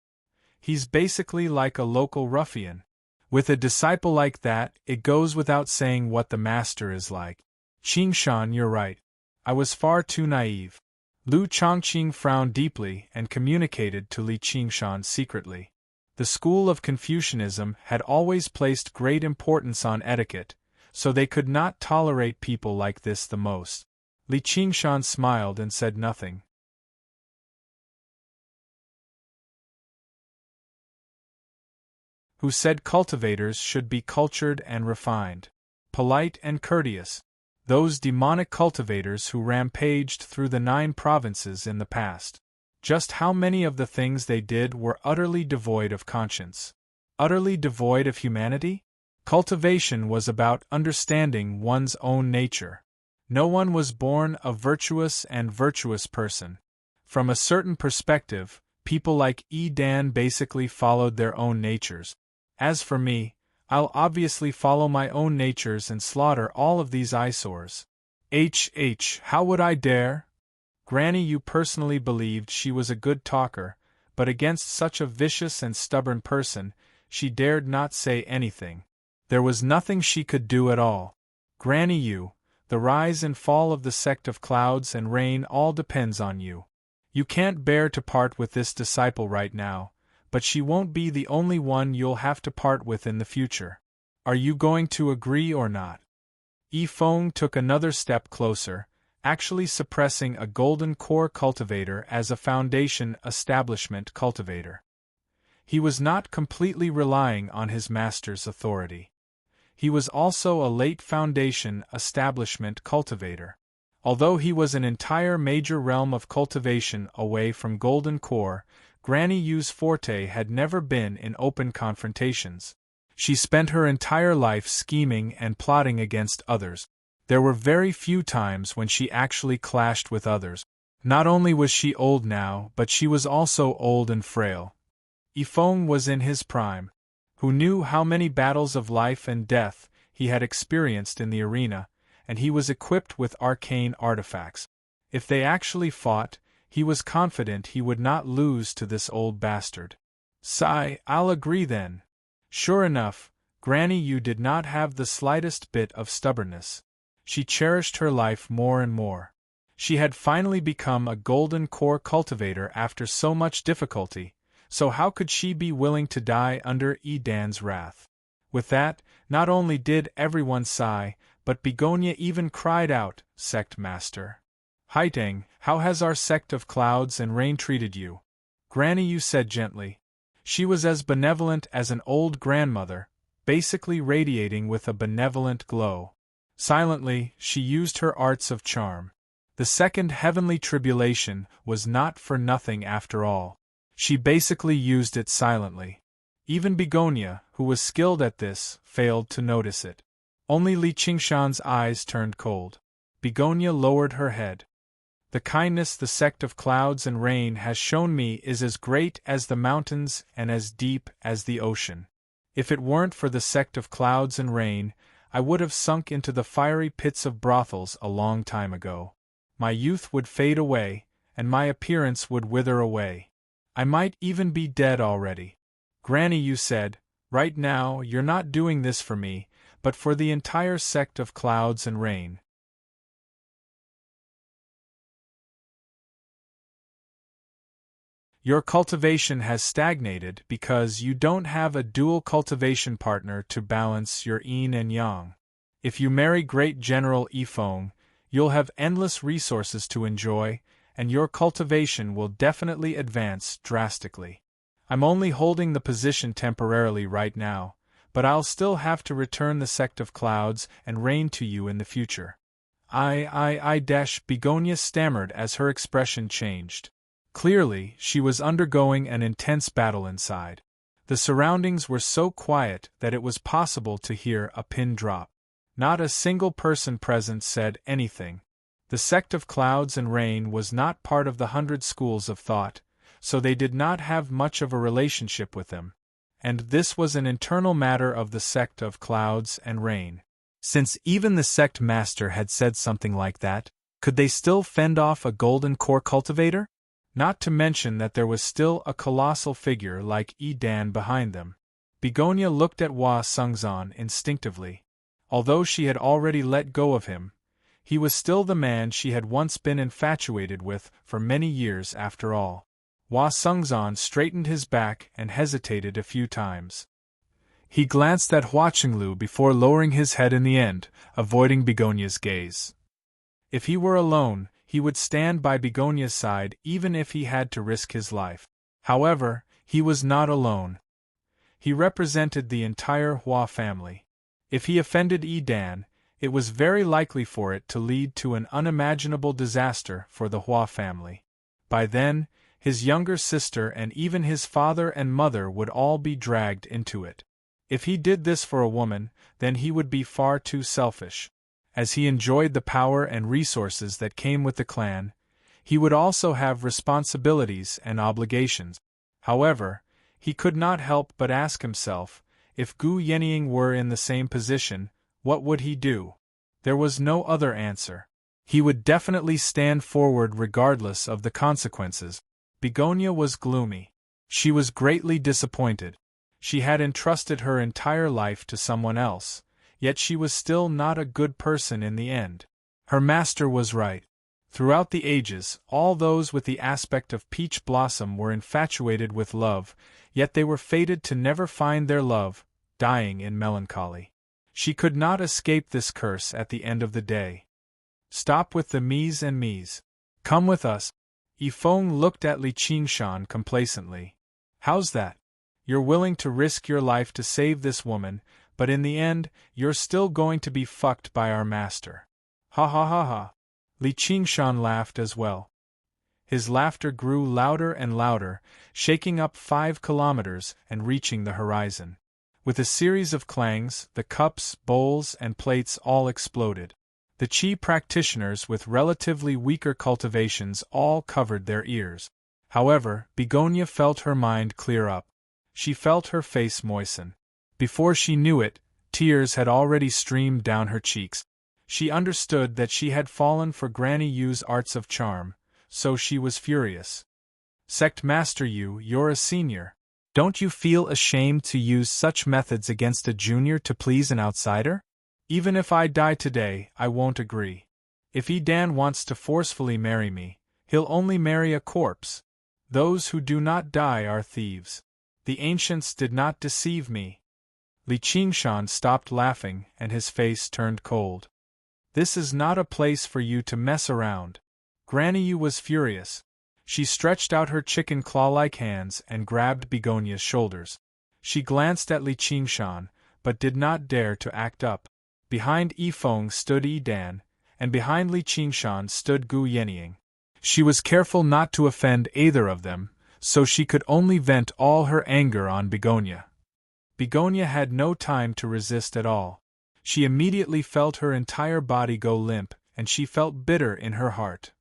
He's basically like a local ruffian. With a disciple like that, it goes without saying what the master is like." "Qingshan, you're right. I was far too naive." Lu Chongqing frowned deeply and communicated to Li Qingshan secretly. The school of Confucianism had always placed great importance on etiquette, so they could not tolerate people like this the most. Li Qingshan smiled and said nothing. Who said cultivators should be cultured and refined, polite and courteous. Those demonic cultivators who rampaged through the 9 provinces in the past. Just how many of the things they did were utterly devoid of conscience? Utterly devoid of humanity? Cultivation was about understanding one's own nature. No one was born a virtuous and virtuous person. From a certain perspective, people like Idan basically followed their own natures. As for me, I'll obviously follow my own natures and slaughter all of these eyesores. How would I dare? Granny Yu personally believed she was a good talker, but against such a vicious and stubborn person, she dared not say anything. There was nothing she could do at all. "Granny Yu, the rise and fall of the sect of clouds and rain all depends on you. You can't bear to part with this disciple right now, but she won't be the only one you'll have to part with in the future. Are you going to agree or not?" Yifeng took another step closer, actually suppressing a golden core cultivator as a foundation establishment cultivator. He was not completely relying on his master's authority. He was also a late foundation establishment cultivator. Although he was an entire major realm of cultivation away from golden core, Granny Yu's forte had never been in open confrontations. She spent her entire life scheming and plotting against others. There were very few times when she actually clashed with others. Not only was she old now, but she was also old and frail. Yifeng was in his prime. Who knew how many battles of life and death he had experienced in the arena, and he was equipped with arcane artifacts. If they actually fought, he was confident he would not lose to this old bastard. I'll agree then. Sure enough, Granny Yu did not have the slightest bit of stubbornness. She cherished her life more and more. She had finally become a golden core cultivator after so much difficulty, so how could she be willing to die under Idan's wrath? With that, not only did everyone sigh, but Begonia even cried out, "Sect Master! Haiteng, how has our sect of clouds and rain treated you?" Granny Yu said gently. She was as benevolent as an old grandmother, basically radiating with a benevolent glow. Silently, she used her arts of charm. The second heavenly tribulation was not for nothing after all. She basically used it silently. Even Begonia, who was skilled at this, failed to notice it. Only Li Qingshan's eyes turned cold. Begonia lowered her head. "The kindness the sect of clouds and rain has shown me is as great as the mountains and as deep as the ocean. If it weren't for the sect of clouds and rain, I would have sunk into the fiery pits of brothels a long time ago. My youth would fade away, and my appearance would wither away. I might even be dead already. Granny, you said, right now, you're not doing this for me, but for the entire sect of Clouds and Rain. Your cultivation has stagnated because you don't have a dual cultivation partner to balance your yin and yang. If you marry Great General Yifeng, you'll have endless resources to enjoy, and your cultivation will definitely advance drastically. I'm only holding the position temporarily right now, but I'll still have to return the sect of Clouds and Rain to you in the future. Begonia stammered as her expression changed. Clearly, she was undergoing an intense battle inside. The surroundings were so quiet that it was possible to hear a pin drop. Not a single person present said anything. The sect of Clouds and Rain was not part of the 100 schools of thought, so they did not have much of a relationship with them. And this was an internal matter of the sect of Clouds and Rain. Since even the sect master had said something like that, could they still fend off a golden core cultivator? Not to mention that there was still a colossal figure like Dan behind them. Begonia looked at Hua Sungzan instinctively. Although she had already let go of him, he was still the man she had once been infatuated with for many years after all. Hua Sungzan straightened his back and hesitated a few times. He glanced at Hua Qinglu before lowering his head in the end, avoiding Begonia's gaze. If he were alone, he would stand by Begonia's side even if he had to risk his life. However, he was not alone. He represented the entire Hua family. If he offended Dan, it was very likely for it to lead to an unimaginable disaster for the Hua family. By then, his younger sister and even his father and mother would all be dragged into it. If he did this for a woman, then he would be far too selfish. As he enjoyed the power and resources that came with the clan, he would also have responsibilities and obligations. However, he could not help but ask himself, if Gu Yenying were in the same position, what would he do? There was no other answer. He would definitely stand forward regardless of the consequences. Begonia was gloomy. She was greatly disappointed. She had entrusted her entire life to someone else, yet she was still not a good person in the end. Her master was right. Throughout the ages, all those with the aspect of peach blossom were infatuated with love, yet they were fated to never find their love, dying in melancholy. She could not escape this curse at the end of the day. Stop with the me's and me's. Come with us. Yifeng looked at Li Qingshan complacently. How's that? You're willing to risk your life to save this woman, but in the end, you're still going to be fucked by our master. Ha ha ha ha. Li Qingshan laughed as well. His laughter grew louder and louder, shaking up 5 kilometers and reaching the horizon. With a series of clangs, the cups, bowls, and plates all exploded. The Qi practitioners with relatively weaker cultivations all covered their ears. However, Begonia felt her mind clear up. She felt her face moisten. Before she knew it, tears had already streamed down her cheeks. She understood that she had fallen for Granny Yu's arts of charm, so she was furious. Sect Master Yu, you're a senior. Don't you feel ashamed to use such methods against a junior to please an outsider? Even if I die today, I won't agree. If Dan wants to forcefully marry me, he'll only marry a corpse. Those who do not die are thieves. The ancients did not deceive me. Li Qingshan stopped laughing and his face turned cold. This is not a place for you to mess around. Granny Yu was furious. She stretched out her chicken claw-like hands and grabbed Begonia's shoulders. She glanced at Li Qingshan, but did not dare to act up. Behind Yifeng stood Dan, and behind Li Qingshan stood Gu Yenying. She was careful not to offend either of them, so she could only vent all her anger on Begonia. Begonia had no time to resist at all. She immediately felt her entire body go limp, and she felt bitter in her heart.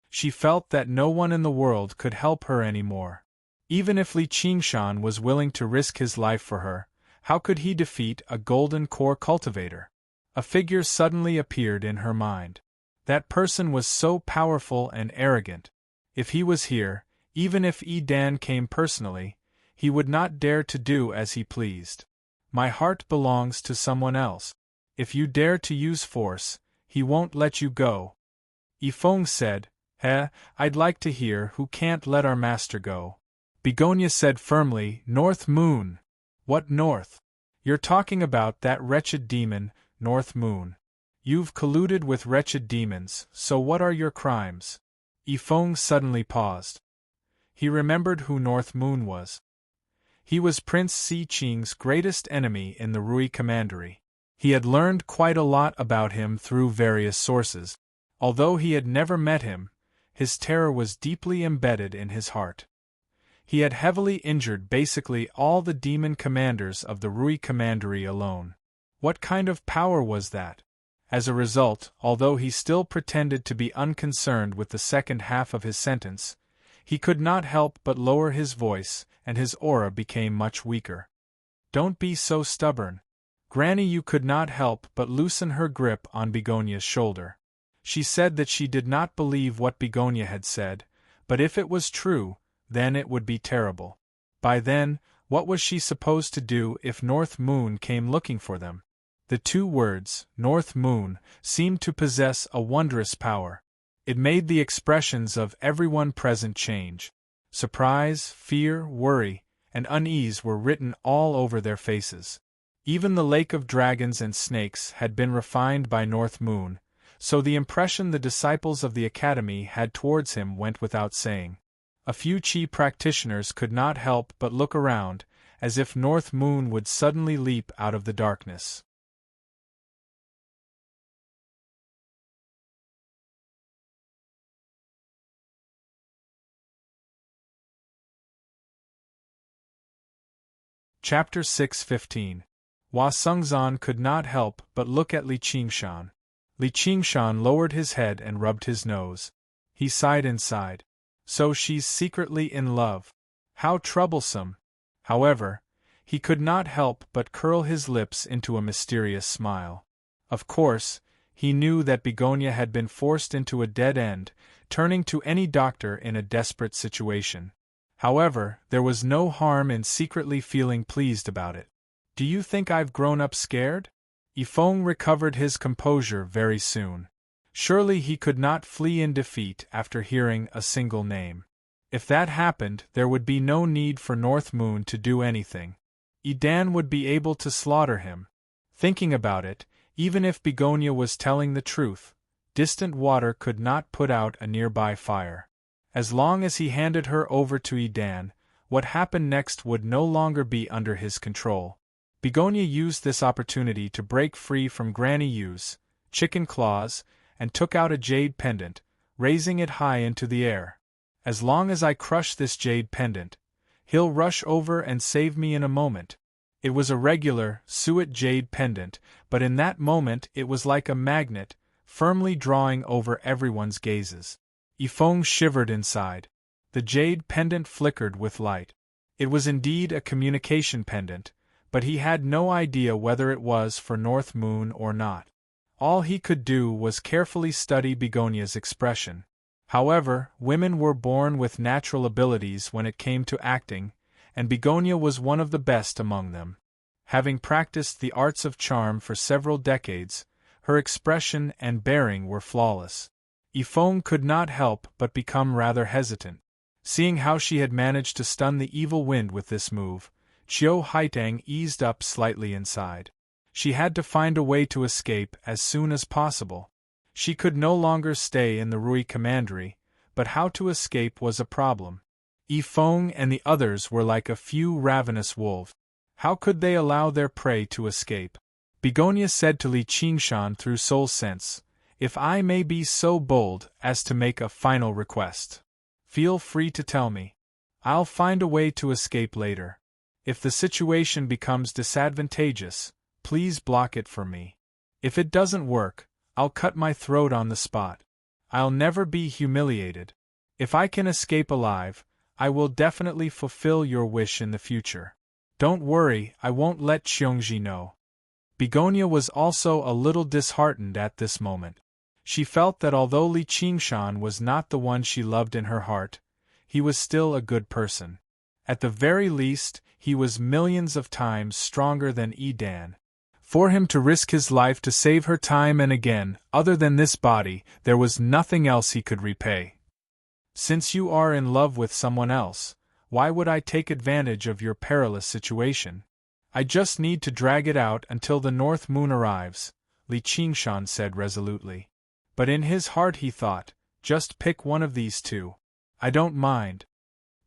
She felt that no one in the world could help her anymore. Even if Li Qingshan was willing to risk his life for her, how could he defeat a golden core cultivator? A figure suddenly appeared in her mind. That person was so powerful and arrogant. If he was here, even if Yi Dan came personally, he would not dare to do as he pleased. My heart belongs to someone else. If you dare to use force, he won't let you go. Yifeng said, I'd like to hear who can't let our master go. Begonia said firmly, North Moon. What North? You're talking about that wretched demon, North Moon. You've colluded with wretched demons, so what are your crimes? Yifeng suddenly paused. He remembered who North Moon was. He was Prince Si Qing's greatest enemy in the Rui Commandery. He had learned quite a lot about him through various sources. Although he had never met him, his terror was deeply embedded in his heart. He had heavily injured basically all the demon commanders of the Rui Commandery alone. What kind of power was that? As a result, although he still pretended to be unconcerned with the second half of his sentence, he could not help but lower his voice, and his aura became much weaker. Don't be so stubborn. Granny Yu could not help but loosen her grip on Begonia's shoulder. She said that she did not believe what Begonia had said, but if it was true, then it would be terrible. By then, what was she supposed to do if North Moon came looking for them? The two words, North Moon, seemed to possess a wondrous power. It made the expressions of everyone present change. Surprise, fear, worry, and unease were written all over their faces. Even the lake of dragons and snakes had been refined by North Moon, so the impression the disciples of the academy had towards him went without saying. A few Qi practitioners could not help but look around, as if North Moon would suddenly leap out of the darkness. Chapter 6:15. Hua Sengzan could not help but look at Li Qingshan. Li Qingshan lowered his head and rubbed his nose. He sighed inside. So she's secretly in love. How troublesome. However, he could not help but curl his lips into a mysterious smile. Of course, he knew that Begonia had been forced into a dead end, turning to any doctor in a desperate situation. However, there was no harm in secretly feeling pleased about it. Do you think I've grown up scared? Yifeng recovered his composure very soon. Surely he could not flee in defeat after hearing a single name. If that happened, there would be no need for North Moon to do anything. Yi Dan would be able to slaughter him. Thinking about it, even if Begonia was telling the truth, distant water could not put out a nearby fire. As long as he handed her over to Yi Dan, what happened next would no longer be under his control. Begonia used this opportunity to break free from Granny Yu's chicken claws, and took out a jade pendant, raising it high into the air. As long as I crush this jade pendant, he'll rush over and save me in a moment. It was a regular, suet jade pendant, but in that moment it was like a magnet, firmly drawing over everyone's gazes. Yifeng shivered inside. The jade pendant flickered with light. It was indeed a communication pendant, but he had no idea whether it was for North Moon or not. All he could do was carefully study Begonia's expression. However, women were born with natural abilities when it came to acting, and Begonia was one of the best among them. Having practiced the arts of charm for several decades, her expression and bearing were flawless. Yifeng could not help but become rather hesitant. Seeing how she had managed to stun the evil wind with this move, Qiu Haitang eased up slightly inside. She had to find a way to escape as soon as possible. She could no longer stay in the Rui Commandery, but how to escape was a problem. Yifeng and the others were like a few ravenous wolves. How could they allow their prey to escape? Begonia said to Li Qingshan through soul sense, "If I may be so bold as to make a final request, feel free to tell me. I'll find a way to escape later. If the situation becomes disadvantageous, please block it for me. If it doesn't work, I'll cut my throat on the spot. I'll never be humiliated. If I can escape alive, I will definitely fulfill your wish in the future. Don't worry, I won't let Xiongji know. Begonia was also a little disheartened at this moment. She felt that although Li Qingshan was not the one she loved in her heart, he was still a good person. At the very least, he was millions of times stronger than Dan. For him to risk his life to save her time and again, other than this body, there was nothing else he could repay. Since you are in love with someone else, why would I take advantage of your perilous situation? I just need to drag it out until the North Moon arrives, Li Qingshan said resolutely. But in his heart he thought, just pick one of these two. I don't mind.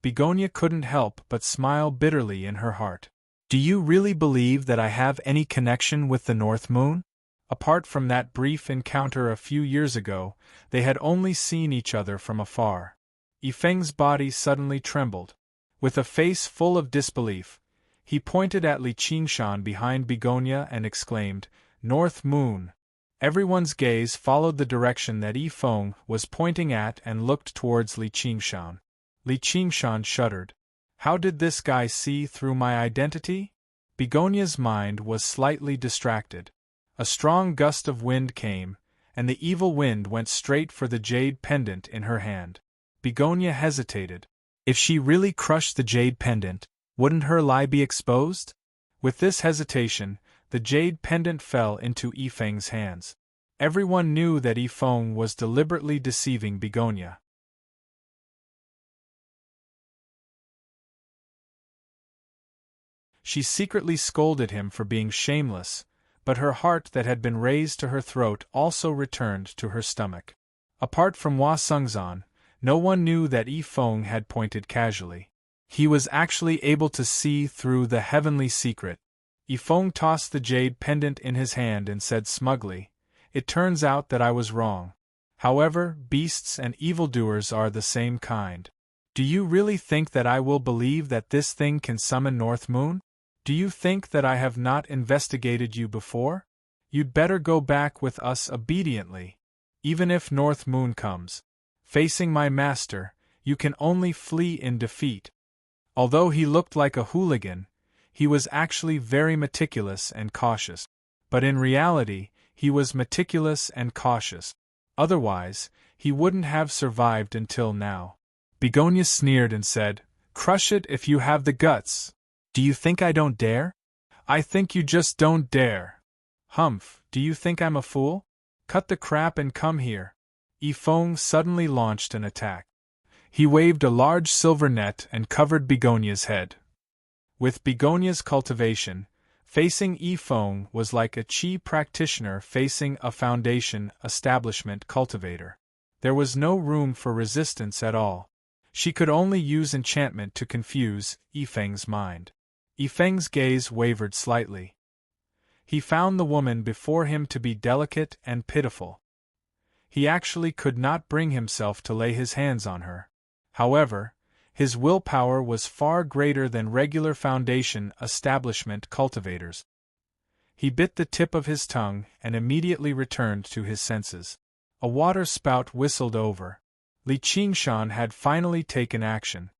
Begonia couldn't help but smile bitterly in her heart. Do you really believe that I have any connection with the North Moon? Apart from that brief encounter a few years ago, they had only seen each other from afar. Yifeng's body suddenly trembled. With a face full of disbelief, he pointed at Li Qingshan behind Begonia and exclaimed, North Moon. Everyone's gaze followed the direction that Yifeng was pointing at and looked towards Li Qingshan. Li Qingshan shuddered. How did this guy see through my identity? Begonia's mind was slightly distracted. A strong gust of wind came, and the evil wind went straight for the jade pendant in her hand. Begonia hesitated. If she really crushed the jade pendant, wouldn't her lie be exposed? With this hesitation, the jade pendant fell into Yifeng's hands. Everyone knew that Yifeng was deliberately deceiving Begonia. She secretly scolded him for being shameless, but her heart that had been raised to her throat also returned to her stomach. Apart from Hua Sengzan, no one knew that Yifeng had pointed casually. He was actually able to see through the heavenly secret. Yifeng tossed the jade pendant in his hand and said smugly, It turns out that I was wrong. However, beasts and evildoers are the same kind. Do you really think that I will believe that this thing can summon North Moon? Do you think that I have not investigated you before? You'd better go back with us obediently. Even if North Moon comes, facing my master, you can only flee in defeat. Although he looked like a hooligan, he was actually very meticulous and cautious. But in reality, he was meticulous and cautious. Otherwise, he wouldn't have survived until now. Begonia sneered and said, Crush it if you have the guts. Do you think I don't dare? I think you just don't dare. Humph, do you think I'm a fool? Cut the crap and come here. Yifeng suddenly launched an attack. He waved a large silver net and covered Begonia's head. With Begonia's cultivation, facing Yifeng was like a chi practitioner facing a foundation establishment cultivator. There was no room for resistance at all. She could only use enchantment to confuse Yifeng's mind. Yifeng's gaze wavered slightly. He found the woman before him to be delicate and pitiful. He actually could not bring himself to lay his hands on her. However, his willpower was far greater than regular foundation establishment cultivators. He bit the tip of his tongue and immediately returned to his senses. A water spout whistled over. Li Qingshan had finally taken action.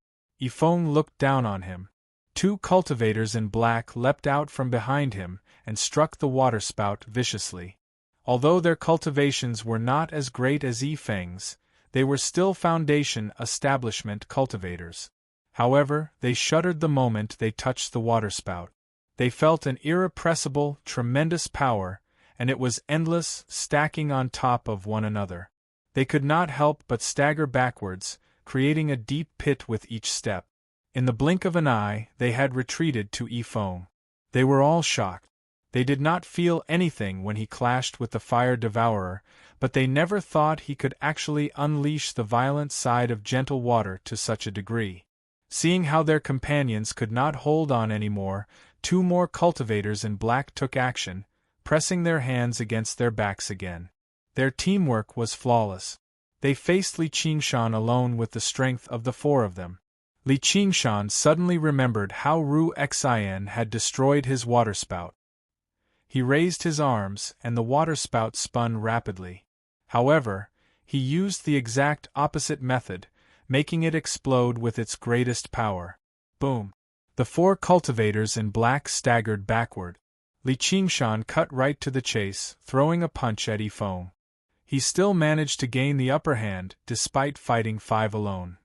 Yifeng looked down on him. Two cultivators in black leapt out from behind him and struck the waterspout viciously. Although their cultivations were not as great as Yifeng's, they were still foundation establishment cultivators. However, they shuddered the moment they touched the waterspout. They felt an irrepressible, tremendous power, and it was endless, stacking on top of one another. They could not help but stagger backwards, creating a deep pit with each step. In the blink of an eye, they had retreated to Yifeng. They were all shocked. They did not feel anything when he clashed with the fire devourer, but they never thought he could actually unleash the violent side of gentle water to such a degree. Seeing how their companions could not hold on anymore, two more cultivators in black took action, pressing their hands against their backs again. Their teamwork was flawless. They faced Li Qingshan alone with the strength of the four of them. Li Qingshan suddenly remembered how Ru Xian had destroyed his waterspout. He raised his arms, and the waterspout spun rapidly. However, he used the exact opposite method, making it explode with its greatest power. Boom! The 4 cultivators in black staggered backward. Li Qingshan cut right to the chase, throwing a punch at Yifeng. He still managed to gain the upper hand, despite fighting 5 alone.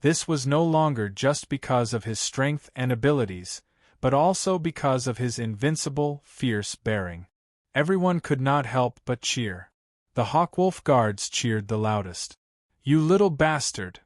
This was no longer just because of his strength and abilities, but also because of his invincible, fierce bearing. Everyone could not help but cheer. The Hawkwolf guards cheered the loudest. "You little bastard!"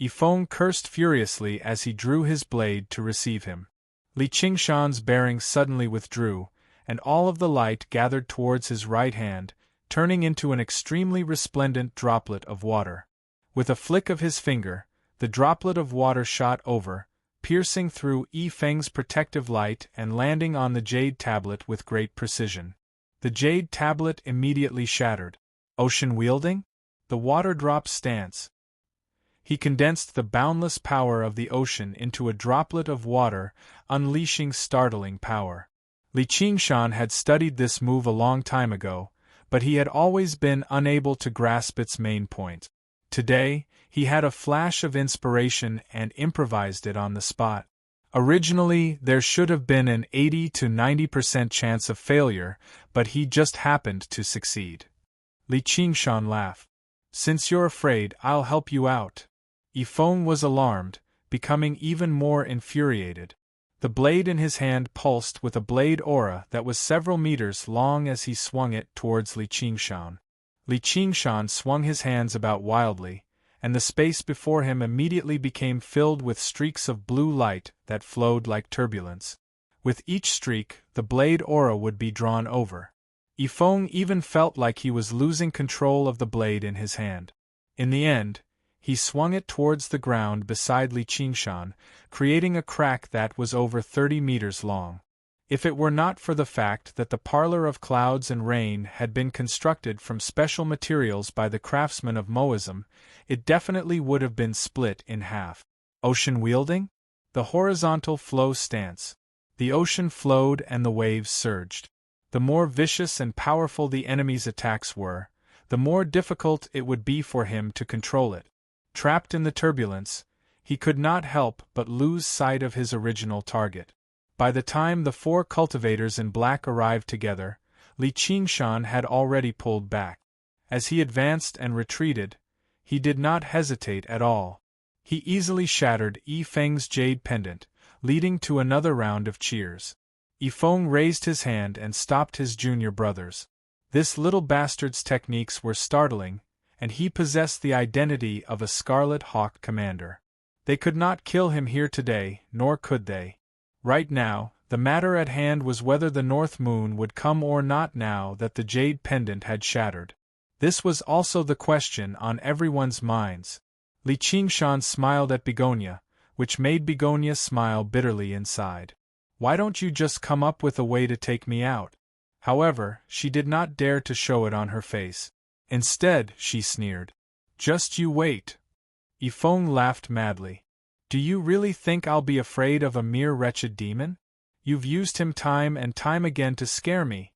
Yifeng cursed furiously as he drew his blade to receive him. Li Qingshan's bearing suddenly withdrew, and all of the light gathered towards his right hand, turning into an extremely resplendent droplet of water. With a flick of his finger, the droplet of water shot over, piercing through Yifeng's protective light and landing on the jade tablet with great precision. The jade tablet immediately shattered. Ocean wielding? The water drop's stance. He condensed the boundless power of the ocean into a droplet of water, unleashing startling power. Li Qingshan had studied this move a long time ago, but he had always been unable to grasp its main point. Today, he had a flash of inspiration and improvised it on the spot. Originally, there should have been an 80 to 90% chance of failure, but he just happened to succeed. Li Qingshan laughed. "Since you're afraid, I'll help you out." Yifeng was alarmed, becoming even more infuriated. The blade in his hand pulsed with a blade aura that was several meters long as he swung it towards Li Qingshan. Li Qingshan swung his hands about wildly, and the space before him immediately became filled with streaks of blue light that flowed like turbulence. With each streak, the blade aura would be drawn over. Yifeng even felt like he was losing control of the blade in his hand. In the end, he swung it towards the ground beside Li Qingshan, creating a crack that was over 30 meters long. If it were not for the fact that the Parlor of Clouds and Rain had been constructed from special materials by the craftsmen of Moism, it definitely would have been split in half. Ocean wielding? The horizontal flow stance. The ocean flowed and the waves surged. The more vicious and powerful the enemy's attacks were, the more difficult it would be for him to control it. Trapped in the turbulence, he could not help but lose sight of his original target. By the time the 4 cultivators in black arrived together, Li Qingshan had already pulled back. As he advanced and retreated, he did not hesitate at all. He easily shattered Yifeng's jade pendant, leading to another round of cheers. Yifeng raised his hand and stopped his junior brothers. This little bastard's techniques were startling, and he possessed the identity of a Scarlet Hawk commander. They could not kill him here today, nor could they. Right now, the matter at hand was whether the North Moon would come or not now that the jade pendant had shattered. This was also the question on everyone's minds. Li Qingshan smiled at Begonia, which made Begonia smile bitterly inside. "Why don't you just come up with a way to take me out?" However, she did not dare to show it on her face. Instead, she sneered. "Just you wait." Yifeng laughed madly. "Do you really think I'll be afraid of a mere wretched demon? You've used him time and time again to scare me."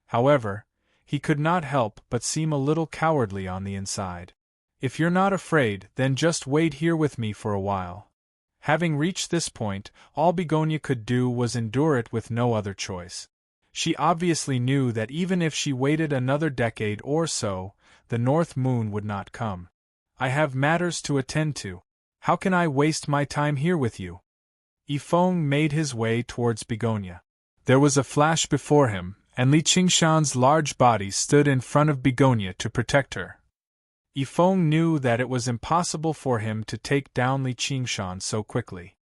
However, he could not help but seem a little cowardly on the inside. "If you're not afraid, then just wait here with me for a while." Having reached this point, all Begonia could do was endure it with no other choice. She obviously knew that even if she waited another decade or so, the North Moon would not come. "I have matters to attend to. How can I waste my time here with you?" Yifeng made his way towards Begonia. There was a flash before him, and Li Qingshan's large body stood in front of Begonia to protect her. Yifeng knew that it was impossible for him to take down Li Qingshan so quickly.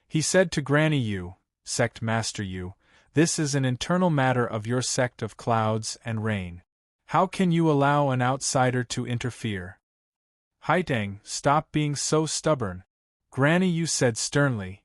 He said to Granny Yu, "Sect Master Yu, this is an internal matter of your sect of Clouds and Rain. How can you allow an outsider to interfere?" "Haitang, stop being so stubborn," Granny Yu said sternly.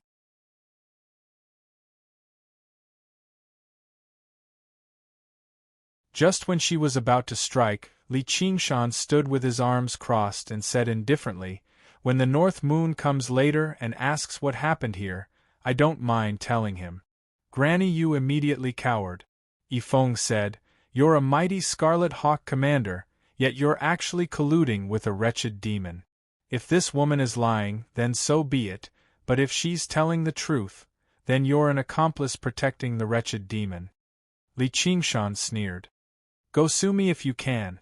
Just when she was about to strike, Li Qingshan stood with his arms crossed and said indifferently, "When the North Moon comes later and asks what happened here, I don't mind telling him." Granny Yu immediately cowered. Yifeng said, You're a mighty Scarlet Hawk commander, yet you're actually colluding with a wretched demon. If this woman is lying, then so be it, but if she's telling the truth, then you're an accomplice protecting the wretched demon. Li Qingshan sneered. Go sue me if you can.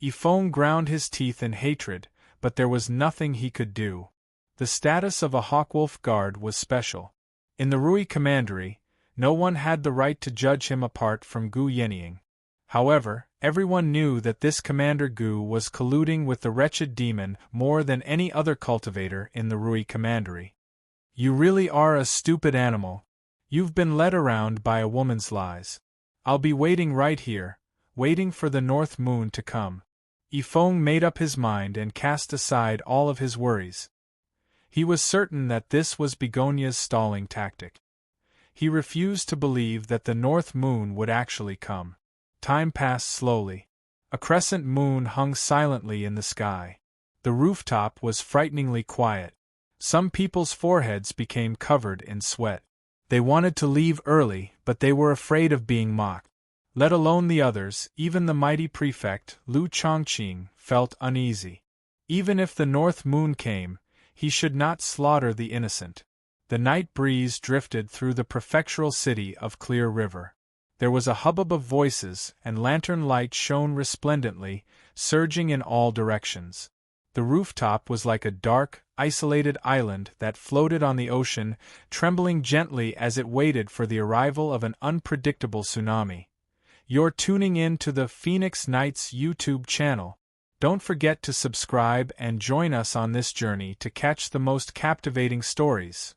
Yifeng ground his teeth in hatred, but there was nothing he could do. The status of a Hawkwolf guard was special. In the Rui Commandery, no one had the right to judge him apart from Gu Yenying. However, everyone knew that this Commander Gu was colluding with the wretched demon more than any other cultivator in the Rui Commandery. You really are a stupid animal. You've been led around by a woman's lies. I'll be waiting right here, waiting for the North Moon to come. Yifeng made up his mind and cast aside all of his worries. He was certain that this was Begonia's stalling tactic. He refused to believe that the North Moon would actually come. Time passed slowly. A crescent moon hung silently in the sky. The rooftop was frighteningly quiet. Some people's foreheads became covered in sweat. They wanted to leave early, but they were afraid of being mocked. Let alone the others, even the mighty prefect, Lu Chongqing, felt uneasy. Even if the North Moon came, he should not slaughter the innocent. The night breeze drifted through the prefectural city of Clear River. There was a hubbub of voices, and lantern light shone resplendently, surging in all directions. The rooftop was like a dark, isolated island that floated on the ocean, trembling gently as it waited for the arrival of an unpredictable tsunami. You're tuning in to the Phoenix Nights YouTube channel. Don't forget to subscribe and join us on this journey to catch the most captivating stories.